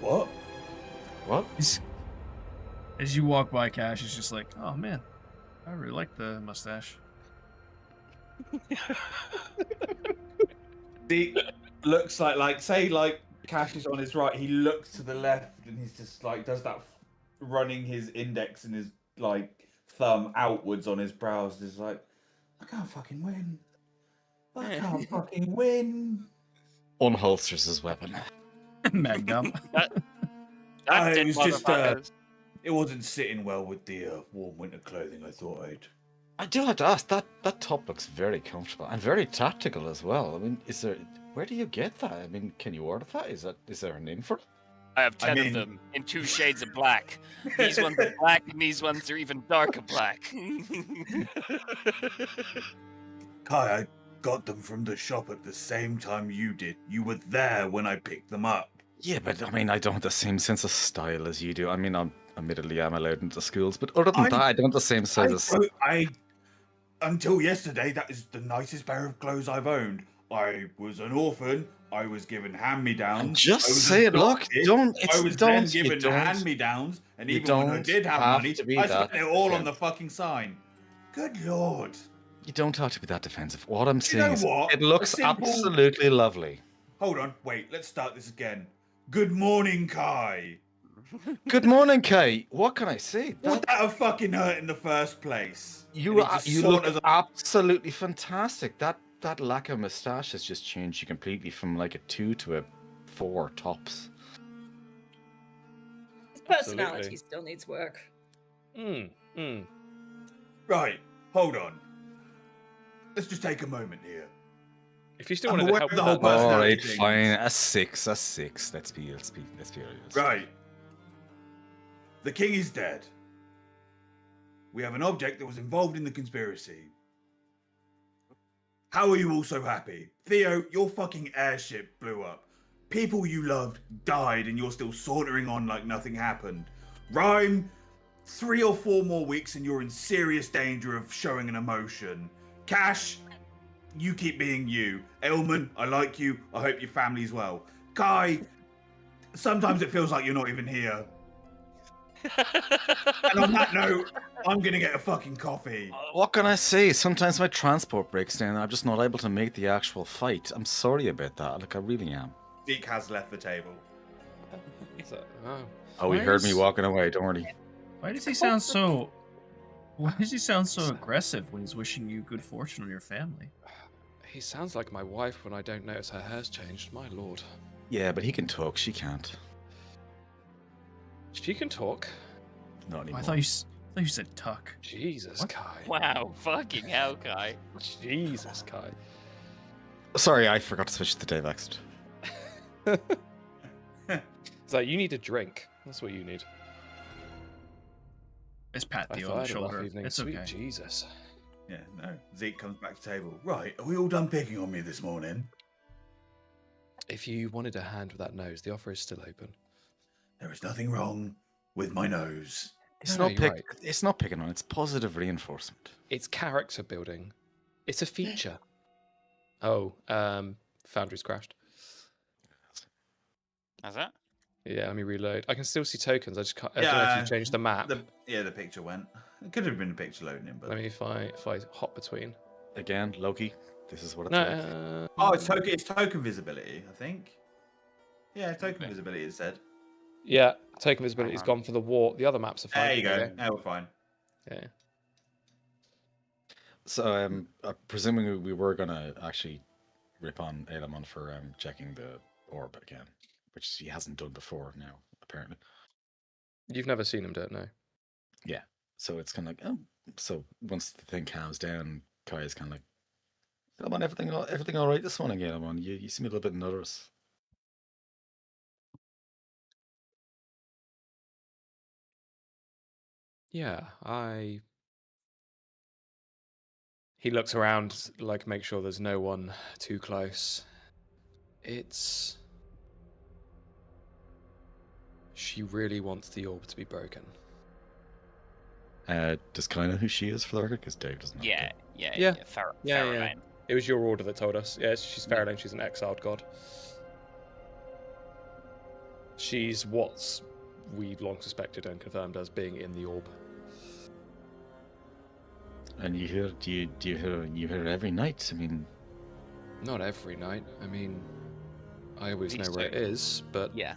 what?" What? As you walk by Cash, it's just like, oh man, I really like the mustache. Zeke looks like say Cash is on his right. He looks to the left and he's just like does that, running his index and his like thumb outwards on his brows. Just like, I can't fucking win. I can't fucking win. Unholsters his weapon. Magnum. It was just it wasn't sitting well with the warm winter clothing. I thought I'd. I do have to ask, that top looks very comfortable and very tactical as well. I mean, where do you get that? I mean, can you order that? Is there a name for it? I have 10 of them in 2 shades of black. These ones are black, and these ones are even darker black. Kai, I got them from the shop at the same time you did. You were there when I picked them up. Yeah, but I mean, I don't have the same sense of style as you do. I mean, admittedly, I'm allowed into schools, but other than that, I don't have the same sense of... Until yesterday, that is the nicest pair of clothes I've owned. I was an orphan. I was given hand-me-downs. Just say it, look, I was then given hand-me-downs, and even when I did have money, I spent it all on the fucking sign. Good lord. You don't have to be that defensive. What I'm saying is, what? it looks absolutely lovely. Hold on, wait, let's start this again. Good morning, Kai. Good morning, Kai. What can I say? Would that have fucking hurt in the first place? You look absolutely fantastic. That lack of moustache has just changed you completely from like a 2 to a 4 tops. His personality still needs work. Right, hold on. Let's just take a moment here. If you still wanted to help with the whole that, All right, thing. fine. A 6. Let's be honest. Right. The king is dead. We have an object that was involved in the conspiracy. How are you all so happy? Theo, your fucking airship blew up. People you loved died and you're still sauntering on like nothing happened. Rhyme, 3 or 4 more weeks and you're in serious danger of showing an emotion. Cash, you keep being you. Elman, I like you. I hope your family's well. Kai, sometimes it feels like you're not even here. And on that note, I'm gonna get a fucking coffee. What can I say? Sometimes my transport breaks down and I'm just not able to make the actual fight. I'm sorry about that. Like, I really am. Zeke has left the table. Oh, he heard me walking away, don't worry. Why does he sound so... Why does he sound so aggressive when he's wishing you good fortune on your family? He sounds like my wife when I don't notice her hair's changed. My lord. Yeah, but he can talk. She can't. She can talk. Not anymore. I thought you said tuck. Jesus, What? Kai. Wow, fucking hell, Kai. Jesus, Kai. Sorry, I forgot to switch to Dave Exit. It's like, you need a drink. That's what you need. It's pat I the thought on I the had a rough shoulder. evening. It's Sweet okay. Jesus. Yeah, no. Zeke comes back to the table. Right, are we all done picking on me this morning? If you wanted a hand with that nose, the offer is still open. There is nothing wrong with my nose. It's No, not you're right. It's not picking on. It's positive reinforcement. It's character building. It's a feature. Oh, Foundry's crashed. How's that? Yeah, let me reload. I can still see tokens. I just can't. I don't know if you changed the map. The picture went. It could have been a picture loading in, but Let me if I hop between. Again, Loki. This is what it's No, like. it's token visibility, I think. Yeah, token visibility is said. yeah, token visibility's gone for the war. The other maps are fine. There you go. Now we're fine. Yeah. So, presuming we were gonna actually rip on Elamon for checking the orb again, which he hasn't done before now, apparently. You've never seen him do it, no? Yeah. So it's kind of like, oh. So once the thing calms down, Kai is kind of like, Elamon, everything all right this morning, Elamon? You seem a little bit nervous. Yeah, He looks around, like, make sure there's no one too close. She really wants the orb to be broken. Does Kai know who she is for the record? Because Dave doesn't know. Yeah. Yeah. Farrelane. It was your order that told us. Yeah, she's Farrelane. She's an exiled god. She's what we've long suspected and confirmed as being in the orb. And you hear, do you hear her every night? I mean, Not every night. I mean, I always These know where it two. is, but Yeah,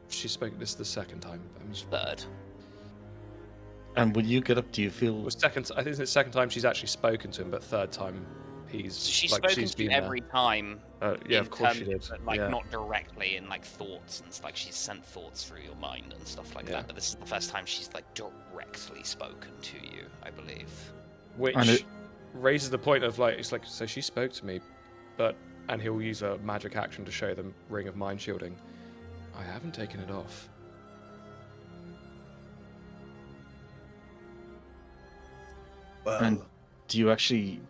she spoke this the second time. I mean, third. And when you get up, do you feel? well, second. I think it's the second time she's actually spoken to him, but third time he's So she's like spoken she's to you been every time. Yeah, in of course she terms did. of, like Yeah. not directly in like thoughts and like she's sent thoughts through your mind and stuff like Yeah. that. But this is the first time she's like directly spoken to you, I believe. Which raises the point of like, it's like, so she spoke to me, and he'll use a magic action to show them Ring of Mind Shielding. I haven't taken it off. Well, And do you actually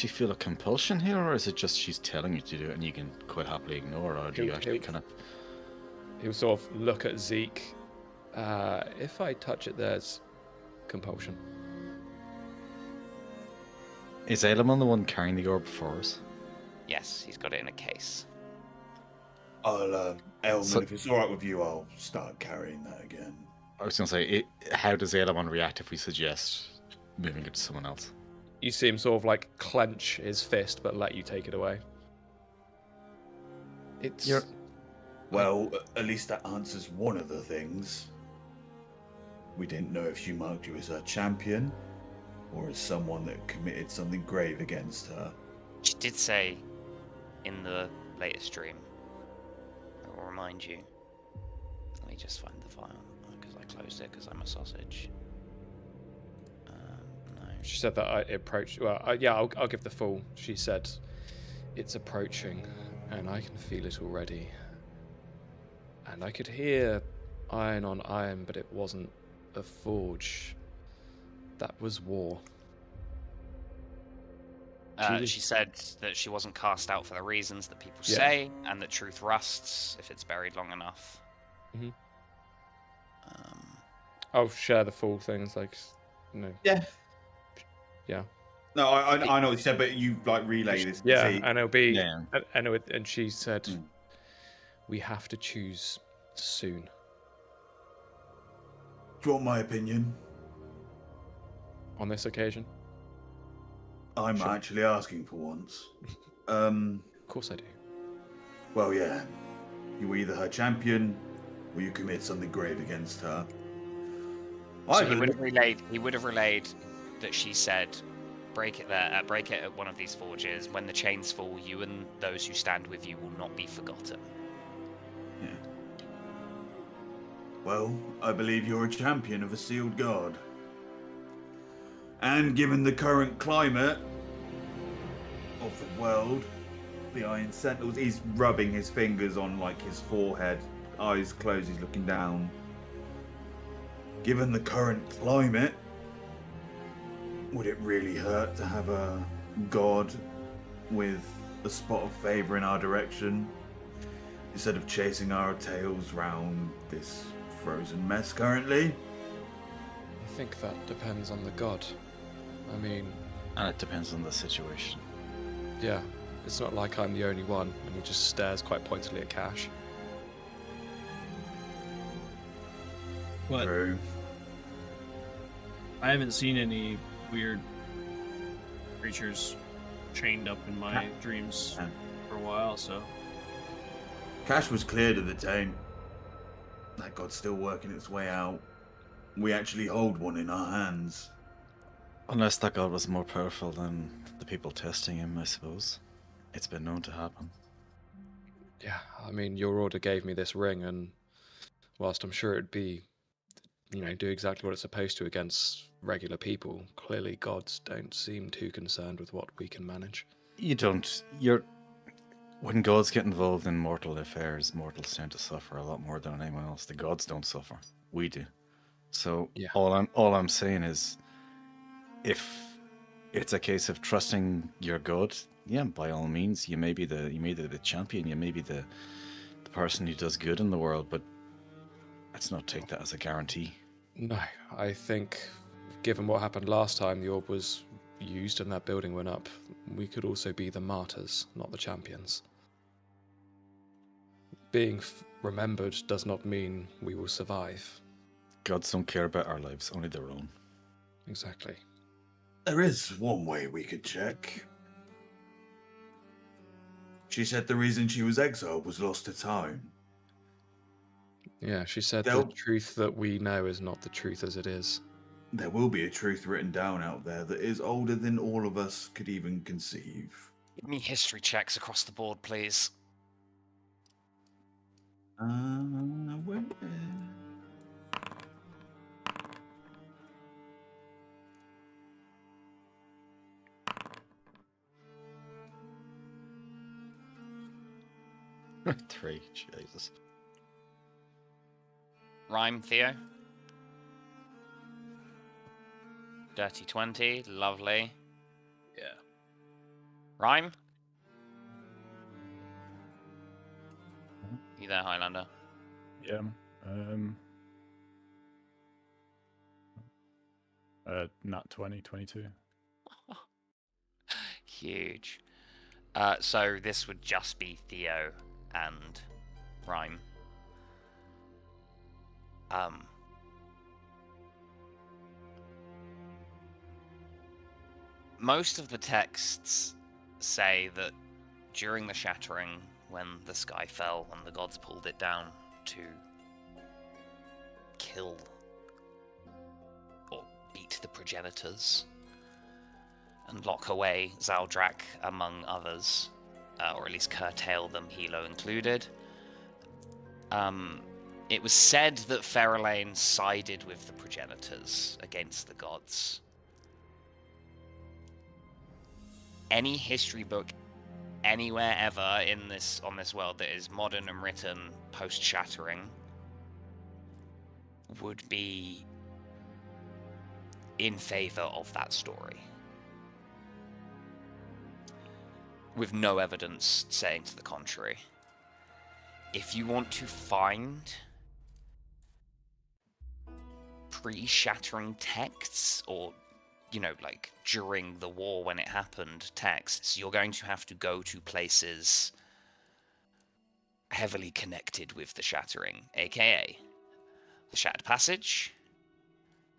feel a compulsion here, or is it just she's telling you to do it and you can quite happily ignore, or do you actually kind of? He'll sort of look at Zeke. If I touch it, there's compulsion. Is Elamon the one carrying the orb for us? Yes, he's got it in a case. I'll, Elman, So- if it's all right with you, I'll start carrying that again. I was going to say, how does Elamon react if we suggest moving it to someone else? You see him sort of like clench his fist, but let you take it away. It's Well, at least that answers one of the things. We didn't know if she marked you as her champion, or as someone that committed something grave against her. She did say in the latest stream, I will remind you. Let me just find the file, because I closed it because I'm a sausage. No. She said that it approached. Well, yeah, I'll give the full. She said, "It's approaching, and I can feel it already. And I could hear iron on iron, but it wasn't a forge. That was war." She said that she wasn't cast out for the reasons that people Yeah. say, and that truth rusts if it's buried long enough. Mhm. I'll share the full things, like, Yeah. Yeah. No, I know what you said, but you like relay this. Yeah, See, and it'll be. Yeah. And she said, "We have to choose soon." do you want my opinion? On this occasion, I'm Sure. actually asking for once. of course I do. Well, yeah. You were either her champion, or you commit something grave against her. So he would have relayed that she said, break it at one of these forges. When the chains fall, you and those who stand with you will not be forgotten. Yeah. Well, I believe you're a champion of a sealed guard. And given the current climate of the world, the Iron Sentinels, he's rubbing his fingers on like his forehead, eyes closed, he's looking down. Given the current climate, would it really hurt to have a god with a spot of favor in our direction instead of chasing our tails round this frozen mess currently? I think that depends on the god. I mean, And it depends on the situation. yeah, it's not like I'm the only one, and he just stares quite pointedly at Cash. What? True. I haven't seen any weird creatures chained up in my dreams for a while, so. Cash was cleared of the taint. That god's still working its way out. We actually hold one in our hands. Unless that god was more powerful than the people testing him, I suppose. It's been known to happen. Yeah, I mean, your order gave me this ring, and whilst I'm sure it'd be, do exactly what it's supposed to against regular people, clearly gods don't seem too concerned with what we can manage. When gods get involved in mortal affairs, mortals tend to suffer a lot more than anyone else. The gods don't suffer. We do. So Yeah. all I'm saying is, if it's a case of trusting your god, yeah, by all means, you may be the champion, you may be the person who does good in the world, but let's not take that as a guarantee. No, I think, given what happened last time, the orb was used and that building went up, we could also be the martyrs, not the champions. Being remembered does not mean we will survive. Gods don't care about our lives, only their own. She said the reason she was exiled was lost to time. Yeah, she said the They'll- truth that we know is not the truth as it is. There will be a truth written down out there that is older than all of us could even conceive. Give me history checks across the board, please. Where? 3, Jesus. Rhyme, Theo. Dirty 20, lovely. Yeah. Rhyme? You there, Highlander? Yeah. Nat 20, 22. Huge. So this would just be Theo and Rhyme. Most of the texts say that during the shattering, when the sky fell and the gods pulled it down to kill or beat the progenitors and lock away 𝕯�ㄲ among others, or at least curtail them, Hilo included. It was said that Ferelane sided with the progenitors against the gods. Any history book anywhere ever on this world that is modern and written post-shattering would be in favor of that story, with no evidence saying to the contrary. If you want to find pre-shattering texts, or, you know, like during the war when it happened texts, you're going to have to go to places heavily connected with the shattering, aka the Shattered Passage,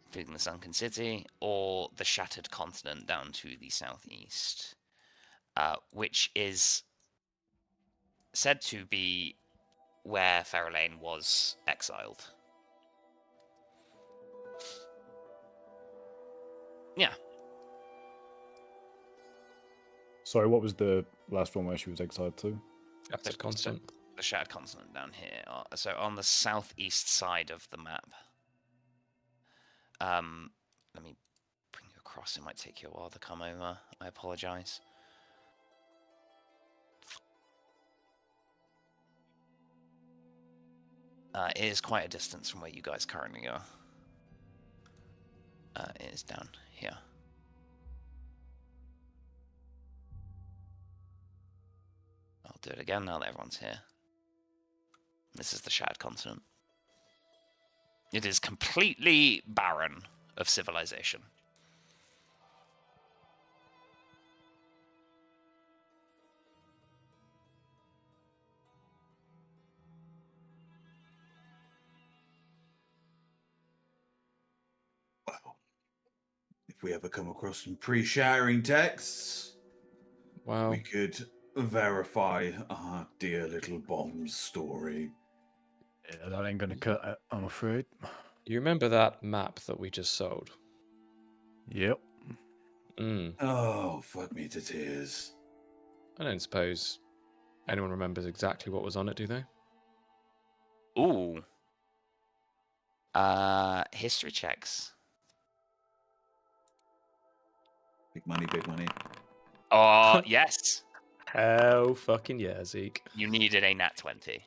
including the Sunken City, or the Shattered Continent down to the southeast, which is said to be where Ferelane was exiled. Yeah. Sorry, what was the last one where she was exiled to? Shattered Continent. The Shattered Continent down here. So on the southeast side of the map. Let me bring you across. It might take you a while to come over. I apologize. It is quite a distance from where you guys currently are. It is down here. I'll do it again now that everyone's here. This is the Shattered Continent. It is completely barren of civilization. Well, if we ever come across some pre-shattering texts, Wow. we could verify our dear little bomb's story. Yeah, that ain't gonna cut it, I'm afraid. You remember that map that we just sold? Yep. Oh, fuck me to tears. I don't suppose anyone remembers exactly what was on it, do they? Ooh. History checks. Big money, big money. Oh, yes. Hell fucking yeah, Zeke. You needed a nat 20.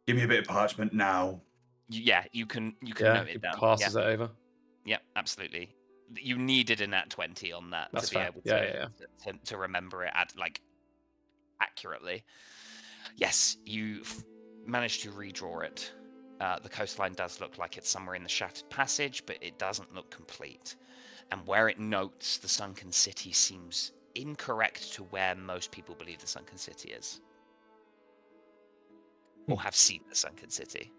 Give me a bit of parchment now. Yeah, you can Yeah, note he it down. passes Yeah. it over. Yeah, absolutely. You needed a nat 20 on that That's to be fair. able Yeah, to remember it accurately. Yes, you managed to redraw it. The coastline does look like it's somewhere in the Shattered Passage, but it doesn't look complete. And where it notes the Sunken City seems incorrect to where most people believe the Sunken City is. Or have seen the Sunken City.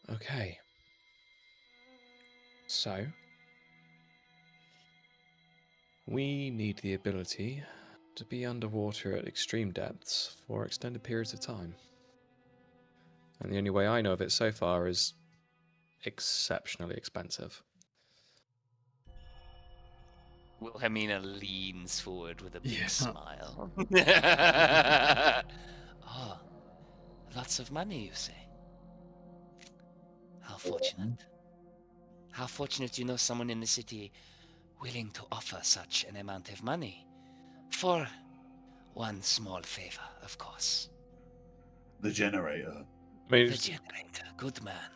Okay. So, We need the ability to be underwater at extreme depths for extended periods of time. And the only way I know of it so far is exceptionally expensive. Wilhelmina leans forward with a big smile. Oh, lots of money, you say? How fortunate. How fortunate you know someone in the city willing to offer such an amount of money. For one small favor, of course. The generator. The generator, good man.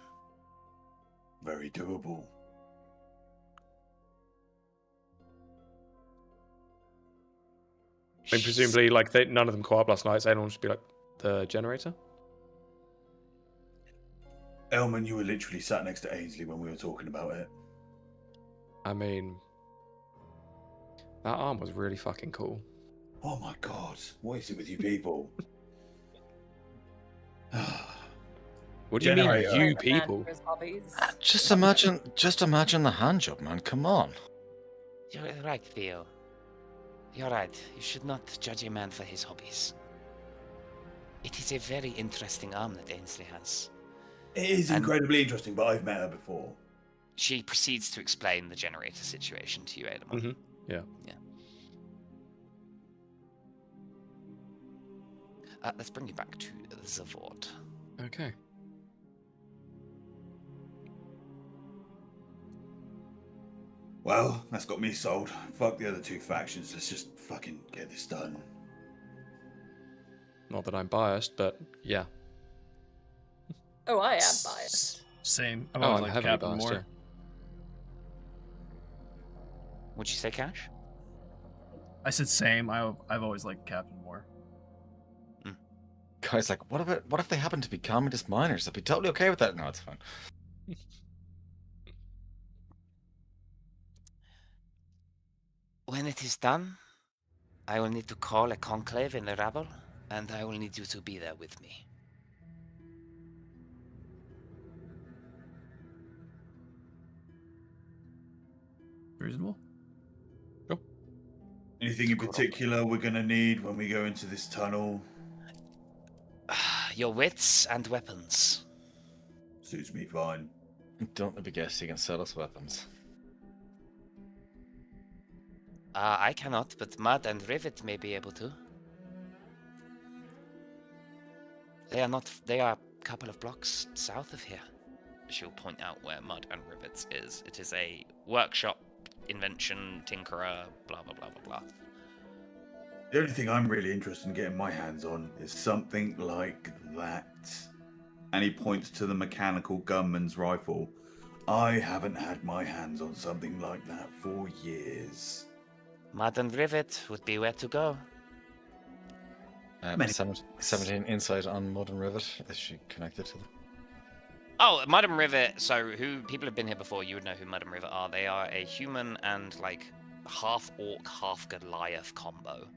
Very doable. I mean, presumably, like, none of them caught up last night, so everyone will just be like, the generator? Elman, you were literally sat next to Ainsley when we were talking about it. I mean, that arm was really fucking cool. Oh my god, what is it with you people? What do you mean, you people? Just imagine the hand job, man. Come on. You're right, Theo. You're right. You should not judge a man for his hobbies. It is a very interesting arm that Ainsley has. It is incredibly interesting, but I've met her before. She proceeds to explain the generator situation to you, Aelemon. Mm-hmm. Yeah. Let's bring you back to the vault. Okay. Well, that's got me sold. Fuck the other two factions. Let's just fucking get this done. Not that I'm biased, but yeah. Oh, I am biased. Same. I'm heavily Captain biased, more. yeah. What'd you say, Cash? I said same. I've always liked Captain more. Guys, like, what if they happen to be communist miners? I'd be totally okay with that. No, it's fine. When it is done, I will need to call a conclave in the rabble, and I will need you to be there with me. Reasonable. Sure. Anything in particular we're going to need when we go into this tunnel? Your wits and weapons. Suits me fine. Don't let me guess, you can sell us weapons. I cannot, but Mud and Rivet may be able to. They are a couple of blocks south of here. She'll point out where Mud and Rivets is. It is a workshop, invention, tinkerer, blah blah blah blah blah. The only thing I'm really interested in getting my hands on is something like that. And he points to the mechanical gunman's rifle. I haven't had my hands on something like that for years. Mud and Rivet would be where to go. 17 insight on Mud and Rivet. Is she connected to them? Oh, Mud and Rivet. So, who people have been here before? You would know who Mud and Rivet are. They are a human and like half orc, half Goliath combo.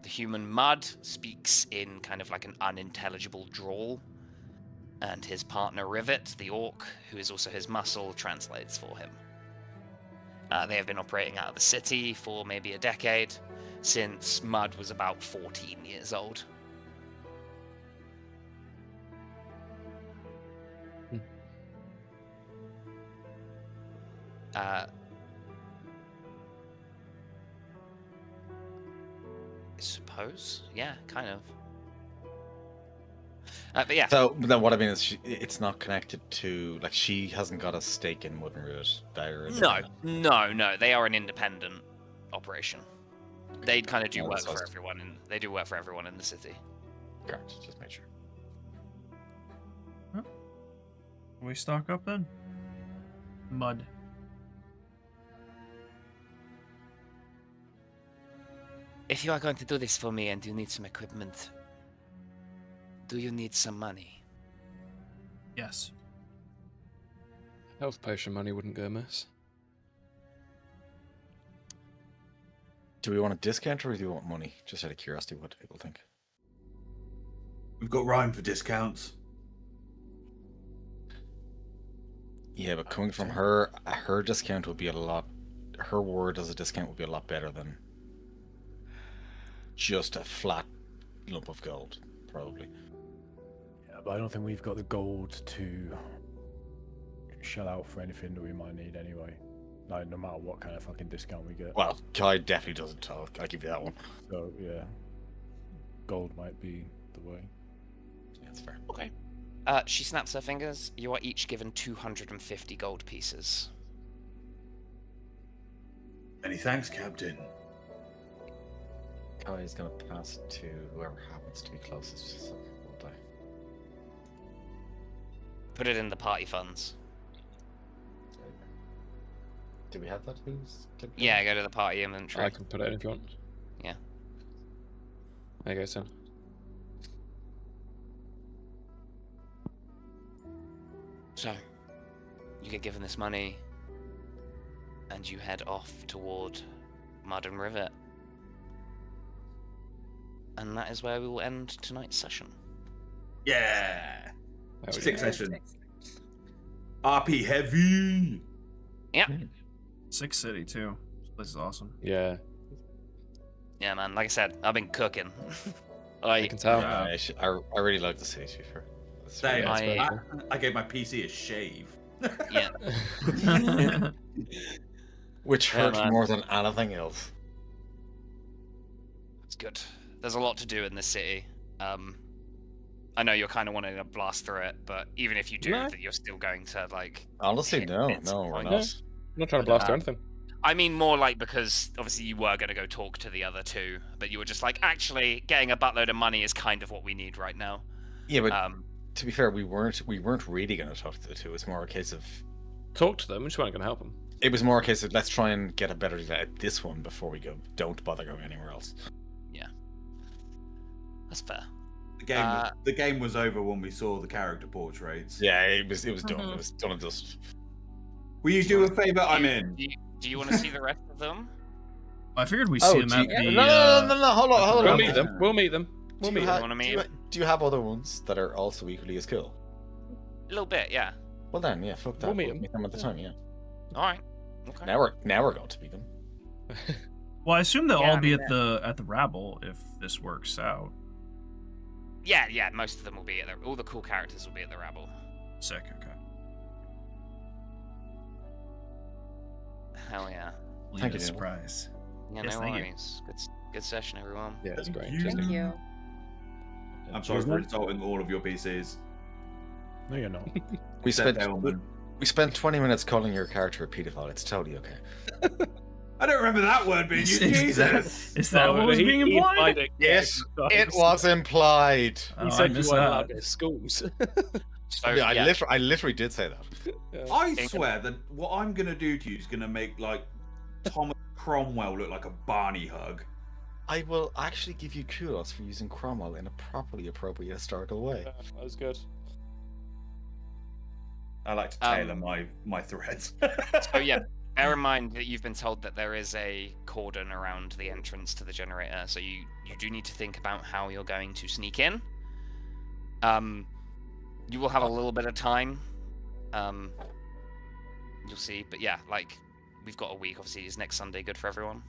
The human Mud speaks in kind of like an unintelligible drawl, and his partner Rivet, the orc, who is also his muscle, translates for him. They have been operating out of the city for maybe a decade, since Mud was about 14 years old. I suppose, yeah, kind of. But yeah. So then, what I mean is, it's not connected to, like, she hasn't got a stake in Mud and Rivet. No. They are an independent operation. They kind of do work for everyone, and they do work for everyone in the city. Correct. Just make sure. Huh? We stock up then. Mud. If you are going to do this for me and you need some equipment, do you need some money? Yes. Health potion money wouldn't go amiss. Do we want a discount or do we want money? Just out of curiosity, what do people think? We've got rhyme for discounts. Yeah, but coming from her, her discount would be a lot her word as a discount would be a lot better than just a flat lump of gold, probably. Yeah, but I don't think we've got the gold to shell out for anything that we might need anyway. Like, no matter what kind of fucking discount we get. Well, Kai definitely doesn't. I'll give you that one. So, yeah. Gold might be the way. Yeah, that's fair. Okay. She snaps her fingers. You are each given 250 gold pieces. Many thanks, Captain. Kai is going to pass it to whoever happens to be closest. So we'll die. Put it in the party funds. Do we have that? Yeah, go to the party inventory. I can put it in if you want. Yeah. There you go, Sam. So, you get given this money, and you head off toward Mud and Rivet. And that is where we will end tonight's session. Yeah. There we 6 go. session. RP heavy. Yeah. Six City too. This place is awesome. Yeah, Yeah, man. Like I said, I've been cooking. I can tell. I really like the city, to be fair. That's Same. really I- nice. I gave my PC a shave. Yeah. Which Yeah, hurt man. more than anything else. It's good. There's a lot to do in this city. I know you're kind of wanting to blast through it, but even if you do, No. that you're still going to like. Honestly, hit no, bits no, and we're points. not. I'm not trying to blast or anything. I mean, more like because obviously you were going to go talk to the other two, but you were just like, actually, getting a buttload of money is kind of what we need right now. Yeah, but Um, to be fair, we weren't really going to talk to the two. It's more a case of Talk to them. We just weren't going to help them. it was more a case of let's try and get a better deal at this one before we go. Don't bother going anywhere else. That's fair. The game was over when we saw the character portraits. Yeah, it was done. Mhm. It was done and dusted. Will you do a favor? I'm in. Do you want to see the rest of them? I figured we Oh, see him do at you- the. no, hold on, hold We'll on. meet them. We'll meet them. We'll Do meet you, them. ha- wanna do, meet you, him? do you have other ones that are also equally as cool? A little bit, yeah. Well then, yeah, fuck that. We'll meet 'em. Meet them at the time, yeah. All right. Okay. Now we're going to meet them. Well, I assume they'll Yeah, all I be mean, at the rabble if this works out. Yeah. Most of them will be at all the cool characters will be at the rabble. Sick. Okay. Hell yeah. Leave Thank a you, Neil. surprise. Yeah, Yes, no thank you. worries. Good session, everyone. Yeah, it's great. you. Cheers, Thank Nick. you. I'm sorry for insulting all of your PCs. No, you're not. We Set spent Elman. we spent 20 minutes calling your character a pedophile. It's totally okay. I don't remember that word being used. Jesus. Is that what was He- being he implied? it. Yes, it was implied. Oh, He I said you missed weren't that. allowed to go to schools. So Yeah, yeah, I literally did say that. I swear that what I'm gonna do to you is gonna make like Thomas Cromwell look like a Barney hug. I will actually give you kudos for using Cromwell in a properly appropriate historical way. Yeah, that was good. I like to tailor my threads. So yeah, bear in mind that you've been told that there is a cordon around the entrance to the generator, so you do need to think about how you're going to sneak in. You will have a little bit of time. You'll see, but yeah, like we've got a week. Obviously, is next Sunday good for everyone?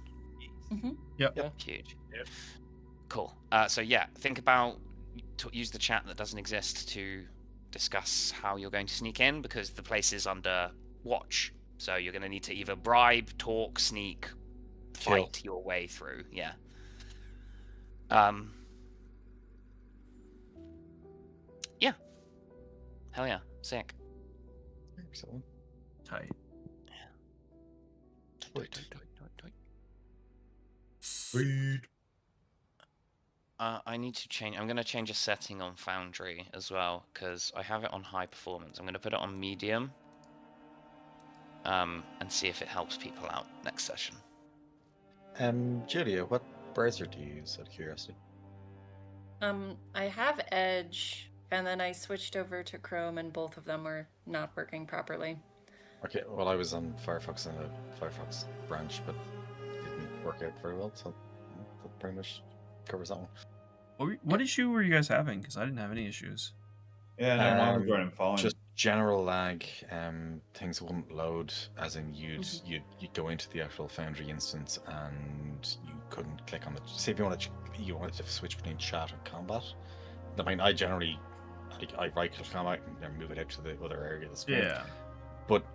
Yep. Huge. Cool. So yeah, think about use the chat that doesn't exist to discuss how you're going to sneak in because the place is under watch. So you're going to need to either bribe, talk, sneak, fight your way through. Yeah. Yeah. Hell yeah. Sick. Excellent. Tight. Sweet. I need to change. I'm going to change a setting on Foundry as well because I have it on high performance. I'm going to put it on medium and see if it helps people out next session. Julia, what browser do you use out of curiosity? I have Edge, and then I switched over to Chrome, and both of them were not working properly. Okay, well I was on Firefox and a Firefox branch, but it didn't work out very well, so that pretty much covers that one. What issue were you guys having? Because I didn't have any issues. Yeah, no, mine was running fine. general lag, things wouldn't load, as in you'd go into the actual Foundry instance and you couldn't click on the. Say if you wanted to switch between chat and combat. I mean, I generally right click combat and then move it out to the other area of the screen. Yeah. But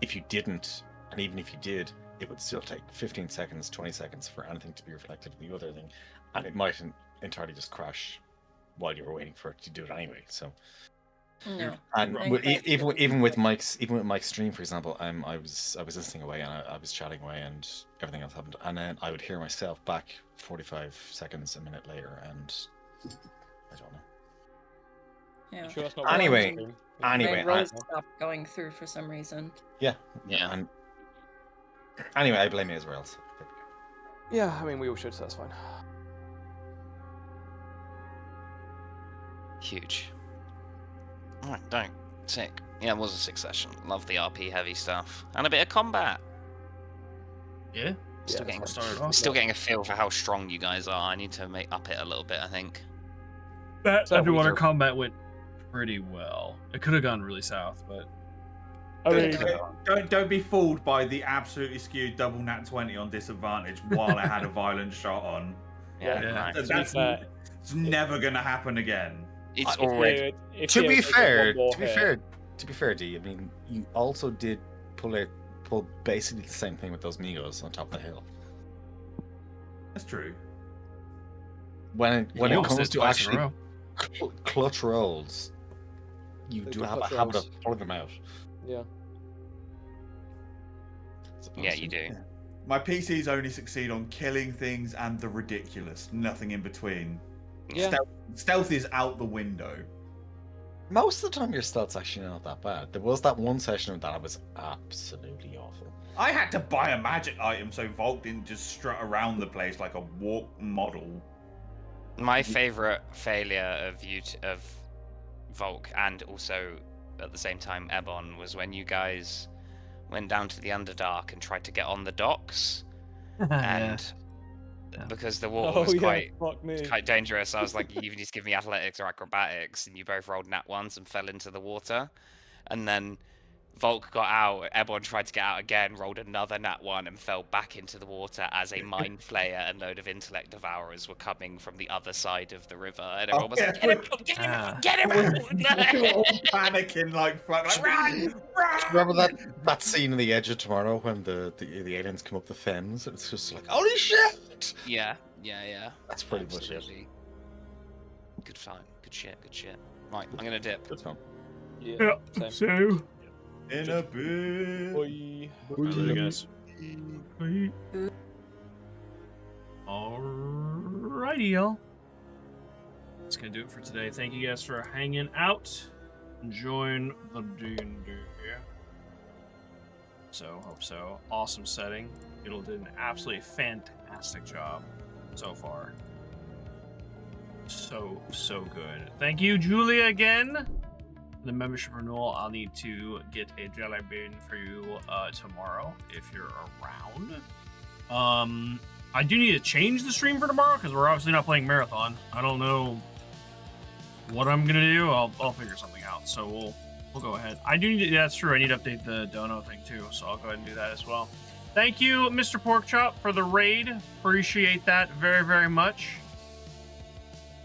if you didn't, and even if you did, it would still take 15 seconds, 20 seconds for anything to be reflected in the other thing, and it might entirely just crash while you were waiting for it to do it anyway. So, No. and even with Mike's stream, for example, I was listening away and I was chatting away and everything else happened, and then I would hear myself back 45 seconds, a minute later, and I don't know. Yeah. Sure that's not Anyway, My roll stopped going through for some reason. Yeah. And anyway, I blame Israel. Yeah, I mean, we all should, so that's fine. Huge. Alright, don't. Sick. Yeah, it was a sick session. Love the RP heavy stuff. And a bit of combat. Yeah. Still Yeah, getting a feel for how strong you guys are. I need to up it a little bit, I think. That So underwater we- combat went pretty well. It could have gone really south, but I mean, Don't be fooled by the absolutely skewed double nat 20 on disadvantage while I had a violent shot on. Yeah, Yeah. nice. It's never gonna happen again. It's already. To be fair, D, I mean, you also did pull basically the same thing with those Migos on top of the hill. That's true. When You it almost comes did to twice in a actually row. clutch rolls, you They do got have a clutch habit rolls. of pulling them out. yeah. Yeah, you do. My PCs only succeed on killing things and the ridiculous, nothing in between. Yeah. Stealth is out the window. Most of the time, your stealth's actually not that bad. There was that one session that was absolutely awful. I had to buy a magic item so Volk didn't just strut around the place like a walk model. My favorite failure of Volk and also at the same time Ebon was when you guys went down to the Underdark and tried to get on the docks, and because the water was quite dangerous, I was like, you either need to give me athletics or acrobatics, and you both rolled nat ones and fell into the water, and then Volk got out, Ebon tried to get out again, rolled another nat 1 and fell back into the water as a mind flayer and load of intellect devourers were coming from the other side of the river. And everyone was like, get him out! We were all panicking like run! Remember that scene in The Edge of Tomorrow when the aliens come up the Thames? It's just like, holy shit! Yeah. That's pretty much it. Absolutely. Good fun. Good shit. Right, I'm gonna dip. Good fun. Yeah. Same. So In a bit. Bye. Bye, guys. Alrighty, y'all. That's gonna do it for today. Thank you guys for hanging out, enjoying the D&D. So, hope so. Awesome setting. It'll did an absolutely fantastic job so far. So good. Thank you, Julia, again. The membership renewal, I'll need to get a jelly bean for you tomorrow if you're around. I do need to change the stream for tomorrow because we're obviously not playing Marathon. I don't know what I'm gonna do. I'll figure something out. So we'll go ahead. I do need to, that's true. I need to update the dono thing too. So I'll go ahead and do that as well. Thank you, Mr. Porkchop, for the raid. Appreciate that very, very much.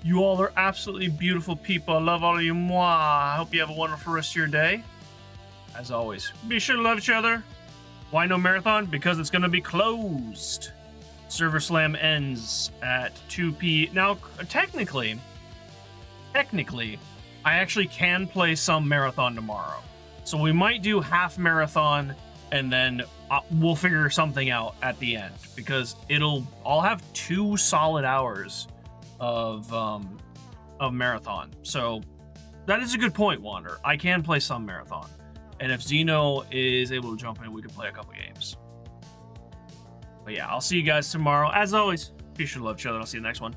You all are absolutely beautiful people. I love all of you. Mwah. I hope you have a wonderful rest of your day. As always, be sure to love each other. Why no marathon? Because it's going to be closed. Server Slam ends at 2 p.m. Now, technically, I actually can play some marathon tomorrow. So we might do half marathon and then we'll figure something out at the end because I'll have 2 solid hours of marathon. So that is a good point, Wander. I can play some marathon. And if Zeno is able to jump in, we can play a couple games. But yeah, I'll see you guys tomorrow. As always, be sure to love each other. I'll see you in the next one.